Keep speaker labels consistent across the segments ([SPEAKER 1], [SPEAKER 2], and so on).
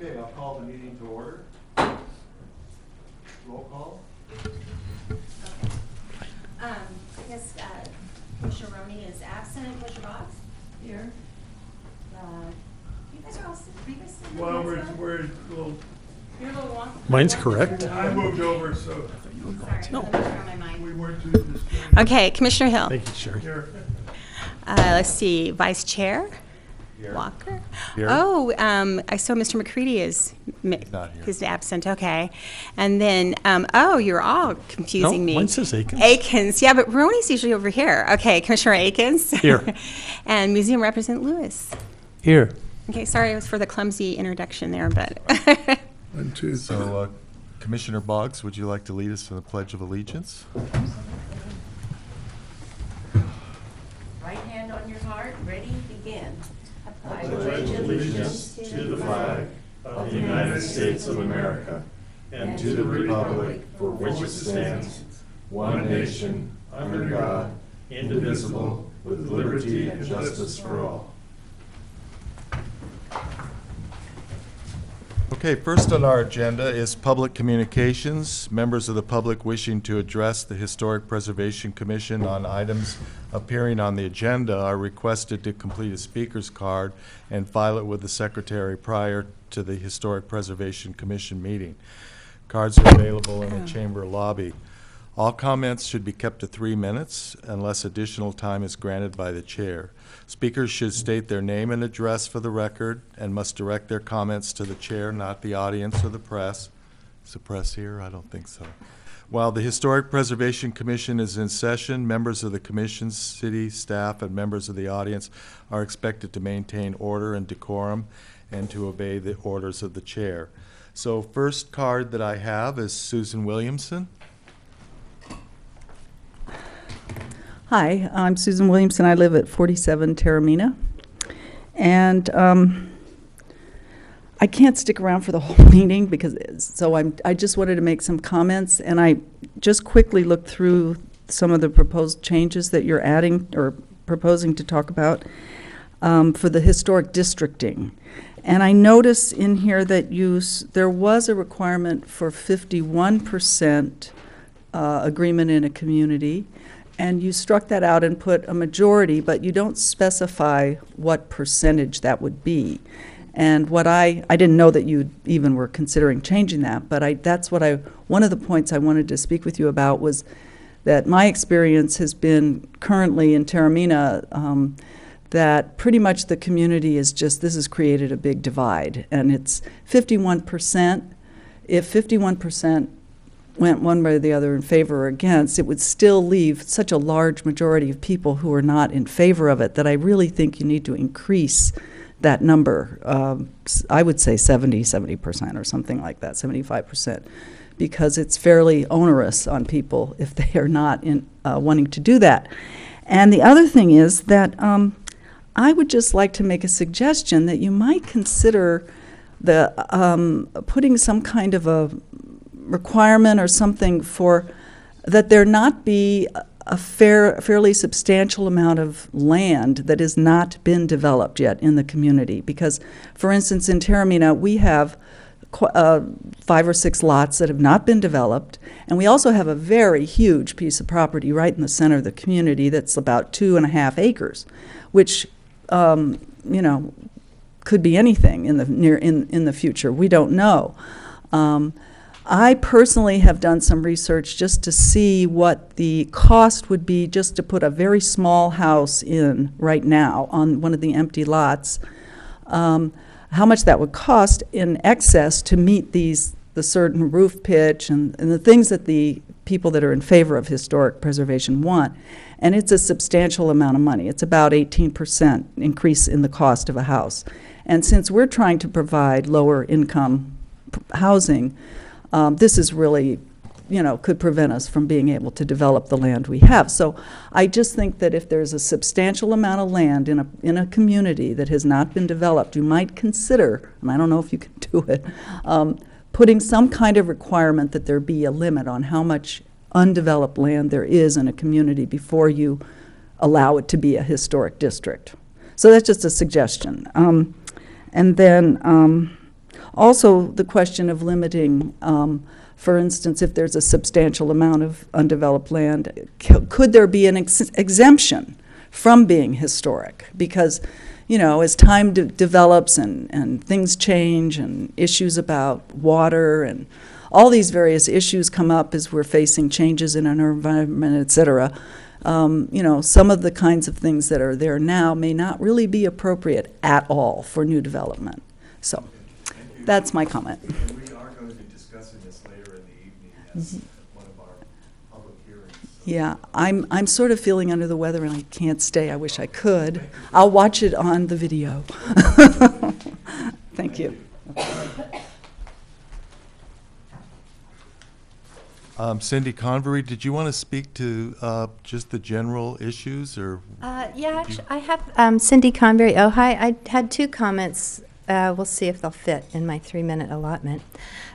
[SPEAKER 1] Okay, I'll call the meeting to order. Roll call.
[SPEAKER 2] I guess Commissioner Roney is absent. Commissioner Boggs? Here. You guys are all sitting.
[SPEAKER 3] Well, we're a little.
[SPEAKER 2] You're a little long.
[SPEAKER 4] Mine's correct.
[SPEAKER 3] I moved over, so
[SPEAKER 2] Sorry,
[SPEAKER 4] No.
[SPEAKER 2] let me turn on my mic.
[SPEAKER 3] we weren't too distant.
[SPEAKER 2] Okay, Commissioner Hill.
[SPEAKER 4] Thank you, Sherry.
[SPEAKER 3] Here.
[SPEAKER 2] Let's see, Vice Chair
[SPEAKER 1] Here.
[SPEAKER 2] Walker.
[SPEAKER 1] Here.
[SPEAKER 2] Oh, I saw Mr. McCready is
[SPEAKER 1] Not here.
[SPEAKER 2] He's absent. Okay, and then oh, you're all confusing me.
[SPEAKER 4] Mine says Aikens.
[SPEAKER 2] Aikens, yeah, but Roney's usually over here. Okay, Commissioner Aikens.
[SPEAKER 4] Here.
[SPEAKER 2] And Museum Representative Lewis.
[SPEAKER 4] Here.
[SPEAKER 2] Okay, sorry, it was for the clumsy introduction there, but.
[SPEAKER 3] 1, 2, 3.
[SPEAKER 1] So, Commissioner Boggs, would you like to lead us in the Pledge of Allegiance?
[SPEAKER 5] Right hand on your heart, ready, begin.
[SPEAKER 6] I pledge allegiance to the flag of the United States of America and to the republic for which it stands, one nation, under God, indivisible, with liberty and justice for all.
[SPEAKER 1] Okay, first on our agenda is public communications. Members of the public wishing to address the Historic Preservation Commission on items appearing on the agenda are requested to complete a speaker's card and file it with the secretary prior to the Historic Preservation Commission meeting. Cards are available in the chamber lobby. All comments should be kept to 3 minutes unless additional time is granted by the chair. Speakers should state their name and address for the record and must direct their comments to the chair, not the audience or the press. Is the press here? I don't think so. While the Historic Preservation Commission is in session, members of the commission, city staff, and members of the audience are expected to maintain order and decorum and to obey the orders of the chair. So first card that I have is Susan Williamson.
[SPEAKER 7] Hi, I'm Susan Williamson. I live at 47 Taramina. And I can't stick around for the whole meeting because I just wanted to make some comments, and I just quickly looked through some of the proposed changes that you're adding or proposing to talk about for the historic districting. And I notice in here that there was a requirement for 51% agreement in a community. And you struck that out and put a majority, but you don't specify what percentage that would be. And what I didn't know that you even were considering changing that, but one of the points I wanted to speak with you about was that my experience has been currently in Taramina that pretty much the community this has created a big divide. And it's 51%. If 51% went one way or the other in favor or against, it would still leave such a large majority of people who are not in favor of it that I really think you need to increase that number. I would say 70% or something like that, 75%, because it's fairly onerous on people if they are not wanting to do that. And the other thing is that I would just like to make a suggestion that you might consider putting some kind of a requirement or something for that there not be a fairly substantial amount of land that has not been developed yet in the community. Because, for instance, in Taramina, we have 5 or 6 lots that have not been developed, and we also have a very huge piece of property right in the center of the community that's about 2.5 acres, which could be anything in the future. We don't know. I personally have done some research just to see what the cost would be just to put a very small house in right now on one of the empty lots, how much that would cost in excess to meet the certain roof pitch and the things that the people that are in favor of historic preservation want. And it's a substantial amount of money. It's about 18% increase in the cost of a house. And since we're trying to provide lower income housing, this is really, could prevent us from being able to develop the land we have. So I just think that if there's a substantial amount of land in a community that has not been developed, you might consider, and I don't know if you can do it, putting some kind of requirement that there be a limit on how much undeveloped land there is in a community before you allow it to be a historic district. So that's just a suggestion. And then Also, the question of limiting, for instance, if there's a substantial amount of undeveloped land, could there be an exemption from being historic? Because, you know, as time develops and things change and issues about water and all these various issues come up as we're facing changes in our environment, et cetera, you know, some of the kinds of things that are there now may not really be appropriate at all for new development. So that's my comment.
[SPEAKER 1] And we are going to be discussing this later in the evening as one of our public hearings.
[SPEAKER 7] Yeah, I'm sort of feeling under the weather and I can't stay. I wish I could. I'll watch it on the video. Thank you.
[SPEAKER 1] Cindy Convery, did you want to speak to just the general issues, or?
[SPEAKER 4] Yeah, actually, I have Cindy Convery, Ojai. I had two comments. We'll see if they'll fit in my 3-minute allotment.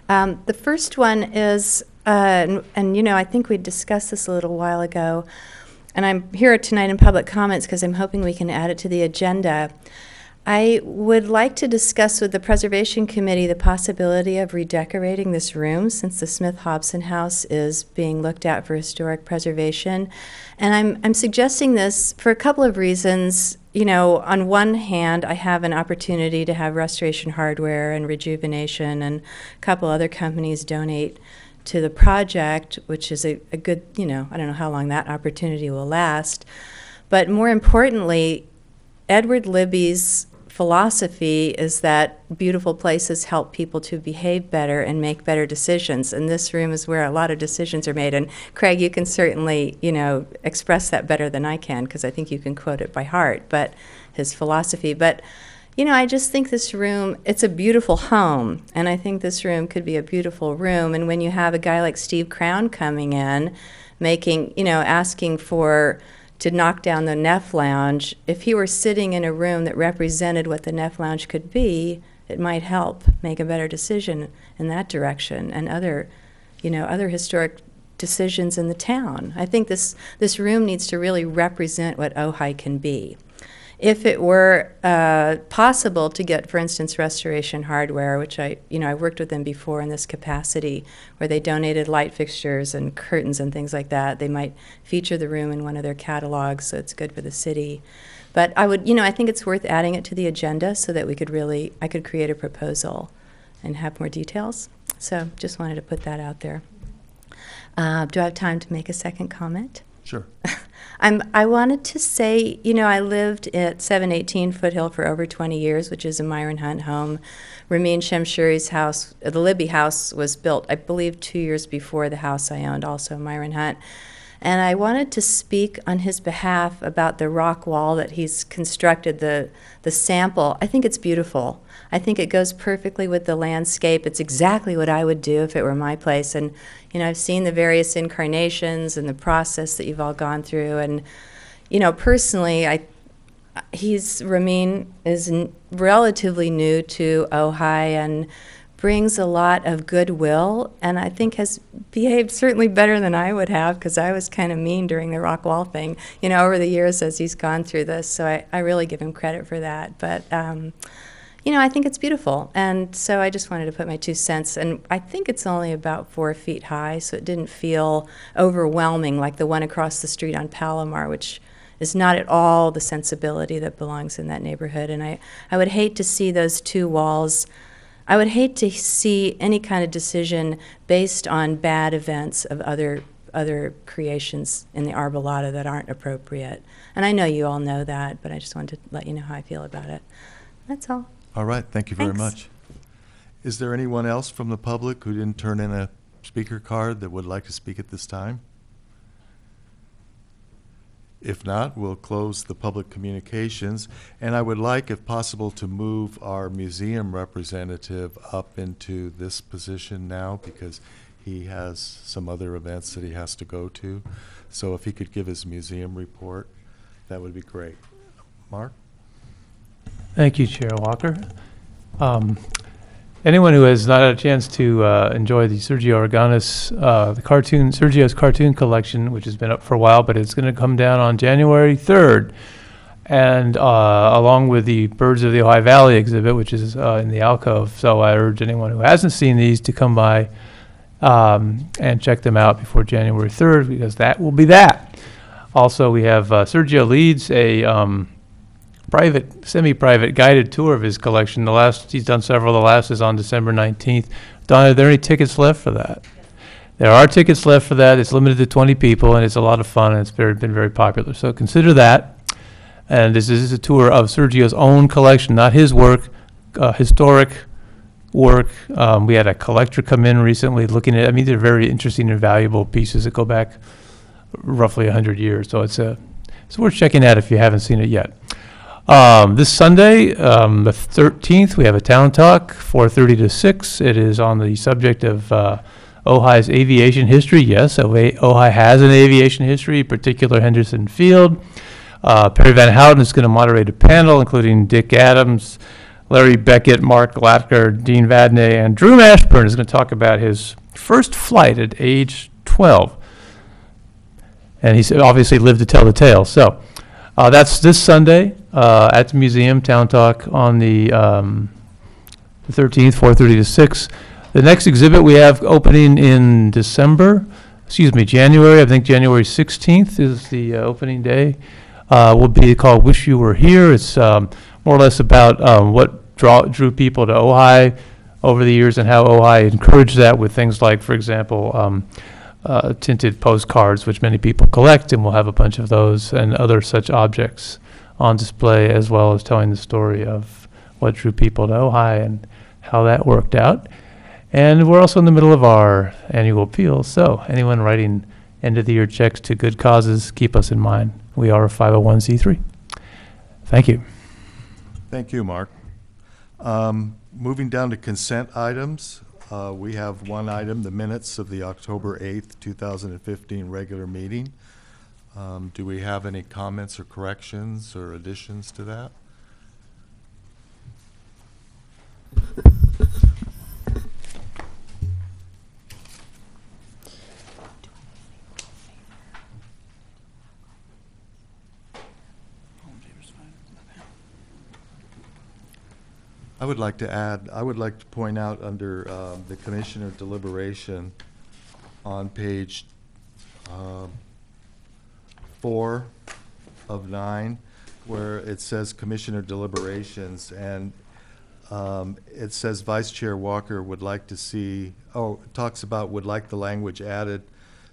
[SPEAKER 4] The first one is, and you know, I think we discussed this a little while ago, and I'm here tonight in public comments because I'm hoping we can add it to the agenda. I would like to discuss with the Preservation Committee the possibility of redecorating this room, since the Smith-Hobson House is being looked at for historic preservation. And I'm suggesting this for a couple of reasons. You know, on one hand, I have an opportunity to have Restoration Hardware and Rejuvenation and a couple other companies donate to the project, which is a good, you know, I don't know how long that opportunity will last. But more importantly, Edward Libby's philosophy is that beautiful places help people to behave better and make better decisions. And this room is where a lot of decisions are made. And Craig, you can certainly, you know, express that better than I can, because I think you can quote it by heart, but his philosophy. But, you know, I just think this room, it's a beautiful home. And I think this room could be a beautiful room. And when you have a guy like Steve Crown coming in, making, you know, asking to knock down the Neff Lounge, if he were sitting in a room that represented what the Neff Lounge could be, it might help make a better decision in that direction and other, you know, other historic decisions in the town. I think this room needs to really represent what Ojai can be. If it were possible to get, for instance, Restoration Hardware, which I worked with them before in this capacity, where they donated light fixtures and curtains and things like that, they might feature the room in one of their catalogs, so it's good for the city. But I would, you know, I think it's worth adding it to the agenda so that I could create a proposal and have more details. So just wanted to put that out there. Do I have time to make a second comment?
[SPEAKER 1] Sure.
[SPEAKER 4] I wanted to say, you know, I lived at 718 Foothill for over 20 years, which is a Myron Hunt home. Ramin Shamshuri's house, the Libby house, was built, I believe, 2 years before the house I owned, also Myron Hunt. And I wanted to speak on his behalf about the rock wall that he's constructed, the sample. I think it's beautiful. I think it goes perfectly with the landscape. It's exactly what I would do if it were my place. And, you know, I've seen the various incarnations and the process that you've all gone through. And, you know, personally, Ramin is relatively new to Ojai and brings a lot of goodwill, and I think has behaved certainly better than I would have, because I was kind of mean during the rock wall thing, you know, over the years as he's gone through this. So I really give him credit for that. But, you know, I think it's beautiful. And so I just wanted to put my 2 cents. And I think it's only about 4 feet high, so it didn't feel overwhelming like the one across the street on Palomar, which is not at all the sensibility that belongs in that neighborhood. And I would hate to see those 2 walls. I would hate to see any kind of decision based on bad events of other creations in the Arbolata that aren't appropriate. And I know you all know that, but I just wanted to let you know how I feel about it. That's all.
[SPEAKER 1] All right, thank you very
[SPEAKER 4] Thanks.
[SPEAKER 1] much. Is there anyone else from the public who didn't turn in a speaker card that would like to speak at this time? If not, we'll close the public communications. And I would like, if possible, to move our museum representative up into this position now, because he has some other events that he has to go to. So if he could give his museum report, that would be great. Mark?
[SPEAKER 8] Thank you, Chair Walker. Anyone who has not had a chance to enjoy the Sergio Aragonés, Sergio's cartoon collection, which has been up for a while, but it's going to come down on January 3rd and along with the Birds of the Ojai Valley exhibit, which is in the alcove. So I urge anyone who hasn't seen these to come by and check them out before January 3rd, because that will be that. Also, we have Sergio leads a private, semi-private guided tour of his collection. He's done several. The last is on December 19th. Don, are there any tickets left for that? There are tickets left for that. It's limited to 20 people, and it's a lot of fun, and it's been very popular. So consider that. And this is a tour of Sergio's own collection, not his work, historic work. We had a collector come in recently looking at, they're very interesting and valuable pieces that go back roughly 100 years. So it's worth checking out if you haven't seen it yet. This Sunday, the 13th, we have a town talk, 4:30 to 6. It is on the subject of Ojai's aviation history. Yes, Ojai has an aviation history, particular Henderson Field. Perry Van Houten is going to moderate a panel, including Dick Adams, Larry Beckett, Mark Latker, Dean Vadney, and Drew Ashburn is going to talk about his first flight at age 12. And he's obviously lived to tell the tale. So that's this Sunday at the museum, Town Talk on the 13th, 4:30 to 6. The next exhibit we have opening in January. I think January 16th is the opening day. Will be called Wish You Were Here. It's more or less about what drew people to Ojai over the years and how Ojai encouraged that with things like, for example, tinted postcards, which many people collect, and we'll have a bunch of those and other such objects on display, as well as telling the story of what drew people to Ojai and how that worked out. And we're also in the middle of our annual appeal, so anyone writing end-of-the-year checks to good causes, keep us in mind. We are a 501c3. Thank you.
[SPEAKER 1] Thank you, Mark. Moving down to consent items, we have one item, the minutes of the October 8th, 2015 regular meeting. Do we have any comments or corrections or additions to that? I would like to point out under the Commissioner deliberation on page 4 of 9, where it says Commissioner deliberations, and it says Vice Chair Walker would like to see, it talks about would like the language added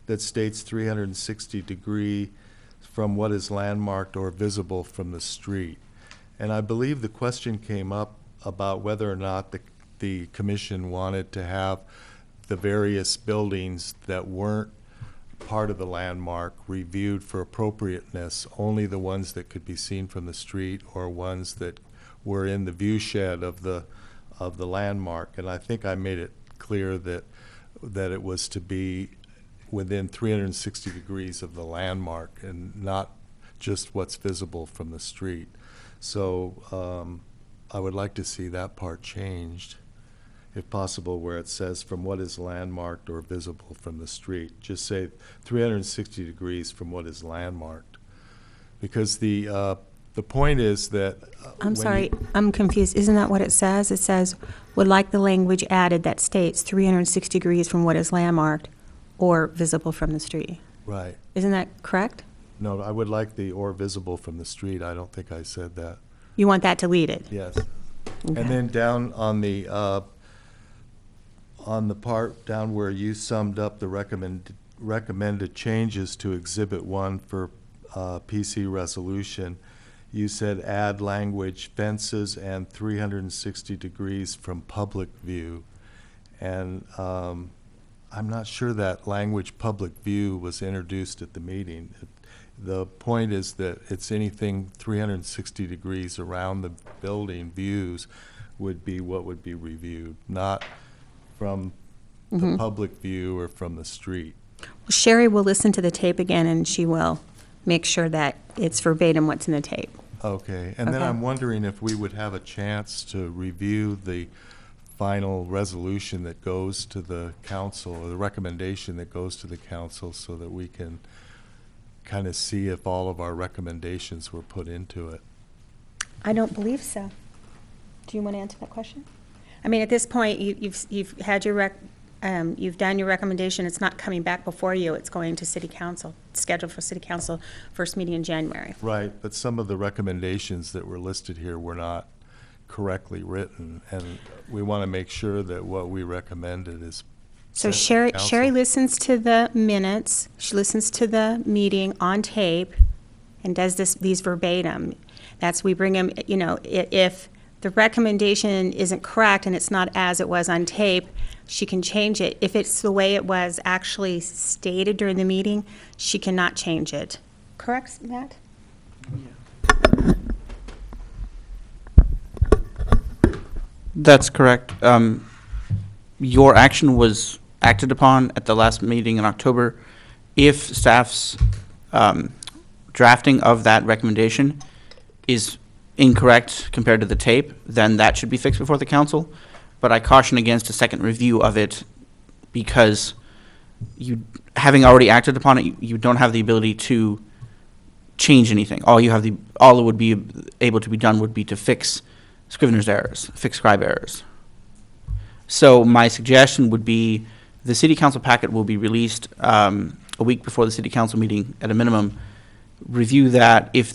[SPEAKER 1] that states 360 degree from what is landmarked or visible from the street. And I believe the question came up about whether or not the commission wanted to have the various buildings that weren't part of the landmark reviewed for appropriateness, only the ones that could be seen from the street or ones that were in the view shed of the landmark. And I think I made it clear that it was to be within 360 degrees of the landmark and not just what's visible from the street. So I would like to see that part changed, if possible, where it says from what is landmarked or visible from the street. Just say 360 degrees from what is landmarked. Because the point is that
[SPEAKER 2] I'm sorry, I'm confused. Isn't that what it says? It says, would like the language added that states 360 degrees from what is landmarked or visible from the street.
[SPEAKER 1] Right.
[SPEAKER 2] Isn't that correct?
[SPEAKER 1] No, I would like the or visible from the street. I don't think I said that.
[SPEAKER 2] You want that deleted?
[SPEAKER 1] Yes.
[SPEAKER 2] Okay.
[SPEAKER 1] And then down on the part down where you summed up the recommended changes to Exhibit 1 for PC resolution, you said add language fences and 360 degrees from public view. And I'm not sure that language public view was introduced at the meeting. The point is that it's anything 360 degrees around the building views would be what would be reviewed, not from the public view or from the street.
[SPEAKER 2] Well, Sherry will listen to the tape again, and she will make sure that it's verbatim what's in the tape.
[SPEAKER 1] Okay, and then
[SPEAKER 2] Okay.
[SPEAKER 1] I'm wondering if we would have a chance to review the final resolution that goes to the council, or the recommendation that goes to the council, so that we can kind of see if all of our recommendations were put into it.
[SPEAKER 2] I don't believe so. Do you want to answer that question? I mean, at this point, you've had your you've done your recommendation. It's not coming back before you. It's going to City Council, scheduled for City Council first meeting in January.
[SPEAKER 1] Right, but some of the recommendations that were listed here were not correctly written, and we want to make sure that what we recommended is
[SPEAKER 2] So
[SPEAKER 1] sent to
[SPEAKER 2] Sherry
[SPEAKER 1] council.
[SPEAKER 2] listens to the minutes, she listens to the meeting on tape, and does these verbatim. We bring them, you know, if the recommendation isn't correct and it's not as it was on tape, she can change it. If it's the way it was actually stated during the meeting, she cannot change it. Correct, Matt?
[SPEAKER 9] That's correct. Your action was acted upon at the last meeting in October. If staff's drafting of that recommendation is incorrect compared to the tape, then that should be fixed before the council. But I caution against a second review of it because having already acted upon it, you don't have the ability to change anything. All it would be able to be done would be to fix Scrivener's errors, fix scribe errors. So my suggestion would be the city council packet will be released a week before the city council meeting at a minimum. Review that. If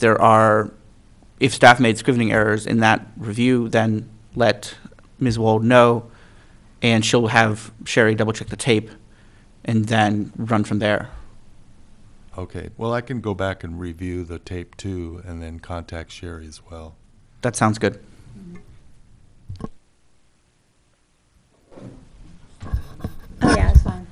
[SPEAKER 9] staff made scrivening errors in that review, then let Ms. Wold know, and she'll have Sherry double check the tape and then run from there.
[SPEAKER 1] Okay, well, I can go back and review the tape too, and then contact Sherry as well.
[SPEAKER 9] That sounds good.
[SPEAKER 2] Oh, yeah, it's fine.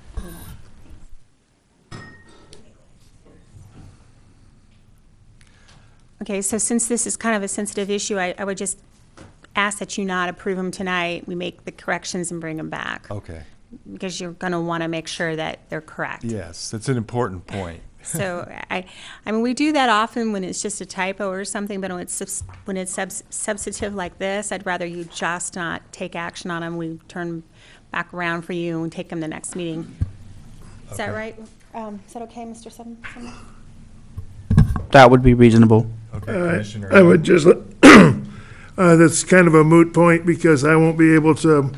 [SPEAKER 2] Okay, so since this is kind of a sensitive issue, I would just ask that you not approve them tonight. We make the corrections and bring them back.
[SPEAKER 1] Okay,
[SPEAKER 2] Because you're going to want to make sure that they're correct.
[SPEAKER 1] yes, that's an important point.
[SPEAKER 2] So I mean, we do that often when it's just a typo or something, but when it's substantive like this, I'd rather you just not take action on them. We turn back around for you and take them the next meeting. Is that
[SPEAKER 1] Okay.
[SPEAKER 2] right? Is that okay, Mr. Sutton?
[SPEAKER 9] That would be reasonable.
[SPEAKER 1] Okay, Commissioner.
[SPEAKER 3] I would just, that's kind of a moot point because I won't be able to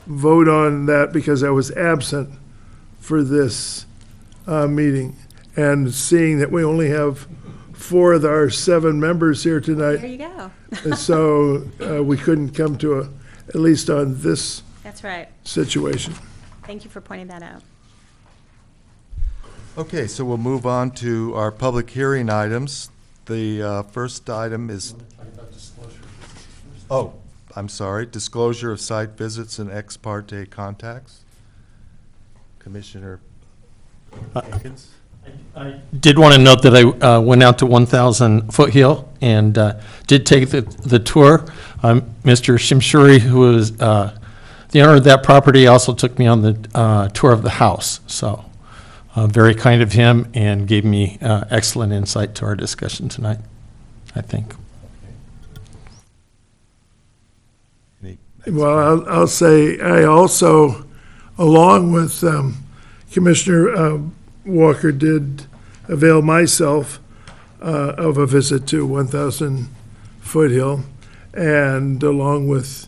[SPEAKER 3] vote on that because I was absent for this meeting. And seeing that we only have 4 of our 7 members here
[SPEAKER 2] There
[SPEAKER 3] tonight,
[SPEAKER 2] you go.
[SPEAKER 3] so we couldn't come to at least on this
[SPEAKER 2] That's right.
[SPEAKER 3] situation.
[SPEAKER 2] Thank you for pointing that out.
[SPEAKER 1] Okay, so we'll move on to our public hearing items. The first item is, oh, I'm sorry, disclosure of site visits and ex parte contacts. Commissioner Akins?
[SPEAKER 10] I did want to note that I went out to 1,000 Foothill and did take the tour. Mr. Shimshuri, who was the owner of that property, also took me on the tour of the house. So very kind of him and gave me excellent insight to our discussion tonight, I think.
[SPEAKER 3] Well, I'll say I also, along with Commissioner Walker, did avail myself of a visit to 1,000 Foothill, and along with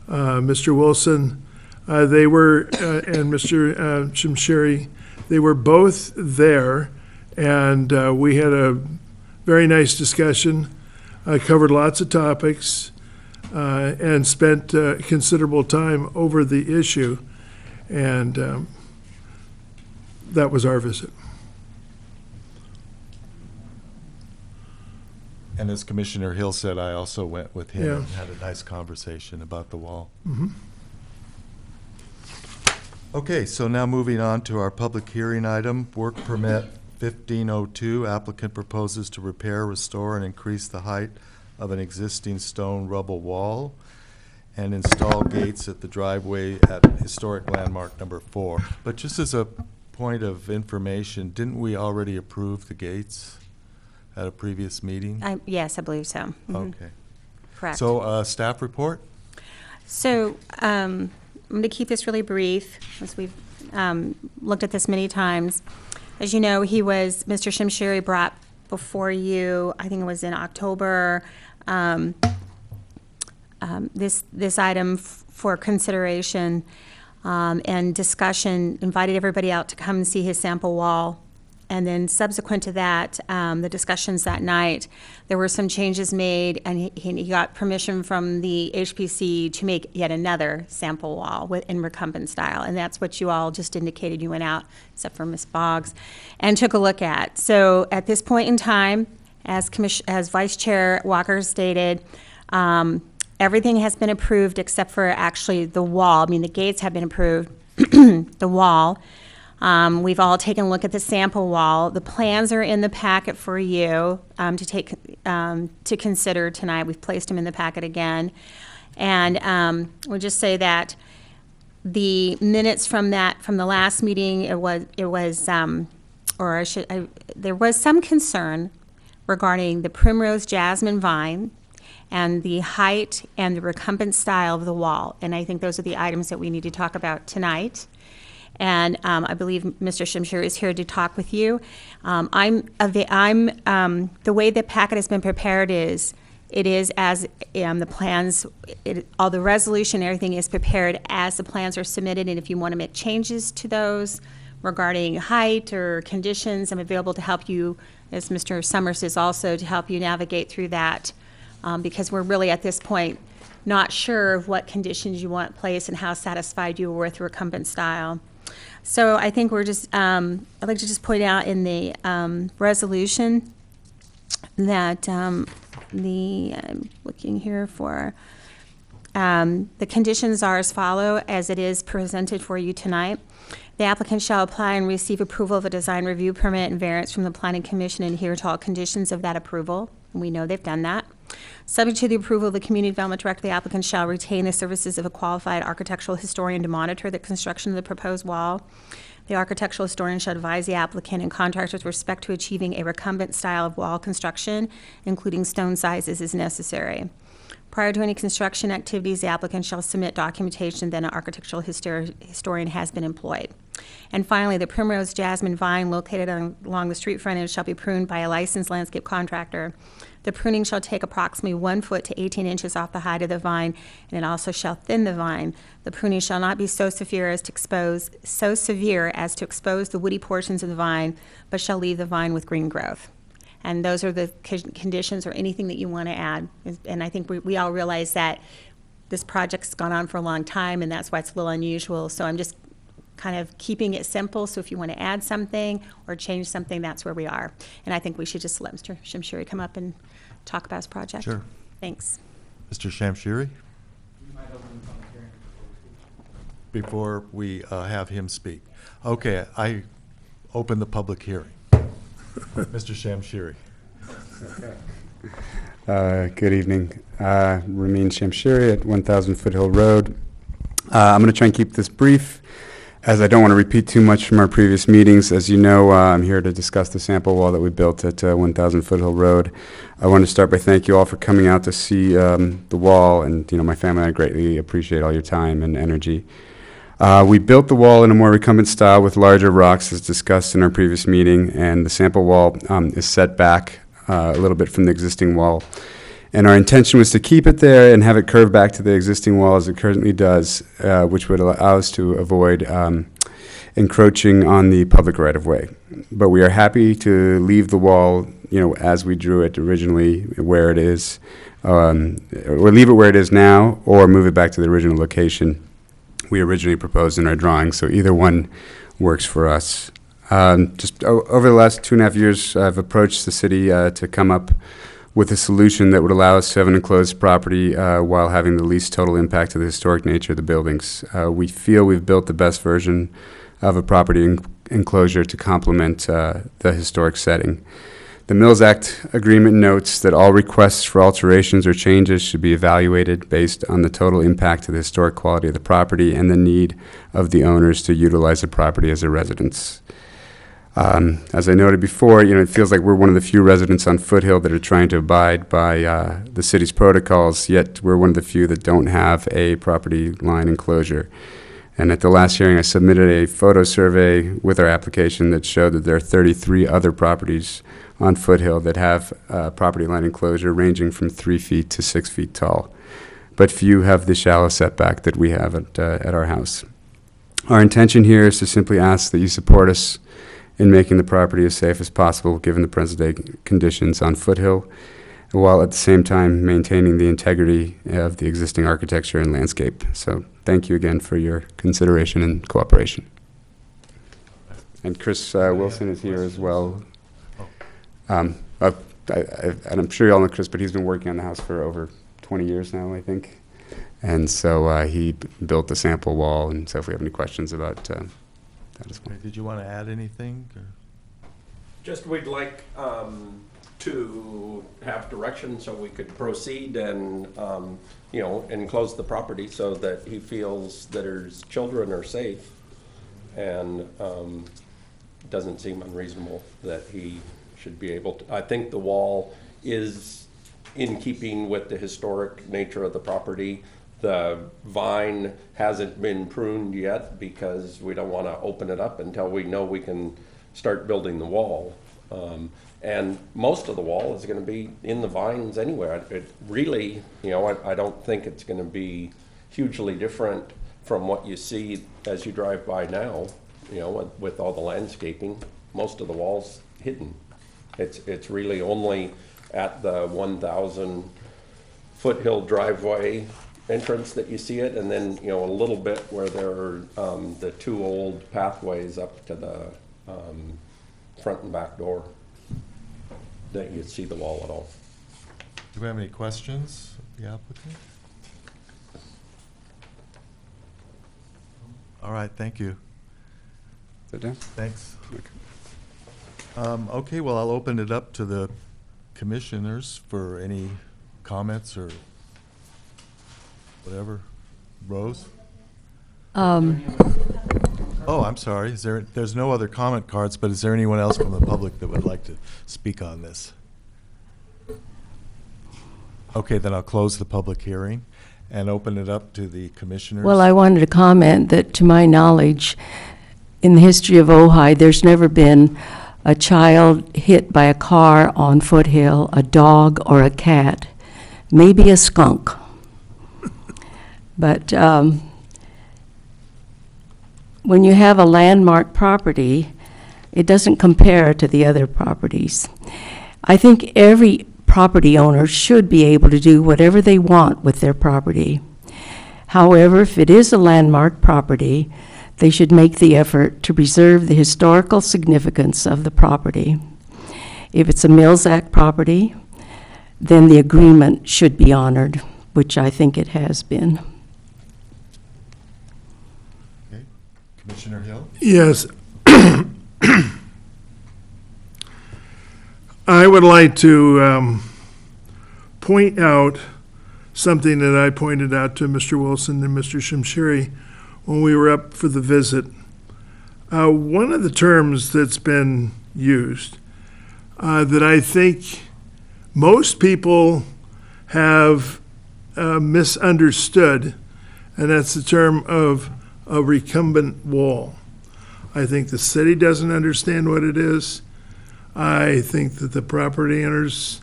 [SPEAKER 3] Mr. Wilson, they were, and Mr. Shimshiri, they were both there, and we had a very nice discussion, covered lots of topics, and spent considerable time over the issue, and that was our visit.
[SPEAKER 1] And as Commissioner Hill said, I also went with him
[SPEAKER 3] Yeah.
[SPEAKER 1] and had a nice conversation about the wall.
[SPEAKER 3] Mhm.
[SPEAKER 1] Okay, so now moving on to our public hearing item, work permit 1502. Applicant proposes to repair, restore, and increase the height of an existing stone rubble wall and install gates at the driveway at historic landmark number 4. But just as a point of information, didn't we already approve the gates at a previous meeting?
[SPEAKER 2] Yes, I believe so. Mhm.
[SPEAKER 1] Okay.
[SPEAKER 2] Correct.
[SPEAKER 1] So, staff report?
[SPEAKER 2] So I'm going to keep this really brief, as we've looked at this many times. As you know, Mr. Shimshiri brought before you, I think it was in October, this item for consideration and discussion, invited everybody out to come and see his sample wall. And then subsequent to that, the discussions that night, there were some changes made, and he got permission from the HPC to make yet another sample wall in recumbent style. And that's what you all just indicated you went out, except for Ms. Boggs, and took a look at. So at this point in time, as Vice Chair Walker stated, everything has been approved except for actually the wall. I mean, the gates have been approved, the wall. We've all taken a look at the sample wall. The plans are in the packet for you to consider tonight. We've placed them in the packet again. And we'll just say that the minutes from the last meeting, there was some concern regarding the primrose jasmine vine and the height and the recumbent style of the wall. And I think those are the items that we need to talk about tonight. And I believe Mr. Shimshiri is here to talk with you. The way the packet has been prepared is, it is as the plans, all the resolution, everything is prepared as the plans are submitted. And if you want to make changes to those regarding height or conditions, I'm available to help you, as Mr. Summers is also, to help you navigate through that. Because we're really at this point not sure of what conditions you want placed and how satisfied you were with recumbent style. So I think we're just, I'd like to just point out in the resolution that I'm looking here for, the conditions are as follow, as it is presented for you tonight. The applicant shall apply and receive approval of a design review permit and variance from the Planning Commission and adhere to all conditions of that approval. And we know they've done that. Subject to the approval of the Community Development Director, the applicant shall retain the services of a qualified architectural historian to monitor the construction of the proposed wall. The architectural historian shall advise the applicant and contractor with respect to achieving a recumbent style of wall construction, including stone sizes as necessary. Prior to any construction activities, the applicant shall submit documentation that an architectural historian has been employed. And finally, the primrose jasmine vine located along the street frontage shall be pruned by a licensed landscape contractor. The pruning shall take approximately 1 foot to 18 inches off the height of the vine, and it also shall thin the vine. The pruning shall not be so severe as to expose the woody portions of the vine, but shall leave the vine with green growth. And those are the conditions or anything that you want to add. And I think we all realize that this project's gone on for a long time, and that's why it's a little unusual. So I'm just kind of keeping it simple. So if you want to add something or change something, that's where we are. And I think we should just let Mr. Shimshiri come up and talk about his project.
[SPEAKER 1] Sure.
[SPEAKER 2] Thanks.
[SPEAKER 1] Mr. Shimshiri? Before we have him speak. Okay, I open the public hearing. Mr. Shimshiri.
[SPEAKER 11] Good evening. Ramin Shamshiri at 1000 Foothill Road. I'm going to try and keep this brief, as I don't want to repeat too much from our previous meetings. As you know, I'm here to discuss the sample wall that we built at 1000 Foothill Road. I want to start by thanking you all for coming out to see the wall, and my family and I greatly appreciate all your time and energy. We built the wall in a more recumbent style with larger rocks, as discussed in our previous meeting, and the sample wall is set back a little bit from the existing wall. And our intention was to keep it there and have it curve back to the existing wall as it currently does, which would allow us to avoid encroaching on the public right-of-way. But we are happy to leave the wall, as we drew it originally, where it is, or leave it where it is now, or move it back to the original location we originally proposed in our drawing. So either one works for us. Just over the last 2.5 years, I've approached the city to come up with a solution that would allow us to have an enclosed property while having the least total impact to the historic nature of the buildings. We feel we've built the best version of a property enclosure to complement the historic setting. The Mills Act agreement notes that all requests for alterations or changes should be evaluated based on the total impact to the historic quality of the property and the need of the owners to utilize the property as a residence. As I noted before, it feels like we're one of the few residents on Foothill that are trying to abide by the city's protocols, yet we're one of the few that don't have a property line enclosure. And at the last hearing, I submitted a photo survey with our application that showed that there are 33 other properties on Foothill that have property line enclosure ranging from 3 feet to 6 feet tall. But few have the shallow setback that we have at our house. Our intention here is to simply ask that you support us in making the property as safe as possible given the present day conditions on Foothill, while at the same time maintaining the integrity of the existing architecture and landscape. So thank you again for your consideration and cooperation. And Chris Wilson is here as well. And I'm sure you all know Chris, but he's been working on the house for over 20 years now, I think. And so he built the sample wall, and so if we have any questions about that as well.
[SPEAKER 1] Did you want to add anything? Or?
[SPEAKER 12] Just we'd like to have direction so we could proceed and, you know, enclose the property so that he feels that his children are safe, and doesn't seem unreasonable that he should be able to. I think the wall is in keeping with the historic nature of the property. The vine hasn't been pruned yet because we don't want to open it up until we know we can start building the wall. And most of the wall is going to be in the vines anyway. It really, you know, I don't think it's going to be hugely different from what you see as you drive by now, you know, with all the landscaping. Most of the wall's hidden. It's really only at the 1,000 Foothill driveway entrance that you see it, and then, you know, a little bit where there are the 2 old pathways up to the front and back door that you see the wall at all.
[SPEAKER 1] Do we have any questions of the applicant? All right, thank you.
[SPEAKER 11] Is that done?
[SPEAKER 1] Thanks.
[SPEAKER 11] Okay.
[SPEAKER 1] Okay, well, I'll open it up to the commissioners for any comments or whatever. Rose? Oh, I'm sorry. There's no other comment cards, but is there anyone else from the public that would like to speak on this? Okay, then I'll close the public hearing and open it up to the commissioners.
[SPEAKER 5] Well, I wanted to comment that, to my knowledge, in the history of Ojai, there's never been a child hit by a car on Foothill, a dog or a cat, maybe a skunk. But when you have a landmark property, it doesn't compare to the other properties. I think every property owner should be able to do whatever they want with their property. However, if it is a landmark property, they should make the effort to preserve the historical significance of the property. If it's a Mills Act property, then the agreement should be honored, which I think it has been.
[SPEAKER 1] Okay. Commissioner Hill?
[SPEAKER 3] Yes. I would like to point out something that I pointed out to Mr. Wilson and Mr. Shamshiri when we were up for the visit. One of the terms that's been used that I think most people have misunderstood, and that's the term of a recumbent wall. I think the city doesn't understand what it is. I think that the property owners,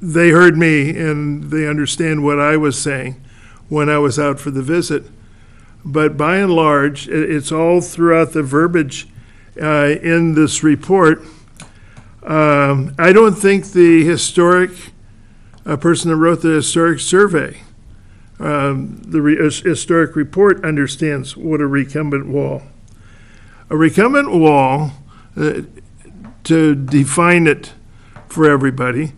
[SPEAKER 3] they heard me and they understand what I was saying when I was out for the visit. But by and large, it's all throughout the verbiage in this report. I don't think the person that wrote the historic survey, historic report understands what a recumbent wall. A recumbent wall, to define it for everybody,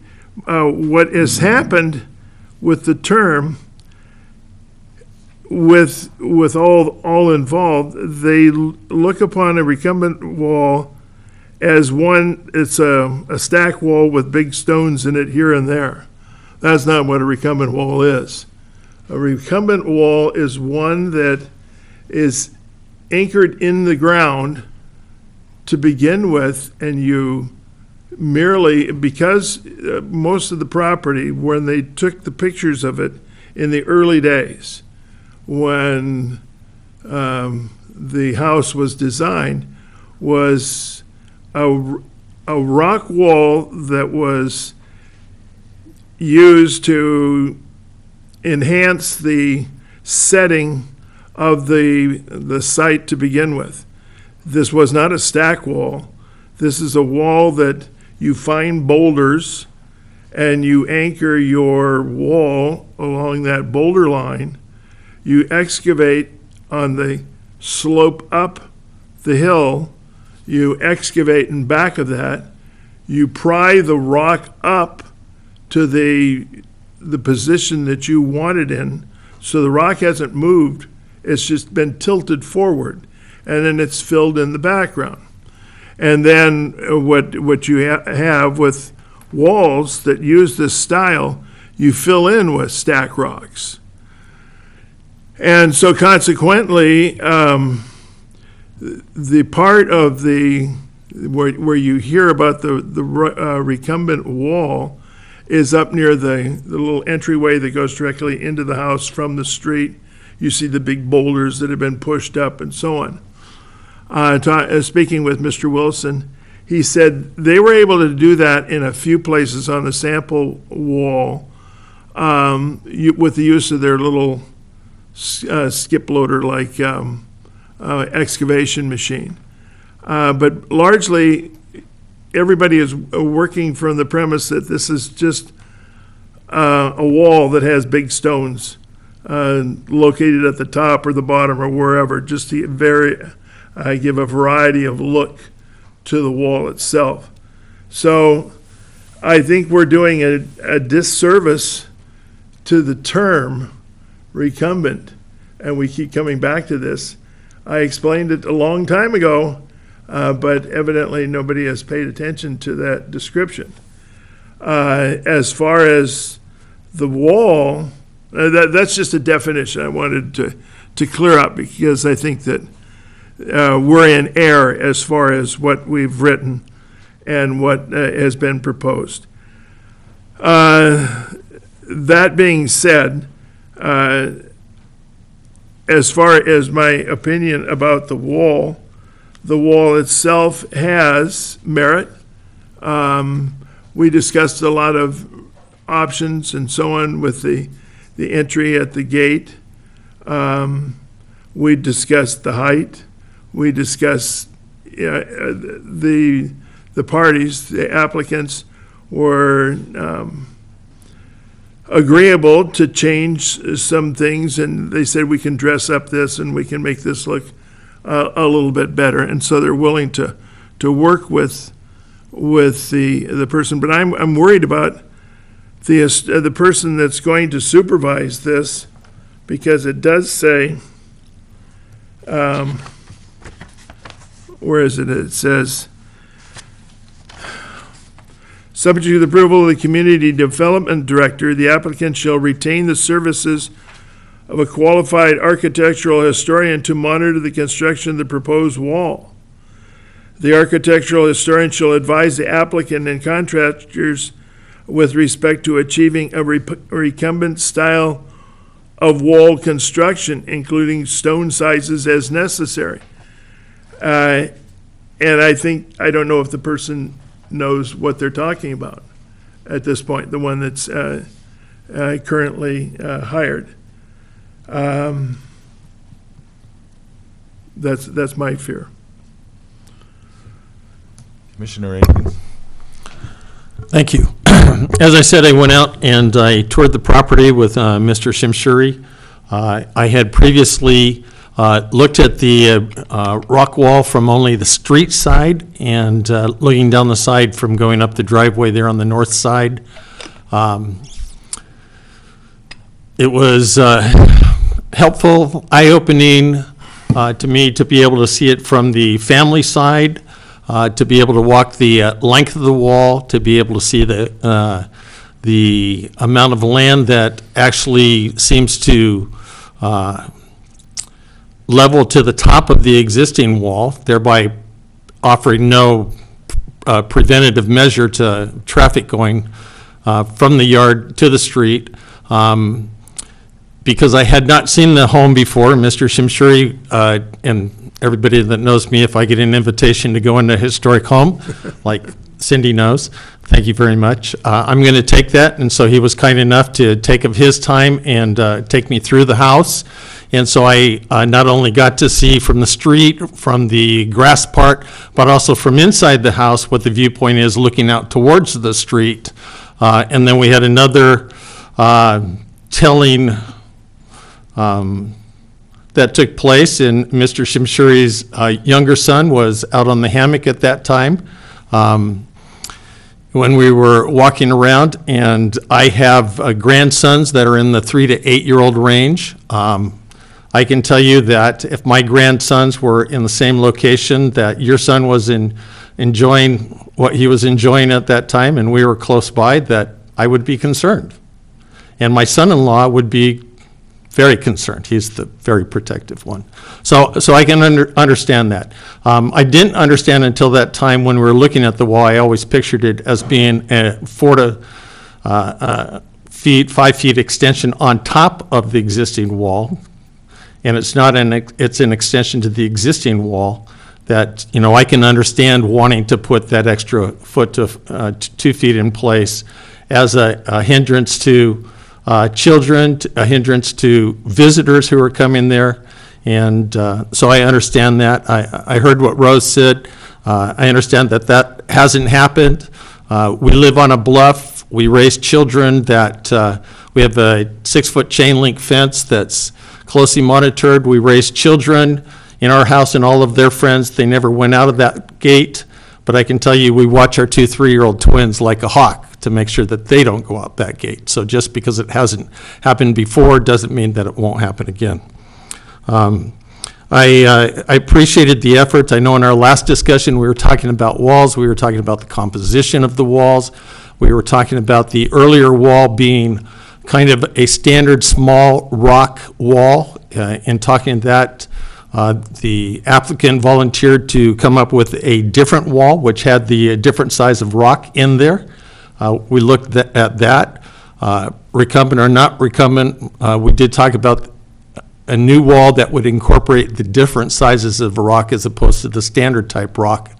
[SPEAKER 3] what has happened with the term, with all involved, they look upon a recumbent wall as one, it's a stack wall with big stones in it here and there. That's not what a recumbent wall is. A recumbent wall is one that is anchored in the ground to begin with, and you merely, because most of the property, when they took the pictures of it in the early days, when the house was designed was a rock wall that was used to enhance the setting of the site to begin with. This was not a stack wall. This is a wall that you find boulders and you anchor your wall along that boulder line. You excavate on the slope up the hill. You excavate in back of that. You pry the rock up to the position that you want it in. So the rock hasn't moved. It's just been tilted forward. And then it's filled in the background. And then what you have with walls that use this style, you fill in with stack rocks. And so consequently, the part of where you hear about the recumbent wall is up near the little entryway that goes directly into the house from the street. You see the big boulders that have been pushed up and so on. Speaking with Mr. Wilson, he said they were able to do that in a few places on the sample wall with the use of their little skip loader like excavation machine. But largely, everybody is working from the premise that this is just a wall that has big stones located at the top or the bottom or wherever, just to give a variety of look to the wall itself. So I think we're doing a disservice to the term recumbent, and we keep coming back to this. I explained it a long time ago, but evidently nobody has paid attention to that description. As far as the wall, that's just a definition I wanted to clear up, because I think that we're in error as far as what we've written and what has been proposed. That being said, as far as my opinion about the wall itself has merit. We discussed a lot of options and so on with the entry at the gate. We discussed the height. We discussed the parties, the applicants were agreeable to change some things, and they said we can dress up this and we can make this look a little bit better, and so they're willing to work with the person. But I'm worried about the person that's going to supervise this, because it does say, where is it? It says, subject to the approval of the Community Development Director, the applicant shall retain the services of a qualified architectural historian to monitor the construction of the proposed wall. The architectural historian shall advise the applicant and contractors with respect to achieving a recumbent style of wall construction, including stone sizes as necessary. And I don't know if the person knows what they're talking about at this point, the one that's currently hired. That's my fear.
[SPEAKER 1] Commissioner Aiken.
[SPEAKER 10] Thank you. As I said, I went out and I toured the property with Mr. Shimshuri. I had previously looked at the rock wall from only the street side, and looking down the side from going up the driveway there on the north side. It was helpful, eye-opening to me to be able to see it from the family side, to be able to walk the length of the wall, to be able to see the amount of land that actually seems to level to the top of the existing wall, thereby offering no preventative measure to traffic going from the yard to the street. because I had not seen the home before. Mr. Shimshuri, and everybody that knows me, if I get an invitation to go into a historic home, like Cindy knows, thank you very much. I'm going to take that, and so he was kind enough to take of his time and take me through the house. And so I not only got to see from the street, from the grass part, but also from inside the house what the viewpoint is looking out towards the street. And then we had another telling that took place, and Mr. Shimshuri's younger son was out on the hammock at that time when we were walking around, and I have grandsons that are in the 3 to 8 year old range. I can tell you that if my grandsons were in the same location that your son was enjoying what he was enjoying at that time, and we were close by, that I would be concerned. And my son-in-law would be very concerned. He's the very protective one. So I can understand that. I didn't understand until that time when we were looking at the wall. I always pictured it as being a 5 feet extension on top of the existing wall. And it's not it's an extension to the existing wall that, you know, I can understand wanting to put that extra foot to 2 feet in place as a hindrance to children, a hindrance to visitors who are coming there. And so I understand that. I heard what Rose said. I understand that hasn't happened. We live on a bluff. We raise children that we have a 6-foot chain link fence that's closely monitored. We raise children in our house and all of their friends. They never went out of that gate. But I can tell you, we watch our 2 3-year-old twins like a hawk to make sure that they don't go out that gate. So just because it hasn't happened before doesn't mean that it won't happen again. I appreciated the efforts. I know in our last discussion we were talking about walls. We were talking about the composition of the walls. We were talking about the earlier wall being kind of a standard small rock wall. In talking that, the applicant volunteered to come up with a different wall, which had the different size of rock in there. We looked at that. Recumbent or not recumbent, we did talk about a new wall that would incorporate the different sizes of rock as opposed to the standard type rock.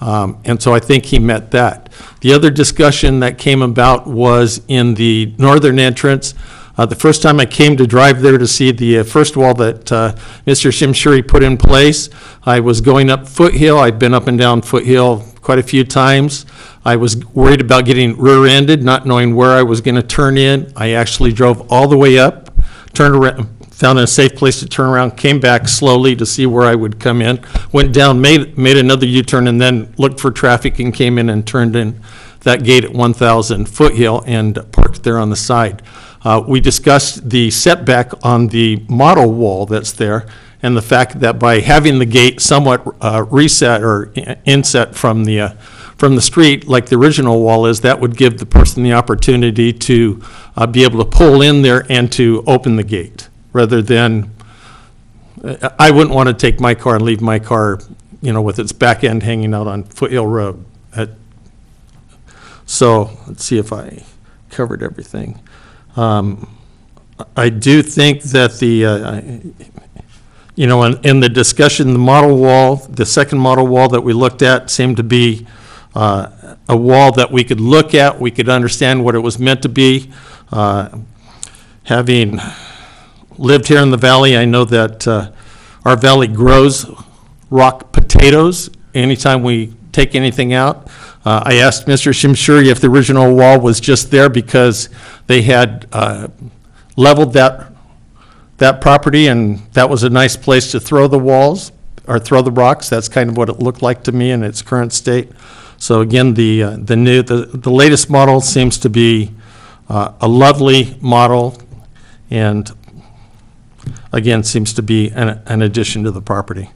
[SPEAKER 10] And so I think he met that. The other discussion that came about was in the northern entrance. The first time I came to drive there to see the first wall that Mr. Shimshuri put in place, I was going up Foothill. I've been up and down Foothill quite a few times. I was worried about getting rear-ended, not knowing where I was going to turn in. I actually drove all the way up, turned around, found a safe place to turn around, came back slowly to see where I would come in, went down, made another U-turn, and then looked for traffic and came in and turned in that gate at 1,000 Foothill and parked there on the side. We discussed the setback on the model wall that's there and the fact that by having the gate somewhat reset or inset from the street like the original wall is, that would give the person the opportunity to be able to pull in there and to open the gate rather than, I wouldn't want to take my car and leave my car, you know, with its back end hanging out on Foothill Road. So let's see if I covered everything. I do think that you know, in the discussion, the model wall, the second model wall that we looked at seemed to be a wall that we could look at, we could understand what it was meant to be. Having lived here in the valley, I know that our valley grows rock potatoes anytime we take anything out. I asked Mr. Shimshuri if the original wall was just there because they had leveled that property and that was a nice place to throw the walls or throw the rocks. That's kind of what it looked like to me in its current state. So again, the latest model seems to be a lovely model and again seems to be an addition to the property.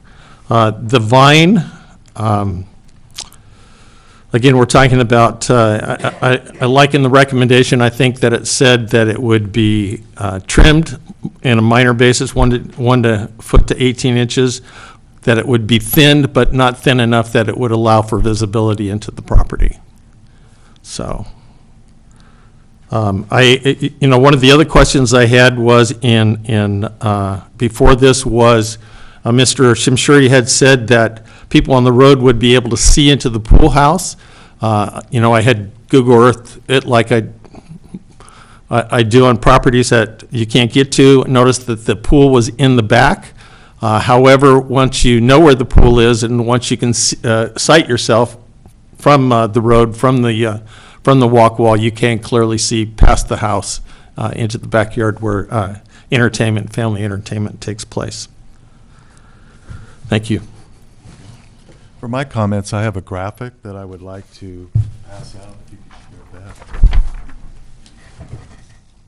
[SPEAKER 10] The vine, again, we're talking about, I like in the recommendation, I think that it said that it would be trimmed in a minor basis, 1 foot to 18 inches, that it would be thinned, but not thin enough that it would allow for visibility into the property. So One of the other questions I had was before this was, Mr. Shimshuri had said that people on the road would be able to see into the pool house. I had Google Earth it like I do on properties that you can't get to. Noticed that the pool was in the back. However, once you know where the pool is and once you can sight yourself from the road, from the walk wall, you can clearly see past the house into the backyard where family entertainment takes place. Thank you.
[SPEAKER 1] For my comments, I have a graphic that I would like to pass out, if you could share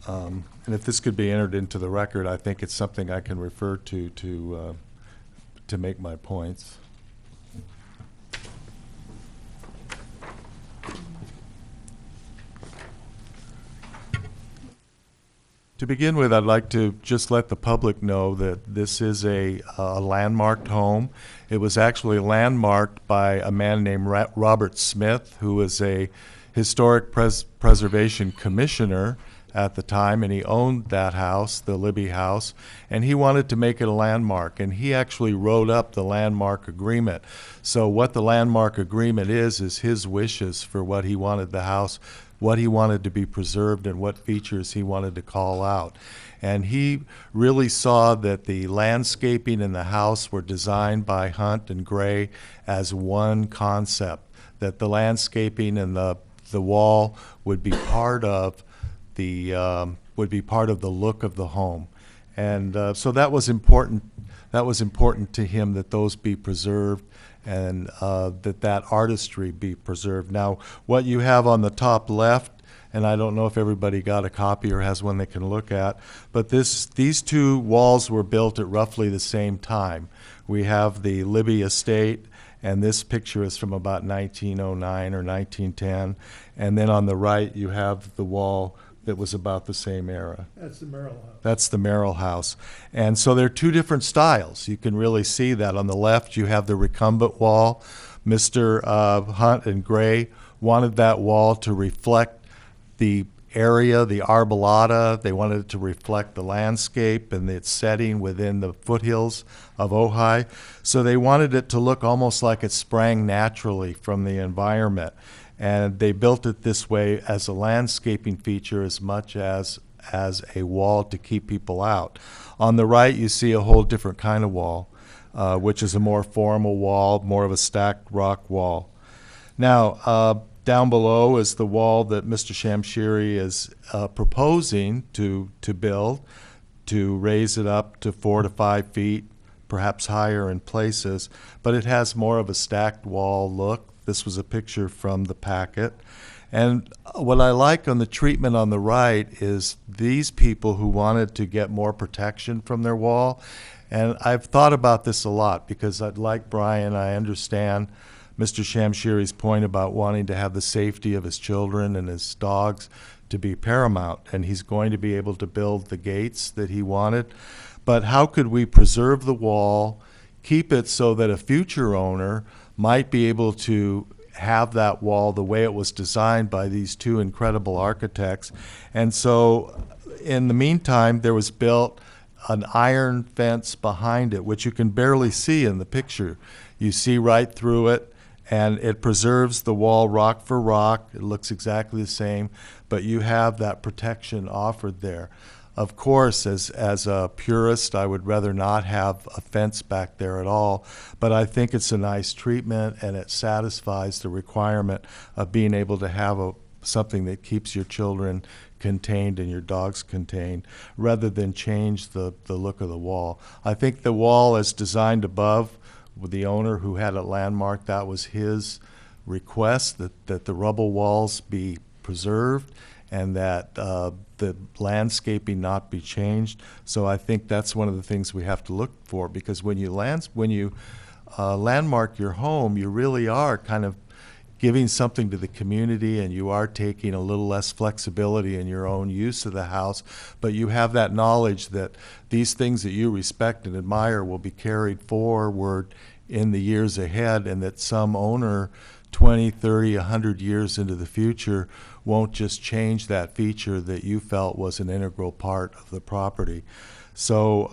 [SPEAKER 1] that. And if this could be entered into the record, I think it's something I can refer to make my points. To begin with, I'd like to just let the public know that this is a landmarked home. It was actually landmarked by a man named Robert Smith, who was a historic preservation commissioner at the time, and he owned that house, the Libby House, and he wanted to make it a landmark, and he actually wrote up the landmark agreement. So what the landmark agreement is his wishes for what he wanted the house, what he wanted to be preserved, and what features he wanted to call out. And he really saw that the landscaping in the house were designed by Hunt and Gray as one concept, that the landscaping and the wall would be part of the look of the home. And so that was important. That was important to him, that those be preserved, and that artistry be preserved. Now, what you have on the top left, and I don't know if everybody got a copy or has one they can look at, but these two walls were built at roughly the same time. We have the Libby estate, and this picture is from about 1909 or 1910. And then on the right, you have the wall that was about the same era.
[SPEAKER 3] That's the Merrill House.
[SPEAKER 1] That's the Merrill House. And so they're two different styles. You can really see that. On the left, you have the recumbent wall. Mr. Hunt and Gray wanted that wall to reflect the area, the arbolata. They wanted it to reflect the landscape and its setting within the foothills of Ojai. So they wanted it to look almost like it sprang naturally from the environment. And they built it this way as a landscaping feature as much as a wall to keep people out. On the right, you see a whole different kind of wall, which is a more formal wall, more of a stacked rock wall. Now, down below is the wall that Mr. Shamshiri is proposing to build, to raise it up to 4 to 5 feet, perhaps higher in places, but it has more of a stacked wall look. This was a picture from the packet. And what I like on the treatment on the right is these people who wanted to get more protection from their wall. And I've thought about this a lot because like Brian, I understand Mr. Shamshiri's point about wanting to have the safety of his children and his dogs to be paramount. And he's going to be able to build the gates that he wanted. But how could we preserve the wall, keep it so that a future owner might be able to have that wall the way it was designed by these two incredible architects? And so in the meantime, there was built an iron fence behind it, which you can barely see in the picture. You see right through it, and it preserves the wall rock for rock. It looks exactly the same, but you have that protection offered there. Of course, as a purist, I would rather not have a fence back there at all, but I think it's a nice treatment and it satisfies the requirement of being able to have something that keeps your children contained and your dogs contained, rather than change the look of the wall. I think the wall as designed above, with the owner who had it landmarked, that was his request, that the rubble walls be preserved and that the landscaping not be changed. So I think that's one of the things we have to look for, because when you landmark your home, you really are kind of giving something to the community, and you are taking a little less flexibility in your own use of the house, but you have that knowledge that these things that you respect and admire will be carried forward in the years ahead, and that some owner 20, 30, 100 years into the future won't just change that feature that you felt was an integral part of the property. So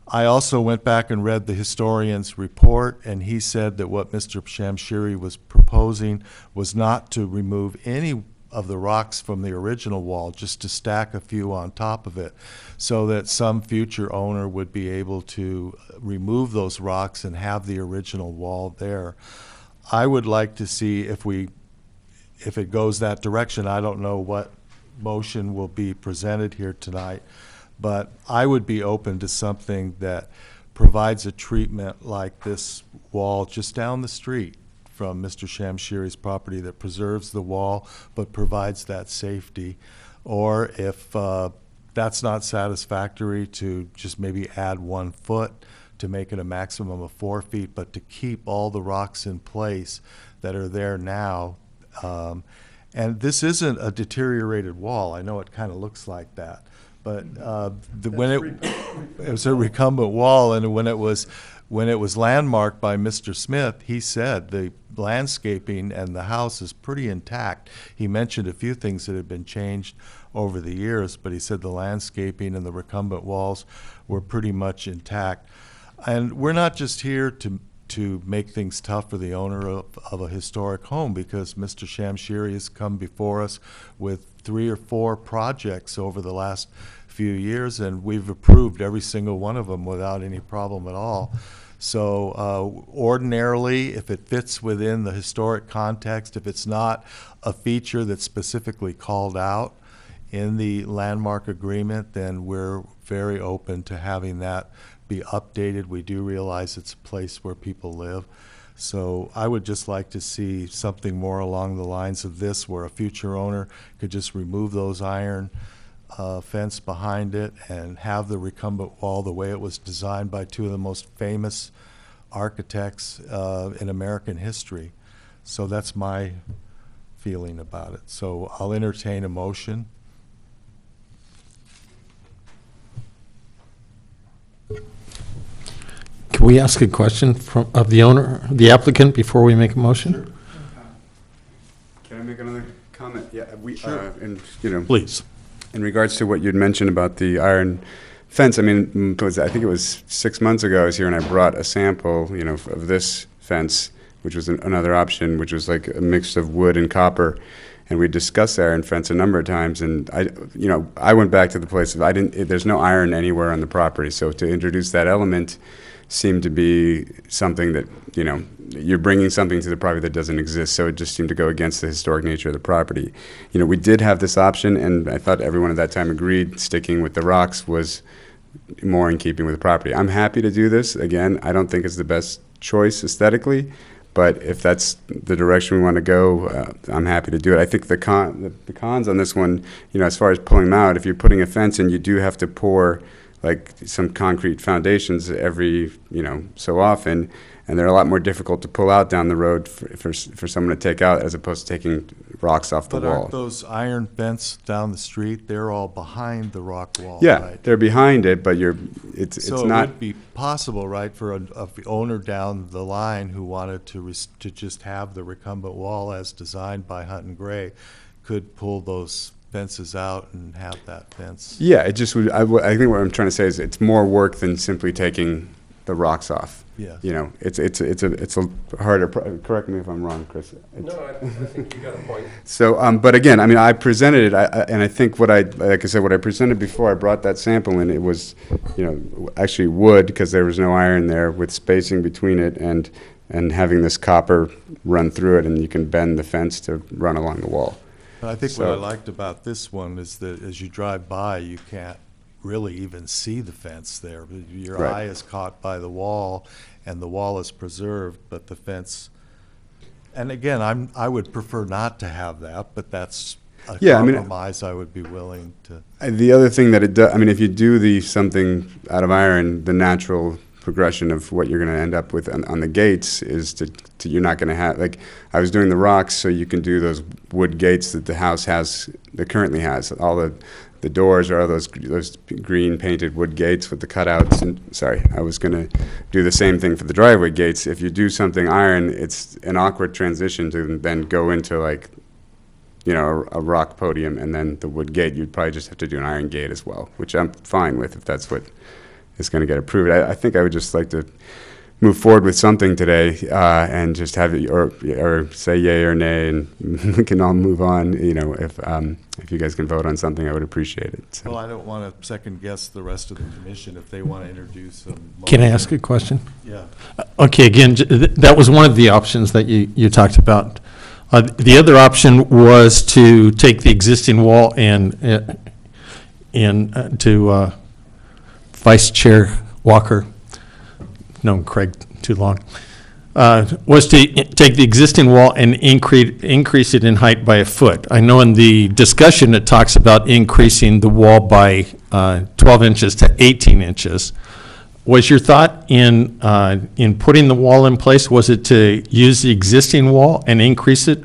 [SPEAKER 1] I also went back and read the historian's report, and he said that what Mr. Shamshiri was proposing was not to remove any of the rocks from the original wall, just to stack a few on top of it, so that some future owner would be able to remove those rocks and have the original wall there. I would like to see if it goes that direction. I don't know what motion will be presented here tonight, but I would be open to something that provides a treatment like this wall just down the street from Mr. Shamshiri's property that preserves the wall but provides that safety. Or if that's not satisfactory, to just maybe add 1 foot to make it a maximum of 4 feet, but to keep all the rocks in place that are there now. And this isn't a deteriorated wall. I know it kind of looks like that. But when it was a recumbent wall, and when it was landmarked by Mr. Smith, he said the landscaping and the house is pretty intact. He mentioned a few things that had been changed over the years, but he said the landscaping and the recumbent walls were pretty much intact. And we're not just here to make things tough for the owner of a historic home, because Mr. Shamshiri has come before us with 3 or 4 projects over the last few years, and we've approved every single one of them without any problem at all. So ordinarily, if it fits within the historic context, if it's not a feature that's specifically called out in the landmark agreement, then we're very open to having that be updated. We do realize it's a place where people live. So I would just like to see something more along the lines of this, where a future owner could just remove those iron fence behind it and have the recumbent wall the way it was designed by 2 of the most famous architects in American history. So that's my feeling about it. So I'll entertain a motion.
[SPEAKER 10] Can we ask a question of the owner, the applicant, before we make a motion?
[SPEAKER 11] Sure. Can I make another comment? Yeah,
[SPEAKER 10] Sure.
[SPEAKER 11] And
[SPEAKER 10] Please.
[SPEAKER 11] in regards to what you'd mentioned about the iron fence, I mean, I think it was 6 months ago I was here and I brought a sample, of this fence, which was another option, which was like a mix of wood and copper. And we discussed the iron fence a number of times, and I went back to the place of, there's no iron anywhere on the property, so to introduce that element seemed to be something that, you're bringing something to the property that doesn't exist, so it just seemed to go against the historic nature of the property. We did have this option, and I thought everyone at that time agreed sticking with the rocks was more in keeping with the property. I'm happy to do this. Again, I don't think it's the best choice aesthetically, but if that's the direction we want to go, I'm happy to do it. I think the cons on this one, as far as pulling them out, if you're putting a fence in, you do have to pour like some concrete foundations every, so often, and they're a lot more difficult to pull out down the road for someone to take out, as opposed to taking rocks off the
[SPEAKER 1] But
[SPEAKER 11] wall.
[SPEAKER 1] aren't those iron fence down the street, they're all behind the rock wall,
[SPEAKER 11] Yeah,
[SPEAKER 1] right?
[SPEAKER 11] they're behind it, but it's
[SPEAKER 1] So it
[SPEAKER 11] not.
[SPEAKER 1] would be possible, right, for a owner down the line who wanted to just have the recumbent wall as designed by Hunt and Gray, could pull those fences out and have that fence.
[SPEAKER 11] Yeah, it just would. I think what I'm trying to say is it's more work than simply taking the rocks off.
[SPEAKER 1] Yeah.
[SPEAKER 11] It's a harder. Correct me if I'm wrong, Chris.
[SPEAKER 12] No, I think you got a point.
[SPEAKER 11] So, but again, I mean, I presented it, and I think what I presented before I brought that sample in, it was, actually wood, because there was no iron there, with spacing between it, and having this copper run through it, and you can bend the fence to run along the wall.
[SPEAKER 1] But I think what I liked about this one is that as you drive by, you can't really even see the fence there. Your
[SPEAKER 11] Right.
[SPEAKER 1] eye is caught by the wall, and the wall is preserved, but the fence, and again, I would prefer not to have that, but that's a compromise I would be willing to.
[SPEAKER 11] The other thing that it does, I mean, if you do something out of iron, the natural progression of what you're going to end up with on the gates is to you're not going to have, like, I was doing the rocks, so you can do those wood gates that the house currently has. All the the doors are those green painted wood gates with the cutouts. And sorry, I was going to do the same thing for the driveway gates. If you do something iron, it's an awkward transition to then go into like, you know, a rock podium and then the wood gate. You'd probably just have to do an iron gate as well, which I'm fine with if that's what is going to get approved. I think I would just like to move forward with something today and just have it, or say yay or nay, and we can all move on. You know, if you guys can vote on something, I would appreciate it. So.
[SPEAKER 1] Well, I don't want to second guess the rest of the commission if they want to introduce a motion.
[SPEAKER 10] Can I ask a question?
[SPEAKER 1] Yeah.
[SPEAKER 10] Okay, again, that was one of the options that you talked about. The other option was to take the existing wall and to Vice Chair Walker, known Craig too long, was to take the existing wall and increase it in height by a foot. I know in the discussion it talks about increasing the wall by 12 inches to 18 inches. Was your thought in putting the wall in place, was it to use the existing wall and increase it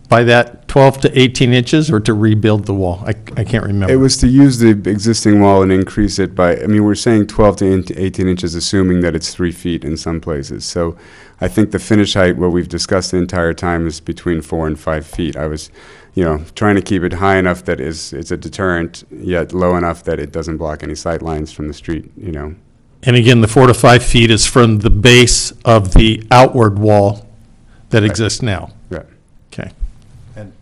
[SPEAKER 10] by that 12 to 18 inches, or to rebuild the wall? I can't remember.
[SPEAKER 11] It was to use the existing wall and increase it by, I mean, we're saying 12 to 18 inches, assuming that it's 3 feet in some places. So I think the finish height, what we've discussed the entire time, is between 4 and 5 feet. I was, you know, trying to keep it high enough that it's a deterrent, yet low enough that it doesn't block any sight lines from the street, you know.
[SPEAKER 10] And again, the 4 to 5 feet is from the base of the outward wall that exists now.
[SPEAKER 11] Right.
[SPEAKER 10] Okay.
[SPEAKER 1] And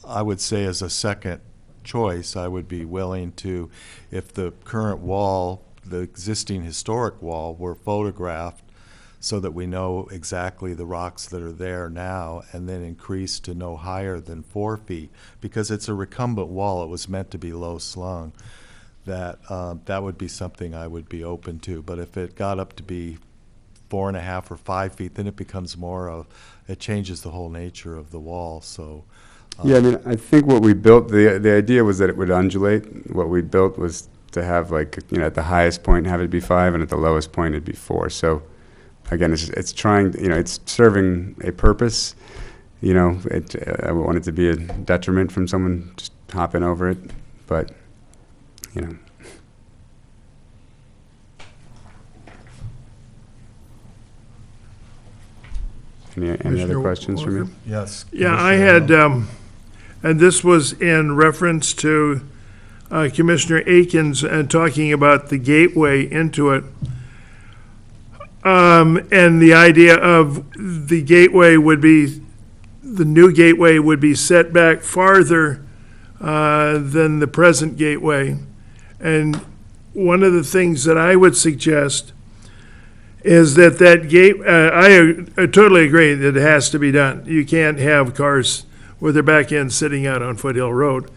[SPEAKER 1] I would say as a second choice, I would be willing to, if the current wall, the existing historic wall, were photographed so that we know exactly the rocks that are there now, and then increase to no higher than 4 feet, because it's a recumbent wall. It was meant to be low slung. That would be something I would be open to. But if it got up to be 4.5 or 5 feet, then it becomes more of, it changes the whole nature of the wall. So
[SPEAKER 11] yeah, I mean, I think what we built, the idea was that it would undulate. What we built was to have, like, you know, at the highest point have it be 5, and at the lowest point it'd be 4. So again, it's trying, you know, it's serving a purpose. You know, I don't want it to be a detriment from someone just hopping over it, but, you know. Any other questions for me?
[SPEAKER 1] yes.
[SPEAKER 3] Yeah, I had, and this was in reference to Commissioner Akins and talking about the gateway into it. And the idea of the gateway would be, the new gateway would be set back farther than the present gateway. And one of the things that I would suggest is that gate, I totally agree that it has to be done. You can't have cars with their back end sitting out on Foothill Road.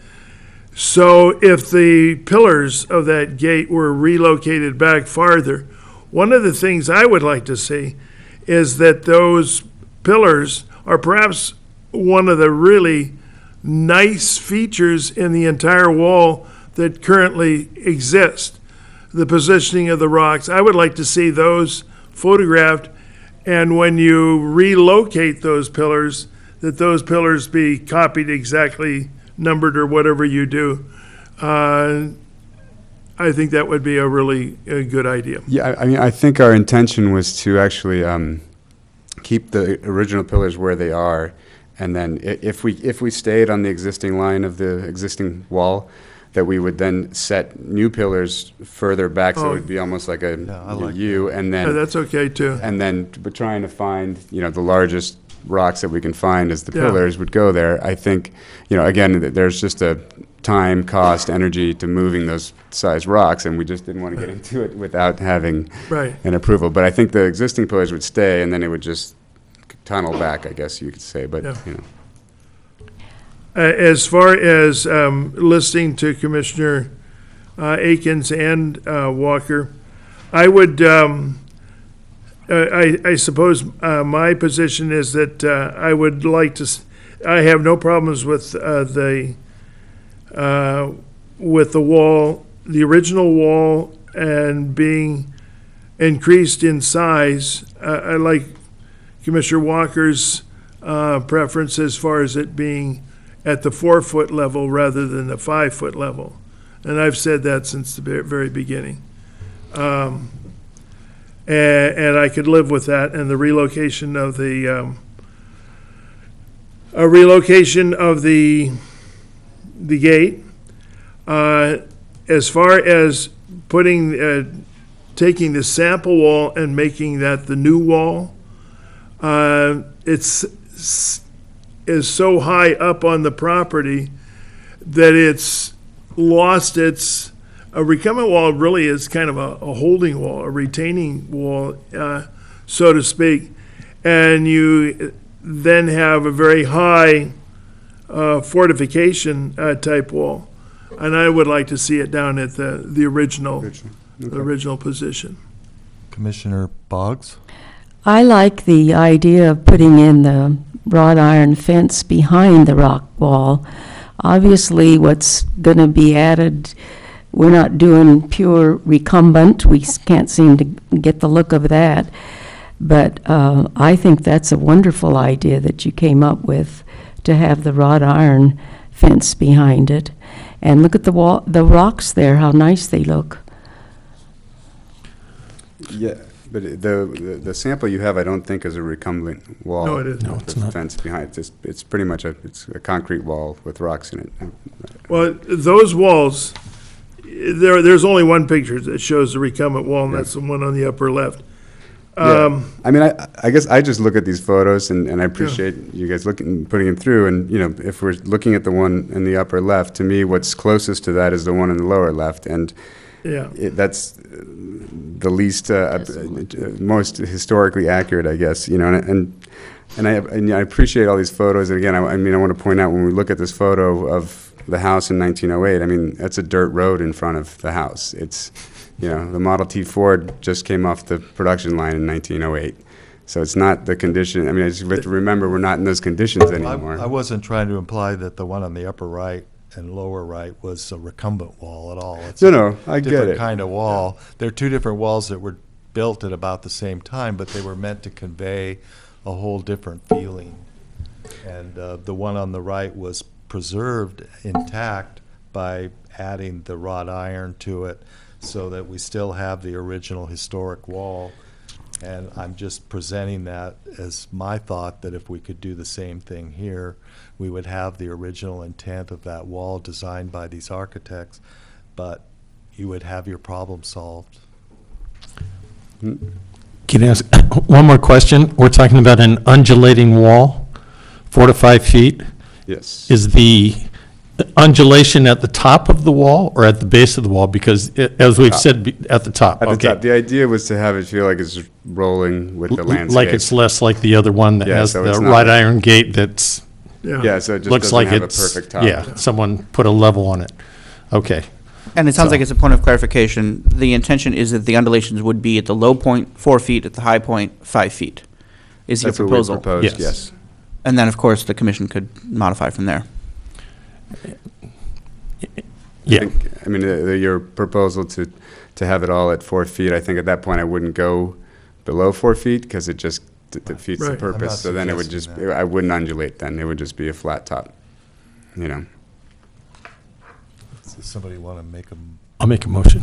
[SPEAKER 3] So if the pillars of that gate were relocated back farther, one of the things I would like to see is that those pillars are perhaps one of the really nice features in the entire wall that currently exist. The positioning of the rocks, I would like to see those photographed, and when you relocate those pillars, that those pillars be copied exactly, numbered, or whatever you do. I think that would be a really good idea.
[SPEAKER 11] Yeah, I mean, I think our intention was to actually keep the original pillars where they are, and then if we stayed on the existing line of the existing wall, that we would then set new pillars further back, so it would be almost like a U, and then
[SPEAKER 3] that's okay too.
[SPEAKER 11] And then we're trying to find, you know, the largest rocks that we can find as the pillars would go there. I think, you know, again, there's just a time, cost, energy to moving those size rocks, and we just didn't want to get into it without having an approval. But I think the existing pillars would stay, and then it would just tunnel back, I guess you could say. But you know.
[SPEAKER 3] As far as listening to Commissioner Akins and Walker, I would, I suppose my position is that I would like to, I have no problems with the wall, the original wall, and being increased in size. I like Commissioner Walker's preference as far as it being at the 4-foot level rather than the 5-foot level. And I've said that since the very beginning. And I could live with that, and the relocation of the, gate. As far as putting, taking the sample wall and making that the new wall, is so high up on the property that it's lost its, a recumbent wall really is kind of a holding wall, a retaining wall, so to speak. And you then have a very high fortification type wall. And I would like to see it down at the original position.
[SPEAKER 1] Commissioner Boggs?
[SPEAKER 5] I like the idea of putting in the wrought iron fence behind the rock wall. Obviously, what's going to be added, we're not doing pure recumbent. We can't seem to get the look of that. But I think that's a wonderful idea that you came up with, to have the wrought iron fence behind it. And look at the wall, the rocks there, how nice they look.
[SPEAKER 11] Yeah, but the sample you have, I don't think is a recumbent wall.
[SPEAKER 3] No, it isn't.
[SPEAKER 10] No, it's not.
[SPEAKER 11] Fence behind it. It's pretty much it's a concrete wall with rocks in it.
[SPEAKER 3] Well, those walls, there's only one picture that shows the recumbent wall, and that's the one on the upper left.
[SPEAKER 11] Yeah. I mean, I guess I just look at these photos, and I appreciate you guys putting them through. And, you know, if we're looking at the one in the upper left, to me, what's closest to that is the one in the lower left. And that's the least, most historically accurate, I guess, you know, and I appreciate all these photos. And again, I mean, I want to point out, when we look at this photo of the house in 1908, I mean, that's a dirt road in front of the house. It's, you know, the Model T Ford just came off the production line in 1908. So it's not the condition. I mean, I just have to remember we're not in those conditions anymore.
[SPEAKER 1] I wasn't trying to imply that the one on the upper right and lower right was a recumbent wall at all. It's
[SPEAKER 11] No, I get
[SPEAKER 1] different
[SPEAKER 11] it.
[SPEAKER 1] kind of wall. They're two different walls that were built at about the same time, but they were meant to convey a whole different feeling. And the one on the right was preserved intact by adding the wrought iron to it, so that we still have the original historic wall. And I'm just presenting that as my thought, that if we could do the same thing here, we would have the original intent of that wall designed by these architects, but you would have your problem solved.
[SPEAKER 10] Can I ask one more question? We're talking about an undulating wall, 4 to 5 feet.
[SPEAKER 11] Yes.
[SPEAKER 10] Is the undulation at the top of the wall or at the base of the wall? Because as we've said, at the top.
[SPEAKER 11] At the
[SPEAKER 10] Okay.
[SPEAKER 11] top. The idea was to have it feel like it's rolling with the landscape.
[SPEAKER 10] Like it's less like the other one that
[SPEAKER 11] Yeah,
[SPEAKER 10] has
[SPEAKER 11] so
[SPEAKER 10] the
[SPEAKER 11] it's not-
[SPEAKER 10] wrought iron gate that's,
[SPEAKER 11] Yeah, so it just
[SPEAKER 10] looks
[SPEAKER 11] doesn't
[SPEAKER 10] like
[SPEAKER 11] have
[SPEAKER 10] it's,
[SPEAKER 11] a perfect top.
[SPEAKER 10] yeah, someone put a level on it. Okay.
[SPEAKER 9] And it sounds
[SPEAKER 10] So-
[SPEAKER 9] like it's a point of clarification. The intention is that the undulations would be at the low point 4 feet, at the high point 5 feet. Is your
[SPEAKER 11] That's what we
[SPEAKER 9] proposal?
[SPEAKER 11] proposed,
[SPEAKER 10] Yes.
[SPEAKER 11] yes.
[SPEAKER 9] And then, of course, the commission could modify from there.
[SPEAKER 10] Yeah.
[SPEAKER 11] I mean, your proposal to have it all at 4 feet, I think at that point I wouldn't go below 4 feet, because it just defeats the
[SPEAKER 3] Right.
[SPEAKER 1] I'm not
[SPEAKER 11] purpose. So then it would
[SPEAKER 1] suggesting
[SPEAKER 11] just,
[SPEAKER 1] that.
[SPEAKER 11] I wouldn't undulate then. It would just be a flat top, you know.
[SPEAKER 1] Does somebody want to make a,
[SPEAKER 10] I'll make a motion.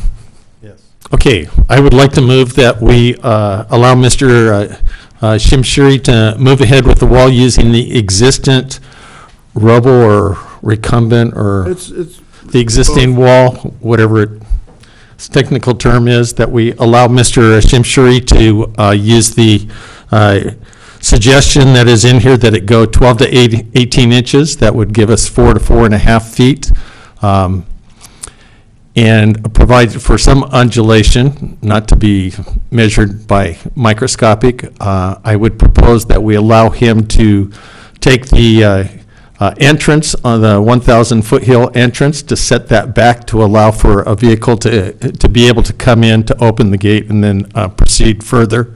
[SPEAKER 1] yes?
[SPEAKER 10] Okay, I would like to move that we allow Mr. Shimshiri to move ahead with the wall using the existent rubble or recumbent or
[SPEAKER 3] It's
[SPEAKER 10] the existing wall, whatever its technical term is, that we allow Mr. Shimshiri to use the suggestion that is in here, that it go 12 to 18 inches. That would give us 4 to 4.5 feet. And provide for some undulation, not to be measured by microscopic. I would propose that we allow him to take the entrance on the 1,000 foothill entrance, to set that back to allow for a vehicle to be able to come in, to open the gate, and then proceed further.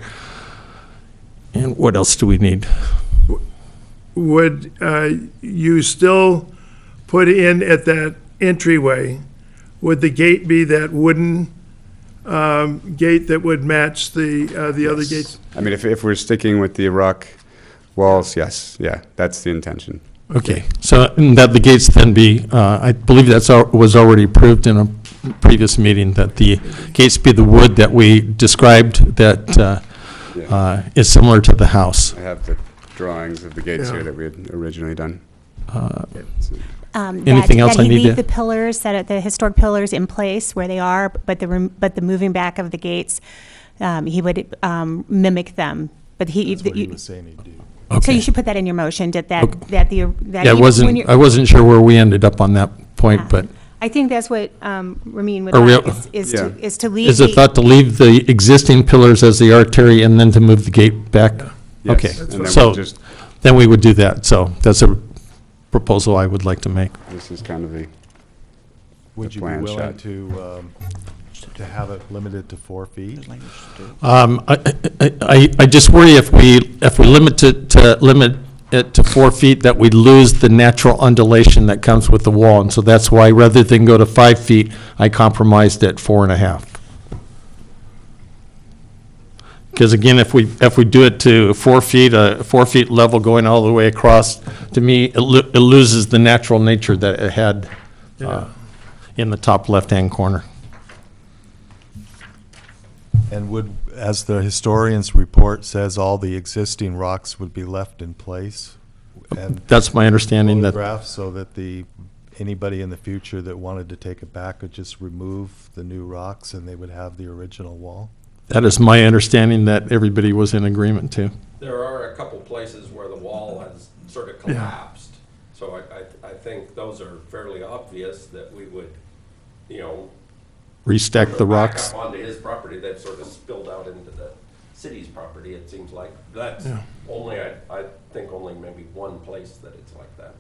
[SPEAKER 10] And what else do we need?
[SPEAKER 3] would you still put in at that entryway, would the gate be that wooden gate that would match the other gates?
[SPEAKER 11] I mean, if we're sticking with the rock walls, yes, yeah, that's the intention.
[SPEAKER 10] Okay, so that the gates then be, I believe was already approved in a previous meeting, that the gates be the wood that we described that is similar to the house.
[SPEAKER 11] I have the drawings of the gates
[SPEAKER 3] Yeah.
[SPEAKER 11] here that we had originally done.
[SPEAKER 10] Anything else I need
[SPEAKER 2] That he leave
[SPEAKER 10] to-
[SPEAKER 2] the pillars, the historic pillars in place where they are, but the moving back of the gates, he would mimic them. But
[SPEAKER 1] That's what he was saying he'd do.
[SPEAKER 2] So
[SPEAKER 10] Okay.
[SPEAKER 2] you should put that in your motion, that
[SPEAKER 10] Yeah, I
[SPEAKER 2] when
[SPEAKER 10] wasn't,
[SPEAKER 2] you're-
[SPEAKER 10] I wasn't sure where we ended up on that point,
[SPEAKER 2] Yeah.
[SPEAKER 10] but
[SPEAKER 2] I think that's what Ramin would
[SPEAKER 10] Are we-
[SPEAKER 2] like, is
[SPEAKER 11] Yeah.
[SPEAKER 2] to leave
[SPEAKER 10] is it thought to leave the existing pillars as they are, Terry, and then to move the gate back?
[SPEAKER 11] Yes,
[SPEAKER 10] Okay,
[SPEAKER 11] and then
[SPEAKER 10] so
[SPEAKER 11] we'll just,
[SPEAKER 10] then we would do that. So that's a proposal I would like to make.
[SPEAKER 11] this is kind of the,
[SPEAKER 1] Would you be
[SPEAKER 11] plan
[SPEAKER 1] willing
[SPEAKER 11] shot.
[SPEAKER 1] to have it limited to 4 feet?
[SPEAKER 10] I just worry if we limit it to 4 feet, that we lose the natural undulation that comes with the wall. And so that's why, rather than go to 5 feet, I compromised at 4.5. Because again, if we do it to 4 feet, a 4 feet level going all the way across, to me, it loses the natural nature that it had in the top left-hand corner.
[SPEAKER 1] And would, as the historian's report says, all the existing rocks would be left in place? And
[SPEAKER 10] That's my understanding that,
[SPEAKER 1] photographs so that anybody in the future that wanted to take it back could just remove the new rocks and they would have the original wall?
[SPEAKER 10] that is my understanding that everybody was in agreement to.
[SPEAKER 12] There are a couple places where the wall has sort of collapsed. So I think those are fairly obvious that we would,
[SPEAKER 10] Restack the
[SPEAKER 12] back
[SPEAKER 10] rocks.
[SPEAKER 12] up onto his property, that sort of spilled out into the city's property, it seems like. That's only, I think only maybe one place that it's like that.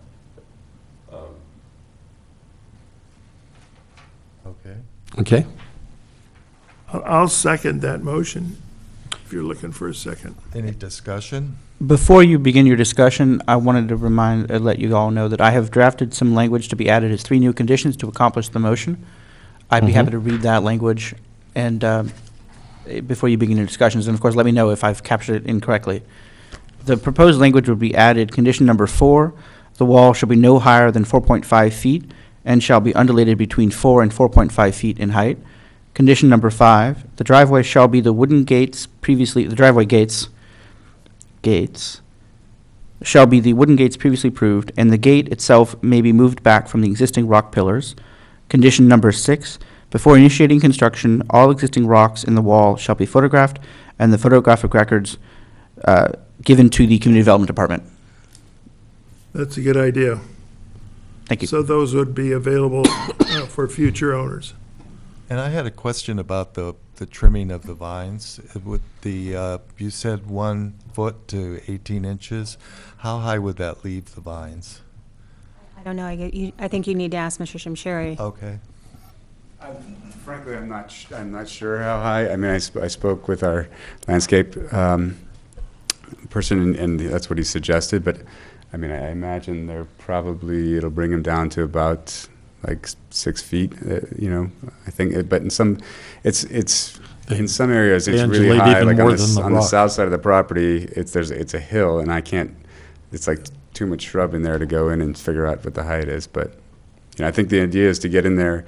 [SPEAKER 1] Okay.
[SPEAKER 10] Okay?
[SPEAKER 3] I'll second that motion, if you're looking for a second.
[SPEAKER 1] Any discussion?
[SPEAKER 9] Before you begin your discussion, I wanted to let you all know that I have drafted some language to be added as 3 new conditions to accomplish the motion. I'd be happy to read that language and before you begin your discussions, and of course, let me know if I've captured it incorrectly. The proposed language would be added, condition number 4, the wall shall be no higher than 4.5 feet and shall be undulated between 4 and 4.5 feet in height. Condition number 5, the driveway shall be the wooden gates the driveway gates shall be the wooden gates previously approved, and the gate itself may be moved back from the existing rock pillars. Condition number 6, before initiating construction, all existing rocks in the wall shall be photographed and the photographic records given to the Community Development Department.
[SPEAKER 3] That's a good idea.
[SPEAKER 9] Thank you.
[SPEAKER 3] So those would be available for future owners.
[SPEAKER 1] And I had a question about the trimming of the vines. With you said 1 foot to 18 inches. How high would that leave the vines?
[SPEAKER 2] I don't know, I think you need to ask Mr. Shimshiri.
[SPEAKER 1] Okay.
[SPEAKER 11] frankly, I'm not sure how high. I mean, I spoke with our landscape person, and that's what he suggested, but I mean, I imagine it'll bring him down to about like 6 feet, I think, but in some areas it's really
[SPEAKER 10] undulate
[SPEAKER 11] high,
[SPEAKER 10] even
[SPEAKER 11] like
[SPEAKER 10] more
[SPEAKER 11] on
[SPEAKER 10] than the
[SPEAKER 11] the
[SPEAKER 10] rock.
[SPEAKER 11] south side of the property, it's a hill, and it's like too much shrub in there to go in and figure out what the height is, but, I think the idea is to get in there,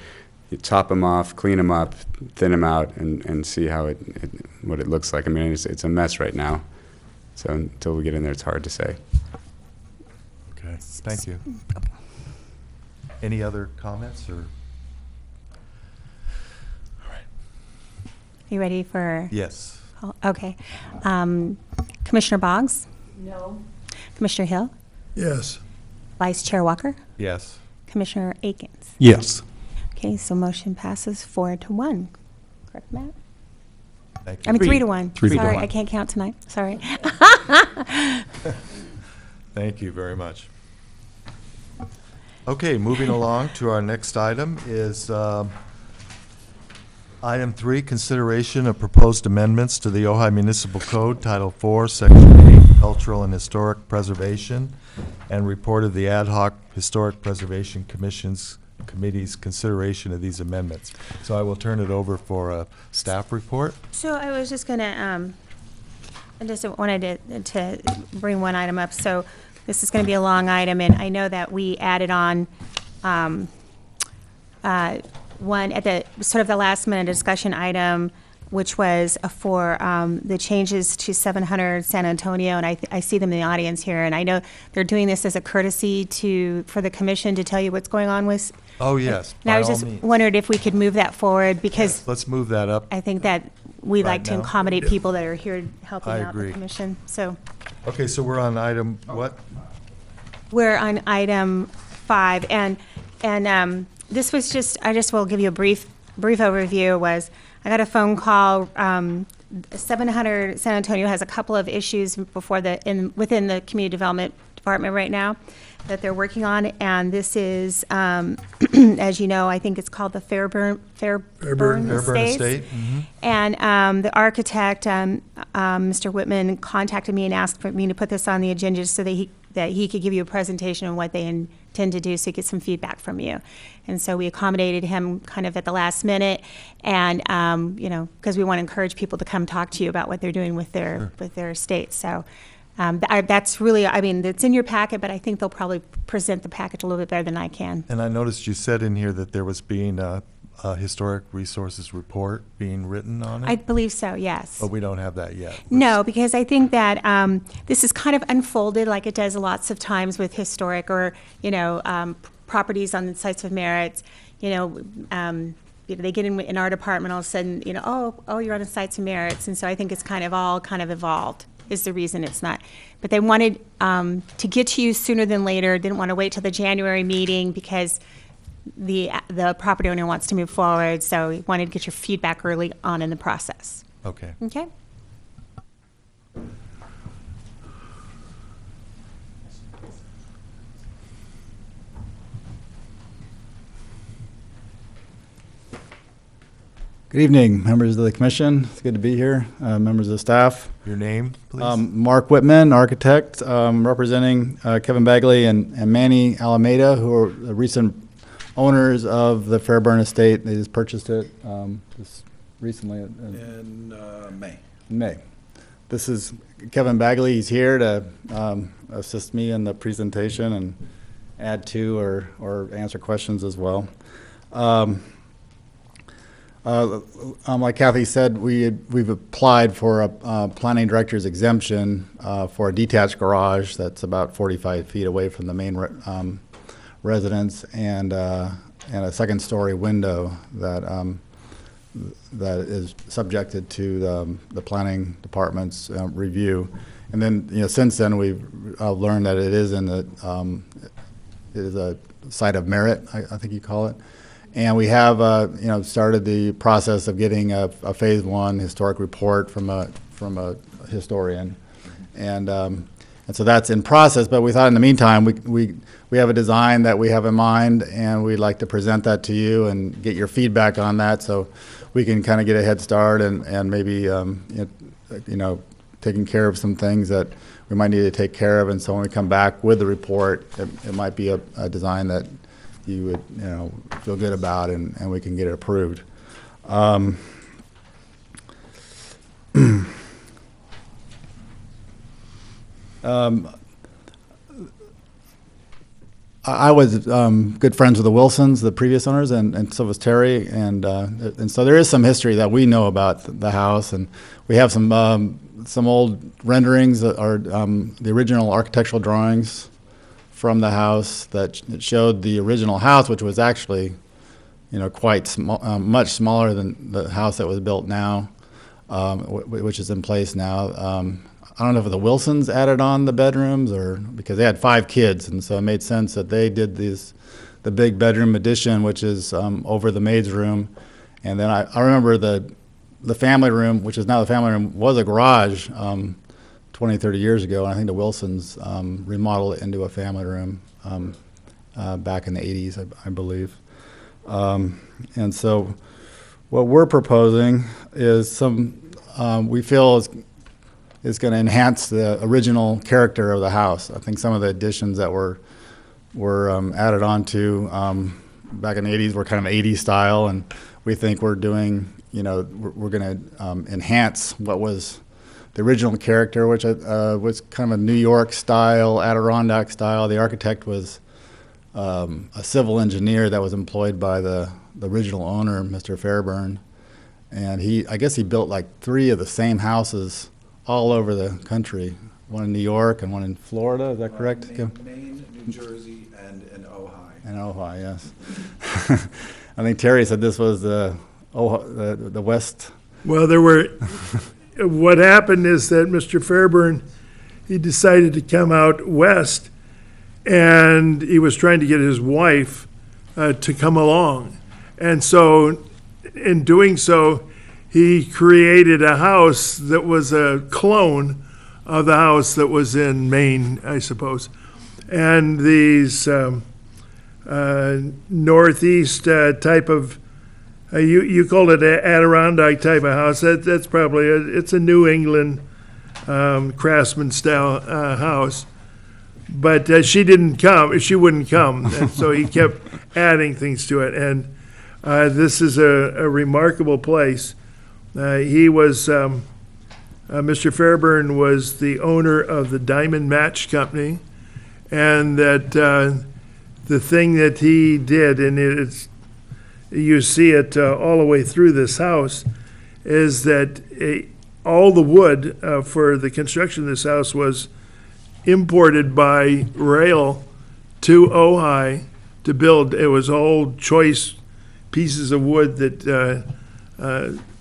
[SPEAKER 11] you top them off, clean them up, thin them out, and see what it looks like. I mean, it's a mess right now, so until we get in there, it's hard to say.
[SPEAKER 1] Okay, thank you. Any other comments or?
[SPEAKER 2] You ready for?
[SPEAKER 1] Yes.
[SPEAKER 2] Oh, okay. Commissioner Boggs? No. Commissioner Hill?
[SPEAKER 3] Yes.
[SPEAKER 2] Vice Chair Walker?
[SPEAKER 1] Yes.
[SPEAKER 2] Commissioner Akins?
[SPEAKER 10] Yes.
[SPEAKER 2] Okay, so motion passes 4-1. Correct, Matt?
[SPEAKER 1] Thank
[SPEAKER 2] I
[SPEAKER 1] you.
[SPEAKER 2] mean, 3-1.
[SPEAKER 10] 3 to
[SPEAKER 2] Sorry,
[SPEAKER 10] 1.
[SPEAKER 2] I can't count tonight. Sorry.
[SPEAKER 1] Thank you very much. Okay, moving along to our next item is item 3, consideration of proposed amendments to the Ojai Municipal Code, Title 4, Section 8, Cultural and Historic Preservation, and report of the Ad hoc Historic Preservation Committee's consideration of these amendments. So I will turn it over for a staff report.
[SPEAKER 2] So I was just going to, I just wanted to bring one item up. So this is going to be a long item, and I know that we added on one at the, sort of the last minute discussion item, which was for the changes to 700 San Antonio, and I see them in the audience here, and I know they're doing this as a courtesy for the commission to tell you what's going on with.
[SPEAKER 1] Oh, yes,
[SPEAKER 2] And I
[SPEAKER 1] by
[SPEAKER 2] was
[SPEAKER 1] all
[SPEAKER 2] just
[SPEAKER 1] means.
[SPEAKER 2] wondered if we could move that forward, because
[SPEAKER 1] Let's move that up.
[SPEAKER 2] I think that we
[SPEAKER 1] Right
[SPEAKER 2] like to
[SPEAKER 1] now?
[SPEAKER 2] accommodate people that are here helping
[SPEAKER 1] I
[SPEAKER 2] out the
[SPEAKER 1] agree.
[SPEAKER 2] commission. So
[SPEAKER 1] Okay, so we're on item, what?
[SPEAKER 2] we're on item 5, and this was just, I just will give you a brief overview. Was I got a phone call. 700 San Antonio has a couple of issues within the community development department right now that they're working on, and this is, as you know, I think it's called the Fairburn
[SPEAKER 1] Estate.
[SPEAKER 2] And the architect, Mr. Whitman, contacted me and asked for me to put this on the agenda so that he could give you a presentation on what they intend to do, so he get some feedback from you. And so we accommodated him kind of at the last minute, and because we want to encourage people to come talk to you about what they're doing with their estate. So that's really, I mean, it's in your packet, but I think they'll probably present the package a little bit better than I can.
[SPEAKER 1] And I noticed you said in here that there was being a historic resources report being written on it?
[SPEAKER 2] I believe so, yes.
[SPEAKER 1] But we don't have that yet.
[SPEAKER 2] No, because I think that this is kind of unfolded like it does lots of times with historic or, properties on the sites of merits. They get in our department, all of a sudden, oh, you're on the sites of merits. And so I think it's kind of evolved is the reason it's not. But they wanted to get to you sooner than later, didn't want to wait till the January meeting because the property owner wants to move forward, so we wanted to get your feedback early on in the process.
[SPEAKER 1] Okay.
[SPEAKER 2] Okay?
[SPEAKER 13] Good evening, members of the commission. It's good to be here, members of the staff.
[SPEAKER 1] Your name, please?
[SPEAKER 13] Mark Whitman, architect, representing Kevin Bagley and Manny Alameda, who are the recent owners of the Fairburn Estate. They just purchased it just recently.
[SPEAKER 14] In May.
[SPEAKER 13] May. This is Kevin Bagley. He's here to assist me in the presentation and add to or answer questions as well. Like Kathy said, we've applied for a planning director's exemption for a detached garage that's about 45 feet away from the main residence, and a second-story window that is subjected to the planning department's review. And then, since then we've learned that it is it is a site of merit, I think you call it. And we have, started the process of getting a phase 1 historic report from a historian, and so that's in process. But we thought in the meantime we have a design that we have in mind, and we'd like to present that to you and get your feedback on that, so we can kind of get a head start and maybe taking care of some things that we might need to take care of. And so when we come back with the report, it might be a design that you would feel good about, and we can get it approved. I was good friends with the Wilsons, the previous owners, and so was Terry, and so there is some history that we know about the house, and we have some old renderings that are the original architectural drawings from the house that showed the original house, which was actually, quite much smaller than the house that was built now, which is in place now. I don't know if the Wilsons added on the bedrooms or because they had 5 kids, and so it made sense that they did the big bedroom addition, which is over the maid's room. And then I remember the family room, which is now the family room, was a garage 20, 30 years ago, and I think the Wilsons remodeled it into a family room back in the 80s, I believe. And so what we're proposing is we feel is going to enhance the original character of the house. I think some of the additions that were added on to back in the 80s were kind of 80s style, and we think we're doing, we're going to enhance what was the original character, which was kind of a New York style, Adirondack style. The architect was a civil engineer that was employed by the original owner, Mr. Fairburn. And I guess he built like 3 of the same houses all over the country. One in New York and one in Florida, is that correct?
[SPEAKER 14] Maine, New Jersey, and in Ojai.
[SPEAKER 13] In Ojai, yes. I think Terry said this was the west.
[SPEAKER 3] Well, what happened is that Mr. Fairburn, he decided to come out west, and he was trying to get his wife to come along. And so, in doing so, he created a house that was a clone of the house that was in Maine, I suppose. And these northeast type of, you called it an Adirondack type of house. That's probably, it's a New England craftsman style house. But she wouldn't come. And so he kept adding things to it. And this is a remarkable place. Mr. Fairburn was the owner of the Diamond Match Company, and that the thing that he did, and you see it all the way through this house, is that all the wood for the construction of this house was imported by rail to Ojai to build. It was all choice pieces of wood that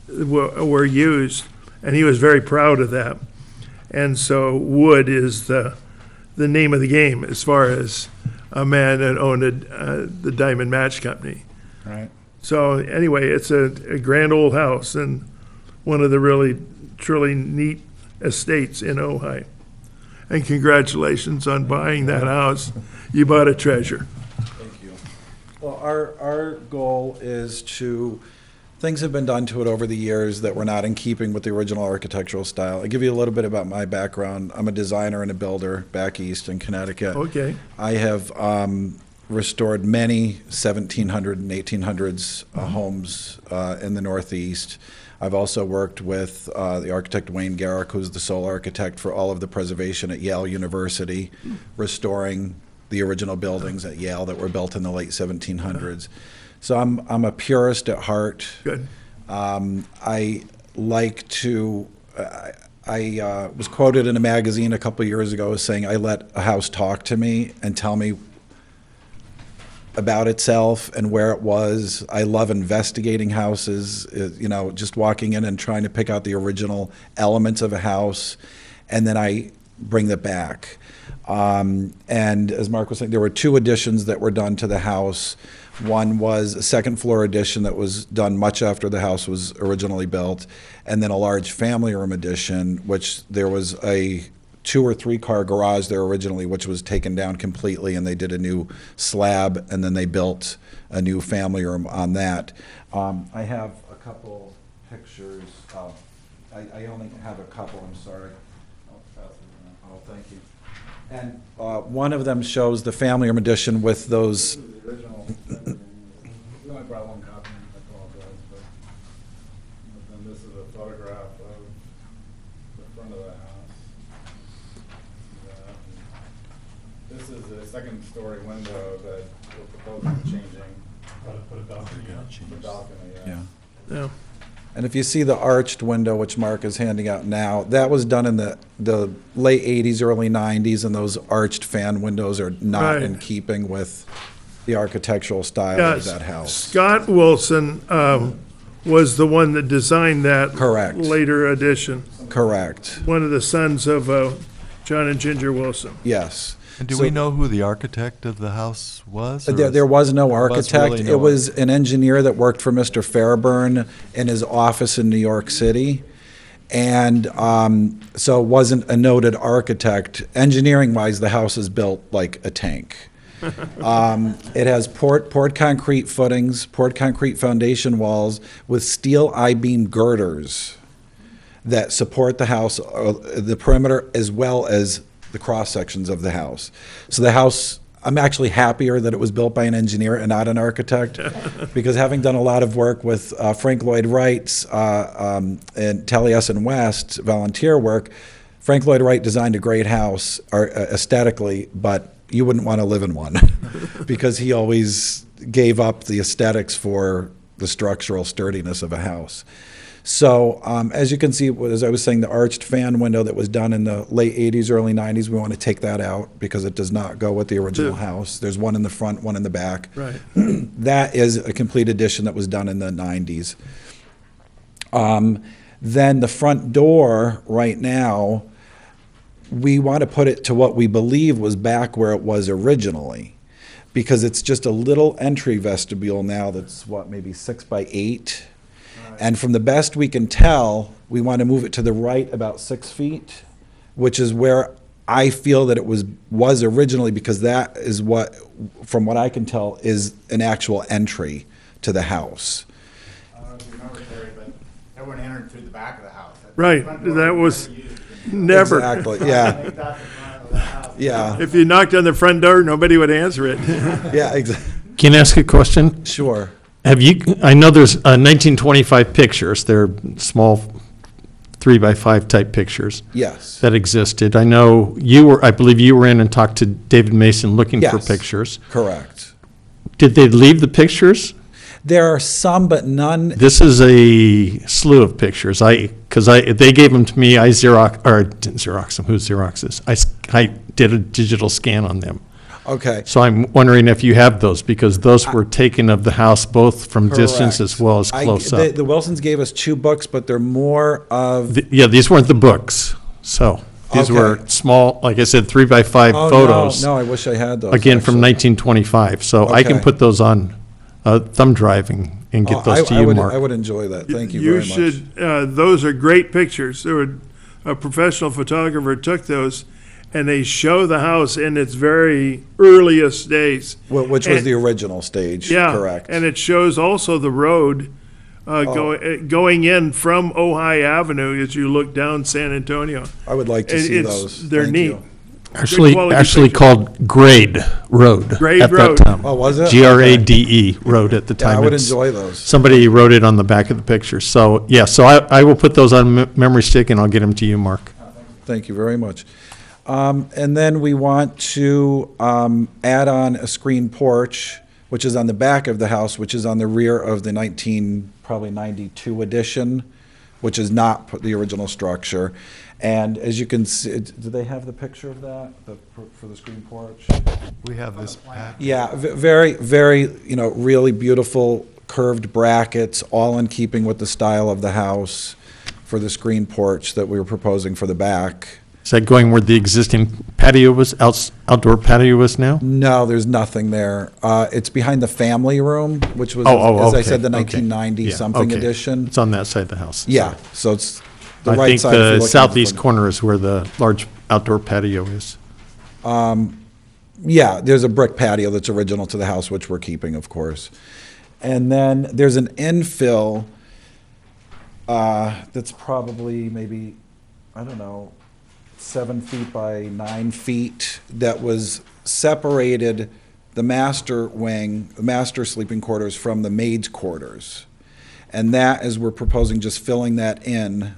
[SPEAKER 3] were used, and he was very proud of that. And so wood is the name of the game as far as a man that owned the Diamond Match Company.
[SPEAKER 13] Right.
[SPEAKER 3] So anyway, it's a grand old house and one of the really, truly neat estates in Ojai. And congratulations on buying that house. You bought a treasure.
[SPEAKER 14] Thank you. Well, our goal is things have been done to it over the years that were not in keeping with the original architectural style. I'll give you a little bit about my background. I'm a designer and a builder back east in Connecticut.
[SPEAKER 3] Okay.
[SPEAKER 14] I have restored many 1700 and 1800s homes in the Northeast. I've also worked with the architect Wayne Garrick, who's the sole architect for all of the preservation at Yale University, restoring the original buildings at Yale that were built in the late 1700s. So I'm a purist at heart.
[SPEAKER 3] Good.
[SPEAKER 14] I like to. I was quoted in a magazine a couple of years ago as saying, "I let a house talk to me and tell me about itself and where it was." I love investigating houses. Just walking in and trying to pick out the original elements of a house, and then I bring that back. And as Mark was saying, there were 2 additions that were done to the house. One was a second floor addition that was done much after the house was originally built, and then a large family room addition, which there was a 2 or 3 car garage there originally, which was taken down completely, and they did a new slab, and then they built a new family room on that. I have a couple pictures. I only have a couple, I'm sorry. Oh, thank you. And one of them shows the family room addition with those.
[SPEAKER 13] The original. We only brought 1 copy, I apologize, but then this is a photograph of the front of the house. This is a 2nd-story window that we're proposing changing. Put a balcony on. The balcony, yeah.
[SPEAKER 3] Yeah.
[SPEAKER 14] And if you see the arched window, which Mark is handing out now, that was done in the late 80s, early 90s, and those arched fan windows are not in keeping with the architectural style of that house.
[SPEAKER 3] Scott Wilson was the one that designed that.
[SPEAKER 14] Correct.
[SPEAKER 3] Later addition.
[SPEAKER 14] Correct.
[SPEAKER 3] One of the sons of John and Ginger Wilson.
[SPEAKER 14] Yes.
[SPEAKER 1] And do we know who the architect of the house was?
[SPEAKER 14] There was no architect.
[SPEAKER 1] Really no
[SPEAKER 14] it was an engineer that worked for Mr. Fairburn in his office in New York City. And so it wasn't a noted architect. Engineering-wise, the house is built like a tank. It has poured concrete footings, poured concrete foundation walls with steel I-beam girders that support the house, the perimeter, as well as the cross sections of the house. So the house I'm actually happier that it was built by an engineer and not an architect, because having done a lot of work with Frank Lloyd Wright's and Taliesin West volunteer work, Frank Lloyd Wright designed a great house aesthetically, but you wouldn't want to live in one because he always gave up the aesthetics for the structural sturdiness of a house. So as you can see, as I was saying, the arched fan window that was done in the late 80s, early 90s, we want to take that out because it does not go with the original house. There's one in the front, one in the back.
[SPEAKER 3] Right.
[SPEAKER 14] That is a complete addition that was done in the 90s. Then the front door right now, we want to put it to what we believe was back where it was originally, because it's just a little entry vestibule now that's, what, maybe 6 by 8? And from the best we can tell, we want to move it to the right about 6 feet, which is where I feel that it was originally, because that is what, from what I can tell, is an actual entry to the house.
[SPEAKER 13] I don't know if you remember, Terry, but everyone entered through the back of the house.
[SPEAKER 3] Right, that was never.
[SPEAKER 14] Exactly, yeah. Yeah.
[SPEAKER 3] If you knocked on the front door, nobody would answer it.
[SPEAKER 14] Yeah, exactly.
[SPEAKER 10] Can I ask a question?
[SPEAKER 14] Sure.
[SPEAKER 10] Have you, I know there's 1925 pictures, they're small 3x5 type pictures.
[SPEAKER 14] Yes.
[SPEAKER 10] That existed. I know I believe you were in and talked to David Mason looking for
[SPEAKER 14] Yes.
[SPEAKER 10] pictures.
[SPEAKER 14] Correct.
[SPEAKER 10] Did they leave the pictures?
[SPEAKER 14] There are some, but none.
[SPEAKER 10] This is a slew of pictures. Because they gave them to me, I didn't Xerox them, who Xeroxes? I did a digital scan on them.
[SPEAKER 14] Okay.
[SPEAKER 10] So I'm wondering if you have those, because those were taken of the house both from distance
[SPEAKER 14] Correct.
[SPEAKER 10] as well as close up.
[SPEAKER 14] The Wilsons gave us 2 books, but they're more of.
[SPEAKER 10] Yeah, these weren't the books, so these were
[SPEAKER 14] Okay.
[SPEAKER 10] small, like I said, 3x5
[SPEAKER 14] Oh,
[SPEAKER 10] photos.
[SPEAKER 14] No, I wish I had those.
[SPEAKER 10] Again, from
[SPEAKER 14] actually.
[SPEAKER 10] 1925, so I can
[SPEAKER 14] Okay.
[SPEAKER 10] put those on thumb driving and get those to you, Mark.
[SPEAKER 14] I would enjoy that. Thank you very much.
[SPEAKER 3] You should, those are great pictures. A professional photographer took those, and they show the house in its very earliest days.
[SPEAKER 14] Which was the original stage,
[SPEAKER 3] Yeah,
[SPEAKER 14] correct.
[SPEAKER 3] and it shows also the road going in from Ojai Avenue as you look down San Antonio.
[SPEAKER 14] I would like to see those.
[SPEAKER 3] They're
[SPEAKER 14] Thank
[SPEAKER 3] neat.
[SPEAKER 14] you.
[SPEAKER 10] Actually
[SPEAKER 3] quality pictures.
[SPEAKER 10] called Grade Road.
[SPEAKER 3] Grade
[SPEAKER 10] at
[SPEAKER 3] Road.
[SPEAKER 10] that time.
[SPEAKER 14] Oh, was it?
[SPEAKER 10] Grade Road at the
[SPEAKER 14] Yeah,
[SPEAKER 10] time.
[SPEAKER 14] I would
[SPEAKER 10] It's-
[SPEAKER 14] enjoy those.
[SPEAKER 10] Somebody wrote it on the back of the picture. So, yeah, so I will put those on memory stick and I'll get them to you, Mark.
[SPEAKER 14] Thank you very much. And then we want to add on a screen porch, which is on the back of the house, which is on the rear of the probably 92 addition, which is not the original structure. And as you can see, do they have the picture of that for the screen porch?
[SPEAKER 1] We have this pack.
[SPEAKER 14] Yeah, very, very, really beautiful curved brackets, all in keeping with the style of the house for the screen porch that we were proposing for the back.
[SPEAKER 10] Is that going where the existing patio was, outdoor patio was now?
[SPEAKER 14] No, there's nothing there. It's behind the family room, which was,
[SPEAKER 10] Oh,
[SPEAKER 14] as I
[SPEAKER 10] okay,
[SPEAKER 14] said, the
[SPEAKER 10] okay.
[SPEAKER 14] 1990-something
[SPEAKER 10] Yeah, okay.
[SPEAKER 14] edition.
[SPEAKER 10] It's on that side of the house.
[SPEAKER 14] Yeah, so it's the
[SPEAKER 10] I
[SPEAKER 14] right
[SPEAKER 10] think
[SPEAKER 14] side. if you're
[SPEAKER 10] the
[SPEAKER 14] looking at
[SPEAKER 10] southeast
[SPEAKER 14] front.
[SPEAKER 10] corner is where the large outdoor patio is.
[SPEAKER 14] Yeah, there's a brick patio that's original to the house, which we're keeping, of course. And then there's an infill that's probably maybe, I don't know, 7 feet by 9 feet, that was separated the master wing, the master sleeping quarters from the maid's quarters. And that is, we're proposing just filling that in,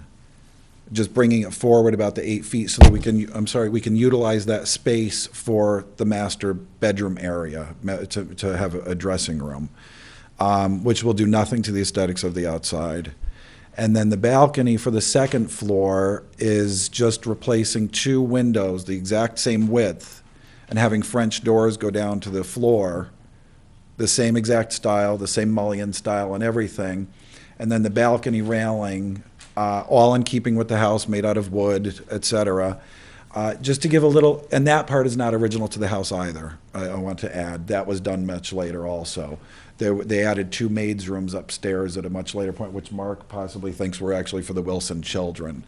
[SPEAKER 14] just bringing it forward about the 8 feet so that we can utilize that space for the master bedroom area, to have a dressing room, which will do nothing to the aesthetics of the outside. And then the balcony for the second floor is just replacing 2 windows, the exact same width, and having French doors go down to the floor, the same exact style, the same mullion style and everything. And then the balcony railing, all in keeping with the house, made out of wood, et cetera. Just to give a little, and that part is not original to the house either, I want to add. That was done much later also. They added 2 maids' rooms upstairs at a much later point, which Mark possibly thinks were actually for the Wilson children.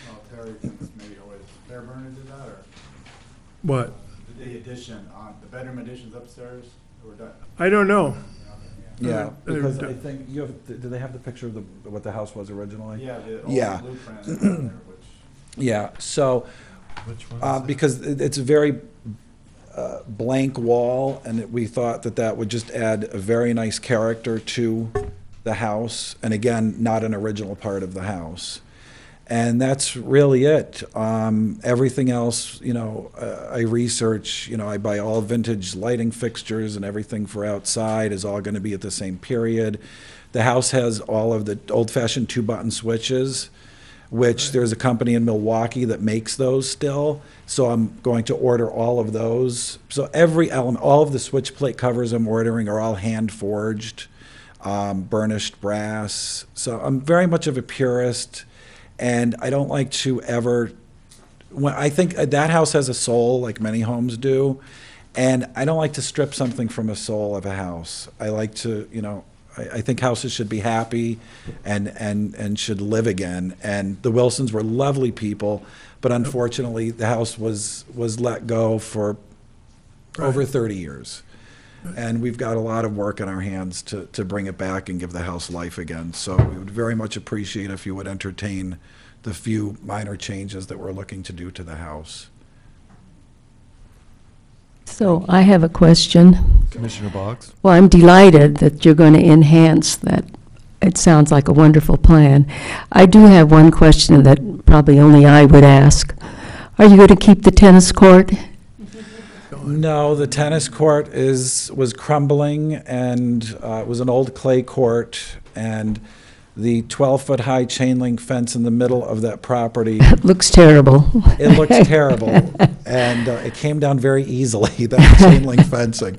[SPEAKER 13] Well, Terry thinks maybe was Fairburn did that, or
[SPEAKER 3] What?
[SPEAKER 13] the addition, the bedroom additions upstairs were done?
[SPEAKER 3] I don't know.
[SPEAKER 14] Yeah, because I think do they have the picture of what the house was originally?
[SPEAKER 13] Yeah,
[SPEAKER 14] Yeah.
[SPEAKER 13] the blueprints are there, which.
[SPEAKER 14] Yeah, so,
[SPEAKER 1] Which one is that?
[SPEAKER 14] because it's very, blank wall, and we thought that that would just add a very nice character to the house, and again, not an original part of the house. And that's really it. Everything else, I research, I buy all vintage lighting fixtures, and everything for outside is all gonna be at the same period. The house has all of the old-fashioned 2-button switches, which there's a company in Milwaukee that makes those still. So I'm going to order all of those. So every element, all of the switch plate covers I'm ordering are all hand forged, burnished brass. So I'm very much of a purist, and I don't like to ever, I think that house has a soul like many homes do, and I don't like to strip something from a soul of a house. I like to, I think houses should be happy and should live again. And the Wilsons were lovely people, but unfortunately, the house was let go for over 30 years. And we've got a lot of work in our hands to bring it back and give the house life again. So we would very much appreciate if you would entertain the few minor changes that we're looking to do to the house.
[SPEAKER 5] So I have a question.
[SPEAKER 1] Commissioner Boggs?
[SPEAKER 5] Well, I'm delighted that you're going to enhance that. It sounds like a wonderful plan. I do have one question that probably only I would ask. Are you going to keep the tennis court?
[SPEAKER 14] No, the tennis court was crumbling, and it was an old clay court, and the 12-foot high chain link fence in the middle of that property.
[SPEAKER 5] It looks terrible.
[SPEAKER 14] It looks terrible, and it came down very easily, that chain link fencing.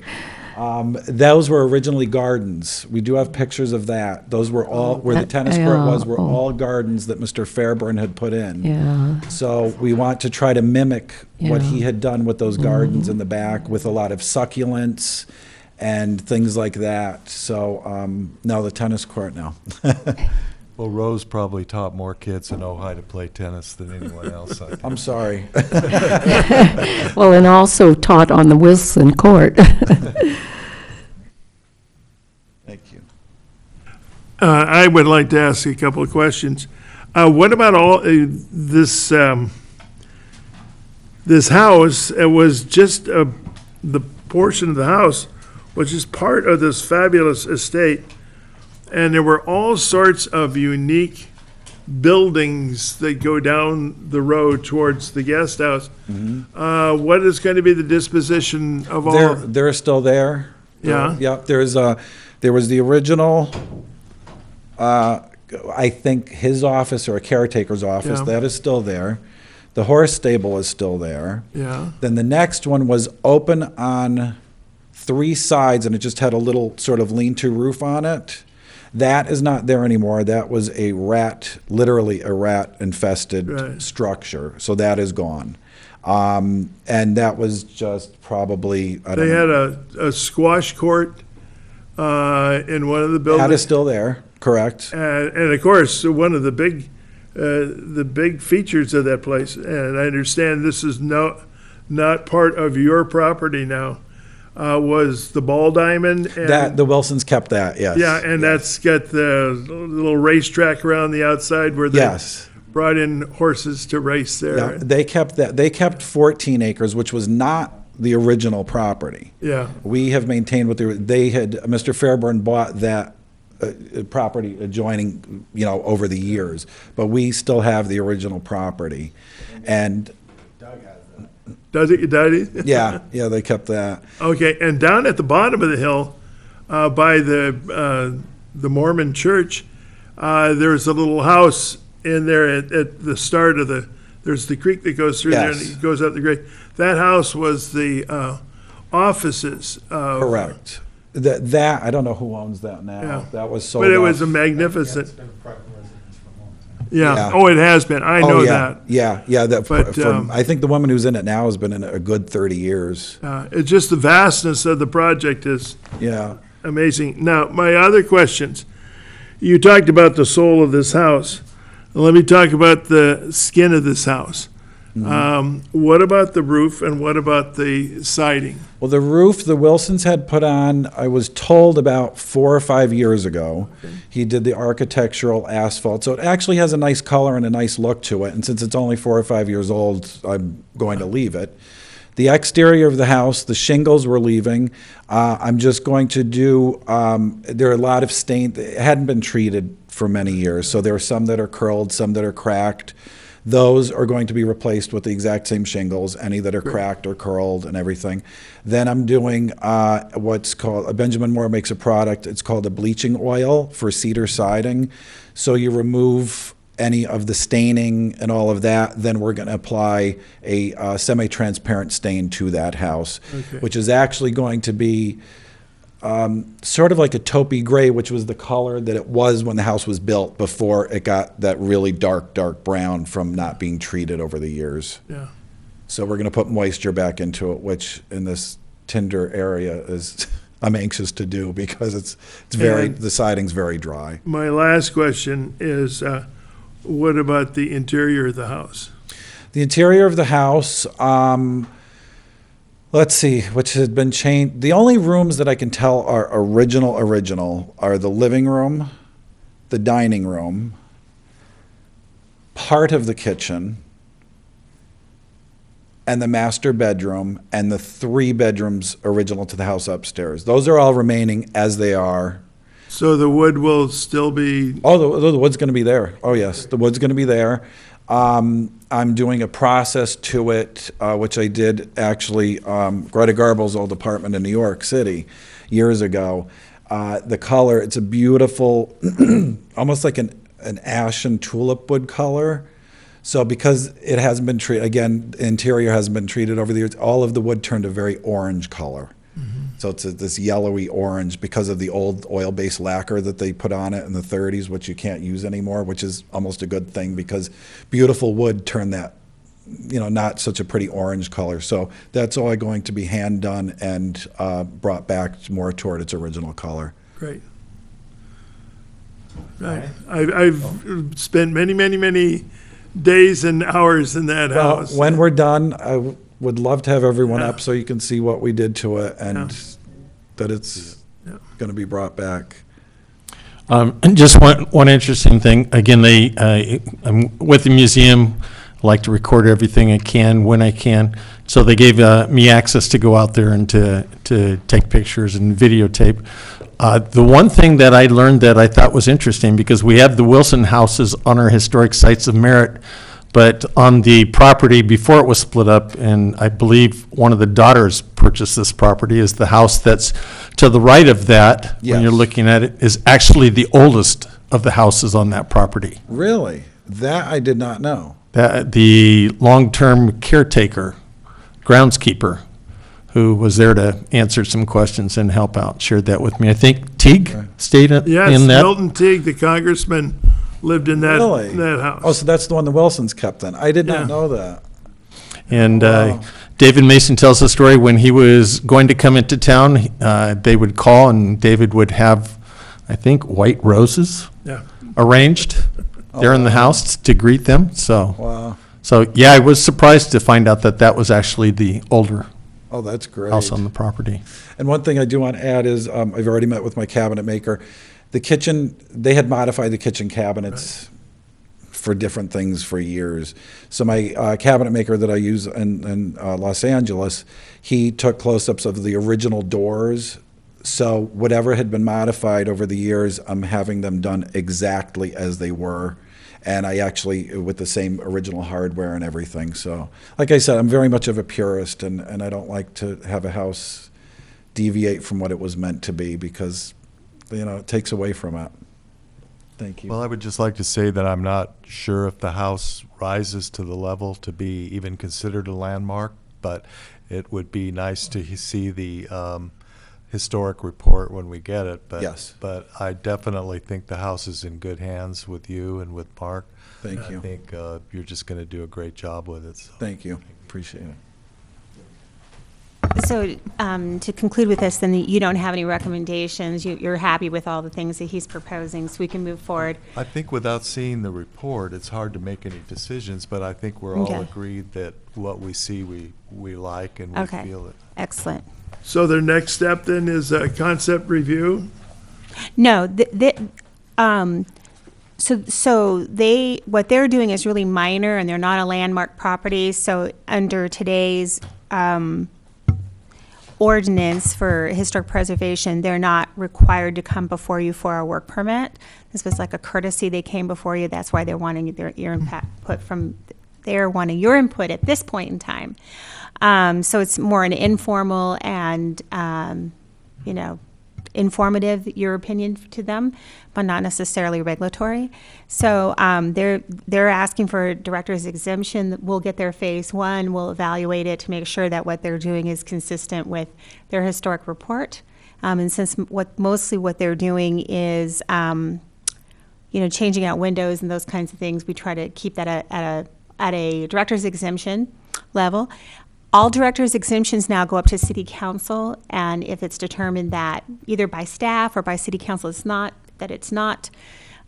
[SPEAKER 14] Those were originally gardens. We do have pictures of that. Those were all, where the tennis court was, were all gardens that Mr. Fairburn had put in.
[SPEAKER 5] Yeah.
[SPEAKER 14] So we want to try to mimic what
[SPEAKER 5] Yeah.
[SPEAKER 14] he had done with those gardens in the back, with a lot of succulents and things like that. So, no, the tennis court, no.
[SPEAKER 1] Well, Rose probably taught more kids in Ojai to play tennis than anyone else. I think.
[SPEAKER 14] I'm sorry.
[SPEAKER 5] Well, and also taught on the Wilson court.
[SPEAKER 14] Thank you.
[SPEAKER 3] I would like to ask a couple of questions. What about all this this house? It was just the portion of the house, which is part of this fabulous estate, and there were all sorts of unique buildings that go down the road towards the guest house. What is going to be the disposition of all?
[SPEAKER 14] They're still there.
[SPEAKER 3] Yeah.
[SPEAKER 14] Yep. There was the original. I think his office or a caretaker's office,
[SPEAKER 3] Yeah.
[SPEAKER 14] that is still there. The horse stable is still there.
[SPEAKER 3] Yeah.
[SPEAKER 14] Then the next one was open on 3 sides, and it just had a little sort of lean-to roof on it. That is not there anymore. That was a literally a rat-infested
[SPEAKER 3] Right.
[SPEAKER 14] structure. So that is gone. And that was just probably, I don't
[SPEAKER 3] They
[SPEAKER 14] know.
[SPEAKER 3] had a squash court in one of the buildings.
[SPEAKER 14] That is still there, correct.
[SPEAKER 3] And of course, one of the big features of that place, and I understand this is not part of your property now, was the ball diamond.
[SPEAKER 14] That, the Wilsons kept that, yes.
[SPEAKER 3] Yeah, and that's got the little racetrack around the outside where they
[SPEAKER 14] Yes.
[SPEAKER 3] brought in horses to race there.
[SPEAKER 14] Yeah, they kept that. They kept 14 acres, which was not the original property.
[SPEAKER 3] Yeah.
[SPEAKER 14] We have maintained what they had, Mr. Fairburn bought that property adjoining, over the years, but we still have the original property. And
[SPEAKER 3] Does it,
[SPEAKER 14] yeah, they kept that.
[SPEAKER 3] Okay, and down at the bottom of the hill, by the Mormon church, there's a little house in there at the start of there's the creek that goes through there and
[SPEAKER 14] Yes.
[SPEAKER 3] it goes up the grade. That house was the offices of.
[SPEAKER 14] Correct. That, I don't know who owns that now.
[SPEAKER 3] Yeah.
[SPEAKER 14] That was sold
[SPEAKER 3] But it
[SPEAKER 14] off.
[SPEAKER 3] was a magnificent. Yeah,
[SPEAKER 14] Yeah.
[SPEAKER 3] oh, it has been, I know
[SPEAKER 14] Oh, yeah.
[SPEAKER 3] that.
[SPEAKER 14] Yeah, that,
[SPEAKER 3] But,
[SPEAKER 14] I think the woman who's in it now has been in it a good 30 years.
[SPEAKER 3] It's just the vastness of the project is
[SPEAKER 14] Yeah.
[SPEAKER 3] amazing. Now, my other questions, you talked about the soul of this house. Let me talk about the skin of this house. What about the roof and what about the siding?
[SPEAKER 14] Well, the roof the Wilsons had put on, I was told about 4 or 5 years ago. He did the architectural asphalt, so it actually has a nice color and a nice look to it. And since it's only 4 or 5 years old, I'm going to leave it. The exterior of the house, the shingles we're leaving. I'm just going to do, there are a lot of stain, it hadn't been treated for many years, so there are some that are curled, some that are cracked. Those are going to be replaced with the exact same shingles, any that are cracked or curled and everything. Then I'm doing what's called, Benjamin Moore makes a product, it's called a bleaching oil for cedar siding. So you remove any of the staining and all of that, then we're going to apply a semi-transparent stain to that house, which is actually going to be sort of like a taupey gray, which was the color that it was when the house was built before it got that really dark brown from not being treated over the years.
[SPEAKER 3] Yeah.
[SPEAKER 14] So we're going to put moisture back into it, which in this tinder area is I'm anxious to do because it's very, the siding's very dry.
[SPEAKER 3] My last question is, what about the interior of the house?
[SPEAKER 14] The interior of the house, let's see, which has been changed. The only rooms that I can tell are original are the living room, the dining room, part of the kitchen, and the master bedroom, and the 3 bedrooms original to the house upstairs. Those are all remaining as they are.
[SPEAKER 3] So the wood will still be...
[SPEAKER 14] Oh, the wood's going to be there. Oh, yes, the wood's going to be there. I'm doing a process to it, which I did actually, Greta Garble's old apartment in New York City years ago. The color, it's a beautiful, almost like an ashen tulip wood color. So because it hasn't been treated, again, the interior hasn't been treated over the years, all of the wood turned a very orange color. So it's this yellowy orange because of the old oil-based lacquer that they put on it in the 30s, which you can't use anymore, which is almost a good thing because beautiful wood turned that, not such a pretty orange color. So that's all going to be hand done and brought back more toward its original color.
[SPEAKER 3] Great. Right. I've spent many days and hours in that house.
[SPEAKER 14] When we're done, I would love to have everyone up so you can see what we did to it and that it's going to be brought back.
[SPEAKER 10] And just one interesting thing, again, I'm with the museum, I like to record everything I can when I can. So they gave me access to go out there and to take pictures and videotape. The one thing that I learned that I thought was interesting, because we have the Wilson houses on our historic sites of merit, but on the property before it was split up, and I believe one of the daughters purchased this property, is the house that's to the right of that, when you're looking at it, is actually the oldest of the houses on that property.
[SPEAKER 14] Really? That I did not know.
[SPEAKER 10] The long-term caretaker, groundskeeper, who was there to answer some questions and help out, shared that with me. I think Teague stayed in that.
[SPEAKER 3] Yes, Milton Teague, the congressman, lived in that, that house.
[SPEAKER 14] Oh, so that's the one the Wilsons kept then. I did not know that.
[SPEAKER 10] And David Mason tells the story when he was going to come into town, they would call and David would have, I think, white roses arranged there in the house to greet them. So, yeah, I was surprised to find out that was actually the older
[SPEAKER 14] that's great.
[SPEAKER 10] house on the property.
[SPEAKER 14] And one thing I do want to add is I've already met with my cabinet maker. The kitchen, they had modified the kitchen cabinets for different things for years. So my cabinet maker that I use in Los Angeles, he took close-ups of the original doors. So whatever had been modified over the years, I'm having them done exactly as they were. And I actually, with the same original hardware and everything. So like I said, I'm very much of a purist, and I don't like to have a house deviate from what it was meant to be because it takes away from it. Thank you.
[SPEAKER 1] Well, I would just like to say that I'm not sure if the house rises to the level to be even considered a landmark, but it would be nice to see the historic report when we get it. But,
[SPEAKER 14] yes.
[SPEAKER 1] But I definitely think the house is in good hands with you and with Mark.
[SPEAKER 14] Thank you.
[SPEAKER 1] I think you're just going to do a great job with it. So.
[SPEAKER 14] Thank you. Appreciate it.
[SPEAKER 2] So to conclude with this, then you don't have any recommendations. You're happy with all the things that he's proposing, so we can move forward.
[SPEAKER 1] I think without seeing the report, it's hard to make any decisions, but I think we're all agreed that what we see we like and we feel it.
[SPEAKER 2] Excellent.
[SPEAKER 3] So their next step then is a concept review?
[SPEAKER 2] No, so what they're doing is really minor, and they're not a landmark property. So under today's ordinance for historic preservation, they're not required to come before you for a work permit. This was like a courtesy. They came before you. That's why they're wanting your input they're wanting your input at this point in time. So it's more an informal and, informative, your opinion to them, but not necessarily regulatory. So they're asking for a director's exemption. We'll get their phase one. We'll evaluate it to make sure that what they're doing is consistent with their historic report. And since mostly what they're doing is, changing out windows and those kinds of things, we try to keep that at a director's exemption level. All director's exemptions now go up to city council, and if it's determined that either by staff or by city council it's not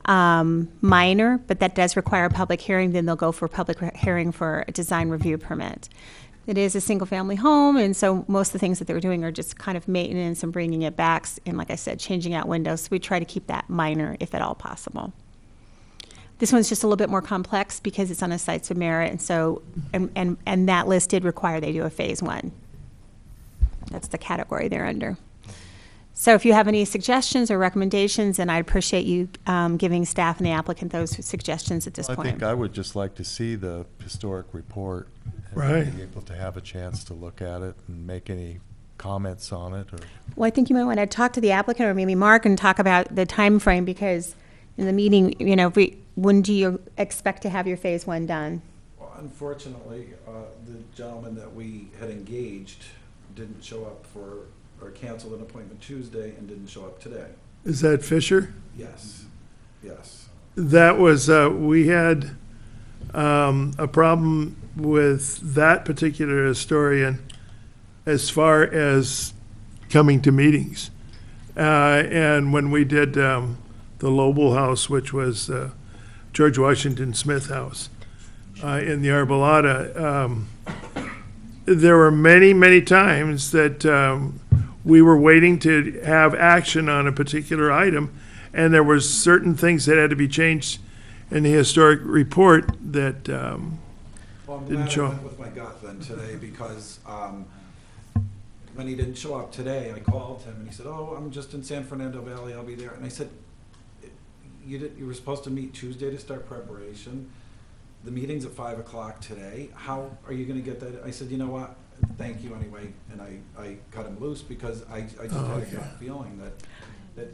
[SPEAKER 2] minor, but that does require a public hearing, then they'll go for a public hearing for a design review permit. It is a single-family home, and so most of the things that they're doing are just kind of maintenance and bringing it back, and like I said, changing out windows. So we try to keep that minor, if at all possible. This one's just a little bit more complex because it's on a sites of merit, and so, and that list did require they do a phase one. That's the category they're under. So if you have any suggestions or recommendations, then I'd appreciate you giving staff and the applicant those suggestions at this point.
[SPEAKER 1] I think I would just like to see the historic report.
[SPEAKER 3] Right.
[SPEAKER 1] And be able to have a chance to look at it and make any comments on it.
[SPEAKER 2] Well, I think you might want to talk to the applicant or maybe Mark and talk about the time frame, because in the meeting, when do you expect to have your phase one done?
[SPEAKER 14] Well, unfortunately, the gentleman that we had engaged didn't show up or canceled an appointment Tuesday and didn't show up today.
[SPEAKER 3] Is that Fisher?
[SPEAKER 14] Yes, yes.
[SPEAKER 3] That was, we had a problem with that particular historian as far as coming to meetings. And when we did the Lobel House, which was George Washington Smith House in the Arbolada, there were many, many times that we were waiting to have action on a particular item, and there were certain things that had to be changed in the historic report that
[SPEAKER 14] Well, I'm
[SPEAKER 3] didn't
[SPEAKER 14] glad
[SPEAKER 3] show
[SPEAKER 14] I
[SPEAKER 3] up.
[SPEAKER 14] went with my gut then today, because when he didn't show up today, I called him and he said, "Oh, I'm just in San Fernando Valley, I'll be there." And I said, you were supposed to meet Tuesday to start preparation. The meeting's at 5 o'clock today. How are you gonna get that? I said, you know what, thank you anyway. And I cut him loose because I just had a gut feeling that,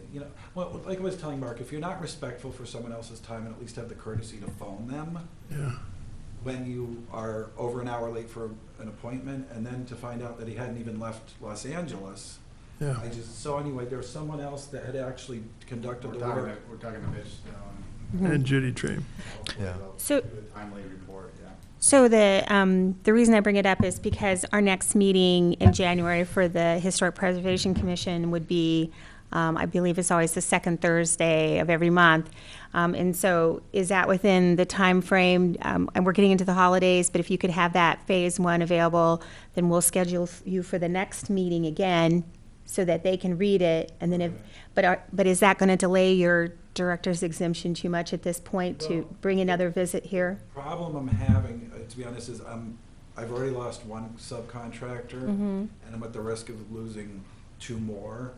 [SPEAKER 14] well, like I was telling Mark, if you're not respectful for someone else's time, and at least have the courtesy to phone them when you are over an hour late for an appointment, and then to find out that he hadn't even left Los Angeles.
[SPEAKER 3] Yeah.
[SPEAKER 14] So anyway, there was someone else that had actually conducted the work.
[SPEAKER 13] We're talking to Mitch
[SPEAKER 3] and Judy Traim.
[SPEAKER 1] Yeah.
[SPEAKER 2] So,
[SPEAKER 13] timely report, yeah.
[SPEAKER 2] So the reason I bring it up is because our next meeting in January for the Historic Preservation Commission would be, I believe it's always the second Thursday of every month. And so is that within the time frame? And we're getting into the holidays, but if you could have that phase one available, then we'll schedule you for the next meeting again so that they can read it. And then but is that going to delay your director's exemption too much at this point to bring another visit here?
[SPEAKER 14] Problem I'm having, to be honest, is I've already lost one subcontractor, and I'm at the risk of losing two more.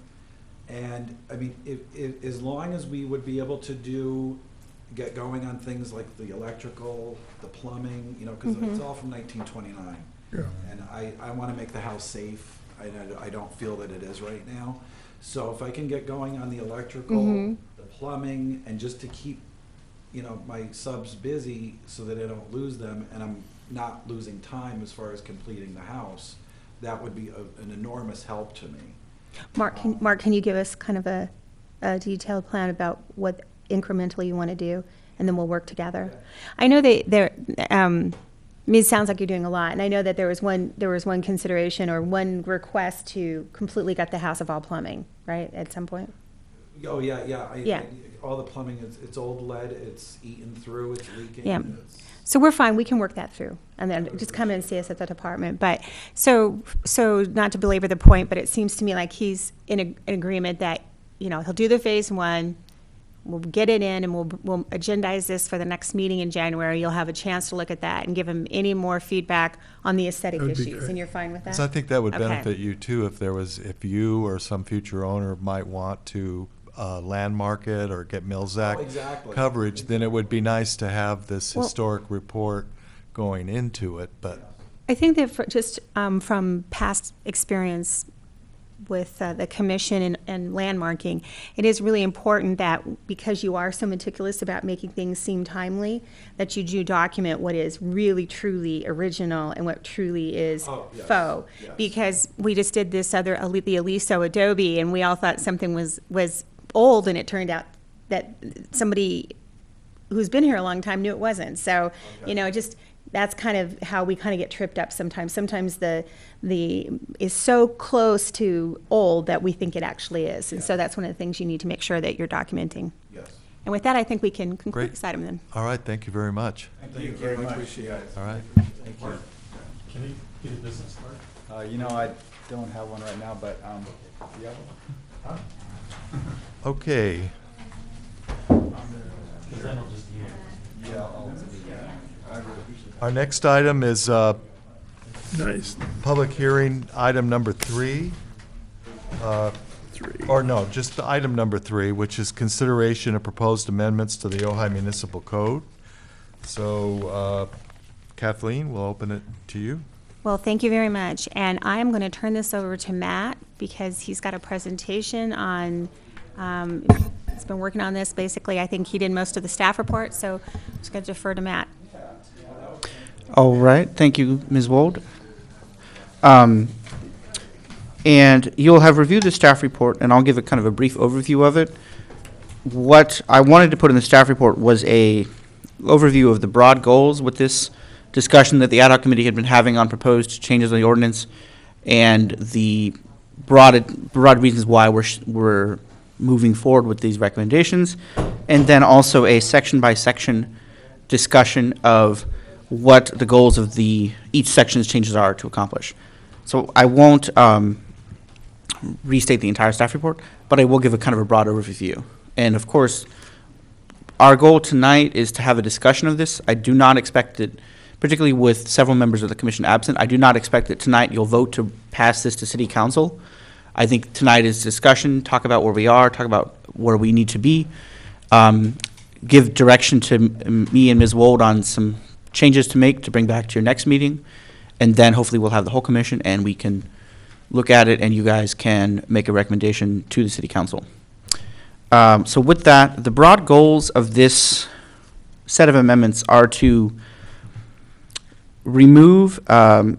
[SPEAKER 14] And I mean, if as long as we would be able to get going on things like the electrical, the plumbing, because it's all from 1929.
[SPEAKER 3] Yeah.
[SPEAKER 14] And I want to make the house safe. I don't feel that it is right now. So if I can get going on the electrical, the plumbing, and just to keep, my subs busy so that I don't lose them, and I'm not losing time as far as completing the house, that would be an enormous help to me.
[SPEAKER 2] Mark, can you give us kind of a detailed plan about what incrementally you want to do, and then we'll work together?
[SPEAKER 14] Okay.
[SPEAKER 2] I know it sounds like you're doing a lot, and I know that there was one consideration or one request to completely gut the house of all plumbing, right, at some point?
[SPEAKER 14] Oh, yeah.
[SPEAKER 2] Yeah.
[SPEAKER 14] All the plumbing, it's old lead, it's eaten through, it's leaking.
[SPEAKER 2] Yeah. So we're fine, we can work that through, and then just come in and see us at the department. But, so not to belabor the point, but it seems to me like he's in agreement that, he'll do the phase one, we'll get it in and we'll agendize this for the next meeting in January. You'll have a chance to look at that and give him any more feedback on the aesthetic
[SPEAKER 3] That'd be
[SPEAKER 2] issues.
[SPEAKER 3] great.
[SPEAKER 2] And you're fine with that?
[SPEAKER 1] So I think that would
[SPEAKER 2] Okay.
[SPEAKER 1] benefit you too, if you or some future owner might want to landmark it or get Mills Act
[SPEAKER 14] exactly.
[SPEAKER 1] coverage, then it would be nice to have this
[SPEAKER 2] Well-
[SPEAKER 1] historic report going into it, but
[SPEAKER 2] I think that just from past experience with the commission and landmarking, it is really important that, because you are so meticulous about making things seem timely, that you do document what is really truly original and what truly is faux.
[SPEAKER 14] yes.
[SPEAKER 2] Because we just did this the Aliso Adobe, and we all thought something was old, and it turned out that somebody who's been here a long time knew it wasn't. So, that's kind of how we kind of get tripped up sometimes. Sometimes the is so close to old that we think it actually is. And so that's one of the things you need to make sure that you're documenting.
[SPEAKER 14] Yes.
[SPEAKER 2] And with that, I think we can conclude
[SPEAKER 1] Great.
[SPEAKER 2] this item then.
[SPEAKER 1] all right, thank you very much.
[SPEAKER 14] Thank you very much. Appreciate it.
[SPEAKER 1] All right.
[SPEAKER 10] Can you get a business card?
[SPEAKER 13] I don't have one right now, but, you have one?
[SPEAKER 1] Okay. Our next item is
[SPEAKER 3] Nice.
[SPEAKER 1] public hearing, item number 3. Or no, just item number 3, which is consideration of proposed amendments to the Ojai Municipal Code. So Kathleen, we'll open it to you.
[SPEAKER 2] Well, thank you very much. And I am going to turn this over to Matt because he's got a presentation on, he's been working on this. Basically, I think he did most of the staff report, so I'm just going to defer to Matt.
[SPEAKER 9] All right, thank you, Ms. Wold. And you'll have reviewed the staff report, and I'll give a kind of a brief overview of it. What I wanted to put in the staff report was a overview of the broad goals with this discussion that the ad hoc committee had been having on proposed changes in the ordinance, and the broad reasons why we're moving forward with these recommendations, and then also a section-by-section discussion of what the goals of each section's changes are to accomplish. So I won't restate the entire staff report, but I will give a kind of a broad overview. And of course, our goal tonight is to have a discussion of this. I do not expect it, particularly with several members of the commission absent, I do not expect that tonight you'll vote to pass this to City Council. I think tonight is discussion, talk about where we are, talk about where we need to be, give direction to me and Ms. Wold on some changes to make to bring back to your next meeting, and then hopefully we'll have the whole commission and we can look at it and you guys can make a recommendation to the City Council. So with that, the broad goals of this set of amendments are to remove a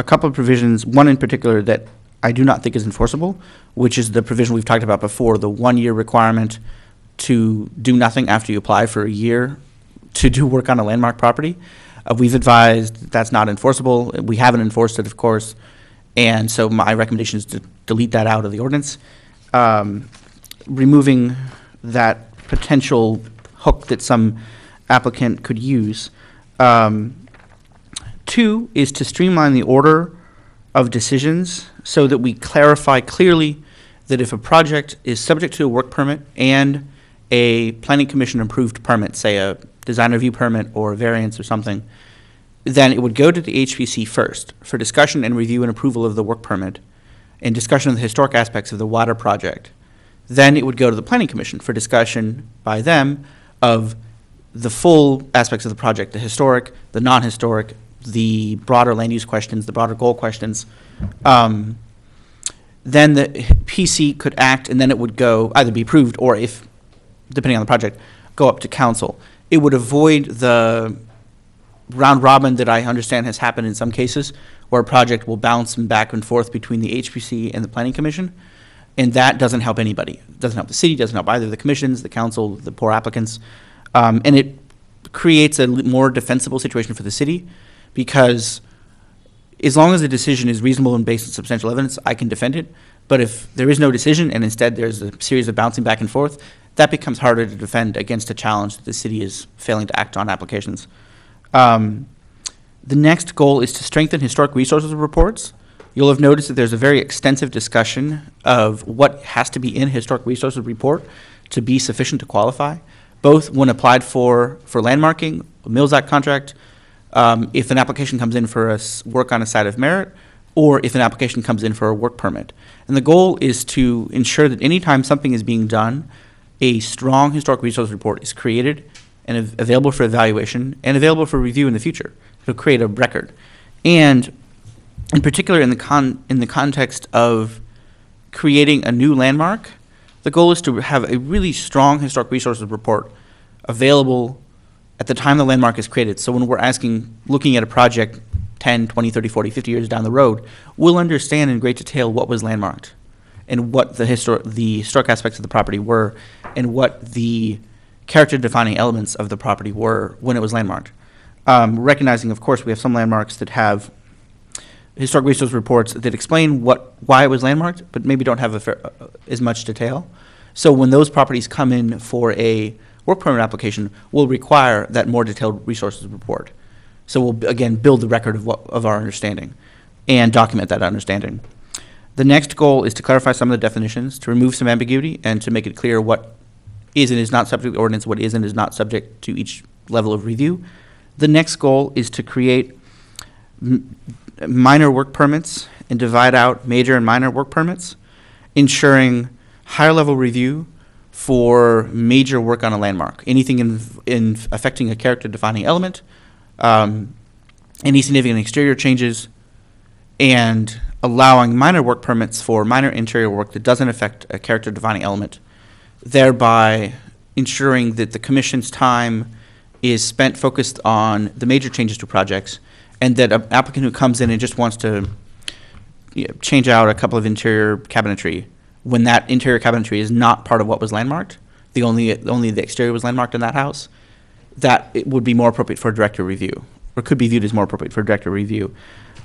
[SPEAKER 9] couple of provisions, one in particular that I do not think is enforceable, which is the provision we've talked about before, the 1-year requirement to do nothing after you apply for a year to do work on a landmark property. We've advised that's not enforceable. We haven't enforced it, of course, and so my recommendation is to delete that out of the ordinance, removing that potential hook that some applicant could use. 2 is to streamline the order of decisions so that we clarify clearly that if a project is subject to a work permit and a planning commission approved permit, say a design review permit or a variance or something, then it would go to the HPC first for discussion and review and approval of the work permit and discussion of the historic aspects of the water project. Then it would go to the planning commission for discussion by them of the full aspects of the project, the historic, the non-historic, the broader land use questions, the broader goal questions. Then the PC could act, and then it would go, either be approved or, if, depending on the project, go up to council. It would avoid the round robin that I understand has happened in some cases, where a project will bounce back and forth between the HPC and the planning commission, and that doesn't help anybody. It doesn't help the city, doesn't help either the commissions, the council, the poor applicants, and it creates a more defensible situation for the city, because as long as the decision is reasonable and based on substantial evidence, I can defend it. But if there is no decision and instead there's a series of bouncing back and forth, that becomes harder to defend against a challenge that the city is failing to act on applications. The next goal is to strengthen historic resources reports. You'll have noticed that there's a very extensive discussion of what has to be in a historic resources report. to be sufficient to qualify, both when applied for landmarking, a Mills Act contract, if an application comes in for work on a site of merit, or if an application comes in for a work permit. And the goal is to ensure that anytime something is being done, a strong historic resource report is created and available for evaluation and available for review in the future. It'll create a record. And in particular, in the context of creating a new landmark, the goal is to have a really strong historic resources report available at the time the landmark is created. So when we're looking at a project 10, 20, 30, 40, 50 years down the road, we'll understand in great detail what was landmarked and what the historic aspects of the property were and what the character-defining elements of the property were when it was landmarked. Recognizing, of course, we have some landmarks that have historic resource reports that explain why it was landmarked, but maybe don't have as much detail. So when those properties come in for a work permit application, we'll require that more detailed resources report. So we'll, again, build the record of our understanding and document that understanding. The next goal is to clarify some of the definitions, to remove some ambiguity, and to make it clear what is and is not subject to the ordinance, what is and is not subject to each level of review. The next goal is to create minor work permits and divide out major and minor work permits, ensuring higher level review for major work on a landmark, anything in affecting a character defining element, any significant exterior changes, and allowing minor work permits for minor interior work that doesn't affect a character defining element, thereby ensuring that the commission's time is spent focused on the major changes to projects, and that an applicant who comes in and just wants to change out a couple of interior cabinetry, when that interior cabinetry is not part of what was landmarked, only the exterior was landmarked in that house, that it would be more appropriate for director review, or could be viewed as more appropriate for director review.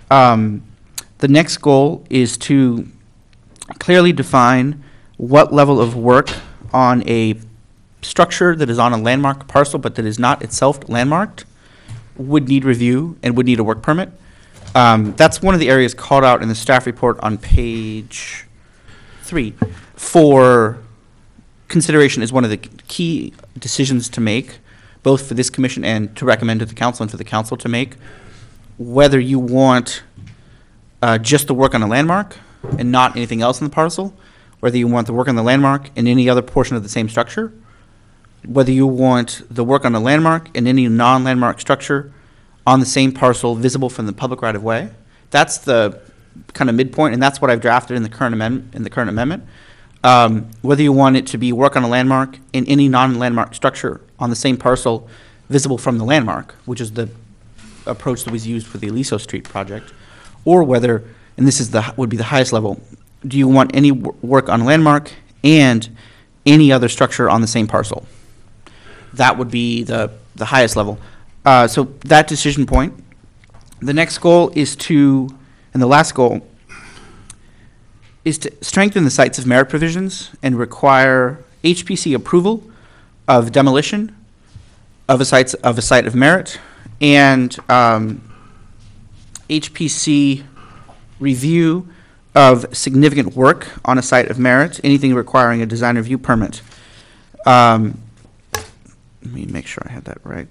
[SPEAKER 9] The next goal is to clearly define what level of work on a structure that is on a landmark parcel but that is not itself landmarked would need review and would need a work permit. That's one of the areas called out in the staff report on page 3 for consideration as one of the key decisions to make, both for this commission and to recommend to the council and for the council to make, whether you want just the work on a landmark and not anything else in the parcel, whether you want the work on the landmark and any other portion of the same structure, whether you want the work on the landmark and any non-landmark structure on the same parcel visible from the public right-of-way. That's the kind of midpoint, and that's what I've drafted in the current amendment. Whether you want it to be work on a landmark and any non-landmark structure on the same parcel visible from the landmark, which is the approach that was used for the Aliso Street project, or whether, and this is would be the highest level, do you want any work on landmark and any other structure on the same parcel? That would be the highest level. So that decision point. The next goal is to, and the last goal, is to strengthen the sites of merit provisions and require HPC approval of demolition of a site of merit, and HPC review of significant work on a site of merit, anything requiring a design review permit. Let me make sure I had that right.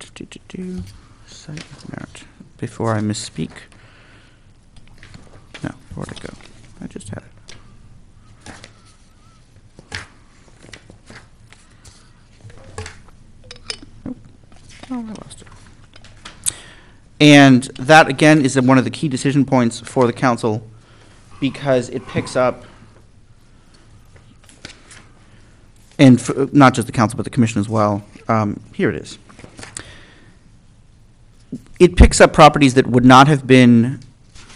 [SPEAKER 9] Site of merit. Before I misspeak. No, where'd it go? I just had it. Oh, I lost it. And that, again, is one of the key decision points for the council because it picks up, and not just the council, but the commission as well. Here it is. It picks up properties that would not have been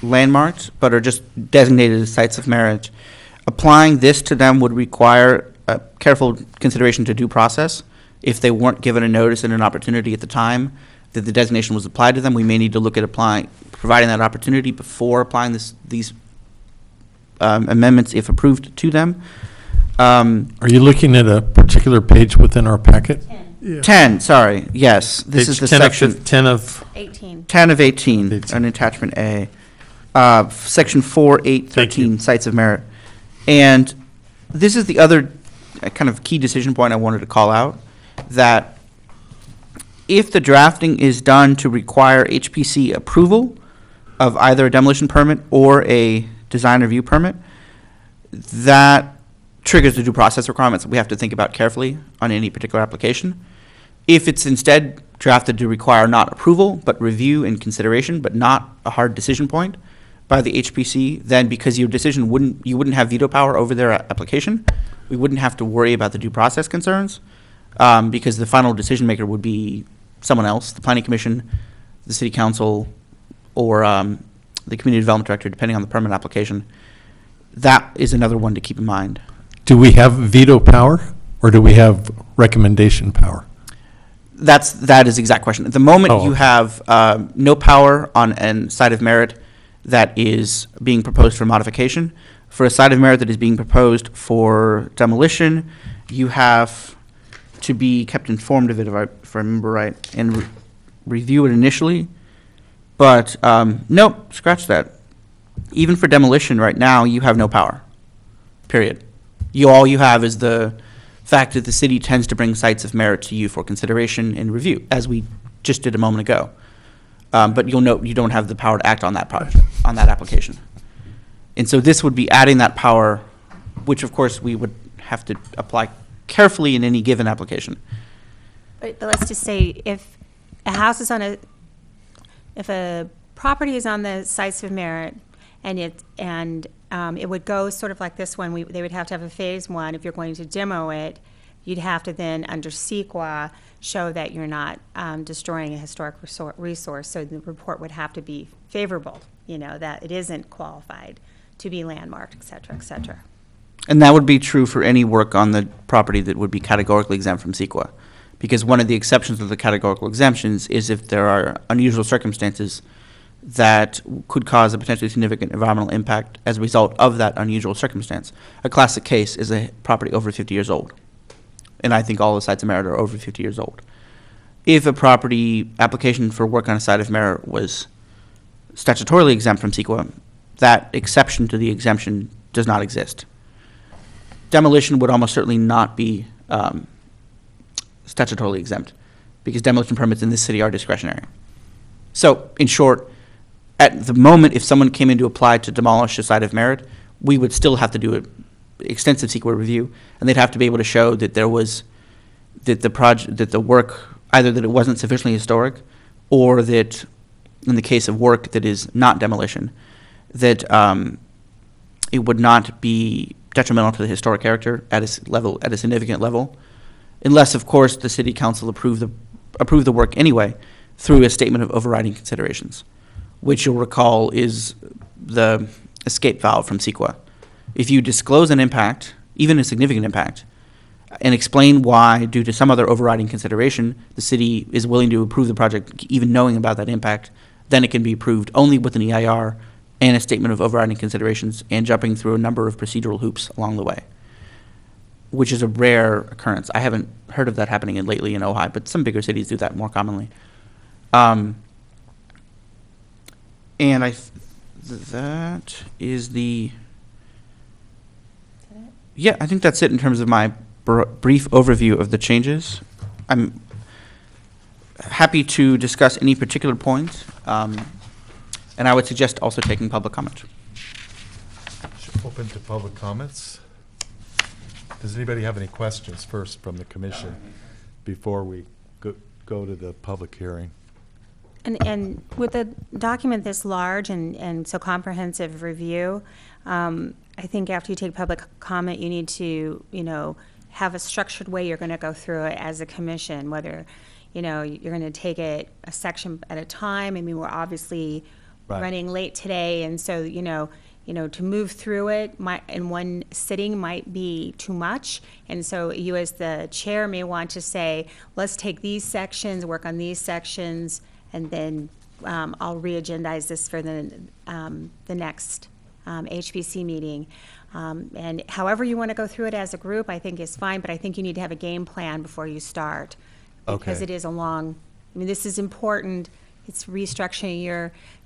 [SPEAKER 9] landmarked, but are just designated as sites of merit. Applying this to them would require a careful consideration to due process. If they weren't given a notice and an opportunity at the time that the designation was applied to them, we may need to look at providing that opportunity before applying these amendments, if approved, to them.
[SPEAKER 10] Are you looking at a particular page within our packet?
[SPEAKER 9] 10, sorry, yes. This is the section.
[SPEAKER 10] 10 of?
[SPEAKER 2] 18.
[SPEAKER 9] 10 of 18, on attachment A. Section 4, 8, 13, sites of merit. And this is the other a kind of key decision point I wanted to call out, that if the drafting is done to require HPC approval of either a demolition permit or a design review permit, that triggers the due process requirements that we have to think about carefully on any particular application. If it's instead drafted to require not approval, but review and consideration, but not a hard decision point by the HPC, then because your decision you wouldn't have veto power over their application, we wouldn't have to worry about the due process concerns, because the final decision maker would be someone else, the planning commission, the city council, or the community development director, depending on the permit application. That is another one to keep in mind.
[SPEAKER 10] Do we have veto power, or do we have recommendation power?
[SPEAKER 9] That is the exact question. At the moment, you have no power on a site of merit that is being proposed for modification. For a site of merit that is being proposed for demolition, you have to be kept informed of it, if I remember right, and review it initially. But nope, scratch that. Even for demolition right now, you have no power, period. All you have is the fact that the city tends to bring sites of merit to you for consideration and review, as we just did a moment ago. But you'll note you don't have the power to act on that project, on that application. And so this would be adding that power, which of course we would have to apply carefully in any given application.
[SPEAKER 2] But let's just say if a house is if a property is on the sites of merit, and it would go sort of like this one, they would have to have a phase one. If you're going to demo it, you'd have to then, under CEQA, show that you're not destroying a historic resource. So the report would have to be favorable, that it isn't qualified to be landmarked, et cetera, et cetera.
[SPEAKER 9] And that would be true for any work on the property that would be categorically exempt from CEQA. Because one of the exceptions of the categorical exemptions is if there are unusual circumstances that could cause a potentially significant environmental impact as a result of that unusual circumstance. A classic case is a property over 50 years old. And I think all the sites of merit are over 50 years old. If a property application for work on a site of merit was statutorily exempt from CEQA, that exception to the exemption does not exist. Demolition would almost certainly not be statutorily exempt, because demolition permits in this city are discretionary. So, in short, at the moment, if someone came in to apply to demolish a site of merit, we would still have to do an extensive CEQA review, and they'd have to be able to show that the work, either that it wasn't sufficiently historic, or that, in the case of work that is not demolition, that it would not be detrimental to the historic character at a significant level, unless, of course, the city council approved the work anyway through a statement of overriding considerations, which you'll recall is the escape valve from CEQA. If you disclose an impact, even a significant impact, and explain why, due to some other overriding consideration, the city is willing to approve the project, even knowing about that impact, then it can be approved only with an EIR and a statement of overriding considerations, and jumping through a number of procedural hoops along the way, which is a rare occurrence. I haven't heard of that happening lately in Ojai, but some bigger cities do that more commonly. And that is the... Yeah, I think that's it in terms of my brief overview of the changes. I'm happy to discuss any particular points, and I would suggest also taking public comment.
[SPEAKER 1] Open to public comments. Does anybody have any questions first from the commission before we go to the public hearing?
[SPEAKER 2] And with a document this large and so comprehensive review, I think after you take public comment, you need to, have a structured way you're going to go through it as a commission, whether, you're going to take it a section at a time. I mean, we're obviously running late today, and so, to move through it in one sitting might be too much. And so you as the chair may want to say, let's take these sections, work on these sections, and then I'll re-agendize this for the next HPC meeting. And however you want to go through it as a group, I think is fine, but I think you need to have a game plan before you start. Because it is this is important It's restructuring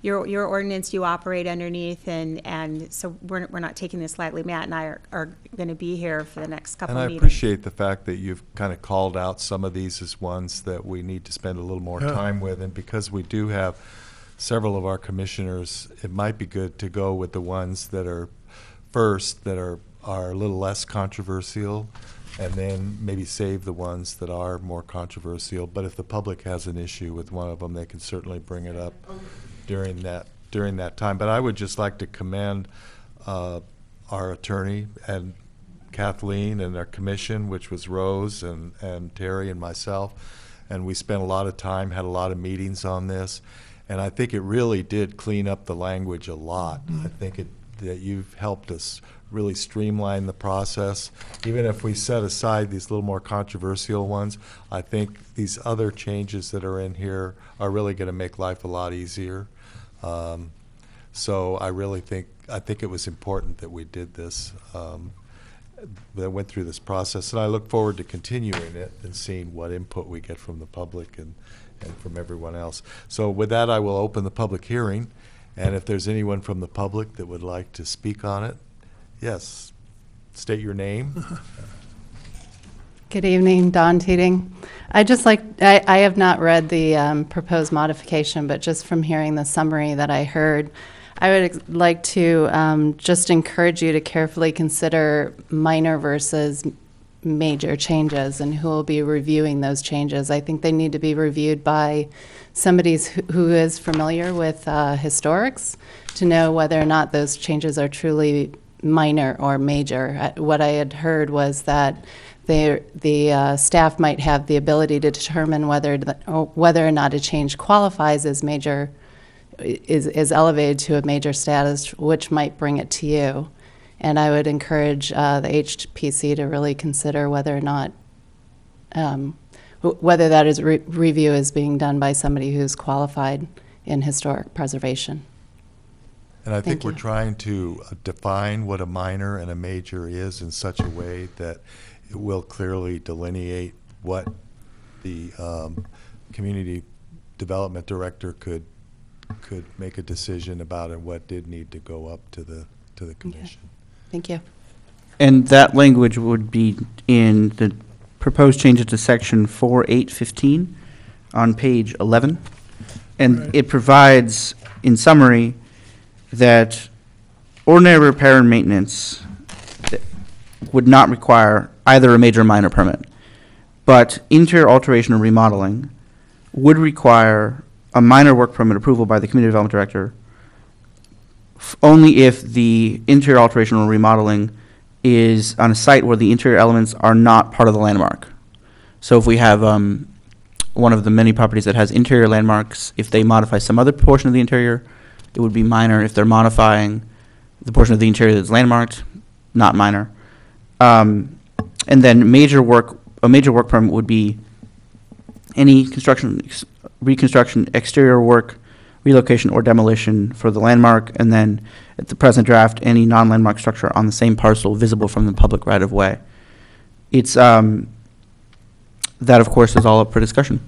[SPEAKER 2] your ordinance you operate underneath, and so we're not taking this lightly. Matt and I are going to be here for the next couple
[SPEAKER 1] And
[SPEAKER 2] of
[SPEAKER 1] I
[SPEAKER 2] meetings.
[SPEAKER 1] appreciate the fact that you've kind of called out some of these as ones that we need to spend a little more
[SPEAKER 3] Yeah.
[SPEAKER 1] time with, and because we do have several of our commissioners, it might be good to go with the ones that are first, that are a little less controversial, and then maybe save the ones that are more controversial. But if the public has an issue with one of them, they can certainly bring it up during that time. But I would just like to commend our attorney and Kathleen and our commission, which was Rose and Terry and myself, and we spent a lot of time, had a lot of meetings on this, and I think it really did clean up the language a lot. I think that you've helped us really streamline the process. Even if we set aside these little more controversial ones, I think these other changes that are in here are really going to make life a lot easier. So I really think it was important that we did this, that went through this process, and I look forward to continuing it and seeing what input we get from the public and from everyone else. So with that, I will open the public hearing, and if there's anyone from the public that would like to speak on it, yes, state your name.
[SPEAKER 15] Good evening, Dawn Teeting. I have not read the proposed modification, but just from hearing the summary that I heard, I would like to just encourage you to carefully consider minor versus major changes and who will be reviewing those changes. I think they need to be reviewed by somebody who is familiar with historics to know whether or not those changes are truly minor or major. What I had heard was that the staff might have the ability to determine whether or not a change qualifies as major, is elevated to a major status, which might bring it to you. And I would encourage the HPC to really consider whether or not, whether that is review is being done by somebody who's qualified in historic preservation.
[SPEAKER 1] And I think
[SPEAKER 15] Thank
[SPEAKER 1] we're
[SPEAKER 15] you.
[SPEAKER 1] trying to define what a minor and a major is in such a way that it will clearly delineate what the community development director could make a decision about and what did need to go up to the commission.
[SPEAKER 15] Thank you.
[SPEAKER 9] And that language would be in the proposed changes to section 4.8.15 on page 11. And it provides, in summary, that ordinary repair and maintenance would not require either a major or minor permit. But interior alteration or remodeling would require a minor work permit approval by the community development director only if the interior alteration or remodeling is on a site where the interior elements are not part of the landmark. So if we have one of the many properties that has interior landmarks, if they modify some other portion of the interior, it would be minor. If they're modifying the portion of the interior that's landmarked, not minor. And then a major work permit would be any construction, reconstruction, exterior work, relocation, or demolition for the landmark, and then at the present draft, any non-landmark structure on the same parcel visible from the public right-of-way. It's, that of course is all up for discussion.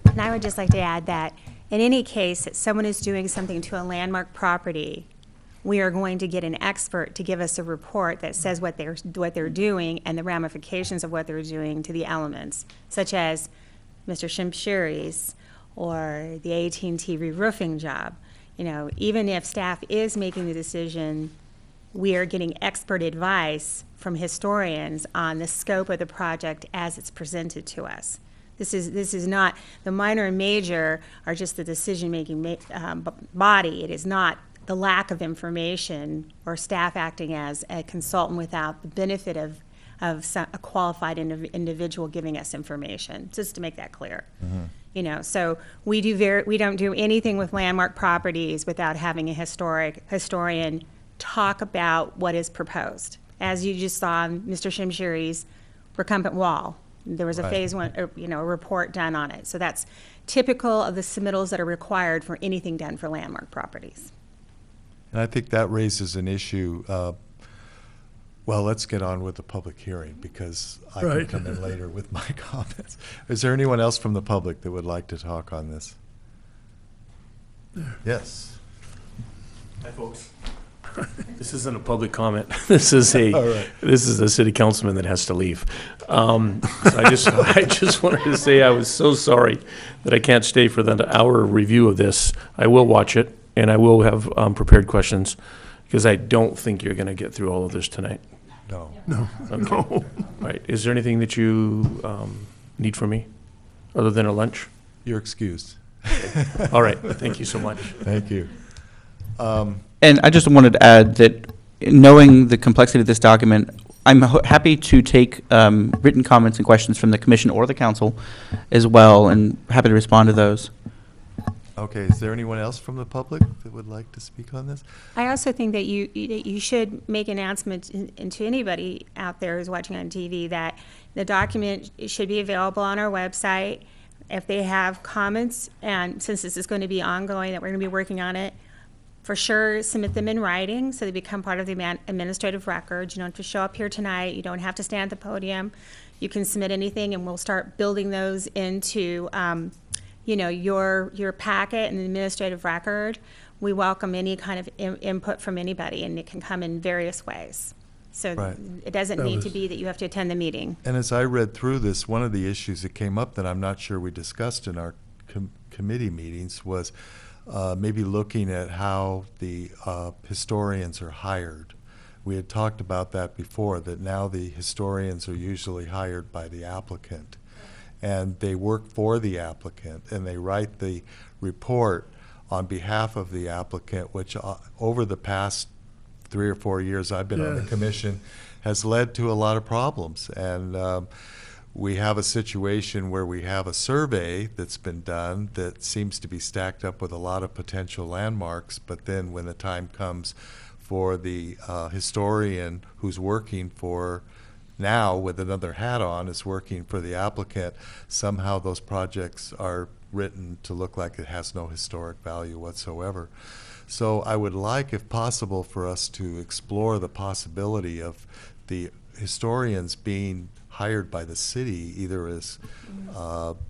[SPEAKER 2] And I would just like to add that in any case that someone is doing something to a landmark property, we are going to get an expert to give us a report that says what they're doing and the ramifications of what they're doing to the elements, such as Mr. Shimshiri's or the AT&T re-roofing job. You know, even if staff is making the decision, we are getting expert advice from historians on the scope of the project as it's presented to us. This is not, the minor and major are just the decision-making body. It is not the lack of information or staff acting as a consultant without the benefit of a qualified individual giving us information, just to make that clear.
[SPEAKER 1] Mm-hmm.
[SPEAKER 2] You know, so we don't do anything with landmark properties without having a historian talk about what is proposed. As you just saw on Mr. Shimshiri's recumbent wall, there was a
[SPEAKER 1] Right.
[SPEAKER 2] phase one, a report done on it. So that's typical of the submittals that are required for anything done for landmark properties.
[SPEAKER 1] And I think that raises an issue. Well, let's get on with the public hearing because I can
[SPEAKER 3] Right.
[SPEAKER 1] come in later with my comments. Is there anyone else from the public that would like to talk on this? Yes.
[SPEAKER 16] Hi, folks. This isn't a public comment. This is a,
[SPEAKER 1] All right.
[SPEAKER 16] this is a city councilman that has to leave. So I just wanted to say I was so sorry that I can't stay for the hour review of this. I will watch it, and I will have prepared questions, because I don't think you're going to get through all of this tonight.
[SPEAKER 1] No.
[SPEAKER 3] No.
[SPEAKER 16] Okay. All right. Is there anything that you need from me, other than a lunch?
[SPEAKER 1] You're excused.
[SPEAKER 16] All right. Thank you so much.
[SPEAKER 1] Thank you.
[SPEAKER 9] And I just wanted to add that, knowing the complexity of this document, I'm happy to take written comments and questions from the commission or the council as well, and happy to respond to those.
[SPEAKER 1] Okay, is there anyone else from the public that would like to speak on this?
[SPEAKER 2] I also think that you should make announcements to anybody out there who's watching on TV that the document should be available on our website. If they have comments, and since this is going to be ongoing, that we're going to be working on it, for sure submit them in writing so they become part of the administrative record. You don't have to show up here tonight. You don't have to stand at the podium. You can submit anything, and we'll start building those into your packet and the administrative record. We welcome any kind of input from anybody, and it can come in various ways. So
[SPEAKER 1] Right.
[SPEAKER 2] it doesn't need to be that you have to attend the meeting.
[SPEAKER 1] And as I read through this, one of the issues that came up that I'm not sure we discussed in our committee meetings was maybe looking at how the historians are hired. We had talked about that before, that now the historians are usually hired by the applicant. And they work for the applicant, and they write the report on behalf of the applicant, which over the past 3 or 4 years I've been on the commission has led to a lot of problems. And we have a situation where we have a survey that's been done that seems to be stacked up with a lot of potential landmarks, but then when the time comes for the historian who's working for now with another hat on, is working for the applicant, somehow those projects are written to look like it has no historic value whatsoever. So I would like, if possible, for us to explore the possibility of the historians being hired by the city, either as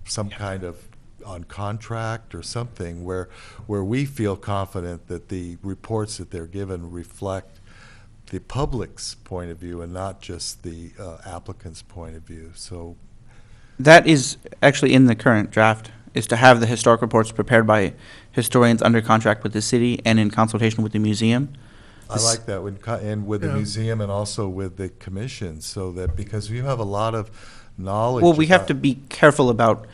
[SPEAKER 1] some kind of on contract or something, where we feel confident that the reports that they're given reflect the public's point of view and not just the applicant's point of view. So
[SPEAKER 9] That is actually in the current draft, is to have the historic reports prepared by historians under contract with the city and in consultation with the museum.
[SPEAKER 1] I like that, and with the museum and also with the commission, so that, because you have a lot of knowledge.
[SPEAKER 9] Well, we have to be careful about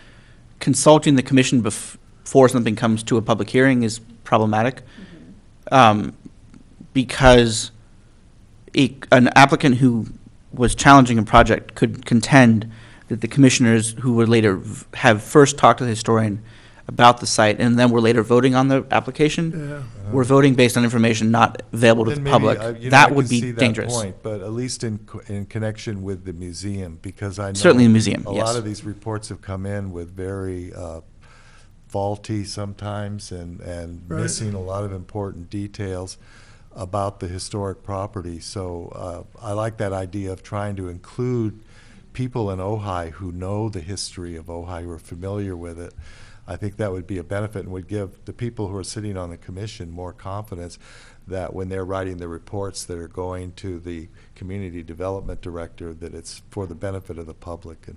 [SPEAKER 9] consulting the commission before something comes to a public hearing is problematic, because an applicant who was challenging a project could contend that the commissioners who would later have first talked to the historian about the site and then were later voting on the application, were voting based on information not available to the public. That would be dangerous.
[SPEAKER 1] Point, but at least in connection with the museum, because I know
[SPEAKER 9] certainly the museum,
[SPEAKER 1] a lot of these reports have come in with very faulty sometimes and missing a lot of important details about the historic property. So I like that idea of trying to include people in Ojai who know the history of Ojai, who are familiar with it. I think that would be a benefit and would give the people who are sitting on the commission more confidence that when they're writing the reports that are going to the community development director, that it's for the benefit of the public.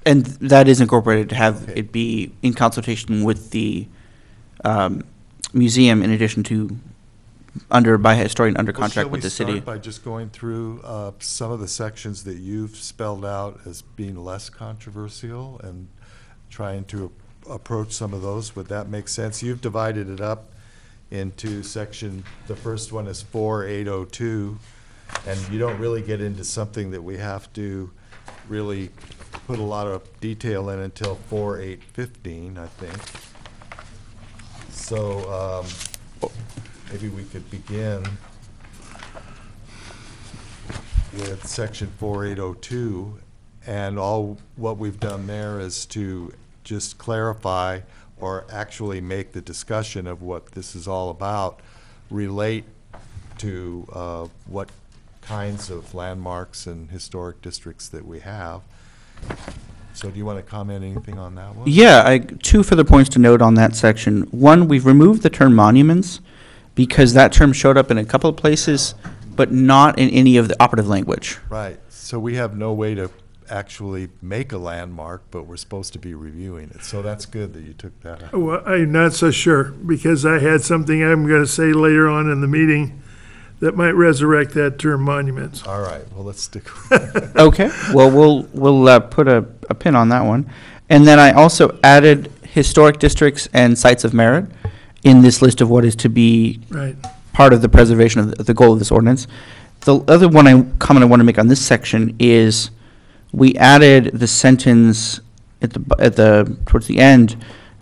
[SPEAKER 9] And that is incorporated to have it be in consultation with the museum, in addition to by a historian under contract with the city.
[SPEAKER 1] Shall we start by just going through some of the sections that you've spelled out as being less controversial and trying to approach some of those? Would that make sense? You've divided it up into section, the first one is 4802, and you don't really get into something that we have to really put a lot of detail in until 4815, I think. So maybe we could begin with section 4802, and all what we've done there is to just clarify or actually make the discussion of what this is all about relate to what kinds of landmarks and historic districts that we have. So do you want to comment anything on that one?
[SPEAKER 9] Yeah, two further points to note on that section. One, we've removed the term monuments because that term showed up in a couple of places, but not in any of the operative language.
[SPEAKER 1] Right. So we have no way to actually make a landmark, but we're supposed to be reviewing it. So that's good that you took that out.
[SPEAKER 3] Well, I'm not so sure, because I had something I'm going to say later on in the meeting that might resurrect that term monuments.
[SPEAKER 1] All right. Well, let's stick with it.
[SPEAKER 9] Okay. Well, we'll put a pin on that one. And then I also added historic districts and sites of merit in this list of what is to be
[SPEAKER 3] Right.
[SPEAKER 9] part of the preservation of the goal of this ordinance. The other comment I want to make on this section is we added the sentence towards the end,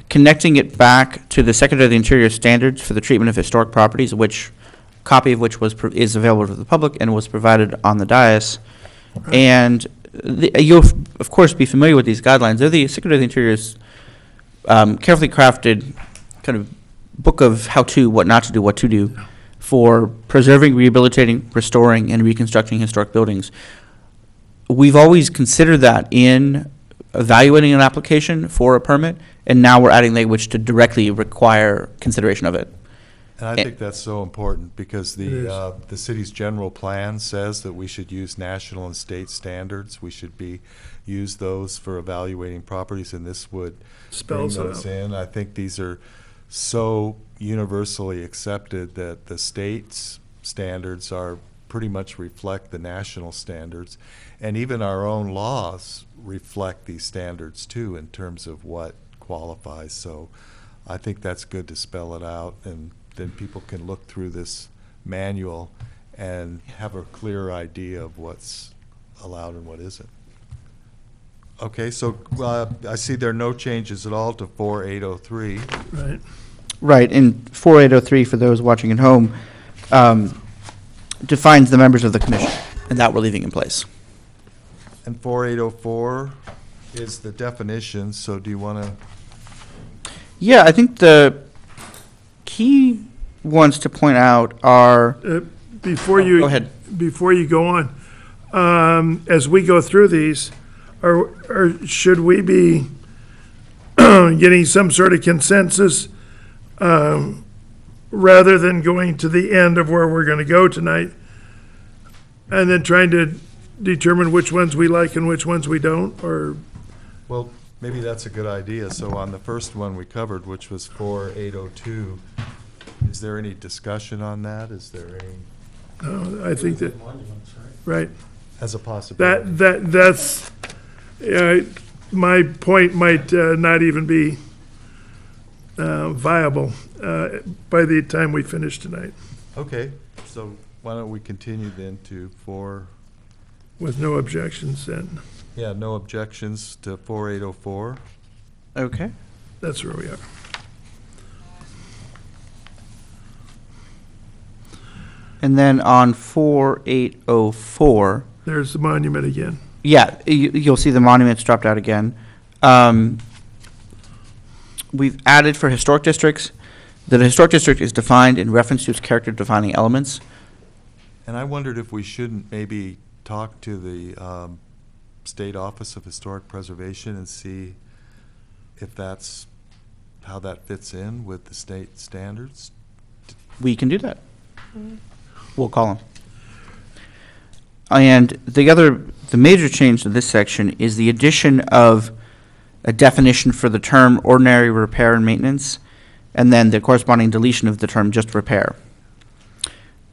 [SPEAKER 9] connecting it back to the Secretary of the Interior standards for the treatment of historic properties, copy of which is available to the public and was provided on the dais. Right. And you'll of course be familiar with these guidelines. They're the Secretary of the Interior's carefully crafted kind of book of how to, what not to do, what to do for preserving, rehabilitating, restoring, and reconstructing historic buildings. We've always considered that in evaluating an application for a permit, and now we're adding language to directly require consideration of it.
[SPEAKER 1] And I think that's so important because the city's general plan says that we should use national and state standards. We should use those for evaluating properties, and this would bring those in. I think these are so universally accepted that the state's standards are pretty much reflect the national standards, and even our own laws reflect these standards too in terms of what qualifies. So I think that's good to spell it out, and then people can look through this manual and have a clear idea of what's allowed and what isn't. Okay, so I see there are no changes at all to 4803.
[SPEAKER 3] Right.
[SPEAKER 9] Right, and 4803, for those watching at home, defines the members of the commission, and that we're leaving in place.
[SPEAKER 1] And 4804 is the definition, so do you want to?
[SPEAKER 9] Yeah, I think the key ones to point out are...
[SPEAKER 3] Before you
[SPEAKER 9] go ahead.
[SPEAKER 3] Before you go on, as we go through these, should we be getting some sort of consensus rather than going to the end of where we're going to go tonight and then trying to determine which ones we like and which ones we don't? Or
[SPEAKER 1] well, maybe that's a good idea. So on the first one we covered, which was 4802, is there any discussion on that? Is there any?
[SPEAKER 3] I think that, right.
[SPEAKER 1] As a possibility.
[SPEAKER 3] That's my point might not even be viable by the time we finish tonight.
[SPEAKER 1] Okay, so why don't we continue then to 4?
[SPEAKER 3] With no objections then.
[SPEAKER 1] Yeah, no objections to 4804.
[SPEAKER 9] Okay.
[SPEAKER 3] That's where we are.
[SPEAKER 9] And then on 4804...
[SPEAKER 3] There's the monument again.
[SPEAKER 9] Yeah, you'll see the monuments dropped out again. We've added for historic districts that a historic district is defined in reference to its character-defining elements.
[SPEAKER 1] And I wondered if we shouldn't maybe talk to the State Office of Historic Preservation and see if that's how that fits in with the state standards.
[SPEAKER 9] We can do that. We'll call them. And the major change to this section is the addition of a definition for the term ordinary repair and maintenance, and then the corresponding deletion of the term just repair.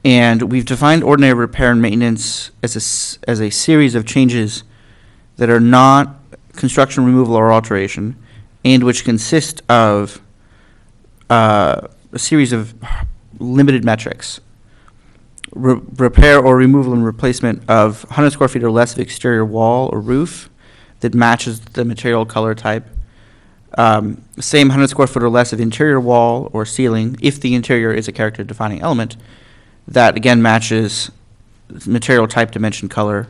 [SPEAKER 9] And we've defined ordinary repair and maintenance as a series of changes that are not construction, removal, or alteration, and which consist of a series of limited metrics. Repair or removal and replacement of 100 square feet or less of exterior wall or roof that matches the material color type. Same 100 square foot or less of interior wall or ceiling if the interior is a character defining element. That again matches material type, dimension, color.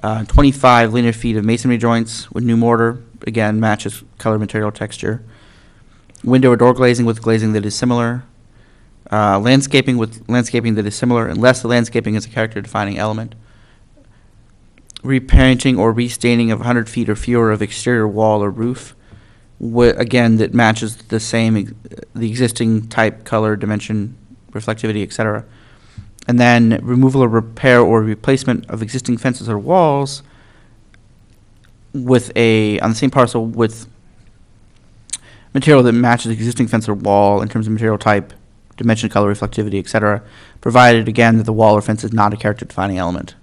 [SPEAKER 9] 25 linear feet of masonry joints with new mortar, again matches color, material, texture. Window or door glazing with glazing that is similar. Landscaping with landscaping that is similar unless the landscaping is a character defining element. repainting or restaining of 100 feet or fewer of exterior wall or roof, again, that matches the same, the existing type, color, dimension, reflectivity, etc. And then removal or repair or replacement of existing fences or walls with on the same parcel with material that matches the existing fence or wall in terms of material type, dimension, color, reflectivity, etc., provided, again, that the wall or fence is not a character-defining element.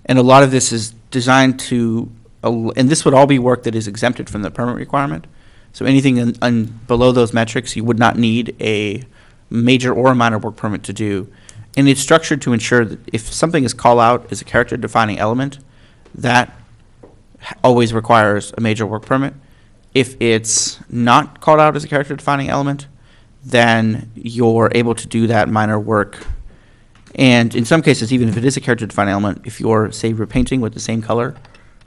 [SPEAKER 9] And a lot of this is designed to, and this would all be work that is exempted from the permit requirement. So anything below those metrics, you would not need a major or a minor work permit to do. And it's structured to ensure that if something is called out as a character-defining element, that always requires a major work permit. If it's not called out as a character-defining element, then you're able to do that minor work. And in some cases, even if it is a character-defining element, if you're, say, repainting with the same color,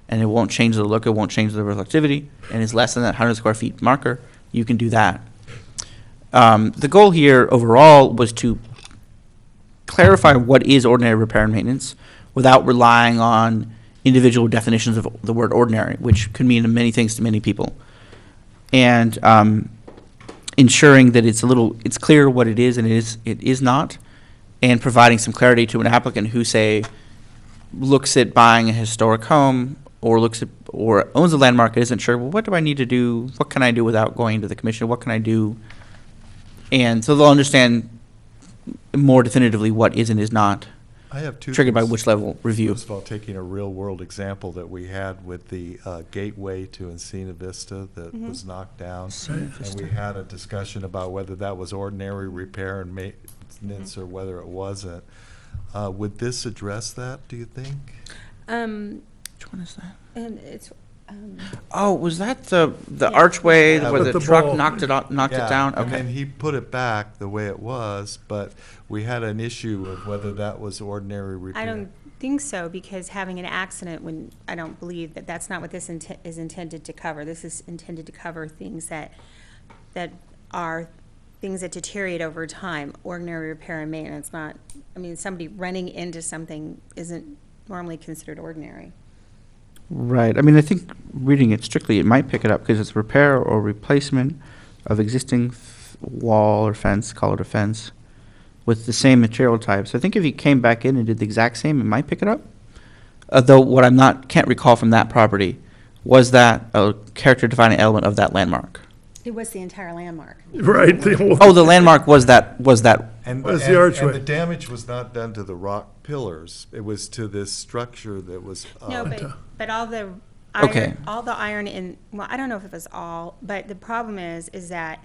[SPEAKER 9] and it won't change the look, it won't change the reflectivity, and is less than that 100 square feet marker, you can do that. The goal here overall was to clarify what is ordinary repair and maintenance without relying on individual definitions of the word ordinary, which could mean many things to many people. And ensuring that it's clear what it is and it is not, and providing some clarity to an applicant who, say, looks at buying a historic home or owns a landmark and isn't sure, well, what do I need to do? What can I do without going to the commission? What can I do? And so they'll understand more definitively what is and is not
[SPEAKER 1] I have two
[SPEAKER 9] triggered by
[SPEAKER 1] things.
[SPEAKER 9] which level review.
[SPEAKER 1] First of all, taking a real-world example that we had with the gateway to Encina Vista that was knocked down. And we had a discussion about whether that was ordinary repair and maintenance or whether it wasn't. Would this address that, do you think?
[SPEAKER 9] Which one is that?
[SPEAKER 2] And it's,
[SPEAKER 9] Oh, was that the
[SPEAKER 2] Yeah.
[SPEAKER 9] archway
[SPEAKER 1] Yeah,
[SPEAKER 9] where
[SPEAKER 3] with
[SPEAKER 9] the
[SPEAKER 3] the
[SPEAKER 9] truck
[SPEAKER 3] ball.
[SPEAKER 9] knocked it down?
[SPEAKER 1] And
[SPEAKER 9] Okay.
[SPEAKER 1] then he put it back the way it was, but we had an issue of whether that was ordinary repair.
[SPEAKER 2] I don't think so, because having an accident, I don't believe that's not what this is intended to cover. This is intended to cover things that are things that deteriorate over time. Ordinary repair and maintenance, not, I mean, somebody running into something isn't normally considered ordinary.
[SPEAKER 9] Right. I mean, I think reading it strictly, it might pick it up because it's repair or replacement of existing wall or fence, call it a fence, with the same material types. I think if you came back in and did the exact same, it might pick it up. Though what can't recall from that property, was that a character-defining element of that landmark?
[SPEAKER 2] It was the entire landmark.
[SPEAKER 3] Right.
[SPEAKER 9] Oh, the landmark was that.
[SPEAKER 1] And
[SPEAKER 3] Was the
[SPEAKER 1] and
[SPEAKER 3] archway.
[SPEAKER 1] the damage was not done to the rock pillars. It was to this structure that was.
[SPEAKER 2] No, but all the
[SPEAKER 9] Okay.
[SPEAKER 2] iron in, well, I don't know if it was all, but the problem is that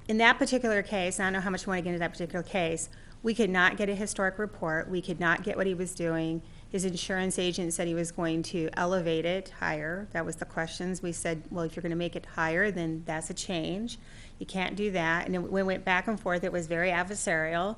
[SPEAKER 2] in that particular case, and I don't know how much you want to get into that particular case, we could not get a historic report. We could not get what he was doing. His insurance agent said he was going to elevate it higher. That was the questions. We said, well, if you're going to make it higher, then that's a change. You can't do that. And we went back and forth. It was very adversarial.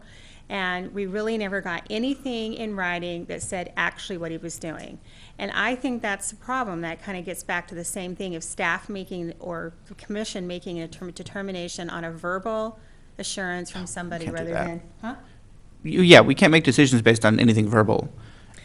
[SPEAKER 2] And we really never got anything in writing that said actually what he was doing. And I think that's the problem. That kind of gets back to the same thing of staff making or the commission making a determination on a verbal assurance from somebody
[SPEAKER 9] Can't do
[SPEAKER 2] rather
[SPEAKER 9] that.
[SPEAKER 2] than, huh?
[SPEAKER 9] Yeah, we can't make decisions based on anything verbal.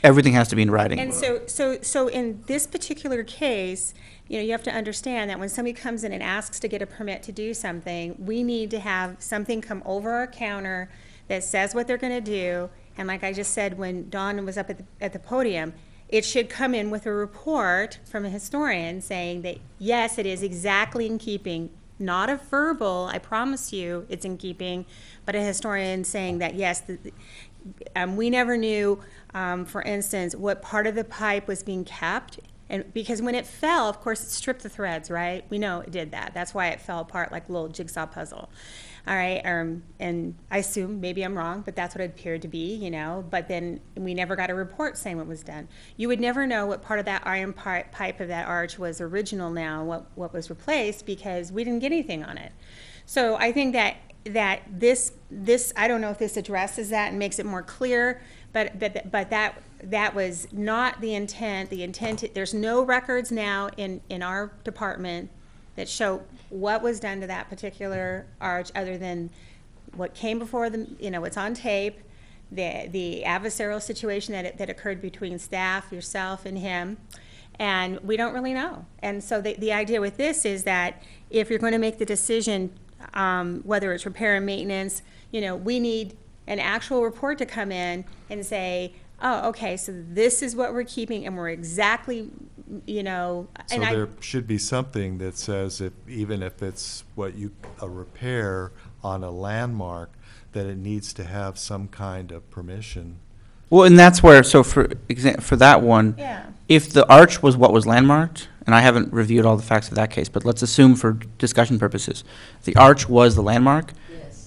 [SPEAKER 9] Everything has to be in writing.
[SPEAKER 2] And so in this particular case, you have to understand that when somebody comes in and asks to get a permit to do something, we need to have something come over our counter that says what they're going to do. And like I just said, when Dawn was up at the podium, it should come in with a report from a historian saying that, yes, it is exactly in keeping, not a verbal, I promise you it's in keeping, but a historian saying that, yes, we never knew, for instance, what part of the pipe was being kept. And because when it fell, of course, it stripped the threads, right? We know it did that. That's why it fell apart like a little jigsaw puzzle. All right, and I assume, maybe I'm wrong, but that's what it appeared to be, But then we never got a report saying what was done. You would never know what part of that iron pipe of that arch was original now, what was replaced, because we didn't get anything on it. So I think that this I don't know if this addresses that and makes it more clear, but that was not the intent. The intent, there's no records now in our department that show what was done to that particular arch other than what came before the, it's on tape. the adversarial situation that occurred between staff, yourself, and him. And we don't really know. And so the idea with this is that if you're going to make the decision, whether it's repair and maintenance, we need an actual report to come in and say, oh, okay, so this is what we're keeping, and we're exactly,
[SPEAKER 1] So there should be something that says even if it's a repair on a landmark, that it needs to have some kind of permission.
[SPEAKER 9] Well, and that's where, so for that one,
[SPEAKER 2] Yeah.
[SPEAKER 9] if the arch was what was landmarked, and I haven't reviewed all the facts of that case, but let's assume for discussion purposes, the arch was the landmark,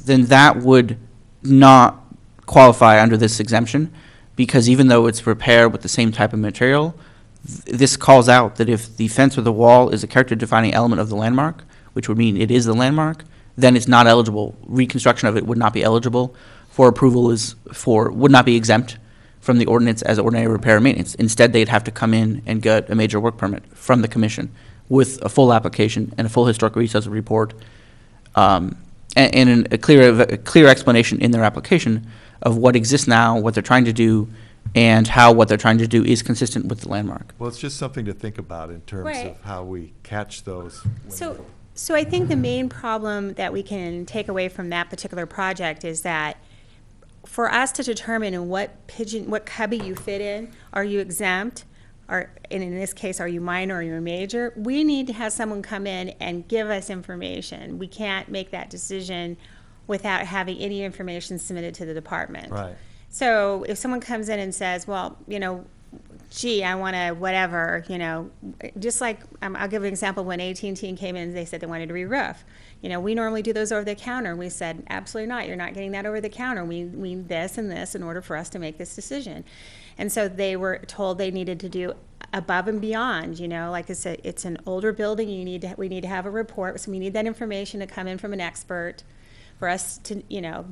[SPEAKER 9] then that would not qualify under this exemption, because even though it's repaired with the same type of material, this calls out that if the fence or the wall is a character-defining element of the landmark, which would mean it is the landmark, then it's not eligible. Reconstruction of it would not be eligible for approval, would not be exempt from the ordinance as ordinary repair and maintenance. Instead, they'd have to come in and get a major work permit from the commission with a full application and a full historic resource report, and a clear explanation in their application of what exists now, what they're trying to do, and how what they're trying to do is consistent with the landmark.
[SPEAKER 1] Well, it's just something to think about in terms
[SPEAKER 2] Right.
[SPEAKER 1] of how we catch those.
[SPEAKER 2] So I think the main problem that we can take away from that particular project is that for us to determine in what cubby you fit in, are you exempt, and in this case, are you minor or you're major, we need to have someone come in and give us information. We can't make that decision without having any information submitted to the department.
[SPEAKER 1] Right.
[SPEAKER 2] So if someone comes in and says, well, gee, I want to whatever, just like, I'll give an example. When AT&T came in, they said they wanted to re-roof. We normally do those over the counter. We said, absolutely not. You're not getting that over the counter. We need this and this in order for us to make this decision. And so they were told they needed to do above and beyond, like it's an older building. We need to have a report. So we need that information to come in from an expert for us to,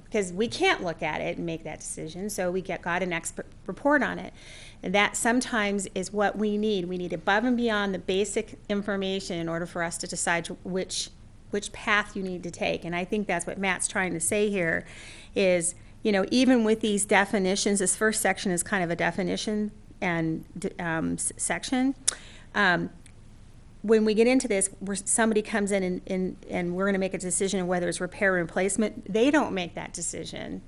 [SPEAKER 2] because we can't look at it and make that decision. So we got an expert report on it. And that sometimes is what we need. We need above and beyond the basic information in order for us to decide which path you need to take. And I think that's what Matt's trying to say here is, even with these definitions, this first section is kind of a definition and section. When we get into this, where somebody comes in and we're going to make a decision of whether it's repair or replacement, they don't make that decision.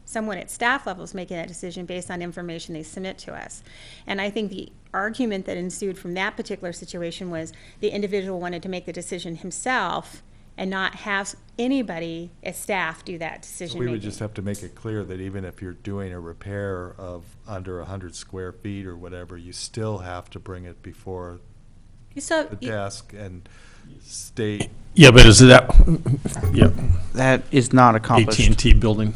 [SPEAKER 2] Someone at staff level is making that decision based on information they submit to us. And I think the argument that ensued from that particular situation was the individual wanted to make the decision himself and not have anybody as staff do that decision making.
[SPEAKER 1] We would just have to make it clear that even if you're doing a repair of under 100 square feet or whatever, you still have to bring it before the desk and state.
[SPEAKER 10] Yeah, but is that, yeah.
[SPEAKER 9] That is not accomplished.
[SPEAKER 10] AT&T building.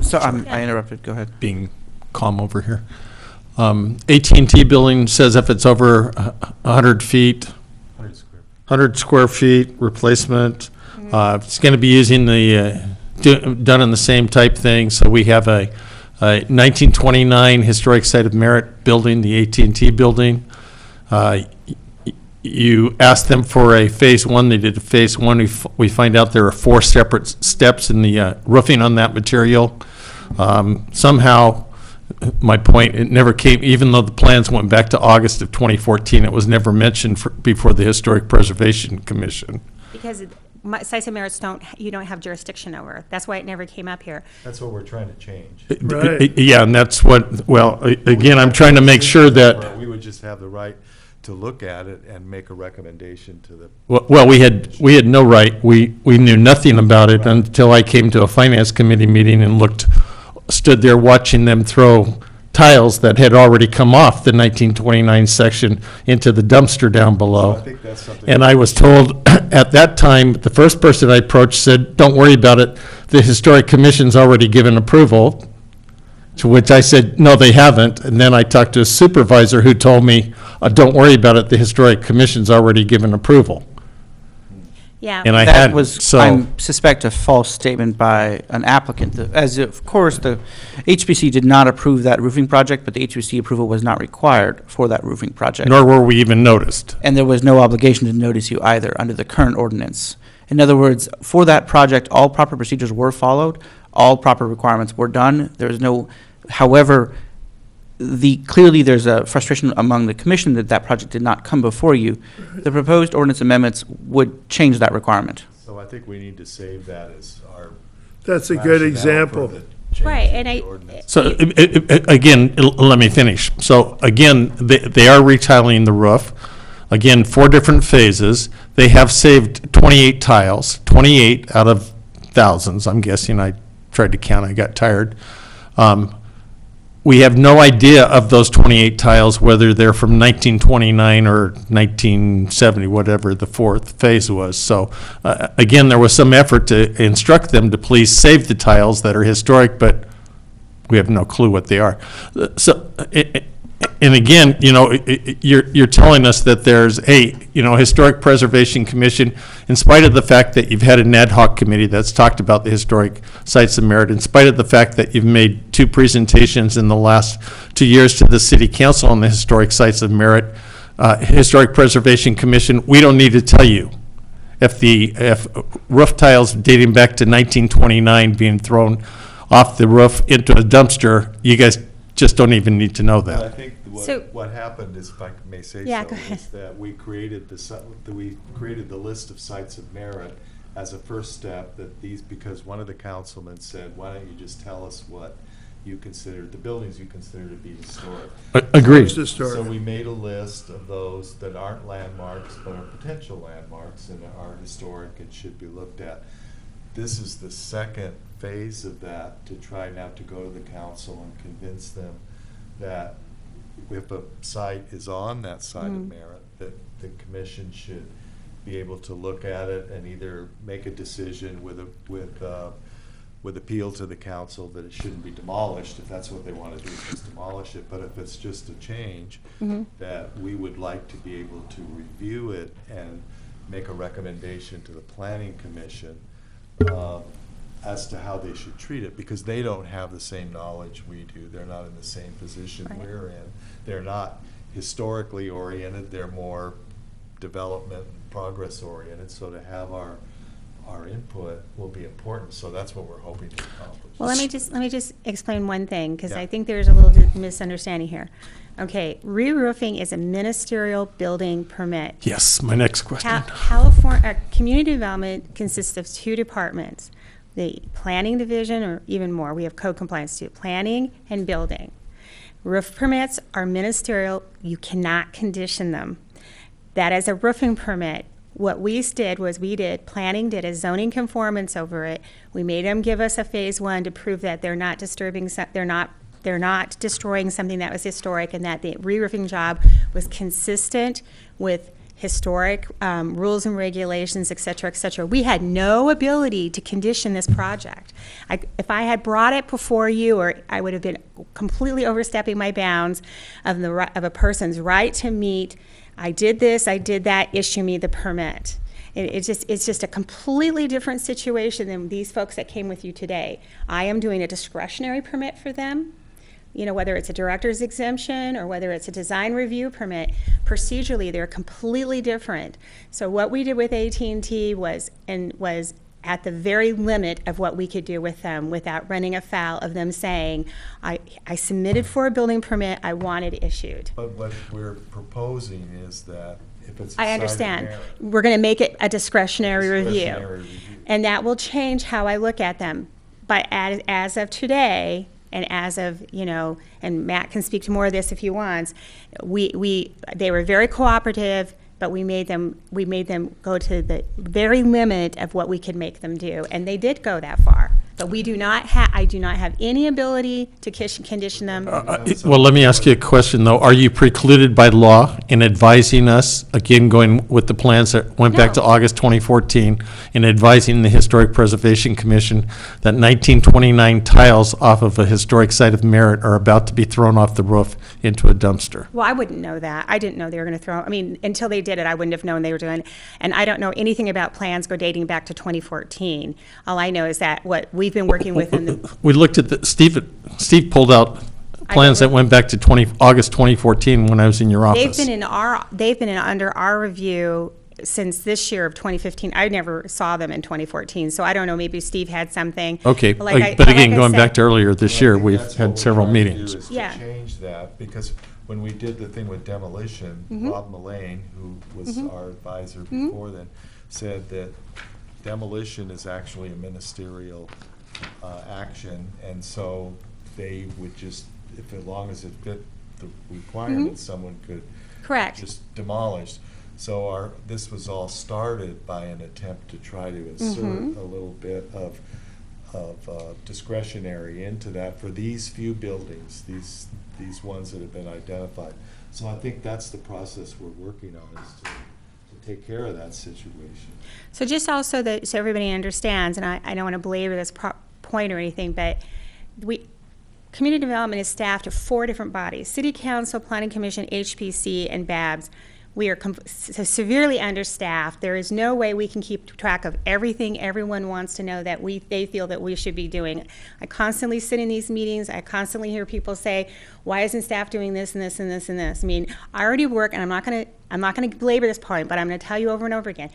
[SPEAKER 9] So I interrupted, go ahead.
[SPEAKER 10] Being calm over here. AT&T building says if it's over 100 feet, 100 square feet replacement, it's going to be using done in the same type thing. So we have a 1929 historic site of merit building, the AT&T building. You asked them for a phase one. They did a phase one. We find out there are 4 separate steps in the roofing on that material. Somehow, my point, it never came, even though the plans went back to August of 2014, it was never mentioned before the Historic Preservation Commission.
[SPEAKER 2] Because sites of merits you don't have jurisdiction over. That's why it never came up here.
[SPEAKER 1] That's what we're trying to change.
[SPEAKER 3] Right.
[SPEAKER 10] Yeah, and that's what, well, again, I'm trying to make sure that.
[SPEAKER 1] We would just have the right to look at it and make a recommendation to the.
[SPEAKER 10] Well, we had no right. We knew nothing about it until I came to a finance committee meeting and stood there watching them throw tiles that had already come off the 1929 section into the dumpster down below.
[SPEAKER 1] So I think that's something.
[SPEAKER 10] And I was told at that time, the first person I approached said, "Don't worry about it. The Historic Commission's already given approval." To which I said, "No, they haven't." And then I talked to a supervisor who told me, "Don't worry about it. The Historic Commission's already given approval."
[SPEAKER 2] Yeah.
[SPEAKER 10] And I
[SPEAKER 9] That
[SPEAKER 10] had,
[SPEAKER 9] was,
[SPEAKER 10] so.
[SPEAKER 9] I suspect, a false statement by an applicant. As of course, the HPC did not approve that roofing project, but the HPC approval was not required for that roofing project.
[SPEAKER 10] Nor were we even noticed.
[SPEAKER 9] And there was no obligation to notice you either under the current ordinance. In other words, for that project, all proper procedures were followed. all proper requirements were done. There's no, however, clearly there's a frustration among the commission that that project did not come before you. The proposed ordinance amendments would change that requirement.
[SPEAKER 1] So I think we need to save that as our.
[SPEAKER 3] That's a good
[SPEAKER 1] rationale
[SPEAKER 3] example.
[SPEAKER 1] for the change
[SPEAKER 2] Right,
[SPEAKER 1] in
[SPEAKER 2] and
[SPEAKER 1] the
[SPEAKER 2] I-
[SPEAKER 1] ordinance.
[SPEAKER 10] So, again, let me finish. So, again, they are retiling the roof. Again, 4 different phases. They have saved 28 tiles, 28 out of thousands, I'm guessing. I tried to count, I got tired. We have no idea of those 28 tiles, whether they're from 1929 or 1970, whatever the 4th phase was. So, again, there was some effort to instruct them to please save the tiles that are historic, but we have no clue what they are. So, and again, you're telling us that there's Historic Preservation Commission, in spite of the fact that you've had an ad hoc committee that's talked about the historic sites of merit, in spite of the fact that you've made 2 presentations in the last 2 years to the city council on the historic sites of merit, Historic Preservation Commission, we don't need to tell you if roof tiles dating back to 1929 being thrown off the roof into a dumpster, you guys just don't even need to know
[SPEAKER 1] But I
[SPEAKER 10] that.
[SPEAKER 1] think
[SPEAKER 2] So-
[SPEAKER 1] what happened is, if I may say
[SPEAKER 2] Yeah,
[SPEAKER 1] so,
[SPEAKER 2] go ahead.
[SPEAKER 1] is that we created the list of sites of merit as a first step, that these, because one of the councilmen said, why don't you just tell us what you consider, the buildings you consider to be historic.
[SPEAKER 10] Agreed.
[SPEAKER 3] Most historic.
[SPEAKER 1] So we made a list of those that aren't landmarks, but are potential landmarks and are historic and should be looked at. This is the second phase of that, to try now to go to the council and convince them that if a site is on that site of merit, that the commission should be able to look at it and either make a decision with appeal to the council that it shouldn't be demolished, if that's what they want to do, is just demolish it. But if it's just a change, that we would like to be able to review it and make a recommendation to the planning commission as to how they should treat it, because they don't have the same knowledge we do. They're not in the same position we're in. They're not historically oriented, they're more development and progress oriented, so to have our input will be important, so that's what we're hoping to accomplish.
[SPEAKER 2] Well, let me just explain one thing, because
[SPEAKER 1] Yeah.
[SPEAKER 2] I think there's a little misunderstanding here. Okay, re-roofing is a ministerial building permit.
[SPEAKER 10] Yes, my next question.
[SPEAKER 2] California, community development consists of 2 departments, the planning division, or even more. We have code compliance too, planning and building. Roof permits are ministerial. You cannot condition them. That is a roofing permit. What we did was planning did a zoning conformance over it. We made them give us a phase 1 to prove that they're not disturbing, they're not destroying something that was historic, and that the re-roofing job was consistent with historic rules and regulations, et cetera, et cetera. We had no ability to condition this project. If I had brought it before you, or I would have been completely overstepping my bounds of a person's right to meet. I did this, I did that, issue me the permit. It's just a completely different situation than these folks that came with you today. I am doing a discretionary permit for them. Whether it's a director's exemption or whether it's a design review permit, procedurally, they're completely different. So what we did with AT&T was at the very limit of what we could do with them without running afoul of them saying, I submitted for a building permit, I want it issued.
[SPEAKER 1] But what we're proposing is that if it's a
[SPEAKER 2] I
[SPEAKER 1] site of
[SPEAKER 2] understand.
[SPEAKER 1] merit,
[SPEAKER 2] We're going to make it a discretionary review.
[SPEAKER 1] discretionary review.
[SPEAKER 2] And that will change how I look at them. But as of today, and as of, and Matt can speak to more of this if he wants, they were very cooperative, but we made them go to the very limit of what we could make them do, and they did go that far. But I do not have any ability to condition them.
[SPEAKER 10] Well, let me ask you a question, though. Are you precluded by law in advising us, again, going with the plans that went back to
[SPEAKER 2] No.
[SPEAKER 10] August 2014, in advising the Historic Preservation Commission that 1929 tiles off of a historic site of merit are about to be thrown off the roof into a dumpster?
[SPEAKER 2] Well, I wouldn't know that. I didn't know they were going to throw, until they did it, I wouldn't have known they were doing. And I don't know anything about plans dating back to 2014. All I know is that what we've been working with in the,
[SPEAKER 10] We looked at Steve pulled out plans that went back to August 2014 when I was in your office.
[SPEAKER 2] they've been under our review since this year of 2015. I never saw them in 2014, so I don't know, maybe Steve had something.
[SPEAKER 10] Okay,
[SPEAKER 2] But like
[SPEAKER 10] but
[SPEAKER 2] like
[SPEAKER 10] again,
[SPEAKER 2] I
[SPEAKER 10] going
[SPEAKER 2] said-
[SPEAKER 10] back to earlier this year,
[SPEAKER 1] Well, I think
[SPEAKER 10] we've
[SPEAKER 1] that's what
[SPEAKER 10] had
[SPEAKER 1] we're
[SPEAKER 10] several
[SPEAKER 1] trying to do
[SPEAKER 10] meetings.
[SPEAKER 1] is to
[SPEAKER 2] Yeah.
[SPEAKER 1] change that, because when we did the thing with demolition, Rob Mullane, who was our advisor before then, said that demolition is actually a ministerial action, and so they would just, if as long as it fit the requirements, someone could
[SPEAKER 2] Correct.
[SPEAKER 1] just demolish. So this was all started by an attempt to try to insert a little bit of discretionary into that for these few buildings, these ones that have been identified. So I think that's the process we're working on, is to take care of that situation.
[SPEAKER 2] So just also that, so everybody understands, and I don't want to belabor this point or anything, but community development is staffed of 4 different bodies: City Council, Planning Commission, HPC, and BABS. We are severely understaffed. There is no way we can keep track of everything everyone wants to know that they feel that we should be doing. I constantly sit in these meetings. I constantly hear people say, "Why isn't staff doing this and this and this and this?" I mean, I already work, and I'm not going to belabor this point, but I'm going to tell you over and over again.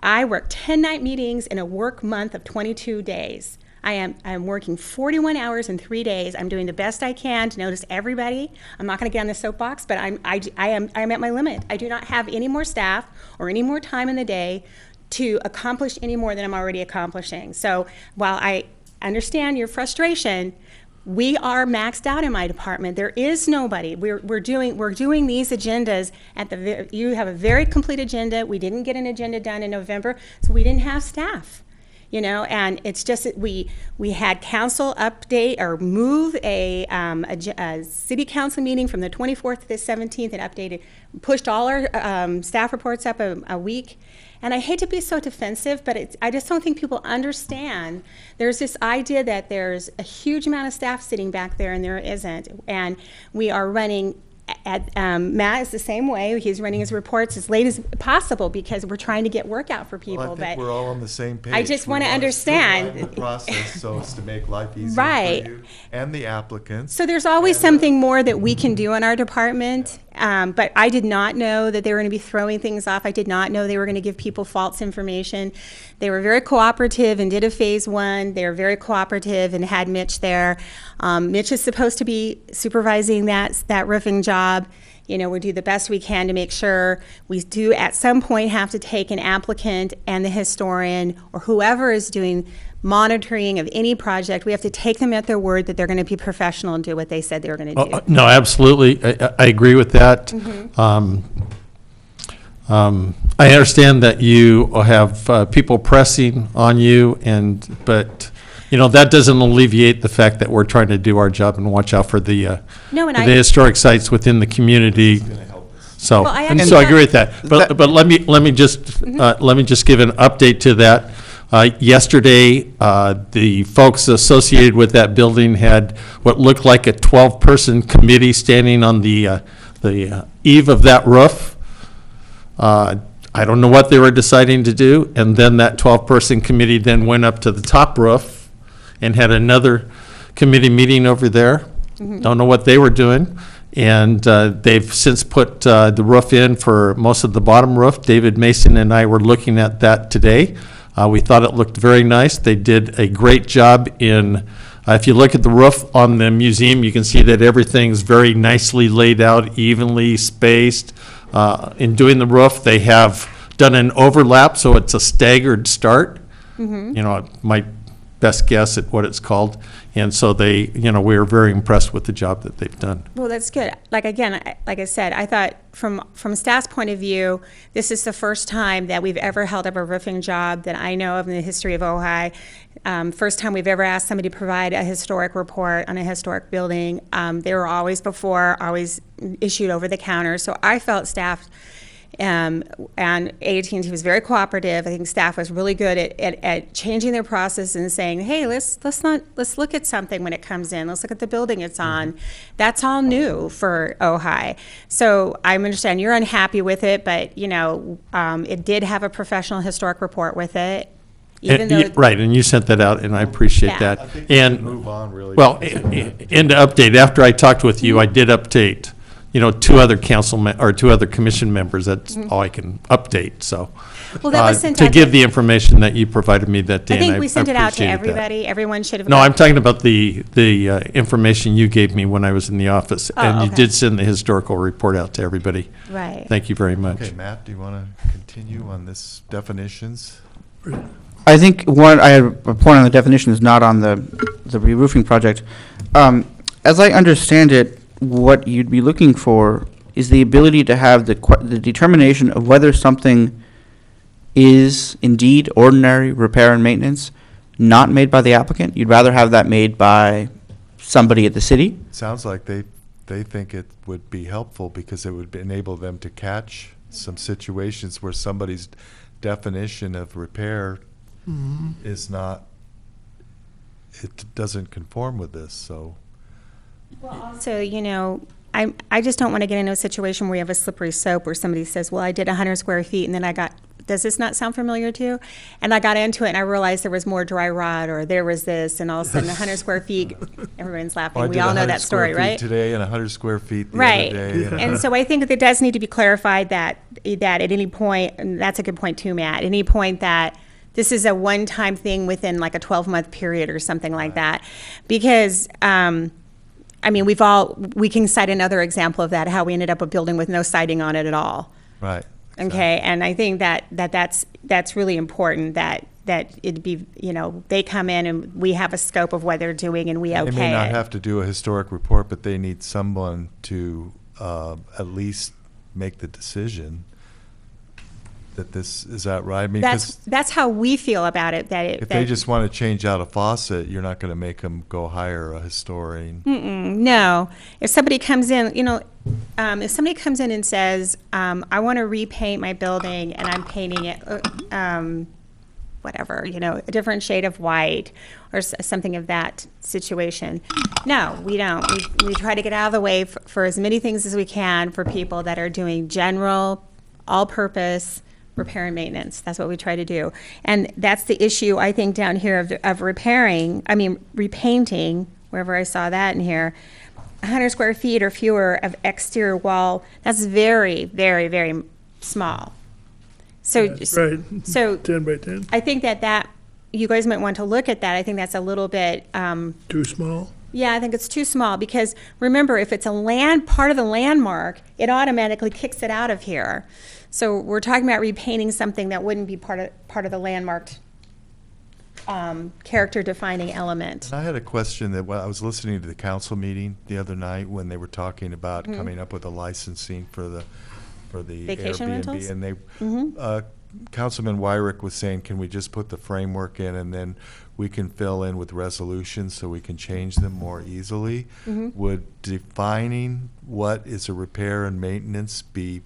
[SPEAKER 2] I work 10 night meetings in a work month of 22 days. I am working 41 hours in 3 days. I'm doing the best I can to notice everybody. I'm not going to get on the soapbox, but I am at my limit. I do not have any more staff or any more time in the day to accomplish any more than I'm already accomplishing. So while I understand your frustration, we are maxed out in my department. There is nobody. We're doing these agendas you have a very complete agenda. We didn't get an agenda done in November, so we didn't have staff. And it's just that we had council update or move a city council meeting from the 24th to the 17th and updated, pushed all our staff reports up a week. And I hate to be so defensive, but I just don't think people understand. There's this idea that there's a huge amount of staff sitting back there, and there isn't. And we are running. Matt is the same way. He's running his reports as late as possible because we're trying to get work out for people.
[SPEAKER 1] Well, I think we're all on the same page.
[SPEAKER 2] I just want to understand
[SPEAKER 1] the process so as to make life easier
[SPEAKER 2] right.
[SPEAKER 1] for you and the applicants.
[SPEAKER 2] So there's always something more that we can do in our department. But I did not know that they were going to be throwing things off. I did not know they were going to give people false information. They were very cooperative and did a phase 1. They were very cooperative and had Mitch there. Mitch is supposed to be supervising that roofing job. We do the best we can to make sure. We do at some point have to take an applicant and the historian or whoever is doing monitoring of any project. We have to take them at their word that they're going to be professional and do what they said they were going to do.
[SPEAKER 10] No, absolutely. I agree with that. I understand that you have people pressing on you, but that doesn't alleviate the fact that we're trying to do our job and watch out for the historic sites within the community. So,
[SPEAKER 2] Well, I
[SPEAKER 10] so I agree with that. But let me just give an update to that. Yesterday, the folks associated with that building had what looked like a 12-person committee standing on the eave of that roof. I don't know what they were deciding to do, and then that 12-person committee then went up to the top roof and had another committee meeting over there. Don't know what they were doing. And they've since put the roof in for most of the bottom roof. David Mason and I were looking at that today. We thought it looked very nice. They did a great job in, if you look at the roof on the museum, you can see that everything's very nicely laid out, evenly spaced. In doing the roof, they have done an overlap, so it's a staggered start. My best guess at what it's called. And so we were very impressed with the job that they've done.
[SPEAKER 2] Well, that's good. Like I said, I thought from staff's point of view, this is the first time that we've ever held up a roofing job that I know of in the history of Ojai. First time we've ever asked somebody to provide a historic report on a historic building. They were always issued over the counter. So I felt staff and AT&T was very cooperative. I think staff was really good at changing their process and saying, hey, let's look at something when it comes in. Let's look at the building it's on. That's all new for Ojai. So I understand you're unhappy with it, but it did have a professional historic report with it.
[SPEAKER 10] Right, and you sent that out, and I appreciate that.
[SPEAKER 1] I think we should move on really.
[SPEAKER 10] Well, and to update, after I talked with you, I did update two other two other commission members. That's all I can update, so.
[SPEAKER 2] Well, that was sent
[SPEAKER 10] to
[SPEAKER 2] out
[SPEAKER 10] give the information that you provided me that day,
[SPEAKER 2] I
[SPEAKER 10] and
[SPEAKER 2] think we sent it out to
[SPEAKER 10] appreciated that.
[SPEAKER 2] everybody. Everyone should have.
[SPEAKER 10] No,
[SPEAKER 2] got-
[SPEAKER 10] I'm talking about the information you gave me when I was in the office. And you
[SPEAKER 2] okay.
[SPEAKER 10] did send the historical report out to everybody.
[SPEAKER 2] Right.
[SPEAKER 10] Thank you very much.
[SPEAKER 1] Okay, Matt, do you want to continue on this definitions?
[SPEAKER 9] I think I had a point on the definition is not on the re-roofing project. As I understand it, what you'd be looking for is the ability to have the determination of whether something is indeed ordinary repair and maintenance, not made by the applicant. You'd rather have that made by somebody at the city.
[SPEAKER 1] Sounds like they think it would be helpful because it would enable them to catch some situations where somebody's definition of repair is not, it doesn't conform with this, so.
[SPEAKER 2] So, I just don't want to get into a situation where we have a slippery slope where somebody says, well, I did 100 square feet, and then does this not sound familiar to you? And I got into it, and I realized there was more dry rot, or there was this, and all of a sudden, 100 square feet, everyone's laughing. We all know that story, right?
[SPEAKER 1] Today and 100 square feet the
[SPEAKER 2] right.
[SPEAKER 1] other day.
[SPEAKER 2] And so I think that there does need to be clarified that at any point, and that's a good point too, Matt, at any point that this is a one-time thing within like a 12-month period or something like that. Because, we can cite another example of that, how we ended up a building with no siding on it at all.
[SPEAKER 1] Right.
[SPEAKER 2] Okay, and I think that's really important that it'd be, they come in and we have a scope of what they're doing and we okay it.
[SPEAKER 1] They may not have to do a historic report, but they need someone to at least make the decision that is that right? I mean,
[SPEAKER 2] that's how we feel about it.
[SPEAKER 1] If they just want to change out a faucet, you're not going to make them go hire a historian.
[SPEAKER 2] No. If somebody comes in, if somebody comes in and says, I want to repaint my building and I'm painting it, whatever, a different shade of white or something of that situation. No, we don't. We try to get out of the way for as many things as we can for people that are doing general, all-purpose repair and maintenance. That's what we try to do. And that's the issue, I think, down here of repainting, wherever I saw that in here, 100 square feet or fewer of exterior wall, that's very, very, very small. So,
[SPEAKER 3] That's right.
[SPEAKER 2] So
[SPEAKER 3] 10 by 10.
[SPEAKER 2] I think that you guys might want to look at that. I think that's a little bit
[SPEAKER 3] Too small?
[SPEAKER 2] Yeah, I think it's too small because remember, if it's part of the landmark, it automatically kicks it out of here. So we're talking about repainting something that wouldn't be part of the landmarked character-defining element.
[SPEAKER 1] And I had a question that I was listening to the council meeting the other night when they were talking about coming up with a licensing for the
[SPEAKER 2] Vacation
[SPEAKER 1] Airbnb,
[SPEAKER 2] rentals?
[SPEAKER 1] and they Councilman Wyrick was saying, can we just put the framework in and then we can fill in with resolutions so we can change them more easily? Would defining what is a repair and maintenance be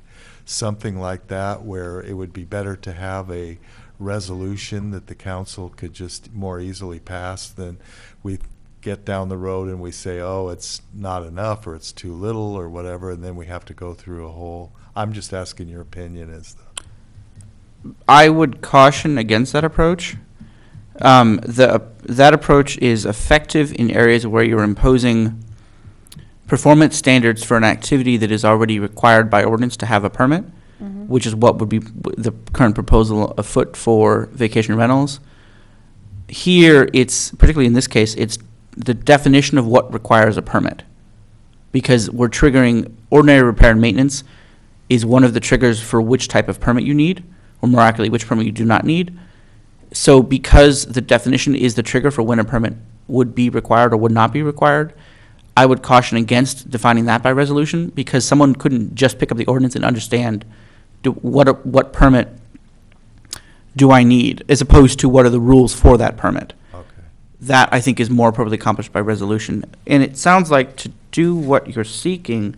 [SPEAKER 1] something like that, where it would be better to have a resolution that the council could just more easily pass than we get down the road and we say, oh, it's not enough or it's too little or whatever, and then we have to go through a whole, I'm just asking your opinion as
[SPEAKER 9] I would caution against that approach. That approach is effective in areas where you're imposing performance standards for an activity that is already required by ordinance to have a permit, which is what would be the current proposal afoot for vacation rentals. Here, it's, particularly in this case, it's the definition of what requires a permit. Because we're triggering ordinary repair and maintenance is one of the triggers for which type of permit you need, or more accurately, which permit you do not need. So because the definition is the trigger for when a permit would be required or would not be required, I would caution against defining that by resolution, because someone couldn't just pick up the ordinance and understand what permit do I need, as opposed to what are the rules for that permit.
[SPEAKER 1] Okay.
[SPEAKER 9] That, I think, is more appropriately accomplished by resolution. And it sounds like to do what you're seeking,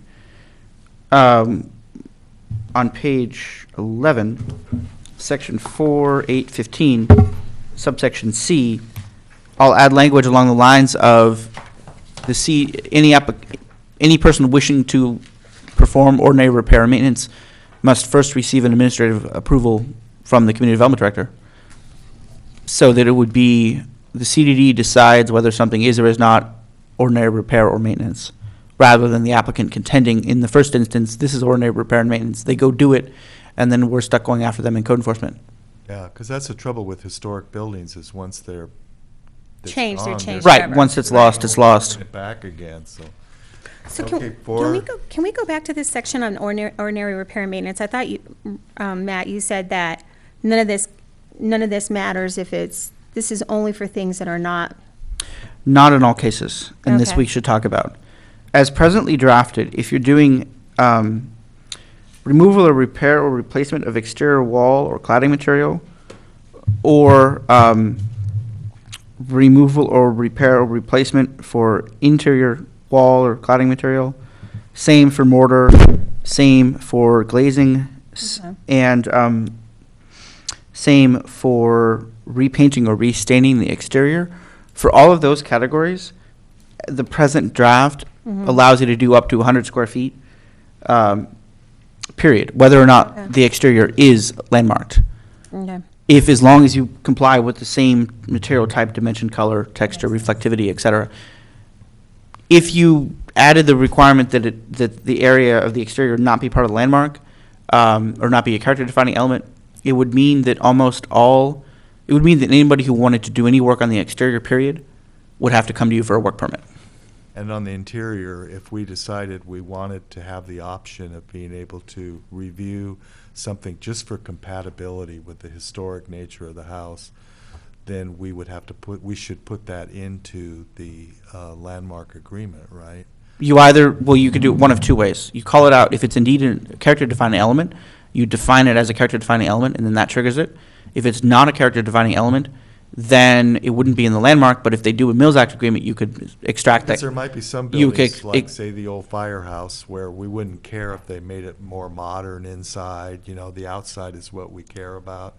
[SPEAKER 9] on page 11, section 4.8.15, subsection C, I'll add language along the lines of the C, any person wishing to perform ordinary repair and maintenance must first receive an administrative approval from the community development director, so that it would be the CDD decides whether something is or is not ordinary repair or maintenance, rather than the applicant contending in the first instance, this is ordinary repair and maintenance. They go do it, and then we're stuck going after them in code enforcement.
[SPEAKER 1] Yeah, because that's the trouble with historic buildings is once they're
[SPEAKER 2] Changed, they're
[SPEAKER 1] gone,
[SPEAKER 2] changed
[SPEAKER 9] Right,
[SPEAKER 2] forever.
[SPEAKER 9] once it's lost, it's lost.
[SPEAKER 1] It back again, so.
[SPEAKER 2] So
[SPEAKER 1] Okay,
[SPEAKER 2] can we go back to this section on ordinary repair and maintenance? I thought you, Matt, you said that none of this matters if this is only for things that are not.
[SPEAKER 9] Not in all cases, and this
[SPEAKER 2] Okay.
[SPEAKER 9] we should talk about. As presently drafted, if you're doing removal or repair or replacement of exterior wall or cladding material, or removal or repair or replacement for interior wall or cladding material, same for mortar, same for glazing,
[SPEAKER 2] Okay.
[SPEAKER 9] and same for repainting or restaining the exterior. For all of those categories, the present draft allows you to do up to 100 square feet, period, whether or not
[SPEAKER 2] Okay.
[SPEAKER 9] the exterior is landmarked.
[SPEAKER 2] Okay.
[SPEAKER 9] If, as long as you comply with the same material type, dimension, color, texture, reflectivity, et cetera. If you added the requirement that the area of the exterior not be part of the landmark, or not be a character defining element, it would mean that it would mean that anybody who wanted to do any work on the exterior, period, would have to come to you for a work permit.
[SPEAKER 1] And on the interior, if we decided we wanted to have the option of being able to review something just for compatibility with the historic nature of the house, then we would have to we should put that into the landmark agreement, right?
[SPEAKER 9] You could do it one of two ways. You call it out, if it's indeed a character defining element, you define it as a character defining element, and then that triggers it. If it's not a character defining element, then it wouldn't be in the landmark, but if they do a Mills Act agreement, you could extract that.
[SPEAKER 1] Because there might be some
[SPEAKER 9] You
[SPEAKER 1] buildings,
[SPEAKER 9] could-
[SPEAKER 1] like, say, the old firehouse, where we wouldn't care if they made it more modern inside, the outside is what we care about,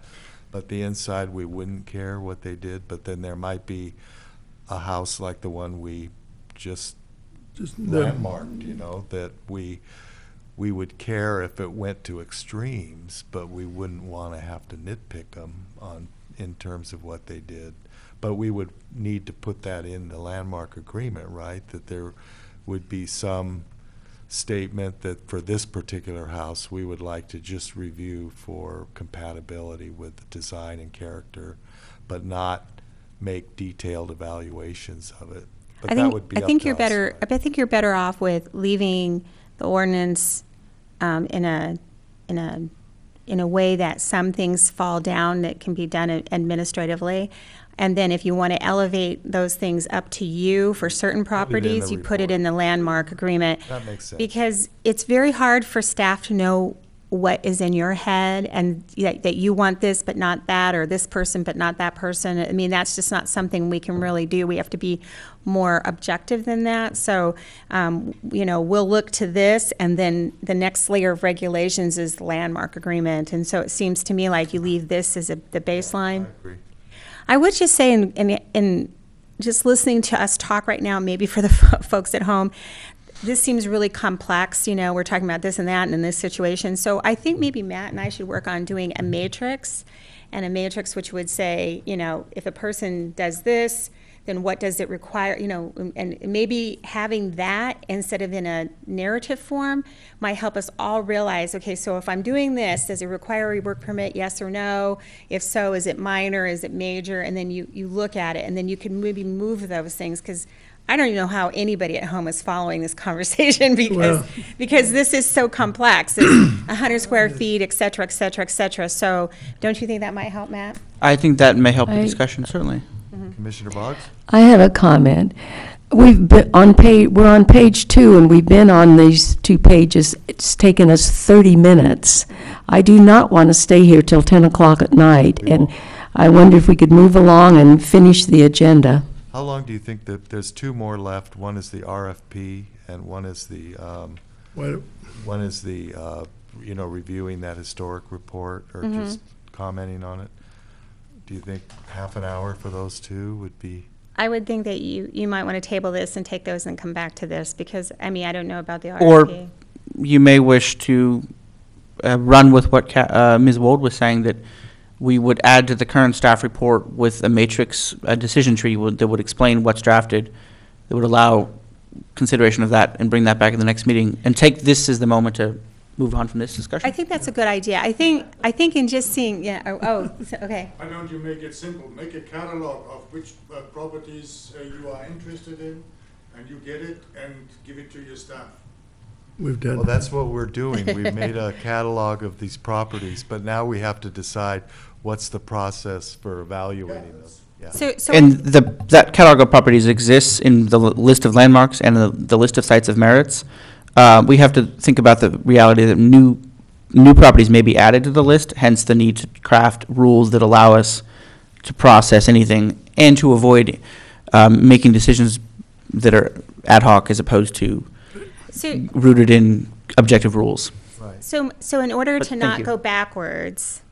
[SPEAKER 1] but the inside, we wouldn't care what they did, but then there might be a house like the one we just landmarked, that we would care if it went to extremes, but we wouldn't want to have to nitpick them in terms of what they did. But we would need to put that in the landmark agreement, right? That there would be some statement that for this particular house, we would like to just review for compatibility with the design and character, but not make detailed evaluations of it. But that would be up to us, right?
[SPEAKER 2] I think you're better off with leaving the ordinance in a way that some things fall down that can be done administratively. And then if you want to elevate those things up to you for certain properties, you put it in the landmark agreement.
[SPEAKER 1] That makes sense.
[SPEAKER 2] Because it's very hard for staff to know what is in your head and that you want this but not that, or this person but not that person. I mean, that's just not something we can really do. We have to be more objective than that. So, we'll look to this, and then the next layer of regulations is the landmark agreement. And so it seems to me like you leave this as the baseline.
[SPEAKER 1] I agree.
[SPEAKER 2] I would just say, in just listening to us talk right now, maybe for the folks at home, this seems really complex. We're talking about this and that and in this situation. So I think maybe Matt and I should work on doing a matrix, which would say, if a person does this, then what does it require, and maybe having that instead of in a narrative form might help us all realize, okay, so if I'm doing this, does it require a work permit, yes or no? If so, is it minor, is it major? And then you look at it, and then you can maybe move those things, because I don't even know how anybody at home is following this conversation because this is so complex. It's 100 square feet, et cetera, et cetera, et cetera. So don't you think that might help, Matt?
[SPEAKER 9] I think that may help the discussion, certainly.
[SPEAKER 1] Commissioner Boggs?
[SPEAKER 5] I have a comment. We're on page 2, and we've been on these 2 pages. It's taken us 30 minutes. I do not want to stay here till 10 o'clock at night, and I wonder if we could move along and finish the agenda.
[SPEAKER 1] How long do you think that there's 2 more left? One is the RFP, and one is the reviewing that historic report, or just commenting on it. Do you think half an hour for those 2 would be?
[SPEAKER 2] I would think that you might want to table this and take those and come back to this, because, I don't know about the RFP.
[SPEAKER 9] Or you may wish to run with what Ms. Wold was saying, that we would add to the current staff report with a matrix, a decision tree that would explain what's drafted, that would allow consideration of that and bring that back in the next meeting and take this as the moment to move on from this discussion?
[SPEAKER 2] I think that's a good idea. I think in just seeing, okay.
[SPEAKER 3] Why don't you make it simple? Make a catalog of which properties you are interested in, and you get it and give it to your staff. We've done.
[SPEAKER 1] Well, that's what we're doing. We've made a catalog of these properties, but now we have to decide what's the process for evaluating them. Yeah.
[SPEAKER 2] So
[SPEAKER 9] And that catalog of properties exists in the list of landmarks and the list of sites of merits. We have to think about the reality that new properties may be added to the list, hence the need to craft rules that allow us to process anything and to avoid making decisions that are ad hoc as opposed to rooted in objective rules.
[SPEAKER 1] Right.
[SPEAKER 2] So in order
[SPEAKER 9] But
[SPEAKER 2] to
[SPEAKER 9] thank
[SPEAKER 2] not
[SPEAKER 9] you.
[SPEAKER 2] go backwards,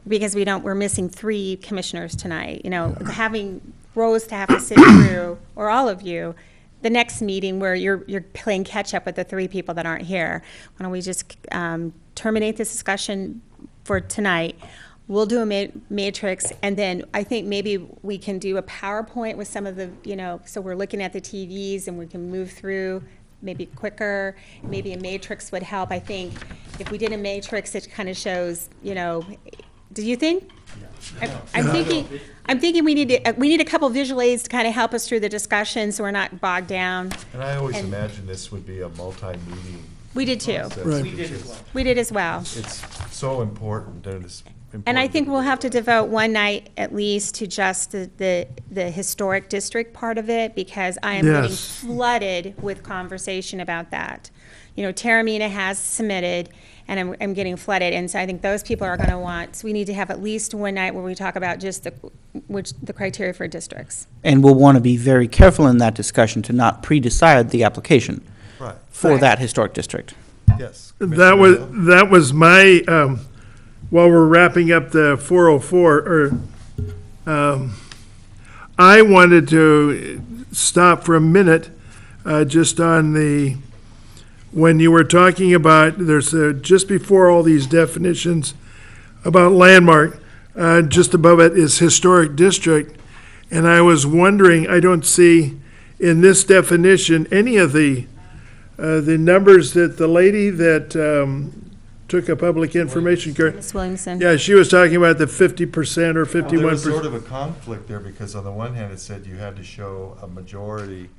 [SPEAKER 2] because we're missing 3 commissioners tonight, having Rose to have to sit through, or all of you, the next meeting where you're playing catch up with the 3 people that aren't here, why don't we just terminate this discussion for tonight? We'll do a matrix, and then I think maybe we can do a PowerPoint with some of the, so we're looking at the TVs and we can move through maybe quicker. Maybe a matrix would help. I think if we did a matrix, it kind of shows, do you think? Yeah. I'm thinking we need a couple visual aids to kind of help us through the discussion so we're not bogged down.
[SPEAKER 1] And I always imagine this would be a multi-meeting.
[SPEAKER 2] We did too.
[SPEAKER 1] process,
[SPEAKER 3] Right.
[SPEAKER 1] which is-
[SPEAKER 2] We did as well.
[SPEAKER 1] It's so important, and it's important.
[SPEAKER 2] And I think we'll have to devote one night at least to just the historic district part of it, because I am getting
[SPEAKER 3] Yes.
[SPEAKER 2] flooded with conversation about that. Taramina has submitted, and I'm getting flooded, and so I think those people are going to want, so we need to have at least one night where we talk about just the criteria for districts.
[SPEAKER 9] And we'll want to be very careful in that discussion to not pre-decide the application
[SPEAKER 1] Right,
[SPEAKER 9] for that historic district.
[SPEAKER 1] yes.
[SPEAKER 3] That was my, while we're wrapping up the 404, I wanted to stop for a minute just on when you were talking about, there's just before all these definitions about landmark, just above it is historic district. And I was wondering, I don't see in this definition any of the numbers that the lady that took a public information course.
[SPEAKER 2] Ms. Williamson?
[SPEAKER 3] Yeah, she was talking about the 50% or
[SPEAKER 1] There
[SPEAKER 3] 51%.
[SPEAKER 1] was sort of a conflict there, because on the one hand, it said you had to show a majority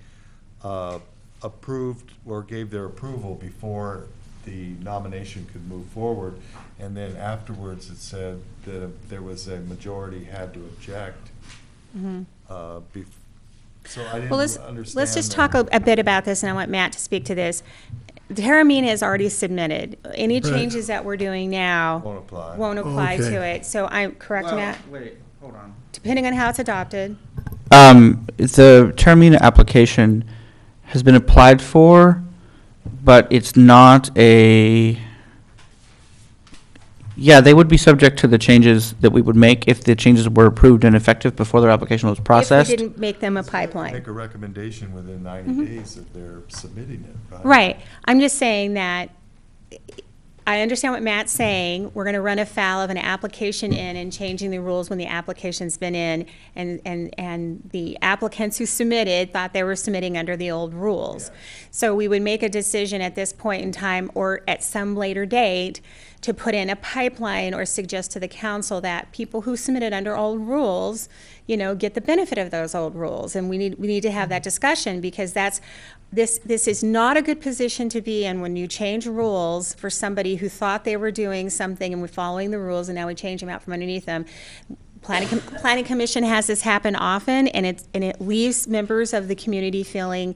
[SPEAKER 1] approved or gave their approval before the nomination could move forward. And then afterwards, it said that if there was a majority had to object. So I didn't
[SPEAKER 2] Well,
[SPEAKER 1] understand.
[SPEAKER 2] let's just talk a bit about this, and I want Matt to speak to this. Taramina has already submitted. Any changes that we're doing now
[SPEAKER 1] Won't apply.
[SPEAKER 2] to
[SPEAKER 3] Okay.
[SPEAKER 2] it. So I'm correct, Matt?
[SPEAKER 9] Wait, hold on.
[SPEAKER 2] Depending on how it's adopted.
[SPEAKER 9] The Termina application has been applied for, but it's not they would be subject to the changes that we would make if the changes were approved and effective before their application was processed.
[SPEAKER 2] If we didn't make them a pipeline.
[SPEAKER 1] Make a recommendation within 90 days if they're submitting it, right?
[SPEAKER 2] Right. I'm just saying that I understand what Matt's saying. We're going to run afoul of an application in and changing the rules when the application's been in, and the applicants who submitted thought they were submitting under the old rules. So we would make a decision at this point in time or at some later date to put in a pipeline or suggest to the council that people who submitted under old rules, get the benefit of those old rules. And we need to have that discussion, because this is not a good position to be in when you change rules for somebody who thought they were doing something and we're following the rules, and now we change them out from underneath them. Planning Commission has this happen often, and it leaves members of the community feeling,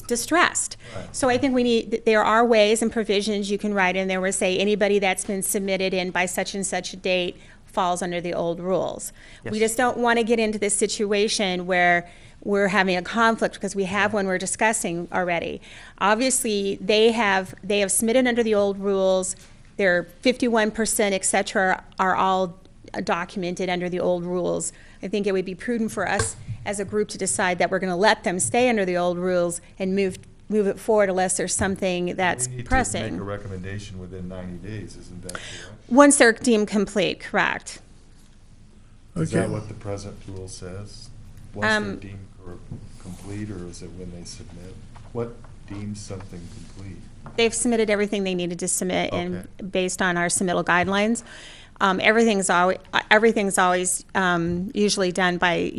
[SPEAKER 2] distressed.
[SPEAKER 1] Right.
[SPEAKER 2] So I think there are ways and provisions you can write in there where say anybody that's been submitted in by such and such a date falls under the old rules.
[SPEAKER 9] Yes.
[SPEAKER 2] We just don't want to get into this situation where we're having a conflict, because we have one we're discussing already. Obviously, they have submitted under the old rules. Their 51%, et cetera, are all documented under the old rules. I think it would be prudent for us as a group to decide that we're going to let them stay under the old rules and move it forward unless there's something that's
[SPEAKER 1] We need to
[SPEAKER 2] pressing.
[SPEAKER 1] make a recommendation within 90 days, isn't that correct?
[SPEAKER 2] Once they're deemed complete, correct.
[SPEAKER 1] Is
[SPEAKER 3] Okay.
[SPEAKER 1] that what the present rule says? Once they're deemed correct? complete, or is it when they submit? What deems something complete?
[SPEAKER 2] They've submitted everything they needed to submit, and
[SPEAKER 1] Okay.
[SPEAKER 2] based on our submittal guidelines. Everything's always usually done by,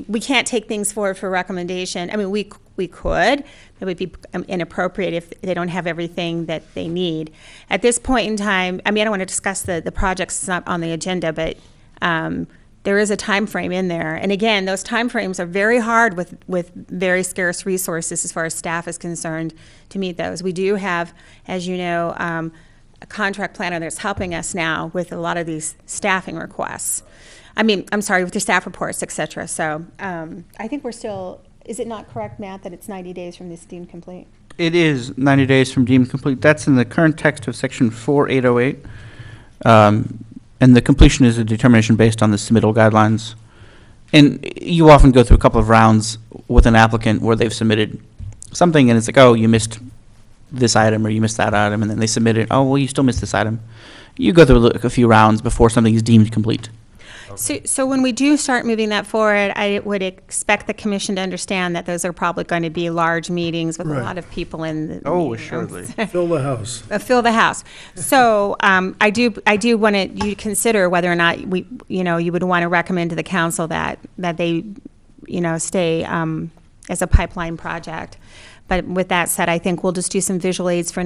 [SPEAKER 2] we can't take things forward for recommendation. I mean, we could. It would be inappropriate if they don't have everything that they need. At this point in time, I don't want to discuss the projects, it's not on the agenda, but there is a time frame in there. And again, those time frames are very hard with very scarce resources as far as staff is concerned to meet those. We do have, as you know, a contract planner that's helping us now with a lot of these staffing requests. I'm sorry, with the staff reports, et cetera. So I think we're still, is it not correct, Matt, that it's 90 days from this deemed complete?
[SPEAKER 9] It is 90 days from deemed complete. That's in the current text of section 4808. And the completion is a determination based on the submittal guidelines. And you often go through a couple of rounds with an applicant where they've submitted something and it's like, oh, you missed this item or you missed that item, and then they submit it, oh, well, you still missed this item. You go through a few rounds before something is deemed complete.
[SPEAKER 2] So when we do start moving that forward, I would expect the commission to understand that those are probably going to be large meetings with a
[SPEAKER 3] Right.
[SPEAKER 2] lot of people in the.
[SPEAKER 9] Oh, assuredly.
[SPEAKER 3] Fill the house.
[SPEAKER 2] Fill the house. So I do want you to consider whether or not you would want to recommend to the council that they, stay as a pipeline project. But with that said, I think we'll just do some visual aids for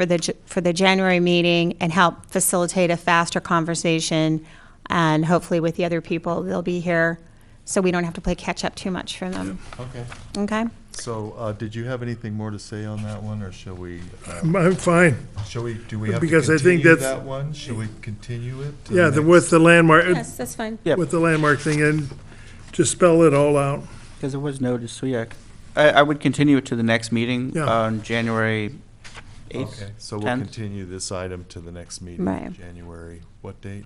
[SPEAKER 2] the January meeting and help facilitate a faster conversation. And hopefully with the other people, they'll be here, so we don't have to play catch up too much for them.
[SPEAKER 1] Okay.
[SPEAKER 2] Okay?
[SPEAKER 1] So, did you have anything more to say on that one, or shall we?
[SPEAKER 3] I'm fine.
[SPEAKER 1] Do we have to
[SPEAKER 3] Because I think
[SPEAKER 1] continue
[SPEAKER 3] that's-
[SPEAKER 1] that one? Should we continue it? to
[SPEAKER 3] Yeah,
[SPEAKER 1] the
[SPEAKER 3] with the landmark,
[SPEAKER 2] Yes, that's fine.
[SPEAKER 9] Yep.
[SPEAKER 3] with the landmark thing, and just spell it all out.
[SPEAKER 9] Because it was noticed, so yeah. I would continue it to the next meeting
[SPEAKER 3] Yeah.
[SPEAKER 9] on January 8th.
[SPEAKER 1] Okay, so we'll
[SPEAKER 9] 10th.
[SPEAKER 1] continue this item to the next meeting,
[SPEAKER 2] Right.
[SPEAKER 1] January, what date?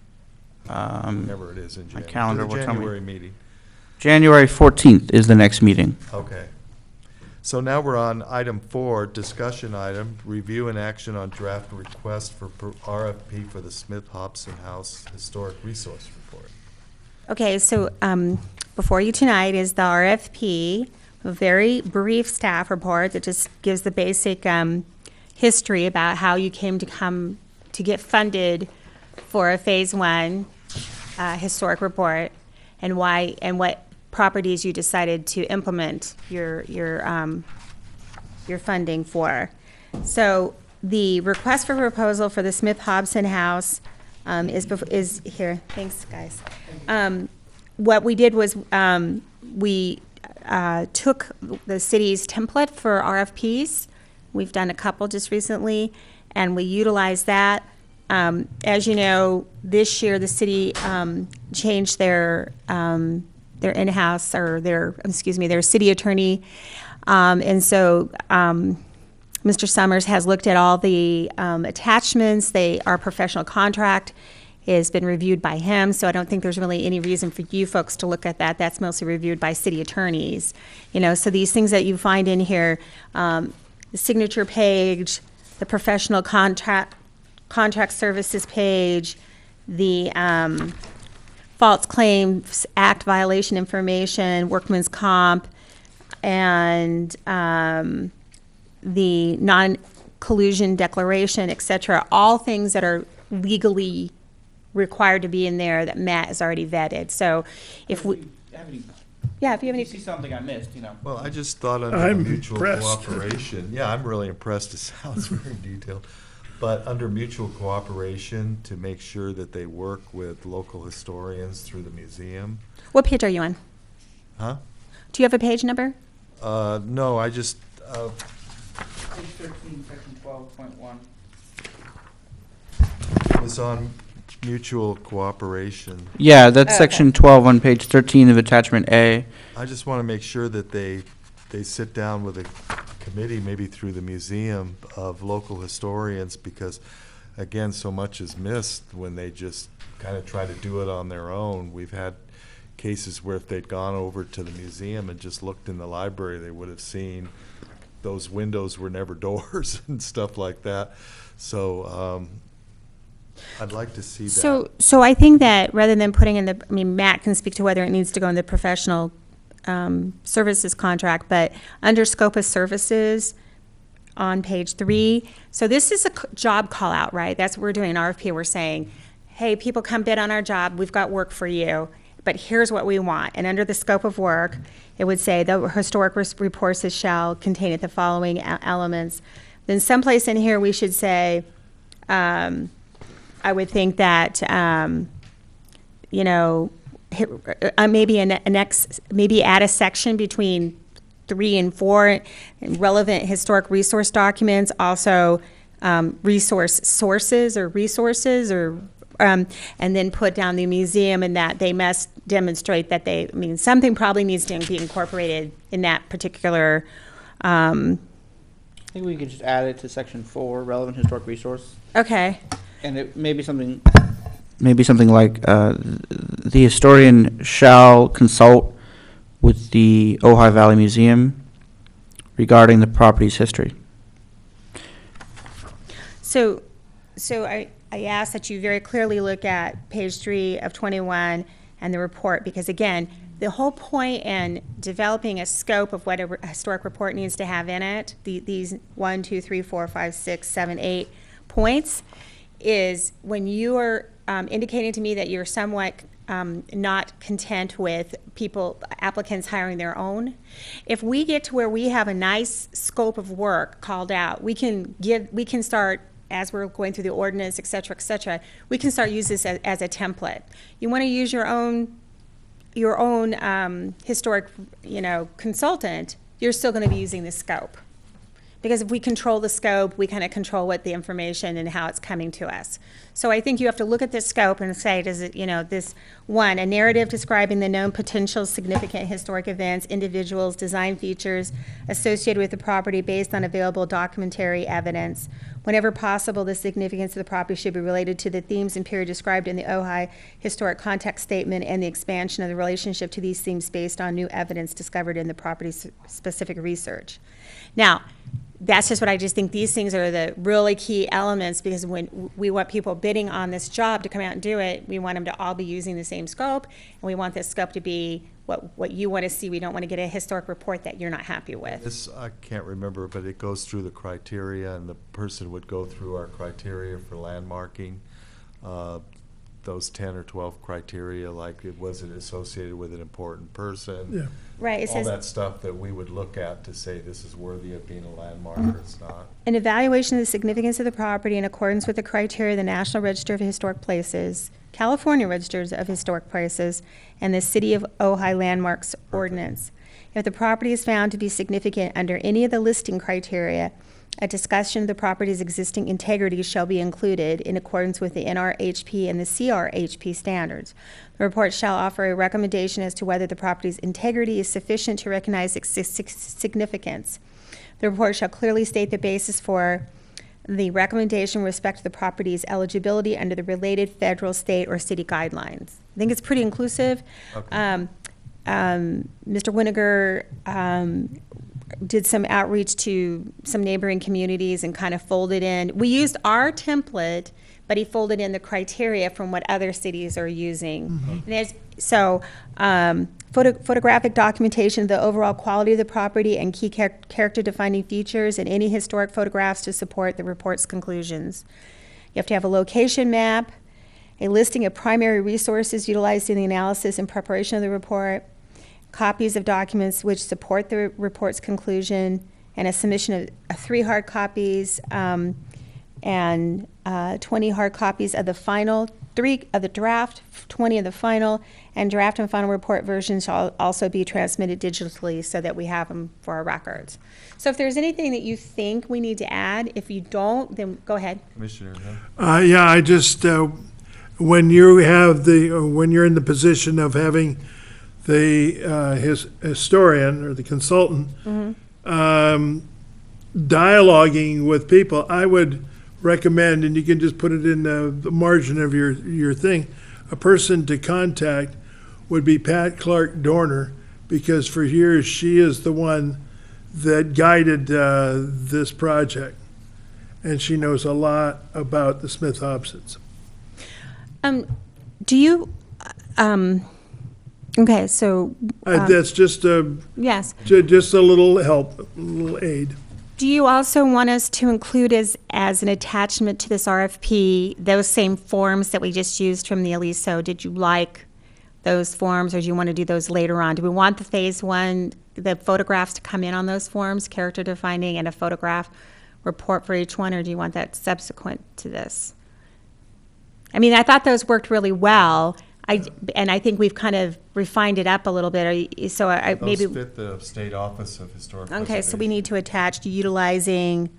[SPEAKER 9] Um,
[SPEAKER 1] Whenever it is in January.
[SPEAKER 9] calendar
[SPEAKER 1] To the
[SPEAKER 9] will tell me.
[SPEAKER 1] January meeting.
[SPEAKER 9] January 14th is the next meeting.
[SPEAKER 1] Okay. So now we're on item 4, discussion item, review and action on draft request for RFP for the Smith-Hobson House Historic Resource Report.
[SPEAKER 2] Okay, so before you tonight is the RFP, a very brief staff report that just gives the basic history about how you came to get funded for a Phase 1 historic report, and why and what properties you decided to implement your funding for. So the request for proposal for the Smith-Hobson House is here. Thanks, guys. What we did was we took the city's template for RFPs. We've done a couple just recently, and we utilized that. As you know, this year the city changed their in-house, or their city attorney, and so Mr. Summers has looked at all the attachments. Our professional contract has been reviewed by him, so I don't think there's really any reason for you folks to look at that. That's mostly reviewed by city attorneys. So these things that you find in here, the signature page, the professional contract services page, the False Claims Act violation information, workman's comp, and the non-collusion declaration, et cetera, all things that are legally required to be in there that Matt has already vetted. So if we, yeah, if you have any.
[SPEAKER 9] see something I missed,
[SPEAKER 1] Well, I just thought under
[SPEAKER 3] I'm
[SPEAKER 1] mutual
[SPEAKER 3] impressed.
[SPEAKER 1] cooperation, yeah, I'm really impressed, it sounds very detailed. But under mutual cooperation, to make sure that they work with local historians through the museum.
[SPEAKER 2] What page are you on?
[SPEAKER 1] Huh?
[SPEAKER 2] Do you have a page number?
[SPEAKER 1] No, I just,
[SPEAKER 9] Page 13, section 12.1.
[SPEAKER 1] was on mutual cooperation.
[SPEAKER 9] Yeah, that's
[SPEAKER 2] Okay.
[SPEAKER 9] section 12 on page 13 of attachment A.
[SPEAKER 1] I just want to make sure that they sit down with a committee, maybe through the museum, of local historians, because, again, so much is missed when they just kind of try to do it on their own. We've had cases where if they'd gone over to the museum and just looked in the library, they would have seen those windows were never doors and stuff like that. So I'd like to see that.
[SPEAKER 2] So I think that rather than putting in Matt can speak to whether it needs to go in the professional services contract, but under scope of services on page 3. So this is a job call out, right? That's what we're doing, an RFP. We're saying, hey, people come bid on our job. We've got work for you, but here's what we want. And under the scope of work, it would say the historic reports shall contain the following elements. Then someplace in here we should say, I would think that, you know, maybe maybe add a section between 3 and 4, relevant historic resource documents, also resource sources or resources, or and then put down the museum and that they must demonstrate that they, I mean, something probably needs to be incorporated in that particular.
[SPEAKER 9] I think we could just add it to section 4, relevant historic resource.
[SPEAKER 2] Okay.
[SPEAKER 9] And it may be something like the historian shall consult with the Ojai Valley Museum regarding the property's history.
[SPEAKER 2] So I ask that you very clearly look at page 3 of 21 and the report, because again, the whole point in developing a scope of what a historic report needs to have in it, these 1, 2, 3, 4, 5, 6, 7, 8 points, is when you are indicating to me that you're somewhat not content with applicants hiring their own. If we get to where we have a nice scope of work called out, we can start, as we're going through the ordinance, et cetera, we can start use this as a template. You want to use your own historic, consultant, you're still going to be using the scope. Because if we control the scope, we kind of control what the information and how it's coming to us. So I think you have to look at this scope and say, does it, this one, a narrative describing the known potential significant historic events, individuals, design features associated with the property based on available documentary evidence. Whenever possible, the significance of the property should be related to the themes and period described in the Ojai Historic Context Statement and the expansion of the relationship to these themes based on new evidence discovered in the property's specific research. Now, that's just what I just think these things are the really key elements, because when we want people bidding on this job to come out and do it, we want them to all be using the same scope, and we want this scope to be what you want to see. We don't want to get a historic report that you're not happy with.
[SPEAKER 1] This, I can't remember, but it goes through the criteria, and the person would go through our criteria for landmarking. Those 10 or 12 criteria, like was it associated with an important person?
[SPEAKER 3] Yeah.
[SPEAKER 2] Right. It
[SPEAKER 1] all
[SPEAKER 2] says,
[SPEAKER 1] that stuff that we would look at to say this is worthy of being a landmark or it's not.
[SPEAKER 2] an evaluation of the significance of the property in accordance with the criteria of the National Register of Historic Places, California Registers of Historic Places, and the City of Ojai Landmarks Ordinance. If the property is found to be significant under any of the listing criteria, a discussion of the property's existing integrity shall be included in accordance with the NRHP and the CRHP standards. The report shall offer a recommendation as to whether the property's integrity is sufficient to recognize its significance. The report shall clearly state the basis for the recommendation with respect to the property's eligibility under the related federal, state, or city guidelines. I think it's pretty inclusive.
[SPEAKER 1] Okay.
[SPEAKER 2] Mr. Winiger did some outreach to some neighboring communities and kind of folded in. We used our template, but he folded in the criteria from what other cities are using. Mm-hmm. And so photographic documentation of the overall quality of the property and key character-defining features, and any historic photographs to support the report's conclusions. You have to have a location map, a listing of primary resources utilized in the analysis and preparation of the report, copies of documents which support the report's conclusion, and a submission of 3 hard copies and 20 hard copies of the final, 3 of the draft, 20 of the final, and draft and final report versions shall also be transmitted digitally so that we have them for our records. So if there's anything that you think we need to add, if you don't, then go ahead.
[SPEAKER 1] Commissioner.
[SPEAKER 3] Yeah, I just, when you have when you're in the position of having the historian or the consultant dialoguing with people, I would recommend, and you can just put it in the margin of your thing, a person to contact would be Pat Clark Dorner, because for years she is the one that guided this project, and she knows a lot about the Smith-Hobsons.
[SPEAKER 2] Do you, Okay, so,
[SPEAKER 3] That's just
[SPEAKER 2] yes.
[SPEAKER 3] just a little help, a little aid.
[SPEAKER 2] Do you also want us to include as an attachment to this RFP, those same forms that we just used from the Aliso? Did you like those forms, or do you want to do those later on? Do we want the phase one, the photographs to come in on those forms, character defining and a photograph report for each one, or do you want that subsequent to this? I mean, I thought those worked really well. And I think we've kind of refined it up a little bit. So maybe.
[SPEAKER 1] Those fit the State Office of Historic
[SPEAKER 2] Okay,
[SPEAKER 1] Preservation.
[SPEAKER 2] so we need to attach to utilizing.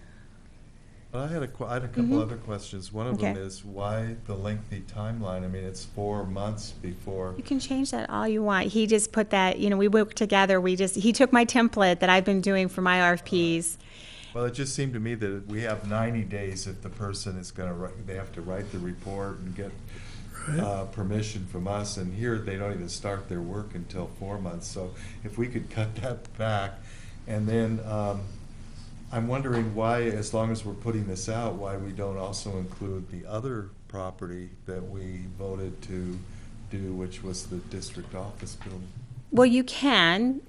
[SPEAKER 1] But I had a couple other questions. One of them
[SPEAKER 2] Okay.
[SPEAKER 1] is why the lengthy timeline? I mean, it's 4 months before.
[SPEAKER 2] You can change that all you want. He just put that, we worked together. He took my template that I've been doing for my RFPs.
[SPEAKER 1] Well, it just seemed to me that we have 90 days if the person is going to they have to write the report and get permission from us, and here they don't even start their work until 4 months. So if we could cut that back, and then I'm wondering why, as long as we're putting this out, why we don't also include the other property that we voted to do, which was the district office building.
[SPEAKER 2] Well, you can.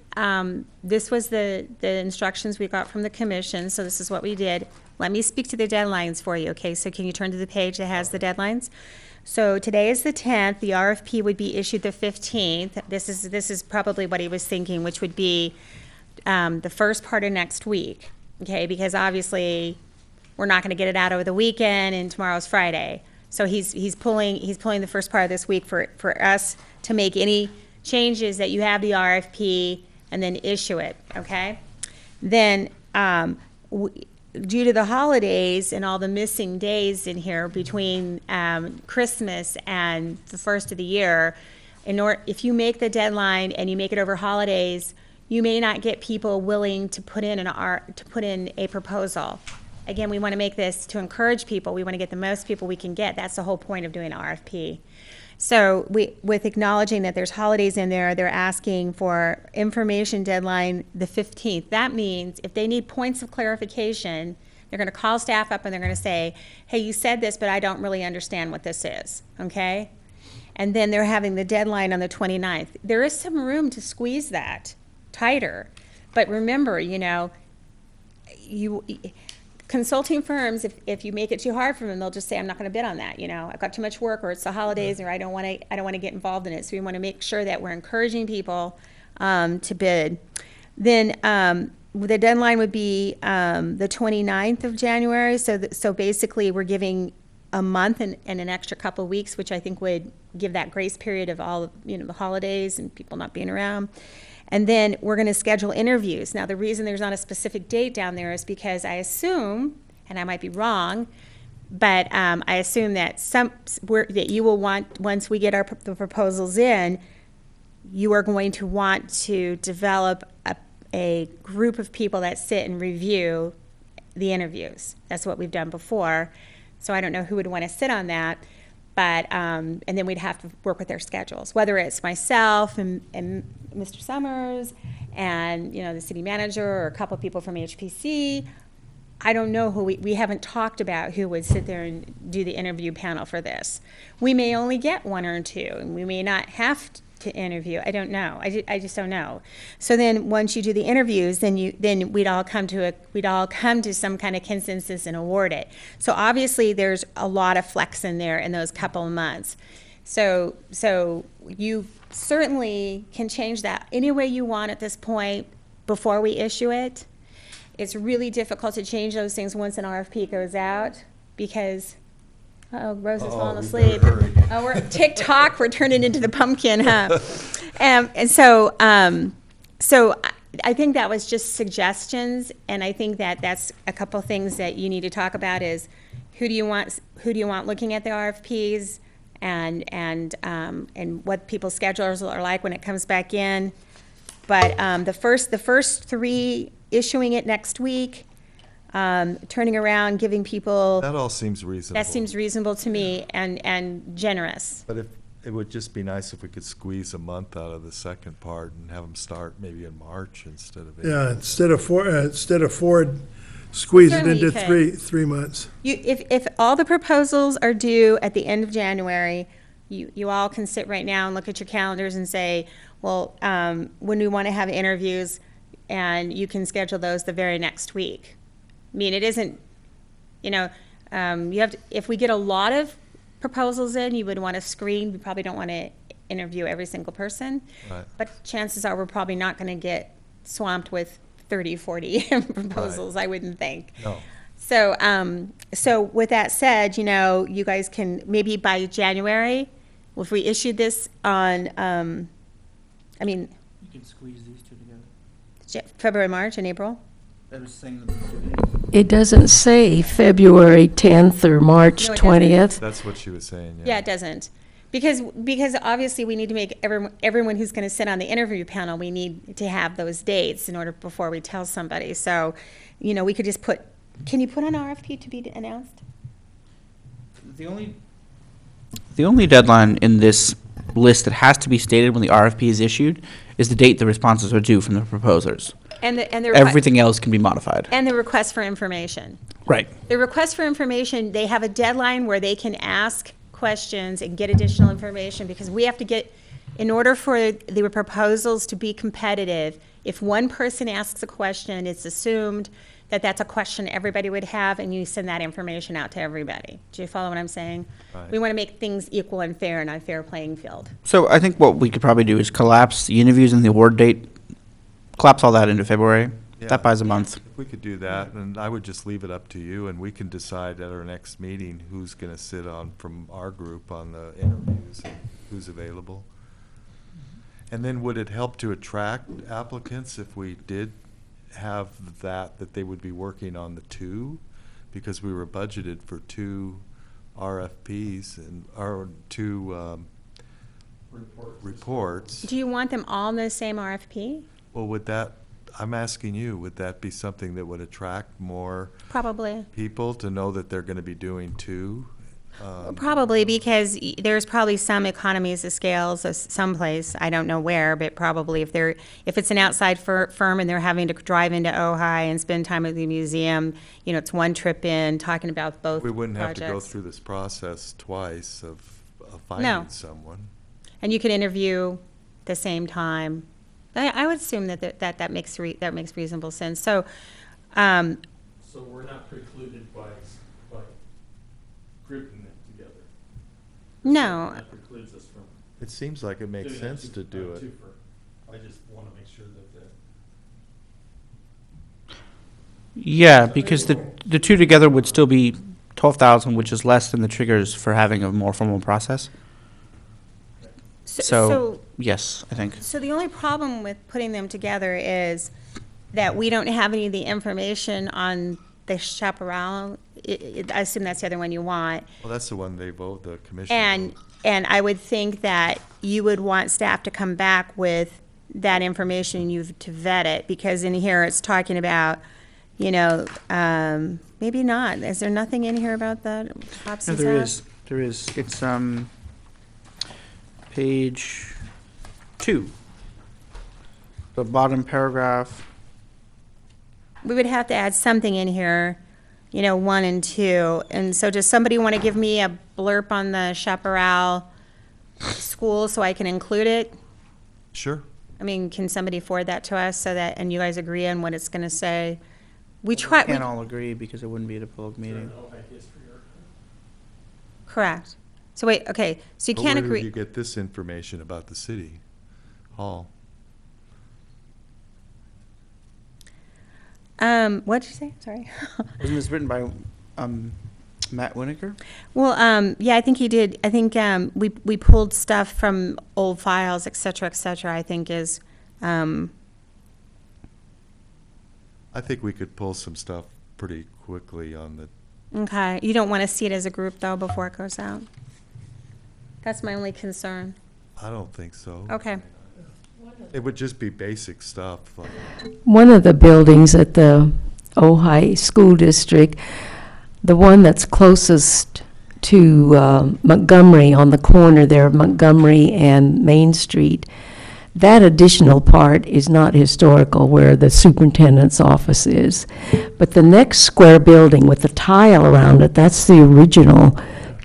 [SPEAKER 2] This was the instructions we got from the commission, so this is what we did. Let me speak to the deadlines for you, okay? So can you turn to the page that has the deadlines? So today is the 10th. The RFP would be issued the 15th. This is probably what he was thinking, which would be the first part of next week, okay? Because obviously we're not going to get it out over the weekend, and tomorrow's Friday. So he's pulling the first part of this week for us to make any changes that you have the RFP and then issue it, okay? Then due to the holidays and all the missing days in here between Christmas and the first of the year, if you make the deadline and you make it over holidays, you may not get people willing to put in a proposal. Again, we want to make this to encourage people. We want to get the most people we can get. That's the whole point of doing an RFP. So with acknowledging that there's holidays in there, they're asking for information deadline the 15th. That means if they need points of clarification, they're going to call staff up and they're going to say, hey, you said this, but I don't really understand what this is, okay? And then they're having the deadline on the 29th. There is some room to squeeze that tighter. But remember, consulting firms, if you make it too hard for them, they'll just say, I'm not going to bid on that. I've got too much work, or it's the holidays, or I don't want to get involved in it. So we want to make sure that we're encouraging people to bid. Then the deadline would be the 29th of January. So basically, we're giving a month and an extra couple of weeks, which I think would give that grace period of all the holidays and people not being around. And then we're going to schedule interviews. Now, the reason there's not a specific date down there is because I assume, and I might be wrong, but I assume that that you will want, once we get the proposals in, you are going to want to develop a group of people that sit and review the interviews. That's what we've done before. So I don't know who would want to sit on that. But, and then we'd have to work with their schedules, whether it's myself and Mr. Summers and, the city manager or a couple of people from HPC. I don't know who we haven't talked about who would sit there and do the interview panel for this. We may only get one or two, and we may not have to interview. I don't know. I just don't know. So then once you do the interviews, then we'd all come to some kind of consensus and award it. So obviously there's a lot of flex in there in those couple of months. So you certainly can change that any way you want at this point before we issue it. It's really difficult to change those things once an RFP goes out because Rose is falling asleep. We're TikTok. We're turning into the pumpkin, huh? And so I think that was just suggestions, and I think that's a couple things that you need to talk about is who do you want looking at the RFPs, and what people's schedules are like when it comes back in. But the first three, issuing it next week. Turning around, giving people.
[SPEAKER 1] That all seems reasonable.
[SPEAKER 2] That seems reasonable to me and generous.
[SPEAKER 1] But it would just be nice if we could squeeze a month out of the second part and have them start maybe in March instead of April.
[SPEAKER 3] Yeah, instead of four, squeeze it into three months.
[SPEAKER 2] If all the proposals are due at the end of January, you all can sit right now and look at your calendars and say, Well, when we want to have interviews, and you can schedule those the very next week. I mean, it isn't, you know, you have to, if we get a lot of proposals in, you would want to screen. We probably don't want to interview every single person.
[SPEAKER 1] Right.
[SPEAKER 2] But chances are we're probably not going to get swamped with 30, 40 proposals, I wouldn't think.
[SPEAKER 1] No.
[SPEAKER 2] So, so with that said, you know, you guys can, maybe by January, if we issued this on, I mean,
[SPEAKER 9] You can squeeze these two together.
[SPEAKER 2] February, March, and April?
[SPEAKER 9] That was saying
[SPEAKER 5] It doesn't say February 10th or March
[SPEAKER 2] No, it doesn't.
[SPEAKER 5] 20th.
[SPEAKER 1] That's what she was saying,
[SPEAKER 2] Yeah, it doesn't. Because obviously we need to make everyone who's going to sit on the interview panel, we need to have those dates in order before we tell somebody. So, you know, we could just put, can you put on RFP to be announced?
[SPEAKER 9] The only deadline in this list that has to be stated when the RFP is issued is the date the responses are due from the proposers.
[SPEAKER 2] And the
[SPEAKER 9] Everything else can be modified.
[SPEAKER 2] And the request for information.
[SPEAKER 9] Right.
[SPEAKER 2] The request for information, they have a deadline where they can ask questions and get additional information, because we have to get, in order for the proposals to be competitive, if one person asks a question, it's assumed that that's a question everybody would have, and you send that information out to everybody. Do you follow what I'm saying?
[SPEAKER 1] Right.
[SPEAKER 2] We want to make things equal and fair, and a fair playing field.
[SPEAKER 9] So I think what we could probably do is collapse the interviews and the award date, collapse all that into February.
[SPEAKER 1] Yeah.
[SPEAKER 9] That buys a month.
[SPEAKER 1] If we could do that, and I would just leave it up to you, and we can decide at our next meeting who's going to sit on, from our group, on the interviews, and who's available. And then would it help to attract applicants if we did have that they would be working on the two? Because we were budgeted for 2 RFPs and, or 2 reports.
[SPEAKER 2] Do you want them all in the same RFP?
[SPEAKER 1] Well, would that, I'm asking you, would that be something that would attract more
[SPEAKER 2] Probably.
[SPEAKER 1] people to know that they're going to be doing 2?
[SPEAKER 2] Probably, because there's probably some economies of scale, so someplace, I don't know where, but probably if it's an outside firm and they're having to drive into Ojai and spend time at the museum, you know, it's one trip in, talking about both
[SPEAKER 1] We wouldn't have to go
[SPEAKER 2] projects.
[SPEAKER 1] through this process twice of
[SPEAKER 2] No.
[SPEAKER 1] finding someone.
[SPEAKER 2] And you could interview the same time. I would assume that makes reasonable sense. So,
[SPEAKER 10] So we're not precluded by grouping them together?
[SPEAKER 2] no,
[SPEAKER 10] That precludes us from
[SPEAKER 1] It seems like it makes
[SPEAKER 10] doing that
[SPEAKER 1] sense to do it.
[SPEAKER 10] twofer. I just want to make sure that
[SPEAKER 9] Yeah, because the two together would still be 12,000, which is less than the triggers for having a more formal process. So, yes, I think.
[SPEAKER 2] So the only problem with putting them together is that we don't have any of the information on the chaparral. I assume that's the other one you want.
[SPEAKER 1] Well, that's the one they vote, the commission.
[SPEAKER 2] And I would think that you would want staff to come back with that information to vet it, because in here it's talking about, you know, maybe not. Is there nothing in here about that?
[SPEAKER 9] No,
[SPEAKER 2] Popsy's
[SPEAKER 9] there
[SPEAKER 2] house?
[SPEAKER 9] is. There is. It's page 2. The bottom paragraph.
[SPEAKER 2] We would have to add something in here, you know, 1 and 2. And so does somebody want to give me a blurb on the Chaparral School so I can include it?
[SPEAKER 1] Sure.
[SPEAKER 2] I mean, can somebody forward that to us so that, and you guys agree on what it's going to say? We try,
[SPEAKER 9] Can't all agree because it wouldn't be at a public meeting.
[SPEAKER 2] correct. So wait, okay, so you
[SPEAKER 1] But
[SPEAKER 2] can't
[SPEAKER 1] where did you
[SPEAKER 2] agree.
[SPEAKER 1] get this information about the city hall?
[SPEAKER 2] What did you say? Sorry.
[SPEAKER 9] Wasn't this written by Matt Winokur?
[SPEAKER 2] Well, yeah, I think he did. I think we pulled stuff from old files, et cetera, I think is,
[SPEAKER 1] I think we could pull some stuff pretty quickly on the,
[SPEAKER 2] okay. You don't want to see it as a group, though, before it goes out? That's my only concern.
[SPEAKER 1] I don't think so.
[SPEAKER 2] Okay.
[SPEAKER 1] It would just be basic stuff, like,
[SPEAKER 5] One of the buildings at the Ojai School District, the one that's closest to Montgomery, on the corner there of Montgomery and Main Street, that additional part is not historical, where the superintendent's office is. But the next square building with the tile around it, that's the original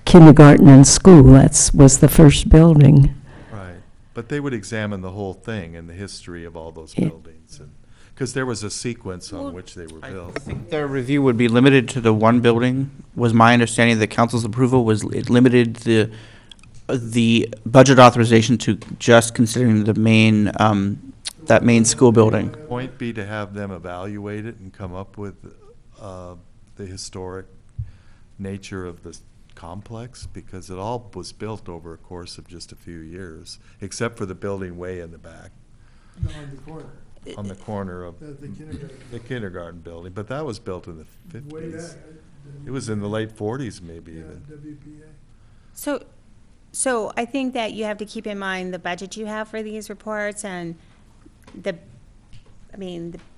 [SPEAKER 5] kindergarten and school. Was the first building.
[SPEAKER 1] right. But they would examine the whole thing and the history of all those buildings, and, because there was a sequence on which they were built.
[SPEAKER 9] I think their review would be limited to the one building, was my understanding. The council's approval was it limited the budget authorization to just considering the main, that main school building.
[SPEAKER 1] Point be to have them evaluate it and come up with the historic nature of the complex, because it all was built over a course of just a few years, except for the building way in the back.
[SPEAKER 3] No, on the corner.
[SPEAKER 1] On the corner of
[SPEAKER 3] The kindergarten.
[SPEAKER 1] the kindergarten building, but that was built in the
[SPEAKER 3] Way back.
[SPEAKER 1] 50s. It was in the late 40s, maybe
[SPEAKER 3] Yeah,
[SPEAKER 1] even.
[SPEAKER 3] WPA.
[SPEAKER 2] So I think that you have to keep in mind the budget you have for these reports, and the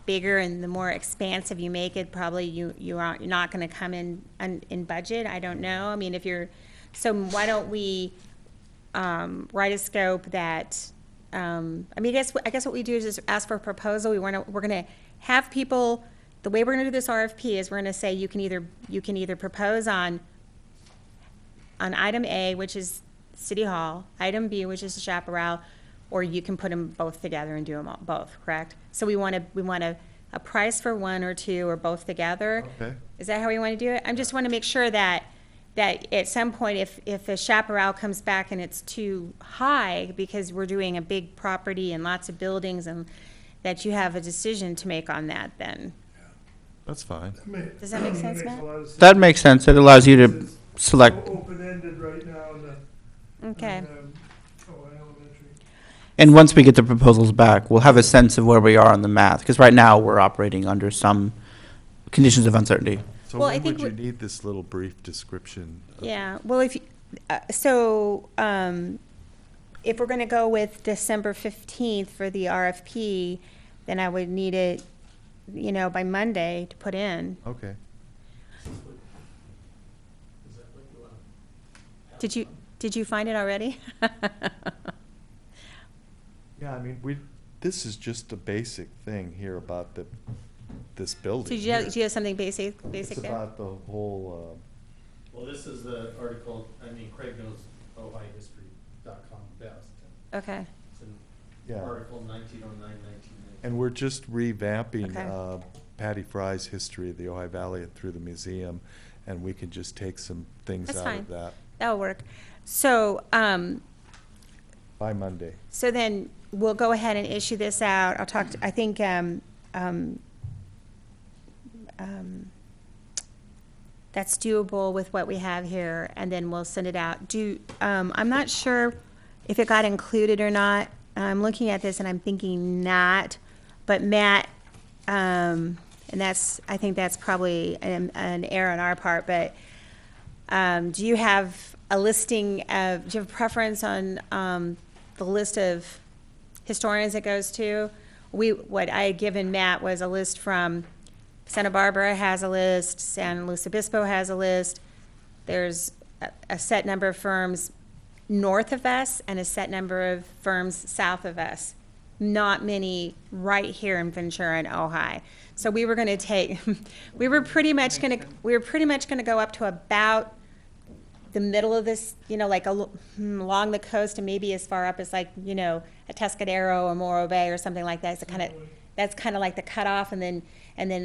[SPEAKER 2] bigger and the more expansive you make it, probably you're not gonna come in budget, I don't know. I mean, so why don't we, write a scope that, I guess what we do is just ask for a proposal. We're gonna have people, the way we're gonna do this RFP is we're gonna say you can either propose on item A, which is City Hall, item B, which is the chaparral, or you can put them both together and do them all, both, correct? So we want a price for one or two or both together.
[SPEAKER 1] Okay.
[SPEAKER 2] Is that how we want to do it? I just want to make sure that at some point, if the chaparral comes back and it's too high, because we're doing a big property and lots of buildings, and that you have a decision to make on that then.
[SPEAKER 1] That's fine.
[SPEAKER 2] Does that make sense, Matt?
[SPEAKER 9] That makes sense. It allows you to select.
[SPEAKER 3] Open-ended right now in the.
[SPEAKER 2] Okay.
[SPEAKER 3] Ojai Elementary.
[SPEAKER 9] And once we get the proposals back, we'll have a sense of where we are on the math, because right now we're operating under some conditions of uncertainty.
[SPEAKER 1] So
[SPEAKER 2] Well, I
[SPEAKER 1] when
[SPEAKER 2] think
[SPEAKER 1] would you need this little brief description?
[SPEAKER 2] Yeah, well, if we're gonna go with December 15th for the RFP, then I would need it, by Monday to put in.
[SPEAKER 1] Okay.
[SPEAKER 2] Did you find it already?
[SPEAKER 1] Yeah, I mean, this is just a basic thing here about this building.
[SPEAKER 2] Did you have something basic
[SPEAKER 1] It's
[SPEAKER 2] there?
[SPEAKER 1] about the whole,
[SPEAKER 10] Well, this is the article, Craig knows OhioHistory.com best.
[SPEAKER 2] Okay,
[SPEAKER 10] It's an
[SPEAKER 1] yeah.
[SPEAKER 10] article 1909, 1990.
[SPEAKER 1] And we're just revamping
[SPEAKER 2] Okay.
[SPEAKER 1] Patty Fry's history of the Ojai Valley through the museum, and we can just take some things
[SPEAKER 2] That's
[SPEAKER 1] out
[SPEAKER 2] fine.
[SPEAKER 1] of that
[SPEAKER 2] that'll work. So,
[SPEAKER 1] by Monday.
[SPEAKER 2] so then we'll go ahead and issue this out. I'll talk, I think, that's doable with what we have here, and then we'll send it out. I'm not sure if it got included or not. I'm looking at this and I'm thinking not, but Matt, and I think that's probably an error on our part, but do you have a listing of, do you have a preference on the list of historians it goes to? What I had given Matt was a list from Santa Barbara has a list, San Luis Obispo has a list. There's a set number of firms north of us and a set number of firms south of us. Not many right here in Ventura and Ojai. So we were going to take, we were pretty much going to go up to about the middle of this, like along the coast, and maybe as far up as like, a Tuscadero or Morro Bay or something like that. So that's kind of like the cutoff, and then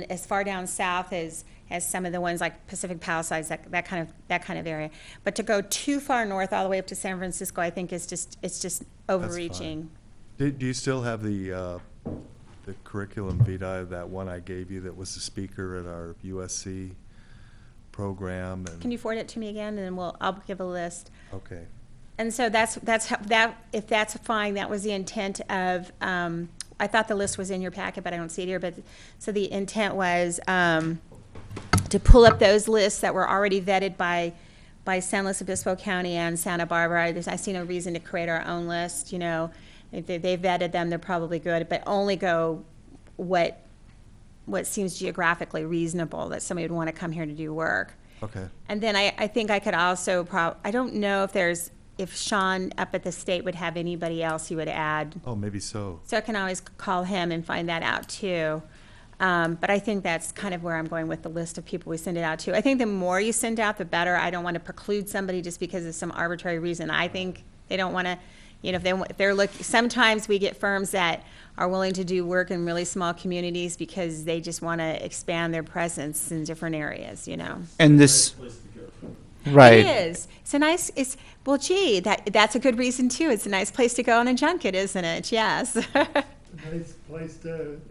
[SPEAKER 2] as far down south as some of the ones like Pacific Palisades, that kind of area. But to go too far north all the way up to San Francisco, I think it's just overreaching.
[SPEAKER 1] Do you still have the curriculum vitae, that one I gave you that was the speaker at our USC program? And
[SPEAKER 2] Can you forward it to me again, and then I'll give a list.
[SPEAKER 1] okay.
[SPEAKER 2] And so if that's fine, that was the intent of, I thought the list was in your packet, but I don't see it here, but, so the intent was, to pull up those lists that were already vetted by San Luis Obispo County and Santa Barbara. I see no reason to create our own list, If they vetted them, they're probably good, but only go what seems geographically reasonable, that somebody would want to come here to do work.
[SPEAKER 1] Okay.
[SPEAKER 2] And then I think I could also I don't know if Sean up at the state would have anybody else he would add.
[SPEAKER 1] Oh, maybe so.
[SPEAKER 2] So I can always call him and find that out too. But I think that's kind of where I'm going with the list of people we send it out to. I think the more you send out, the better. I don't want to preclude somebody just because of some arbitrary reason. I think they don't want to You know, if they're looking, sometimes we get firms that are willing to do work in really small communities because they just want to expand their presence in different areas, you know.
[SPEAKER 9] And this, right.
[SPEAKER 2] It is. It's a nice, well, gee, that's a good reason too. It's a nice place to go on a junket, isn't it? Yes.
[SPEAKER 3] Nice place to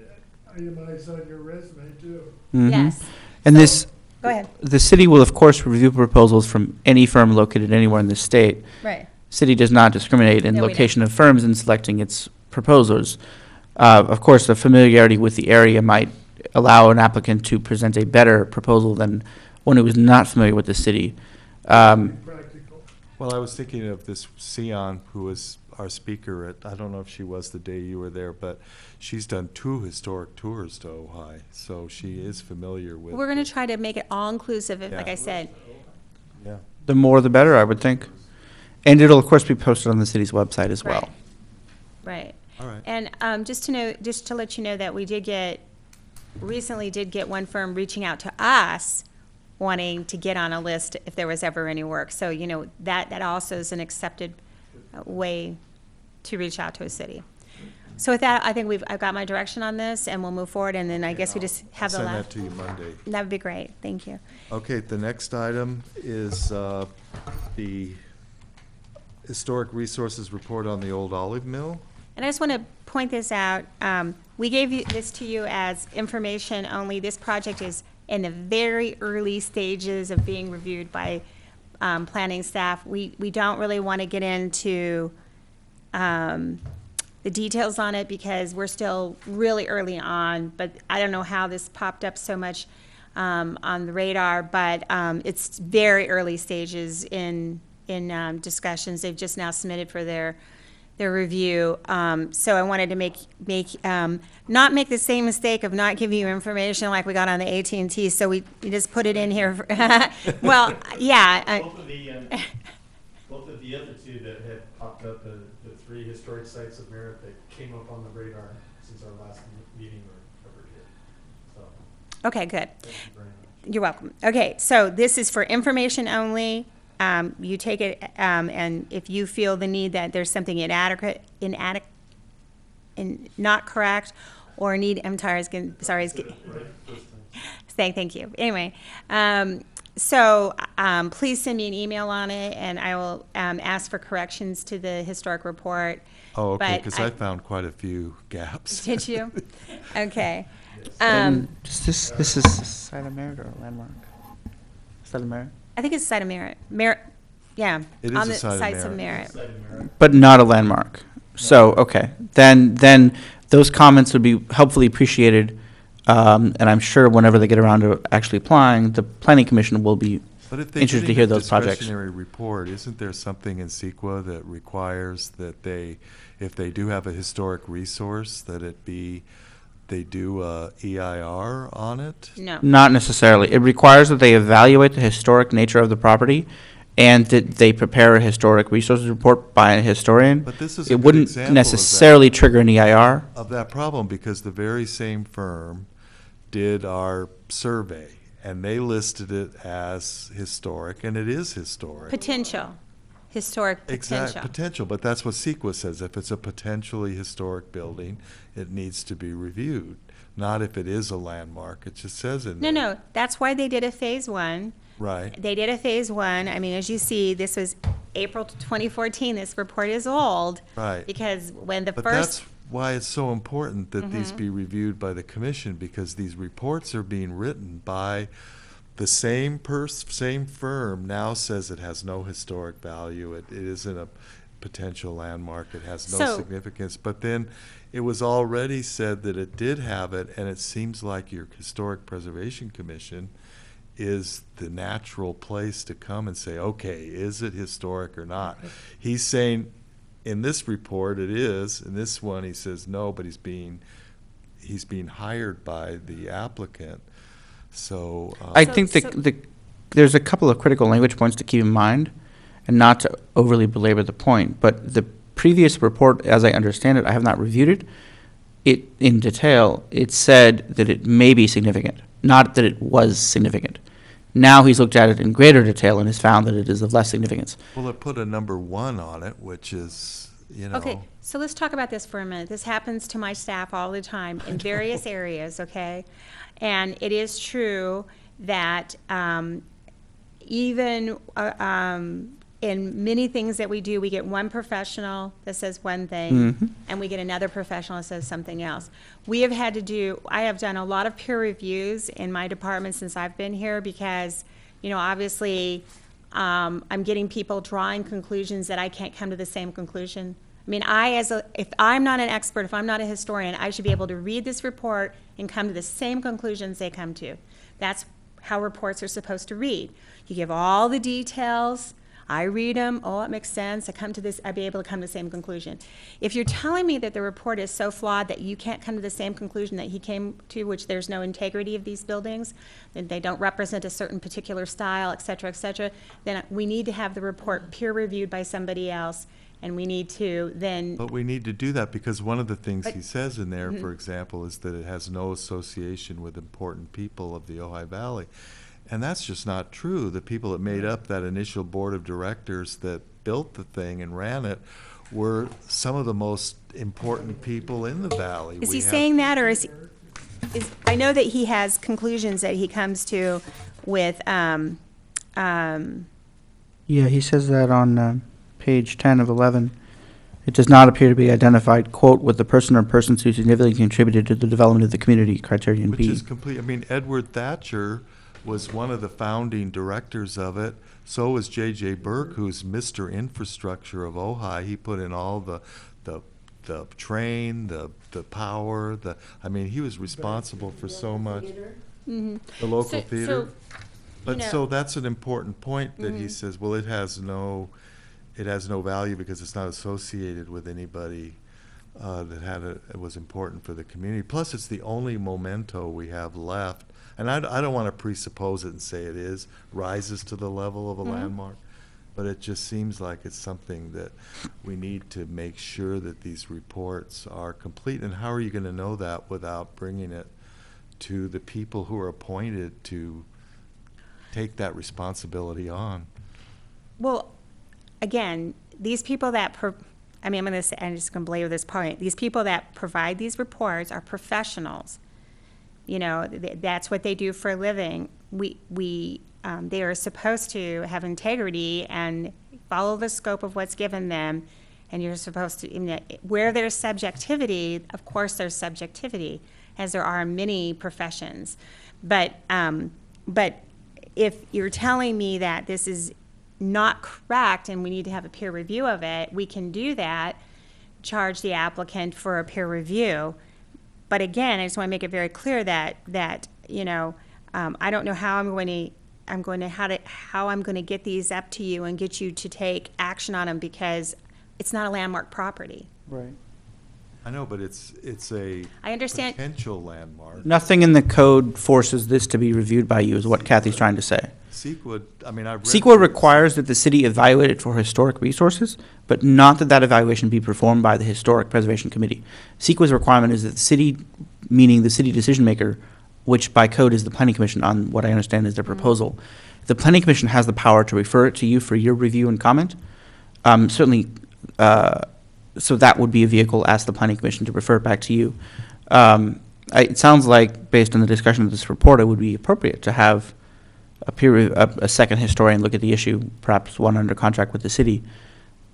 [SPEAKER 3] itemize on your resume, too.
[SPEAKER 9] Mhm.
[SPEAKER 2] Yes.
[SPEAKER 9] And this,
[SPEAKER 2] Go ahead.
[SPEAKER 9] the city will of course review proposals from any firm located anywhere in the state.
[SPEAKER 2] Right.
[SPEAKER 9] City does not discriminate in
[SPEAKER 2] No, we
[SPEAKER 9] location of firms in selecting its proposers. Of course, the familiarity with the area might allow an applicant to present a better proposal than one who is not familiar with the city.
[SPEAKER 1] Well, I was thinking of this Sion, who was our speaker at, I don't know if she was the day you were there, but she's done 2 historic tours to Ojai, so she is familiar with.
[SPEAKER 2] We're going to try to make it all-inclusive, like I said.
[SPEAKER 1] Yeah.
[SPEAKER 9] The more the better, I would think. And it'll of course be posted on the city's website as well.
[SPEAKER 2] Right.
[SPEAKER 1] All right.
[SPEAKER 2] And just to let you know that we recently did get one firm reaching out to us wanting to get on a list if there was ever any work. So, you know, that also is an accepted way to reach out to a city. So with that, I think I've got my direction on this, and we'll move forward, and then I guess we just have the
[SPEAKER 1] I'll
[SPEAKER 2] last.
[SPEAKER 1] send that to you Monday.
[SPEAKER 2] That would be great. Thank you.
[SPEAKER 1] Okay, the next item is the Historic Resources Report on the Old Olive Mill.
[SPEAKER 2] And I just want to point this out. We gave this to you as information only. This project is in the very early stages of being reviewed by planning staff. We don't really want to get into the details on it because we're still really early on, but I don't know how this popped up so much on the radar, but it's very early stages in discussions. They've just now submitted for their review. So I wanted to not make the same mistake of not giving you information like we got on the AT&T, so we just put it in here. Well, yeah.
[SPEAKER 10] Both of the other 2 that had popped up, the 3 historic sites of merit that came up on the radar since our last meeting were covered here. So,
[SPEAKER 2] Okay, good.
[SPEAKER 10] thank you very much.
[SPEAKER 2] You're welcome. Okay, so this is for information only. You take it, and if you feel the need that there's something inadequate, not correct, or thank you. Anyway, so please send me an email on it, and I will ask for corrections to the historic report.
[SPEAKER 1] Oh, okay,
[SPEAKER 2] But
[SPEAKER 1] because I found quite a few gaps.
[SPEAKER 2] Did you? Okay.
[SPEAKER 9] This is site of merit or a landmark? Site of merit?
[SPEAKER 2] I think it's a site of merit. Yeah.
[SPEAKER 1] It is
[SPEAKER 2] on
[SPEAKER 1] a
[SPEAKER 2] the
[SPEAKER 1] site of
[SPEAKER 2] sites of
[SPEAKER 1] merit.
[SPEAKER 2] merit.
[SPEAKER 9] But not a landmark. So, okay, then those comments would be helpfully appreciated, and I'm sure whenever they get around to actually applying, the planning commission will be
[SPEAKER 1] But if they're
[SPEAKER 9] interested to
[SPEAKER 1] getting
[SPEAKER 9] hear
[SPEAKER 1] a
[SPEAKER 9] those projects.
[SPEAKER 1] discretionary report, isn't there something in CEQA that requires that if they do have a historic resource, that they do a EIR on it?
[SPEAKER 2] No.
[SPEAKER 9] Not necessarily. It requires that they evaluate the historic nature of the property and that they prepare a historic resources report by a historian.
[SPEAKER 1] But this is a
[SPEAKER 9] It
[SPEAKER 1] good
[SPEAKER 9] wouldn't
[SPEAKER 1] example of that.
[SPEAKER 9] necessarily trigger an EIR.
[SPEAKER 1] Of that problem, because the very same firm did our survey, and they listed it as historic, and it is historic.
[SPEAKER 2] Potential. Historic potential.
[SPEAKER 1] Exact potential, but that's what CEQA says. If it's a potentially historic building, it needs to be reviewed, not if it is a landmark. It just says in there.
[SPEAKER 2] No, that's why they did a phase 1.
[SPEAKER 1] Right.
[SPEAKER 2] They did a phase 1. I mean, as you see, this was April 2014. This report is old.
[SPEAKER 1] Right.
[SPEAKER 2] Because when the
[SPEAKER 1] But
[SPEAKER 2] first.
[SPEAKER 1] that's why it's so important that these
[SPEAKER 2] Mhm.
[SPEAKER 1] be reviewed by the commission, because these reports are being written by the same firm now says it has no historic value. It isn't a potential landmark. It has no
[SPEAKER 2] So-
[SPEAKER 1] significance. But then it was already said that it did have it, and it seems like your Historic Preservation Commission is the natural place to come and say, okay, is it historic or not? He's saying in this report it is. In this one he says no, but he's being hired by the applicant. So
[SPEAKER 9] I think there's a couple of critical language points to keep in mind, and not to overly belabor the point, but the previous report, as I understand it, I have not reviewed it in detail, it said that it may be significant, not that it was significant. Now he's looked at it in greater detail and has found that it is of less significance.
[SPEAKER 1] Well, it put a number 1 on it, which is you know.
[SPEAKER 2] Okay, so let's talk about this for a minute. This happens to my staff all the time in various areas, okay? And it is true that even in many things that we do, we get one professional that says one thing, and we get another professional that says something else. I have done a lot of peer reviews in my department since I've been here because, obviously, I'm getting people drawing conclusions that I can't come to the same conclusion. I mean, if I'm not an expert, if I'm not a historian, I should be able to read this report and come to the same conclusions they come to. That's how reports are supposed to read. You give all the details, I read them, oh, it makes sense, I'd be able to come to the same conclusion. If you're telling me that the report is so flawed that you can't come to the same conclusion that he came to, which there's no integrity of these buildings, that they don't represent a certain particular style, et cetera, then we need to have the report peer reviewed by somebody else, and we need to then.
[SPEAKER 1] But we need to do that because one of the things he says in there, for example, is that it has no association with important people of the Ojai Valley. And that's just not true. The people that made up that initial board of directors that built the thing and ran it were some of the most important people in the valley.
[SPEAKER 2] Is he saying that, or I know that he has conclusions that he comes to with,
[SPEAKER 9] Yeah, he says that on page 10 of 11. It does not appear to be identified, quote, with the person or persons who significantly contributed to the development of the community, criterion B.
[SPEAKER 1] Which is complete. I mean, Edward Thatcher was one of the founding directors of it. So was J.J. Burke, who's Mr. Infrastructure of Ojai. He put in all the train, the power, he was responsible for so much. The local theater. So that's an important point that he says, well, it has no value because it's not associated with anybody that was important for the community. Plus, it's the only memento we have left. And I don't want to presuppose it and say it rises to the level of a landmark, but it just seems like it's something that we need to make sure that these reports are complete. And how are you going to know that without bringing it to the people who are appointed to take that responsibility on?
[SPEAKER 2] Well, again, these people that, I'm just going to belabor this point. These people that provide these reports are professionals. That's what they do for a living. They are supposed to have integrity and follow the scope of what's given them. And you're supposed to, where there's subjectivity, of course there's subjectivity, as there are in many professions. But if you're telling me that this is not correct and we need to have a peer review of it, we can do that, charge the applicant for a peer review. But again, I just want to make it very clear that I don't know how I'm going to get these up to you and get you to take action on them because it's not a landmark property.
[SPEAKER 9] Right.
[SPEAKER 1] I know, but it's a
[SPEAKER 2] I understand.
[SPEAKER 1] Potential landmark.
[SPEAKER 9] Nothing in the code forces this to be reviewed by you, is what Kathy's trying to say.
[SPEAKER 1] CEQA
[SPEAKER 9] requires that the city evaluate it for historic resources, but not that evaluation be performed by the Historic Preservation Committee. CEQA's requirement is that the city, meaning the city decision maker, which by code is the Planning Commission on what I understand is their proposal, the Planning Commission has the power to refer it to you for your review and comment. Certainly, so that would be a vehicle, ask the Planning Commission to refer it back to you. It sounds like, based on the discussion of this report, it would be appropriate to have a second historian look at the issue, perhaps one under contract with the city,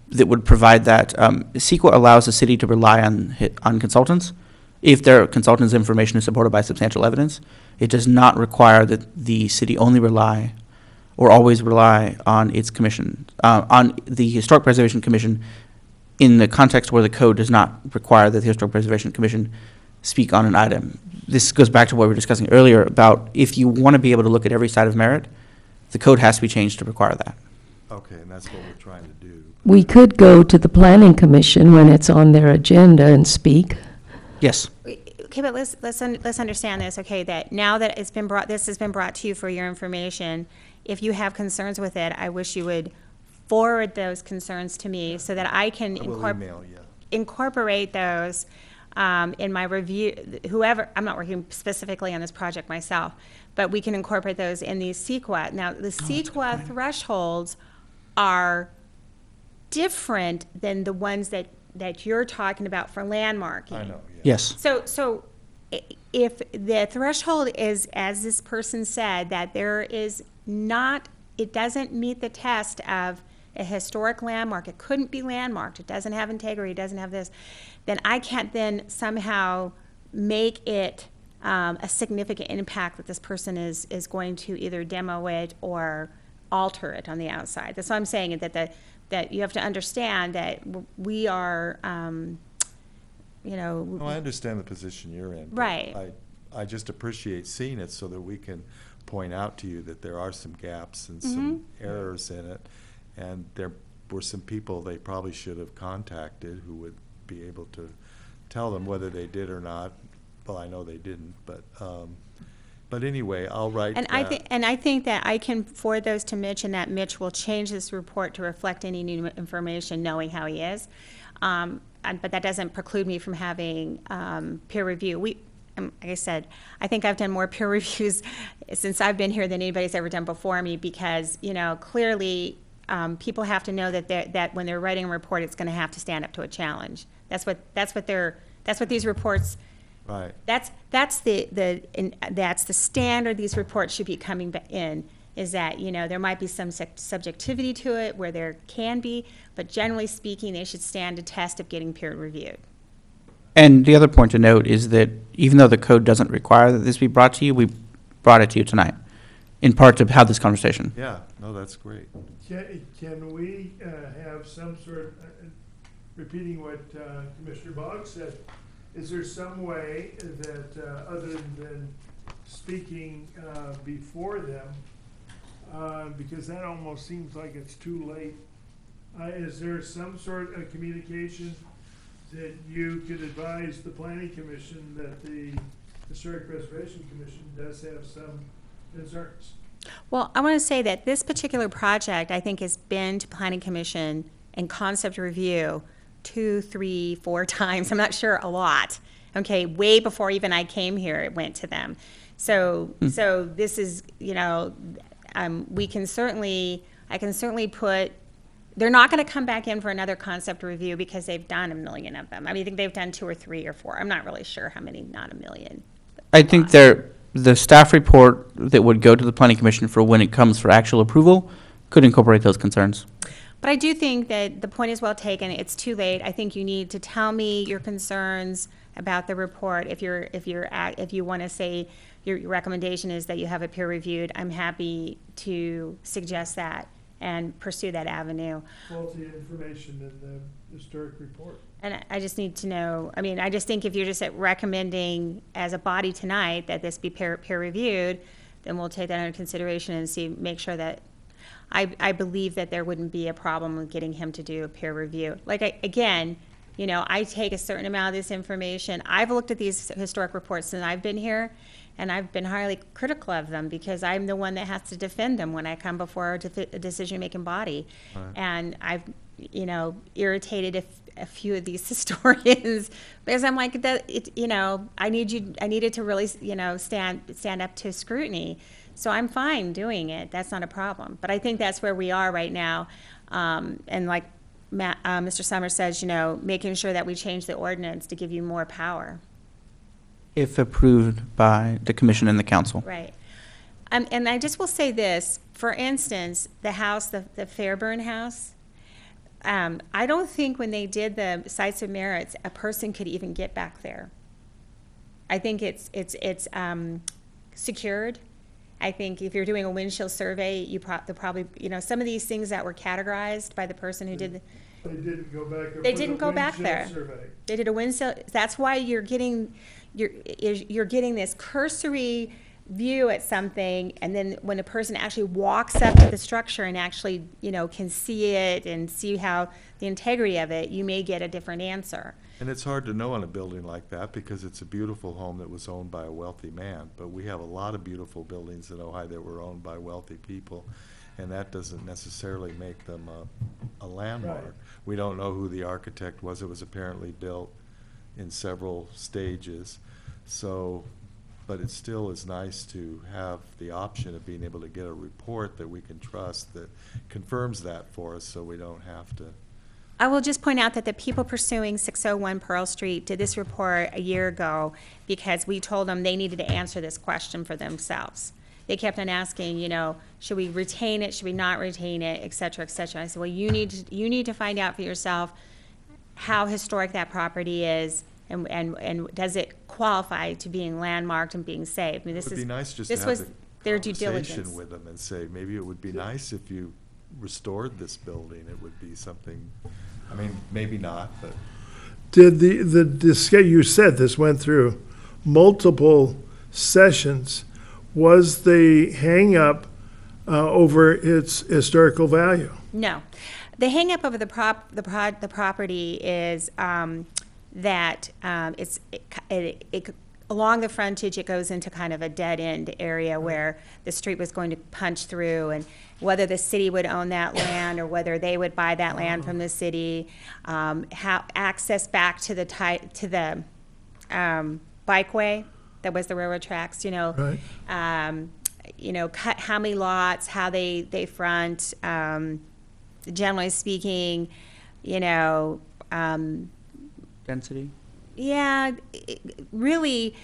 [SPEAKER 9] that would provide that. CEQA allows the city to rely on consultants if their consultants' information is supported by substantial evidence. It does not require that the city only rely or always rely on its commission, on the Historic Preservation Commission, in the context where the code does not require that the Historic Preservation Commission speak on an item. This goes back to what we were discussing earlier about if you want to be able to look at every side of merit, the code has to be changed to require that.
[SPEAKER 1] Okay, and that's what we're trying to do.
[SPEAKER 5] We could go to the Planning Commission when it's on their agenda and speak.
[SPEAKER 9] Yes.
[SPEAKER 2] Okay, but let's understand this. Okay, that now that this has been brought to you for your information. If you have concerns with it, I wish you would forward those concerns to me so that I can incorporate those in my review. I'm not working specifically on this project myself, but we can incorporate those in the CEQA. Now, the CEQA thresholds are different than the ones that that you're talking about for landmarking.
[SPEAKER 1] I know, yeah.
[SPEAKER 9] Yes.
[SPEAKER 2] So if the threshold is, as this person said, that there is not, it doesn't meet the test of a historic landmark, it couldn't be landmarked, it doesn't have integrity, it doesn't have this, then I can't then somehow make it a significant impact that this person is going to either demo it or alter it on the outside. That's what I'm saying, that you have to understand that we are,
[SPEAKER 1] No, I understand the position you're in. but
[SPEAKER 2] Right.
[SPEAKER 1] I just appreciate seeing it so that we can point out to you that there are some gaps and some errors in it. And there were some people they probably should have contacted who would be able to tell them whether they did or not. Well, I know they didn't, but anyway, I'll write
[SPEAKER 2] And
[SPEAKER 1] that.
[SPEAKER 2] I think that I can forward those to Mitch, and that Mitch will change this report to reflect any new information, knowing how he is. But that doesn't preclude me from having peer review. Like I said, I think I've done more peer reviews since I've been here than anybody's ever done before me, because, clearly, people have to know that when they're writing a report, it's going to have to stand up to a challenge. That's what these reports.
[SPEAKER 1] Right.
[SPEAKER 2] That's the standard these reports should be coming in, is that, there might be some subjectivity to it where there can be, but generally speaking, they should stand a test of getting peer reviewed.
[SPEAKER 9] And the other point to note is that even though the code doesn't require that this be brought to you, we brought it to you tonight, in part to have this conversation.
[SPEAKER 1] Yeah, no, that's great.
[SPEAKER 3] Can we have some sort, repeating what Commissioner Boggs said, is there some way that, other than speaking before them, because that almost seems like it's too late, is there some sort of communication that you could advise the Planning Commission that the Historic Preservation Commission does have some concerns?
[SPEAKER 2] Well, I want to say that this particular project, I think, has been to Planning Commission and concept review 2, 3, 4 times. I'm not sure, a lot. Okay, way before even I came here, it went to them. So this is, I can certainly put. They're not going to come back in for another concept review because they've done 1 million of them. I mean, I think they've done 2 or 3 or 4. I'm not really sure how many, not 1 million.
[SPEAKER 9] I think the staff report that would go to the Planning Commission for when it comes for actual approval could incorporate those concerns.
[SPEAKER 2] But I do think that the point is well taken. It's too late. I think you need to tell me your concerns about the report. If you want to say your recommendation is that you have it peer reviewed, I'm happy to suggest that and pursue that avenue.
[SPEAKER 3] Faulty information in the historic report.
[SPEAKER 2] And I just need to know, I just think if you're just recommending as a body tonight that this be peer reviewed, then we'll take that under consideration and make sure that, I believe that there wouldn't be a problem with getting him to do a peer review. Again, I take a certain amount of this information. I've looked at these historic reports since I've been here, and I've been highly critical of them because I'm the one that has to defend them when I come before a decision-making body.
[SPEAKER 1] Right.
[SPEAKER 2] And I've, irritated a few of these historians because I'm like, I needed to really, stand up to scrutiny. So I'm fine doing it. That's not a problem. But I think that's where we are right now. And like Mr. Summers says, making sure that we change the ordinance to give you more power.
[SPEAKER 9] If approved by the commission and the council.
[SPEAKER 2] Right. And I just will say this, for instance, the house, the Fairburn house, I don't think when they did the sites of merits, a person could even get back there. I think it's secured. I think if you're doing a windshield survey, probably, some of these things that were categorized by the person who did
[SPEAKER 3] They didn't go back.
[SPEAKER 2] They didn't go back there.
[SPEAKER 3] Survey.
[SPEAKER 2] They did a windshield. That's why you're getting this cursory view at something, and then when a person actually walks up to the structure and actually, can see it and see how the integrity of it, you may get a different answer.
[SPEAKER 1] And it's hard to know on a building like that because it's a beautiful home that was owned by a wealthy man. But we have a lot of beautiful buildings in Ojai that were owned by wealthy people, and that doesn't necessarily make them a landmark.
[SPEAKER 3] Right.
[SPEAKER 1] We don't know who the architect was. It was apparently built in several stages. So, but it still is nice to have the option of being able to get a report that we can trust that confirms that for us, so we don't have to
[SPEAKER 2] I will just point out that the people pursuing 601 Pearl Street did this report a year ago because we told them they needed to answer this question for themselves. They kept on asking, you know, should we retain it, should we not retain it, et cetera, et cetera. I said, well, you need to find out for yourself how historic that property is and does it qualify to being landmarked and being saved. I mean, this
[SPEAKER 1] It would be nice just to
[SPEAKER 2] this
[SPEAKER 1] have
[SPEAKER 2] was
[SPEAKER 1] the
[SPEAKER 2] their due
[SPEAKER 1] conversation
[SPEAKER 2] diligence.
[SPEAKER 1] with them and say, maybe it would be nice if you restored this building. It would be something, I mean, maybe not, but.
[SPEAKER 3] Did you said this went through multiple sessions. Was the hang-up over its historical value?
[SPEAKER 2] No. The hang-up over the property is that it's along the frontage, it goes into kind of a dead-end area where the street was going to punch through, and whether the city would own that land or whether they would buy that land from the city, how access back to the bikeway that was the railroad tracks, you know.
[SPEAKER 3] Right.
[SPEAKER 2] You know, how many lots, how they front, generally speaking, you know.
[SPEAKER 9] Density?
[SPEAKER 2] Yeah, really,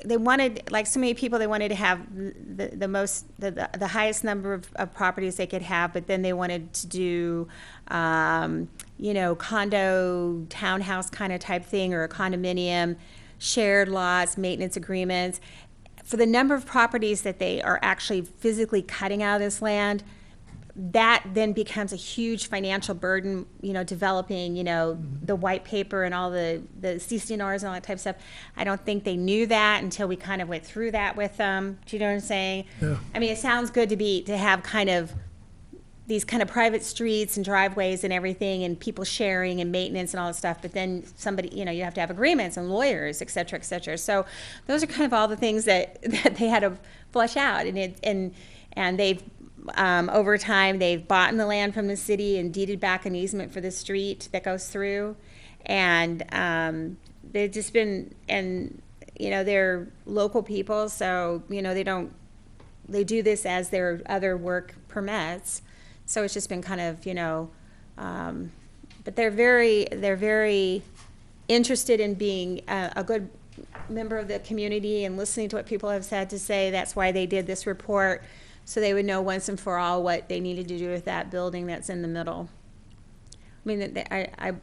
[SPEAKER 2] they wanted, like so many people, they wanted to have the highest number of properties they could have, but then they wanted to do, you know, condo, townhouse kind of type thing, or a condominium, shared lots, maintenance agreements. For the number of properties that they are actually physically cutting out of this land, that then becomes a huge financial burden, you know, developing, you know, the white paper and all the CCNRs and all that type of stuff. I don't think they knew that until we kind of went through that with them. Do you know what I'm saying?
[SPEAKER 3] Yeah.
[SPEAKER 2] I mean, it sounds good to have kind of these kind of private streets and driveways and everything and people sharing and maintenance and all that stuff, but then somebody, you know, you have to have agreements and lawyers, et cetera, et cetera. So those are kind of all the things that they had to flush out, and they've over time, they've bought the land from the city and deeded back an easement for the street that goes through. And they've just been, and, you know, they're local people, so, you know, they do this as their other work permits. So it's just been kind of, you know, but they're very interested in being a good member of the community and listening to what people have had to say. That's why they did this report, so they would know once and for all what they needed to do with that building that's in the middle. I mean,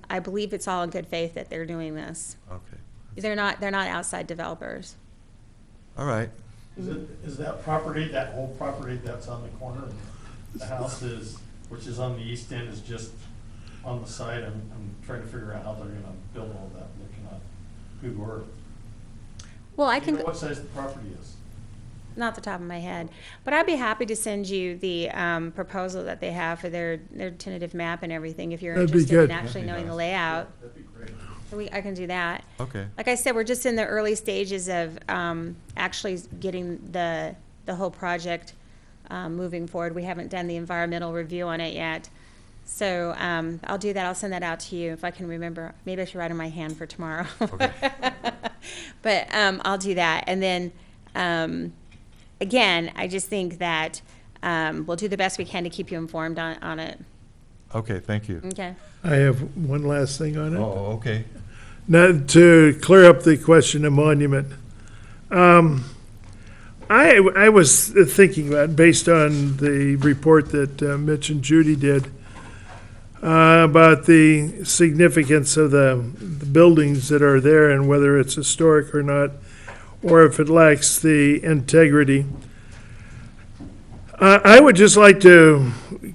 [SPEAKER 2] I believe it's all in good faith that they're doing this.
[SPEAKER 1] Okay.
[SPEAKER 2] They're not outside developers.
[SPEAKER 1] All right.
[SPEAKER 10] Is that property, that whole property that's on the corner, the house is, which is on the east end, is just on the side? I'm trying to figure out how they're gonna build all that, looking at Google Earth.
[SPEAKER 2] Well, I
[SPEAKER 10] Do you
[SPEAKER 2] can.
[SPEAKER 10] know what size the property is?
[SPEAKER 2] Not the top of my head, but I'd be happy to send you the proposal that they have for their tentative map and everything, if you're
[SPEAKER 3] That'd be
[SPEAKER 2] interested in
[SPEAKER 3] good.
[SPEAKER 2] actually knowing the layout.
[SPEAKER 10] That'd be great.
[SPEAKER 2] So I can do that.
[SPEAKER 1] Okay.
[SPEAKER 2] Like I said, we're just in the early stages of actually getting the whole project moving forward. We haven't done the environmental review on it yet. So I'll do that. I'll send that out to you if I can remember. Maybe I should write on my hand for tomorrow.
[SPEAKER 1] Okay.
[SPEAKER 2] But I'll do that. And then, again, I just think that we'll do the best we can to keep you informed on it.
[SPEAKER 1] Okay, thank you.
[SPEAKER 2] Okay.
[SPEAKER 3] I have one last thing on it.
[SPEAKER 1] Oh, okay.
[SPEAKER 3] Now, to clear up the question of monument, I was thinking about, based on the report that Mitch and Judy did, about the significance of the buildings that are there and whether it's historic or not, or if it lacks the integrity. I would just like to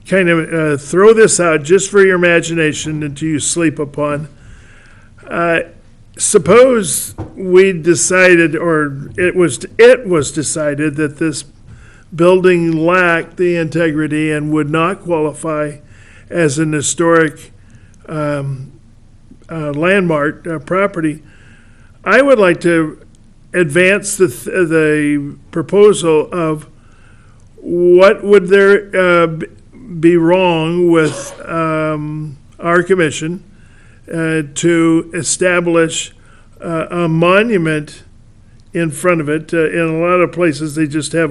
[SPEAKER 3] kind of throw this out just for your imagination and to you sleep upon. Suppose we decided, or it was decided that this building lacked the integrity and would not qualify as an historic landmark property. I would like to advance the proposal of what would there be wrong with our commission to establish a monument in front of it. In a lot of places, they just have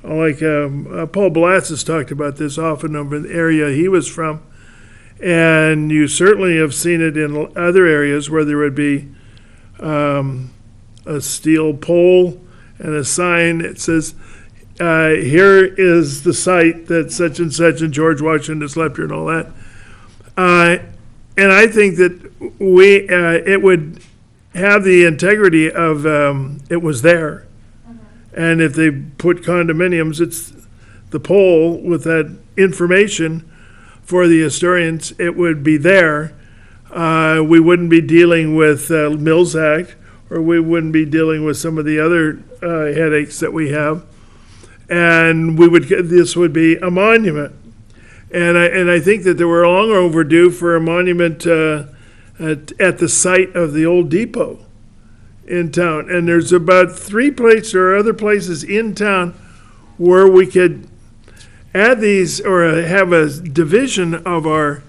[SPEAKER 3] Paul Blatz has talked about this often over the area he was from, And you certainly have seen it in other areas where there would be a steel pole and a sign that says, here is the site that such and George Washington has left here and all that. And I think that it would have the integrity of, it was there. And if they put condominiums, it's the pole with that information for the historians, it would be there. We wouldn't be dealing with Mills Act, or we wouldn't be dealing with some of the other headaches that we have. And this would be a monument. And I think that they were long overdue for a monument at the site of the old depot in town. And there's about 3 places or other places in town where we could add these or have a division of our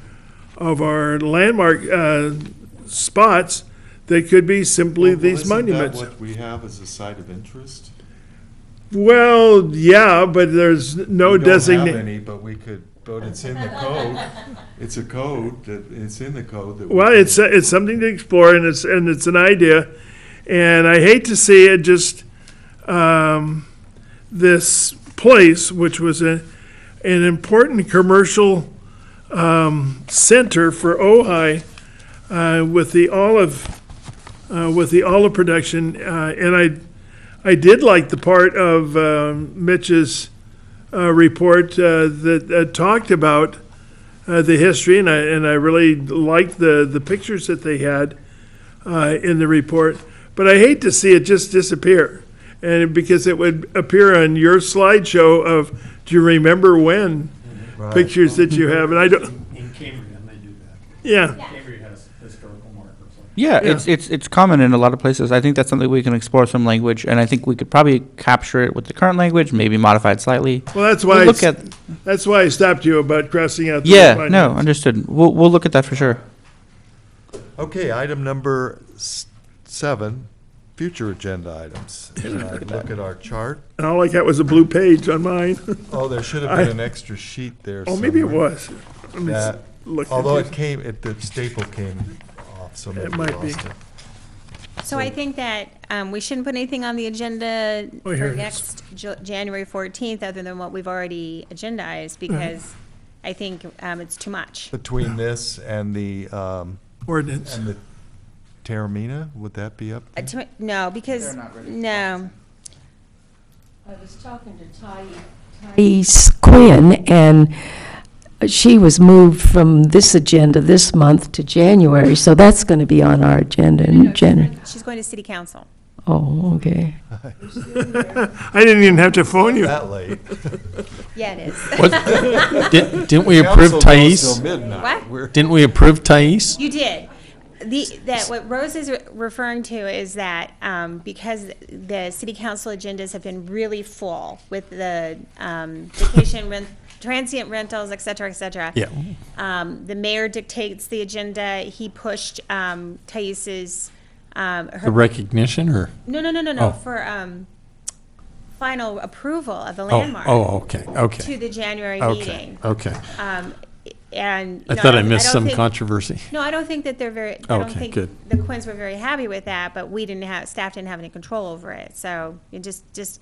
[SPEAKER 3] landmark spots that could be simply these monuments.
[SPEAKER 1] Isn't that what we have as a site of interest?
[SPEAKER 3] Well, yeah, but there's no
[SPEAKER 1] We don't
[SPEAKER 3] designation.
[SPEAKER 1] have any, but we could, but it's in the code. It's a code, it's in the code that.
[SPEAKER 3] Well, it's something to explore, and it's an idea, and I hate to see it just this place, which was an important commercial center for Ojai with the olive production, and I did like the part of Mitch's report that talked about the history, and I really liked the pictures that they had in the report. But I hate to see it just disappear, and because it would appear on your slideshow of, do you remember when?
[SPEAKER 1] Right.
[SPEAKER 3] Pictures that you have, and I don't.
[SPEAKER 10] In Cambria, they do that.
[SPEAKER 3] Yeah.
[SPEAKER 10] Cambria has historical markers.
[SPEAKER 9] Yeah, it's common in a lot of places. I think that's something we can explore some language, and I think we could probably capture it with the current language, maybe modify it slightly.
[SPEAKER 3] Well, that's why
[SPEAKER 9] We'll look at.
[SPEAKER 3] that's why I stopped you about crossing out the
[SPEAKER 9] Yeah,
[SPEAKER 3] line.
[SPEAKER 9] no, understood. We'll look at that for sure.
[SPEAKER 1] Okay, item number 7, future agenda items. And I look at our chart.
[SPEAKER 3] And all I got was a blue page on mine.
[SPEAKER 1] Oh, there should have been an extra sheet there
[SPEAKER 3] Oh, maybe it
[SPEAKER 1] somewhere.
[SPEAKER 3] was. Let me
[SPEAKER 1] That-
[SPEAKER 3] look.
[SPEAKER 1] Although
[SPEAKER 3] at
[SPEAKER 1] it came, the staple came off, so maybe we
[SPEAKER 3] might be.
[SPEAKER 1] lost it.
[SPEAKER 2] So I think that we shouldn't put anything on the agenda
[SPEAKER 3] Oh, here
[SPEAKER 2] for
[SPEAKER 3] it is.
[SPEAKER 2] next January 14th, other than what we've already agendized, because I think it's too much.
[SPEAKER 1] Between this and the,
[SPEAKER 3] Ordinance.
[SPEAKER 1] and the Terramina, would that be up?
[SPEAKER 2] No, because, no.
[SPEAKER 5] I was talking to Thais Quinn, and she was moved from this agenda this month to January, so that's going to be on our agenda in January.
[SPEAKER 2] She's going to city council.
[SPEAKER 5] Oh, okay.
[SPEAKER 3] I didn't even have to phone you.
[SPEAKER 1] That late.
[SPEAKER 2] Yeah, it is.
[SPEAKER 10] What? Didn't we
[SPEAKER 1] Council
[SPEAKER 10] approve
[SPEAKER 1] goes till
[SPEAKER 10] Thais?
[SPEAKER 1] midnight.
[SPEAKER 2] What?
[SPEAKER 1] We're-
[SPEAKER 10] Didn't we approve Thais?
[SPEAKER 2] You did. What Rose is referring to is that because the city council agendas have been really full with the vacation transient rentals, et cetera, et cetera.
[SPEAKER 10] Yeah.
[SPEAKER 2] The mayor dictates the agenda. He pushed Thais's,
[SPEAKER 10] The
[SPEAKER 2] her,
[SPEAKER 10] recognition, or?
[SPEAKER 2] no,
[SPEAKER 10] Oh.
[SPEAKER 2] for final approval of the
[SPEAKER 10] Oh,
[SPEAKER 2] landmark
[SPEAKER 10] okay.
[SPEAKER 2] to the January
[SPEAKER 10] Okay,
[SPEAKER 2] meeting.
[SPEAKER 10] okay.
[SPEAKER 2] And,
[SPEAKER 10] I
[SPEAKER 2] you know,
[SPEAKER 10] thought I
[SPEAKER 2] don't-
[SPEAKER 10] missed
[SPEAKER 2] don't
[SPEAKER 10] some
[SPEAKER 2] think-
[SPEAKER 10] controversy.
[SPEAKER 2] No, I don't think that they're very, I don't
[SPEAKER 10] Okay,
[SPEAKER 2] think
[SPEAKER 10] good.
[SPEAKER 2] the Quinns were very happy with that, but we didn't have, staff didn't have any control over it. So it just,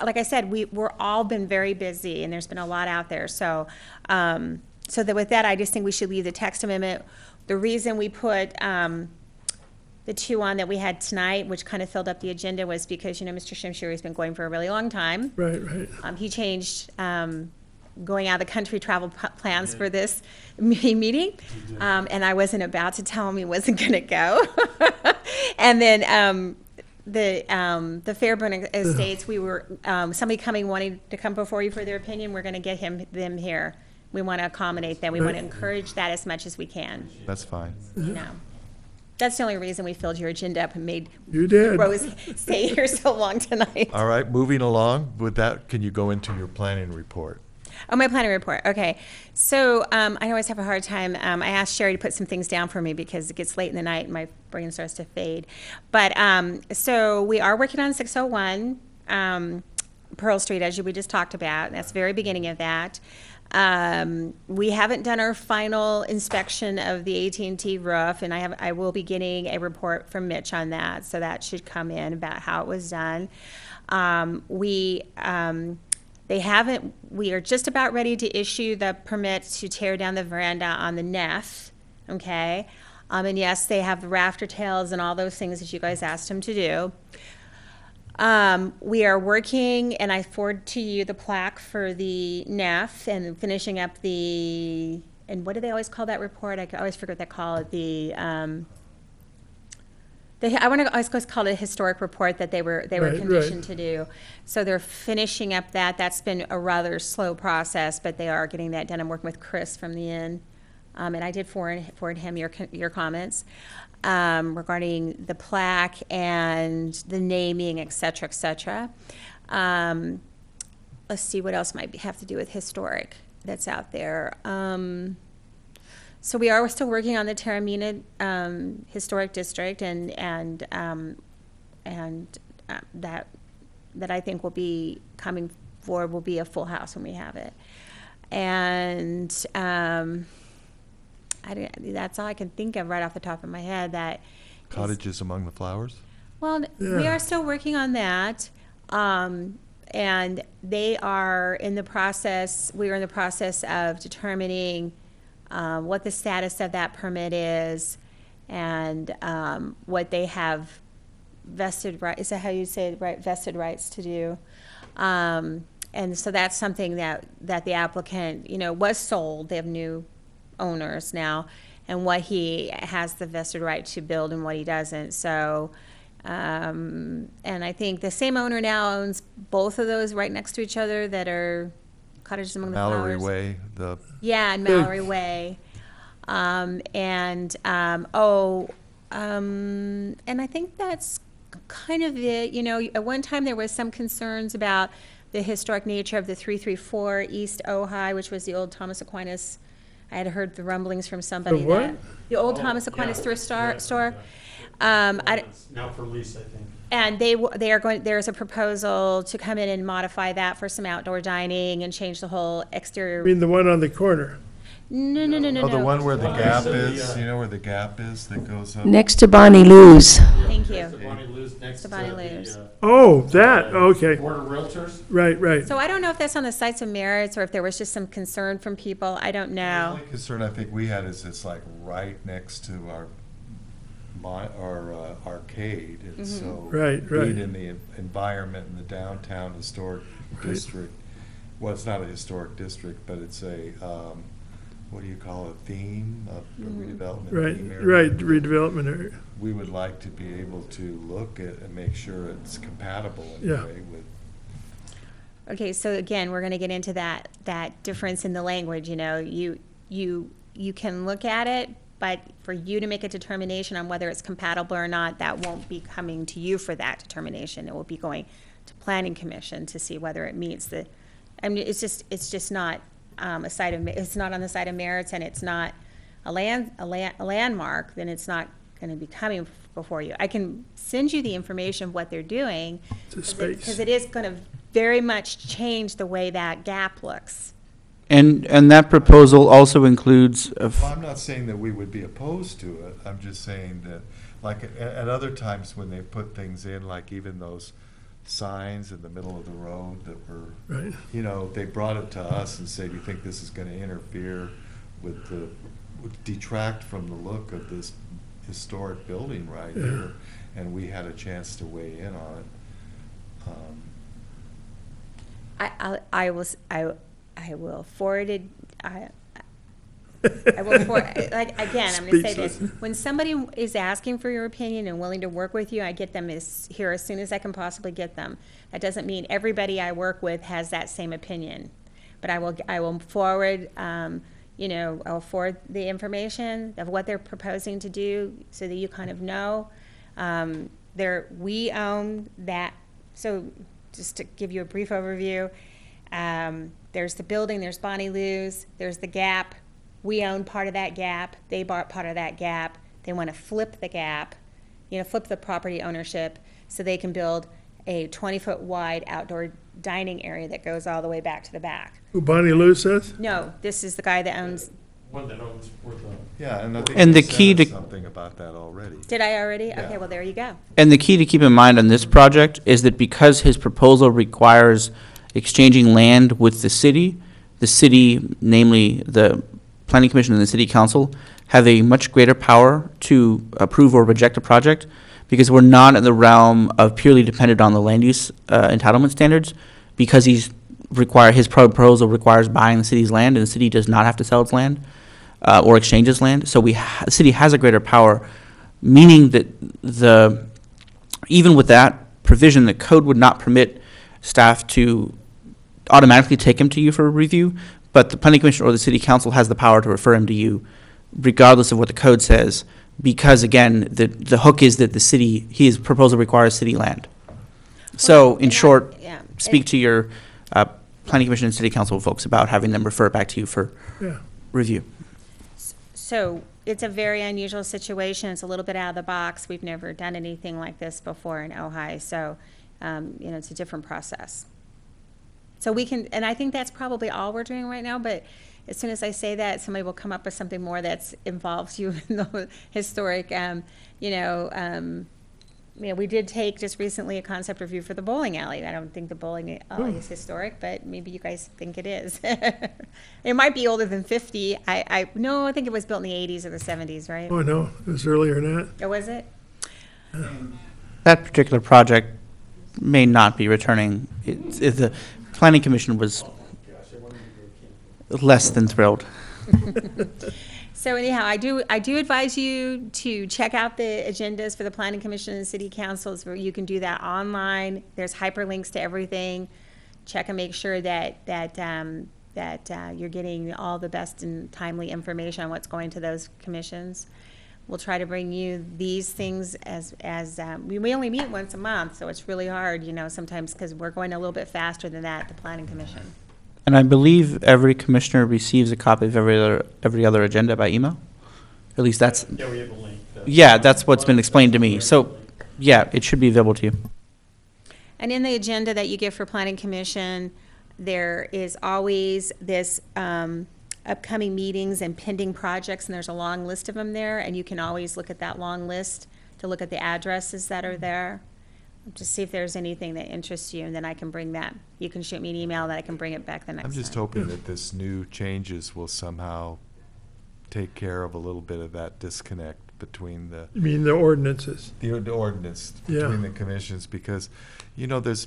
[SPEAKER 2] like I said, we're all been very busy and there's been a lot out there. So, so that with that, I just think we should leave the text amendment. The reason we put, the 2 on that we had tonight, which kind of filled up the agenda, was because, Mr. Shimshiri's been going for a really long time.
[SPEAKER 3] Right, right.
[SPEAKER 2] He changed going out of the country travel plans for this meeting, and I wasn't about to tell him he wasn't going to go. And then the Fairburn Estates, we were somebody coming wanting to come before you for their opinion. We're going to get them here. We want to accommodate them. We want to encourage that as much as we can.
[SPEAKER 1] That's fine.
[SPEAKER 2] That's the only reason we filled your agenda up and made
[SPEAKER 3] You did.
[SPEAKER 2] Rose stay here so long tonight.
[SPEAKER 1] All right, moving along with that, can you go into your planning report?
[SPEAKER 2] Oh, my planning report. Okay. So I always have a hard time. I asked Sherry to put some things down for me because it gets late in the night and my brain starts to fade. But so we are working on 601 Pearl Street, as we just talked about. That's the very beginning of that. We haven't done our final inspection of the AT&T roof, and I will be getting a report from Mitch on that, so that should come in about how it was done. We are just about ready to issue the permit to tear down the veranda on the Neff, okay? And yes, they have the rafter tails and all those things that you guys asked them to do. We are working, and I forward to you the plaque for the Neff and finishing up and what do they always call that report? I always forget what they call it. I want to always call it a historic report that they were conditioned to do. So they're finishing up that. That's been a rather slow process, but they are getting that done. I'm working with Chris from the inn, and I did forward him your comments regarding the plaque and the naming, et cetera, et cetera. Let's see what else might have to do with historic that's out there. So we are still working on the Taramina Historic District, and that I think will be coming forward, will be a full house when we have it. And that's all I can think of right off the top of my head. That
[SPEAKER 1] Cottages Among the Flowers?
[SPEAKER 2] Well, we are still working on that. And they are in the process, we are in the process of determining what the status of that permit is, and what they have vested right, is that how you say it, right, vested rights to do. And so that's something that the applicant, was sold. They have new owners now, and what he has the vested right to build and what he doesn't. So, and I think the same owner now owns both of those right next to each other that are Cottages Among the
[SPEAKER 1] Mallory
[SPEAKER 2] Flowers.
[SPEAKER 1] Way,
[SPEAKER 2] And Mallory Way. And I think that's kind of it. At one time there was some concerns about the historic nature of the 334 East Ojai, which was the old Thomas Aquinas. I had heard the rumblings from somebody.
[SPEAKER 3] The what?
[SPEAKER 2] The old Thomas Aquinas thrift store.
[SPEAKER 10] It's now for lease, I think.
[SPEAKER 2] And they are going. There's a proposal to come in and modify that for some outdoor dining and change the whole exterior.
[SPEAKER 3] I mean, the one on the corner.
[SPEAKER 2] No.
[SPEAKER 1] Oh, the one where the gap is, where the gap is that goes up?
[SPEAKER 5] Next to Bonnie Lou's.
[SPEAKER 2] Thank you.
[SPEAKER 10] Bonnie Lou's next
[SPEAKER 2] To
[SPEAKER 10] to
[SPEAKER 2] Bonnie
[SPEAKER 10] the,
[SPEAKER 2] Lou's.
[SPEAKER 3] Oh, that, okay.
[SPEAKER 10] Board of Realtors.
[SPEAKER 3] Right.
[SPEAKER 2] So I don't know if that's on the sites of merits or if there was just some concern from people. I don't
[SPEAKER 1] The
[SPEAKER 2] know.
[SPEAKER 1] only concern I think we had is it's like right next to our arcade, and so
[SPEAKER 3] Right.
[SPEAKER 1] being in the environment in the downtown historic district, well, it's not a historic district, but it's a, what do you call it, theme, a redevelopment theme area.
[SPEAKER 3] Right, redevelopment area.
[SPEAKER 1] We would like to be able to look at and make sure it's compatible in
[SPEAKER 3] Yeah.
[SPEAKER 1] a way with.
[SPEAKER 2] Okay, so again, we're going to get into that difference in the language. You can look at it, but for you to make a determination on whether it's compatible or not, that won't be coming to you for that determination. It will be going to Planning Commission to see whether it meets the. I mean, it's just not it's not on the side of merits, and it's not a landmark. Then it's not going to be coming before you. I can send you the information of what they're doing, because it is going to very much change the way that gap looks.
[SPEAKER 9] And that proposal also includes.
[SPEAKER 1] Well, I'm not saying that we would be opposed to it. I'm just saying that, like at other times when they put things in, like even those signs in the middle of the road that were,
[SPEAKER 3] Right.
[SPEAKER 1] they brought it to us and said, "Do you think this is going to interfere with detract from the look of this historic building right here?" And we had a chance to weigh in on it.
[SPEAKER 2] I will forward it. I will forward, like, again, I'm going to say this. When somebody is asking for your opinion and willing to work with you, I get them here as soon as I can possibly get them. That doesn't mean everybody I work with has that same opinion. But I will forward, I'll forward the information of what they're proposing to do so that you kind of know. We own that. So just to give you a brief overview, there's the building, there's Bonnie Lou's, there's the gap. We own part of that gap. They bought part of that gap. They want to flip the gap, flip the property ownership so they can build a 20-foot wide outdoor dining area that goes all the way back to the back.
[SPEAKER 3] Who Bonnie Lou says?
[SPEAKER 2] No, this is the guy that owns,
[SPEAKER 10] One that owns
[SPEAKER 1] Yeah, and I think
[SPEAKER 9] And
[SPEAKER 1] you
[SPEAKER 9] the key
[SPEAKER 1] sent us
[SPEAKER 9] to-
[SPEAKER 1] something about that already.
[SPEAKER 2] did I already?
[SPEAKER 1] Yeah.
[SPEAKER 2] Okay, well, there you go.
[SPEAKER 9] And the key to keep in mind on this project is that because his proposal requires exchanging land with the city, namely the Planning Commission and the City Council, have a much greater power to approve or reject a project because we're not in the realm of purely dependent on the land use entitlement standards, because his proposal requires buying the city's land, and the city does not have to sell its land or exchange its land. So the city has a greater power, meaning that even with that provision, the code would not permit staff to automatically take him to you for a review, but the Planning Commission or the City Council has the power to refer him to you, regardless of what the code says, because again, the hook is that his proposal requires city land. So, in short,
[SPEAKER 2] Yeah.
[SPEAKER 9] speak to your Planning Commission and City Council folks about having them refer it back to you for
[SPEAKER 3] Yeah.
[SPEAKER 9] review.
[SPEAKER 2] So it's a very unusual situation. It's a little bit out of the box. We've never done anything like this before in Ojai, so, it's a different process. So we can, and I think that's probably all we're doing right now, but as soon as I say that, somebody will come up with something more that involves you in the historic, we did take just recently a concept review for the bowling alley. I don't think the bowling alley is historic, but maybe you guys think it is. It might be older than 50. No, I think it was built in the 80s or the 70s, right?
[SPEAKER 3] Oh, no, it was earlier than that.
[SPEAKER 2] Or was it?
[SPEAKER 9] That particular project may not be returning. The Planning Commission was less than thrilled.
[SPEAKER 2] So anyhow, I do advise you to check out the agendas for the Planning Commission and City Councils, where you can do that online. There's hyperlinks to everything. Check and make sure that you're getting all the best and timely information on what's going to those commissions. We'll try to bring you these things as we only meet once a month, so it's really hard, sometimes, because we're going a little bit faster than that, the Planning Commission.
[SPEAKER 9] And I believe every commissioner receives a copy of every other agenda by email. At least that's.
[SPEAKER 10] Yeah, we have a link.
[SPEAKER 9] Yeah, that's what's been explained to me. So, yeah, it should be available to you.
[SPEAKER 2] And in the agenda that you get for Planning Commission, there is always this upcoming meetings and pending projects, and there's a long list of them there, and you can always look at that long list to look at the addresses that are there, to see if there's anything that interests you, and then I can bring that. You can shoot me an email that I can bring it back the next time.
[SPEAKER 1] I'm just hoping that this new changes will somehow take care of a little bit of that disconnect between the.
[SPEAKER 3] You mean the ordinances?
[SPEAKER 1] The ordinance
[SPEAKER 3] Yeah.
[SPEAKER 1] between the commissions, because, there's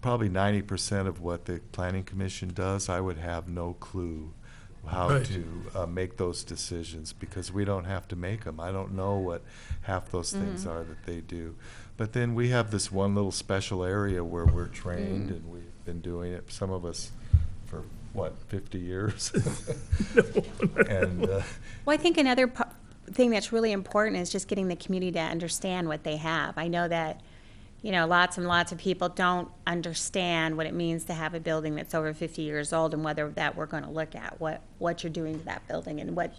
[SPEAKER 1] probably 90% of what the Planning Commission does, I would have no clue how
[SPEAKER 3] Right.
[SPEAKER 1] to make those decisions, because we don't have to make them. I don't know what half those things are that they do. But then we have this one little special area where we're trained, and we've been doing it, some of us, for, 50 years? And,
[SPEAKER 2] Well, I think another thing that's really important is just getting the community to understand what they have. I know that, lots and lots of people don't understand what it means to have a building that's over 50 years old, and whether that we're going to look at what you're doing to that building, and what,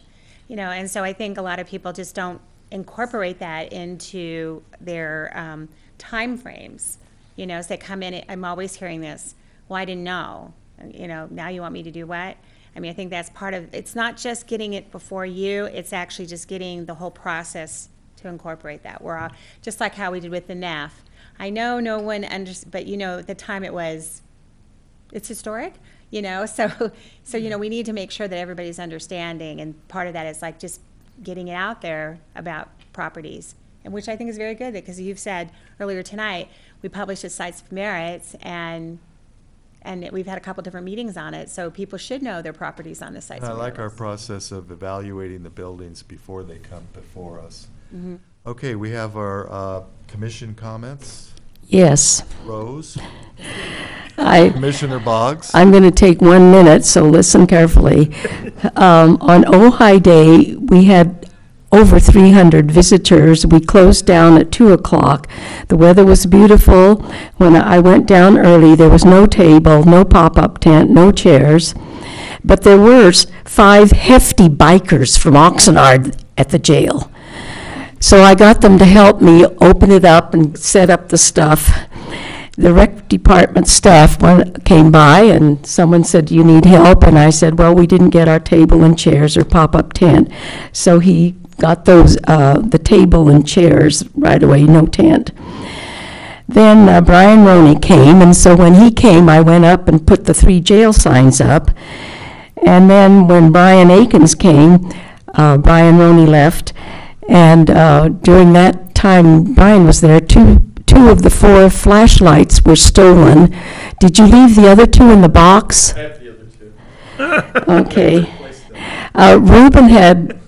[SPEAKER 2] and so I think a lot of people just don't incorporate that into their timeframes. So they come in, I'm always hearing this, well, I didn't know, now you want me to do what? I think that's part of, it's not just getting it before you, it's actually just getting the whole process to incorporate that. We're all, just like how we did with the NAF. I know no one but at the time it's historic, so we need to make sure that everybody's understanding, and part of that is like just getting it out there about properties, and which I think is very good, because you've said earlier tonight, we published the sites of merits, and we've had a couple different meetings on it, so people should know their properties on the sites
[SPEAKER 1] and I
[SPEAKER 2] of
[SPEAKER 1] like our
[SPEAKER 2] merits.
[SPEAKER 1] process of evaluating the buildings before they come before us.
[SPEAKER 2] Mm-hmm.
[SPEAKER 1] Okay, we have our commission comments.
[SPEAKER 5] Yes.
[SPEAKER 1] Rose?
[SPEAKER 5] I,
[SPEAKER 1] Commissioner Boggs?
[SPEAKER 5] I'm going to take 1 minute, so listen carefully. On Ojai Day, we had over 300 visitors. We closed down at 2 o'clock. The weather was beautiful. When I went down early, there was no table, no pop-up tent, no chairs. But there were 5 hefty bikers from Oxnard at the jail. So I got them to help me open it up and set up the stuff. the rec department staff came by and someone said, "Do you need help?" And I said, "Well, we didn't get our table and chairs or pop-up tent." So he got those, the table and chairs right away, no tent. Then Brian Roney came, and so when he came, I went up and put the 3 jail signs up. And then when Brian Akins came, Brian Roney left, and during that time Brian was there, two of the 4 flashlights were stolen. Did you leave the other 2 in the box?
[SPEAKER 10] I have the other 2.
[SPEAKER 5] Okay. Reuben had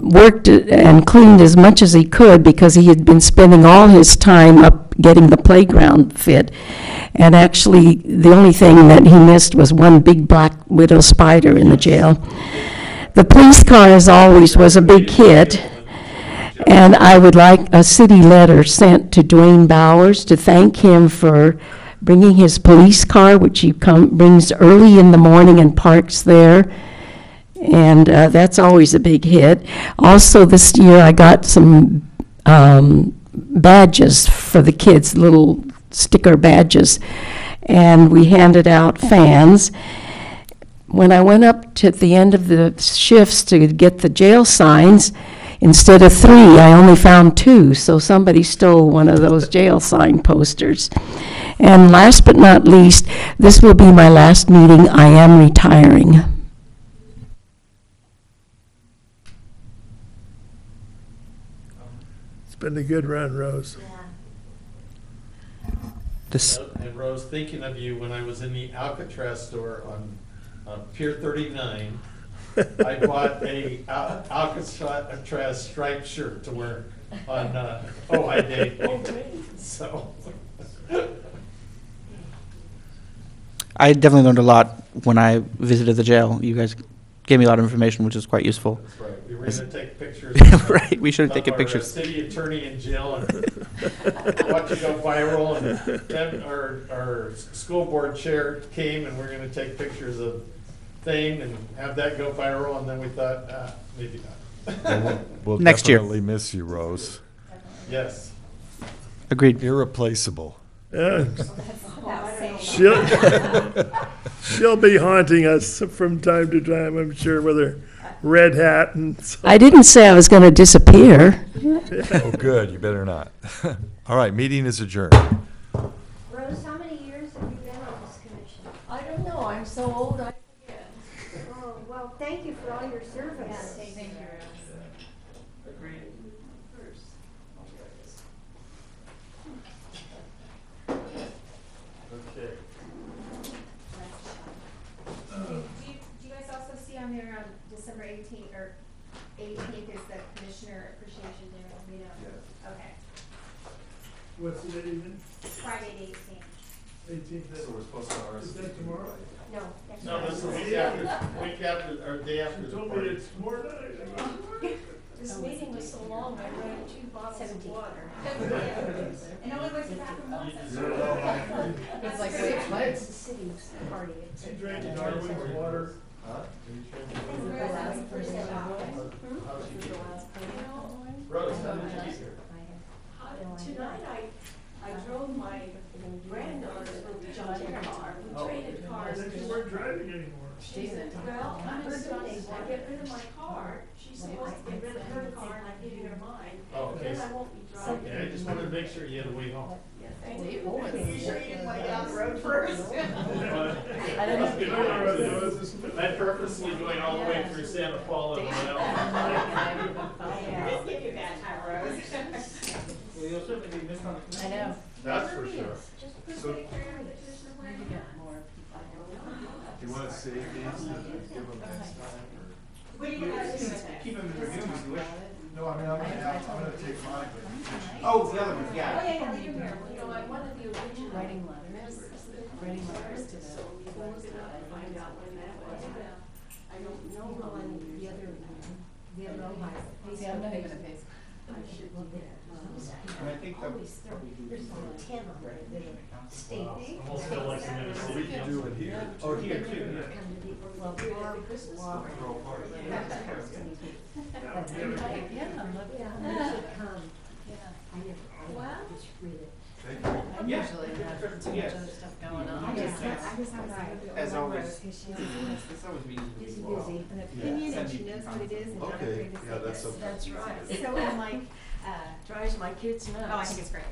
[SPEAKER 5] worked and cleaned as much as he could because he had been spending all his time up getting the playground fit. And actually, the only thing that he missed was one big black widow spider in the jail. The police car, as always, was a big hit. And I would like a city letter sent to Dwayne Bowers to thank him for bringing his police car, which he brings early in the morning and parks there. And that's always a big hit. Also, this year I got some badges for the kids, little sticker badges, and we handed out fans. When I went up to the end of the shifts to get the jail signs, instead of 3, I only found 2, so somebody stole one of those jail sign posters. And last but not least, this will be my last meeting. I am retiring.
[SPEAKER 3] It's been a good run, Rose.
[SPEAKER 10] And Rose, thinking of you when I was in the Alcatraz store on Pier 39, I bought a Alcatraz striped shirt to wear on Ojai Day. So.
[SPEAKER 9] I definitely learned a lot when I visited the jail. You guys gave me a lot of information, which is quite useful.
[SPEAKER 10] That's right. We were going to take pictures.
[SPEAKER 9] Right, we should have taken
[SPEAKER 10] Our
[SPEAKER 9] pictures.
[SPEAKER 10] city attorney in jail and watch it go viral. And then our school board chair came, and we're going to take pictures of thing and have that go viral. And then we thought, maybe not.
[SPEAKER 1] Well, we'll
[SPEAKER 9] Next year.
[SPEAKER 1] definitely miss you, Rose.
[SPEAKER 10] Yes.
[SPEAKER 9] Agreed.
[SPEAKER 1] Irreplaceable.
[SPEAKER 3] Yeah. She'll be haunting us from time to time, I'm sure, with her red hat and so.
[SPEAKER 5] I didn't say I was going to disappear.
[SPEAKER 1] Oh, good, you better not. All right, meeting is adjourned.
[SPEAKER 17] Rose, how many years have you been on this commission?
[SPEAKER 18] I don't know, I'm so old I forget.
[SPEAKER 17] Oh, well, thank you for all your service.
[SPEAKER 18] Thank you.
[SPEAKER 10] Agreed. Okay.
[SPEAKER 2] Do you guys also see on there, December 18th, or 18th is the Commissioner Appreciation Dinner? We know.
[SPEAKER 1] Yes.
[SPEAKER 2] Okay.
[SPEAKER 3] What's the date even?
[SPEAKER 2] Friday the 18th.
[SPEAKER 3] 18th.
[SPEAKER 1] So we're supposed to RSVP.
[SPEAKER 3] Is that tomorrow?
[SPEAKER 2] No, that's
[SPEAKER 10] No, this is week after, or day after
[SPEAKER 3] You
[SPEAKER 10] the
[SPEAKER 3] told me
[SPEAKER 10] party.
[SPEAKER 3] it's tomorrow night.
[SPEAKER 18] This meeting was so long, I ran 2 bottles of
[SPEAKER 2] 17th.
[SPEAKER 18] water.
[SPEAKER 2] And only goes to bathroom once.
[SPEAKER 18] It's like, wait, what?
[SPEAKER 17] It's the city's party. It's
[SPEAKER 3] You drank Darwin's water.
[SPEAKER 1] Huh?
[SPEAKER 10] Rose, how did you get here?
[SPEAKER 18] Tonight I drove my granddaughter to John car. We traded
[SPEAKER 3] I
[SPEAKER 18] cars.
[SPEAKER 3] think you weren't driving anymore.
[SPEAKER 18] She said, well, on Sundays, I get rid of my car. She's supposed to get rid of her car and I give her mine.
[SPEAKER 10] Oh, okay.
[SPEAKER 18] Then I won't be driving.
[SPEAKER 10] Okay, I just wanted to make sure you had a way home.
[SPEAKER 18] Thank you. You sure you didn't want down the road first?
[SPEAKER 10] I'm purposely going all the way through Santa Paula and around.
[SPEAKER 18] Just give you that time, Rose. I know.
[SPEAKER 10] That's for sure.
[SPEAKER 1] So, do you want to save these and give them next time?
[SPEAKER 18] What are you gonna do with that?
[SPEAKER 1] Keep them in review if you wish. No, I mean, I'm gonna take mine, but.
[SPEAKER 9] Oh, the other one,
[SPEAKER 18] Oh, yeah, leave them here. You know, I wanted the original. Writing letters to the schools and I find out when that was. I don't know when the other Ojai.
[SPEAKER 15] See, I'm not even a face.
[SPEAKER 18] I should look at it.
[SPEAKER 9] I think that
[SPEAKER 17] Always there's only 10 on there that are state.
[SPEAKER 10] Almost feel like I'm in a
[SPEAKER 1] We
[SPEAKER 10] city.
[SPEAKER 1] can do it here.
[SPEAKER 9] Oh, here too, yeah.
[SPEAKER 17] Well, Barb,
[SPEAKER 1] Throw a party.
[SPEAKER 17] yeah, you should come. I never,
[SPEAKER 18] Wow.
[SPEAKER 17] just read it.
[SPEAKER 15] I usually have too much other stuff going on.
[SPEAKER 9] As always. It's always busy.
[SPEAKER 17] An opinion, and she knows what it is, and not
[SPEAKER 1] Okay,
[SPEAKER 17] afraid to say
[SPEAKER 1] yeah, that's
[SPEAKER 17] this.
[SPEAKER 1] okay.
[SPEAKER 17] That's right. So I'm like, drives my kids nuts.
[SPEAKER 2] Oh, I think it's great.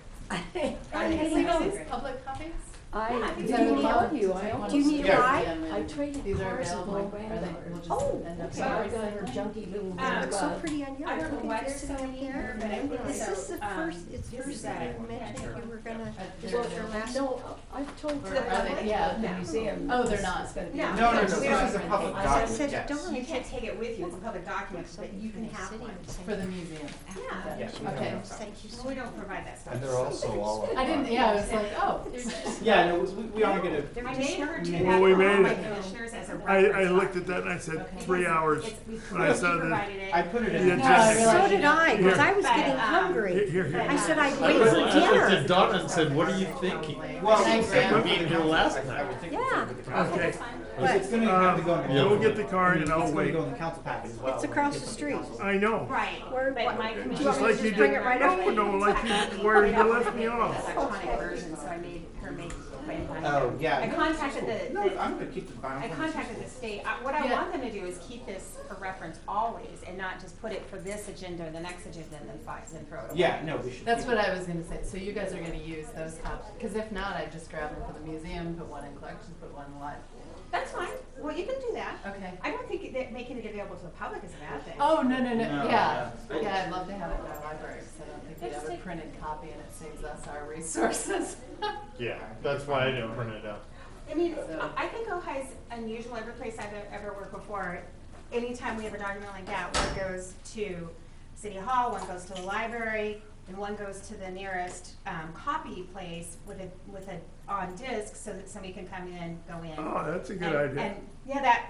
[SPEAKER 15] Public copies?
[SPEAKER 17] I
[SPEAKER 15] Is
[SPEAKER 17] do
[SPEAKER 15] that
[SPEAKER 17] you
[SPEAKER 15] allowed?
[SPEAKER 17] need you?
[SPEAKER 15] Take one
[SPEAKER 17] Do you
[SPEAKER 15] of
[SPEAKER 17] need a
[SPEAKER 15] those
[SPEAKER 17] ride?
[SPEAKER 15] and
[SPEAKER 17] I traded
[SPEAKER 15] these are
[SPEAKER 17] cars with
[SPEAKER 15] available,
[SPEAKER 17] my
[SPEAKER 15] or they
[SPEAKER 17] granddaughter.
[SPEAKER 15] will just
[SPEAKER 17] Oh,
[SPEAKER 15] end up
[SPEAKER 17] okay.
[SPEAKER 15] in
[SPEAKER 17] I got her junky little.
[SPEAKER 2] Looks
[SPEAKER 17] so pretty on you.
[SPEAKER 2] I don't know why they're
[SPEAKER 17] sitting
[SPEAKER 2] so
[SPEAKER 17] up
[SPEAKER 2] near,
[SPEAKER 17] there.
[SPEAKER 2] but anyway,
[SPEAKER 17] Is this the
[SPEAKER 2] so,
[SPEAKER 17] first, it's
[SPEAKER 2] this
[SPEAKER 17] first
[SPEAKER 2] is
[SPEAKER 17] that
[SPEAKER 2] a-
[SPEAKER 17] you mentioned that you were gonna,
[SPEAKER 15] they're
[SPEAKER 17] was your
[SPEAKER 15] available.
[SPEAKER 17] last?
[SPEAKER 18] No, I've told
[SPEAKER 15] Or
[SPEAKER 18] the
[SPEAKER 15] are they-
[SPEAKER 18] public,
[SPEAKER 15] yeah,
[SPEAKER 18] the
[SPEAKER 15] no.
[SPEAKER 18] museum.
[SPEAKER 15] Oh, they're not.
[SPEAKER 18] It's gonna be.
[SPEAKER 2] No.
[SPEAKER 9] No,
[SPEAKER 2] this
[SPEAKER 9] this is a public
[SPEAKER 17] I
[SPEAKER 9] document,
[SPEAKER 17] said,
[SPEAKER 9] yes.
[SPEAKER 17] darn.
[SPEAKER 2] You can't take it with you, it's a public document, but you can have one.
[SPEAKER 15] For the museum.
[SPEAKER 2] Yeah.
[SPEAKER 15] Okay.
[SPEAKER 17] Thank you so
[SPEAKER 2] We
[SPEAKER 17] much.
[SPEAKER 2] don't provide that stuff.
[SPEAKER 1] And they're also all.
[SPEAKER 15] I didn't, yeah, I was like, oh.
[SPEAKER 9] Yeah, no, we aren't gonna.
[SPEAKER 2] I made her do
[SPEAKER 3] Well,
[SPEAKER 2] that
[SPEAKER 3] we
[SPEAKER 2] for all
[SPEAKER 3] made
[SPEAKER 2] my
[SPEAKER 3] it.
[SPEAKER 2] commissioners as a
[SPEAKER 3] I
[SPEAKER 2] reference.
[SPEAKER 3] looked at that and I said, 3 hours.
[SPEAKER 2] It's-
[SPEAKER 3] When I saw
[SPEAKER 2] she
[SPEAKER 3] that.
[SPEAKER 2] provided it.
[SPEAKER 9] I put it in.
[SPEAKER 3] The
[SPEAKER 15] No, I
[SPEAKER 3] agenda.
[SPEAKER 15] realized
[SPEAKER 17] So did I, because I was
[SPEAKER 2] But,
[SPEAKER 17] getting hungry.
[SPEAKER 3] Here.
[SPEAKER 17] I said I'd
[SPEAKER 16] I
[SPEAKER 17] wait
[SPEAKER 16] looked
[SPEAKER 17] for
[SPEAKER 16] at
[SPEAKER 17] dinner.
[SPEAKER 16] Donna and said, what are you thinking?
[SPEAKER 9] Well,
[SPEAKER 15] Thanks,
[SPEAKER 16] After
[SPEAKER 15] Sam.
[SPEAKER 16] being here last night.
[SPEAKER 17] Yeah,
[SPEAKER 3] Okay.
[SPEAKER 9] It's gonna have to go in the.
[SPEAKER 3] We'll get the car and I'll
[SPEAKER 9] It's gonna
[SPEAKER 3] wait.
[SPEAKER 9] go in the council packet as well.
[SPEAKER 17] it's across the street.
[SPEAKER 3] I know.
[SPEAKER 2] Right,
[SPEAKER 17] Where-
[SPEAKER 2] but my
[SPEAKER 17] what-
[SPEAKER 2] commissioners.
[SPEAKER 3] Just like you
[SPEAKER 17] bring
[SPEAKER 3] did.
[SPEAKER 17] it right up?
[SPEAKER 3] No, like you, where you left me off.
[SPEAKER 2] Electronic version, so I made her make.
[SPEAKER 9] Oh, yeah.
[SPEAKER 2] I contacted the.
[SPEAKER 9] No, I'm gonna keep the final.
[SPEAKER 2] I contacted the state. What I want them to do is keep this for reference always and not just put it for this agenda, the next agenda, and then throw it away.
[SPEAKER 9] Yeah, no, we should.
[SPEAKER 15] That's what I was gonna say. So you guys are gonna use those copies? Because if not, I'd just grab them for the museum, put one in collections, put one in live.
[SPEAKER 2] That's fine. Well, you can do that.
[SPEAKER 15] Okay.
[SPEAKER 2] I don't think that making it available to the public is a bad thing.
[SPEAKER 15] Oh, no,
[SPEAKER 9] No,
[SPEAKER 15] yeah. Yeah, I'd love to have it in our library, so I don't think we'd
[SPEAKER 2] Just
[SPEAKER 15] have a
[SPEAKER 2] take-
[SPEAKER 15] printed copy and it saves us our resources.
[SPEAKER 16] Yeah, that's why I didn't print it out.
[SPEAKER 2] I mean, I think Ojai's unusual. Every place I've ever worked before, anytime we have a document like that, one goes to City Hall, one goes to the library, and one goes to the nearest copy place with a on disc so that somebody can come in, go in.
[SPEAKER 3] Oh, that's a good
[SPEAKER 2] and-
[SPEAKER 3] idea.
[SPEAKER 2] And, yeah,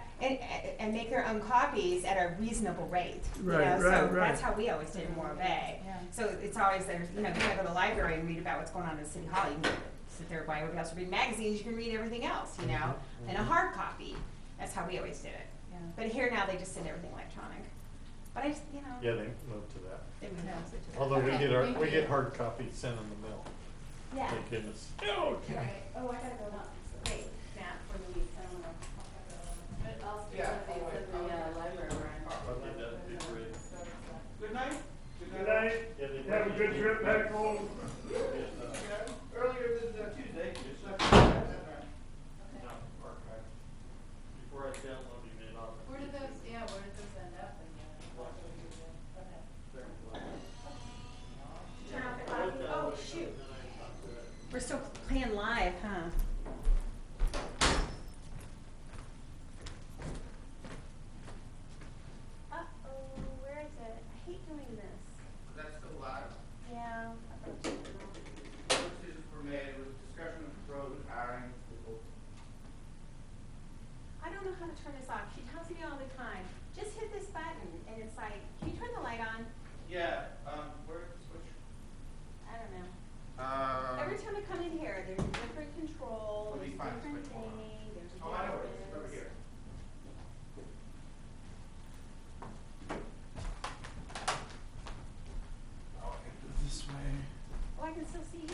[SPEAKER 2] and make their own copies at a reasonable rate. You
[SPEAKER 3] Right,
[SPEAKER 2] know,
[SPEAKER 3] right,
[SPEAKER 2] so
[SPEAKER 3] right.
[SPEAKER 2] that's how we always did in Morro Bay.
[SPEAKER 15] Yeah.
[SPEAKER 2] So it's always there's, you know, if you go to the library and read about what's going on in City Hall, you can sit there while everybody else read magazines, you can read everything else, you know, in a hard copy. That's how we always did it.
[SPEAKER 15] Yeah.
[SPEAKER 2] But here now, they just send everything electronic. But I just, you know.
[SPEAKER 16] Yeah, they moved to that.
[SPEAKER 2] They moved it to
[SPEAKER 16] Although
[SPEAKER 2] that.
[SPEAKER 16] we get hard copies sent in the mail.
[SPEAKER 2] Yeah.
[SPEAKER 16] Thank goodness.
[SPEAKER 2] Okay. Oh, I gotta go now. Wait, Matt, for the week, I don't know.
[SPEAKER 15] But I'll stick with these at the library.
[SPEAKER 16] Okay, that'd be great.
[SPEAKER 9] Good night.
[SPEAKER 3] Good night. Have a good trip back home.
[SPEAKER 9] Earlier this Tuesday.
[SPEAKER 16] No, archive. Before I download it off.
[SPEAKER 15] Where did those end up?
[SPEAKER 2] Turn off the copy. Oh, shoot. We're still playing live, huh? Uh-oh, where is it? I hate doing this.
[SPEAKER 9] That's still live.
[SPEAKER 2] Yeah.
[SPEAKER 9] No decisions were made. It was discussion of proposed hiring people.
[SPEAKER 2] I don't know how to turn this off. She tells me all the time, just hit this button, and it's like, can you turn the light on?
[SPEAKER 9] Yeah, where's the switch?
[SPEAKER 2] I don't know. Every time I come in here, there's a different control,
[SPEAKER 9] Let me
[SPEAKER 2] there's a
[SPEAKER 9] find the
[SPEAKER 2] different
[SPEAKER 9] switch. Hold on.
[SPEAKER 2] thing, there's a
[SPEAKER 9] Oh, I know where it is. It's over
[SPEAKER 2] difference.
[SPEAKER 9] here. Oh, I can do it this way.
[SPEAKER 2] Oh, I can still see you.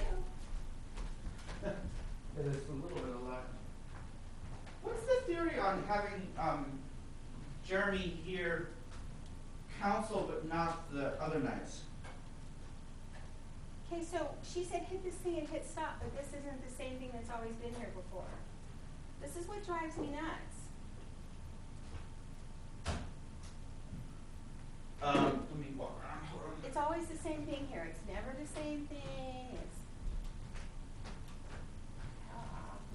[SPEAKER 9] There's a little bit of light. What's the theory on having Jeremy here counsel but not the other nights?
[SPEAKER 2] Okay, so she said hit this thing and hit stop, but this isn't the same thing that's always been here before. This is what drives me nuts.
[SPEAKER 9] Let me walk around. Hold on.
[SPEAKER 2] It's always the same thing here. It's never the same thing. It's.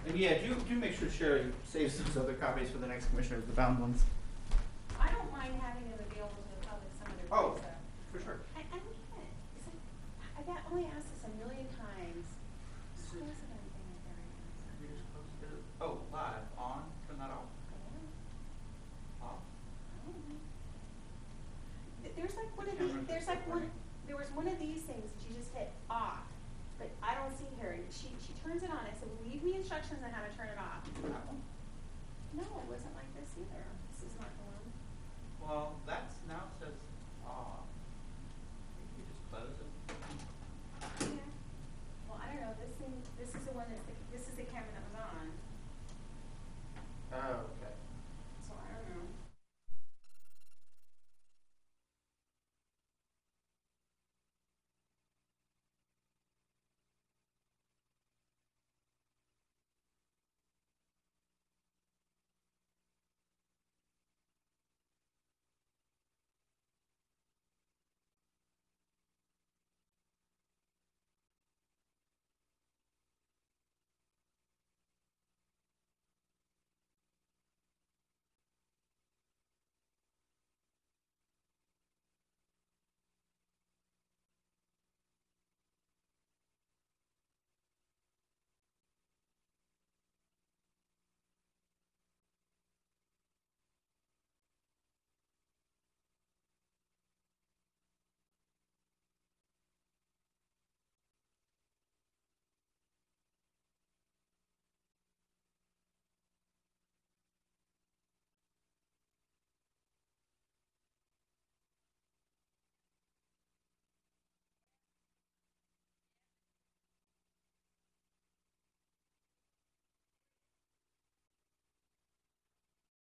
[SPEAKER 9] And yeah, do make sure Sherry saves those other copies for the next commissioners, the bound ones.
[SPEAKER 2] I don't mind having it available to the public some other
[SPEAKER 9] Oh,
[SPEAKER 2] days, though.
[SPEAKER 9] for sure.
[SPEAKER 2] I get it. It's like, I got only asked this a million times. Schools and everything like that right now.
[SPEAKER 9] Oh, live, on, turn that off. Off.
[SPEAKER 2] There's like one of
[SPEAKER 9] Camera
[SPEAKER 2] these, there's like
[SPEAKER 9] recording.
[SPEAKER 2] there was one of these things that you just hit off, but I don't see her. And she turns it on. I said, leave me instructions on how to turn it off.
[SPEAKER 9] That one?
[SPEAKER 2] No, it wasn't like this either.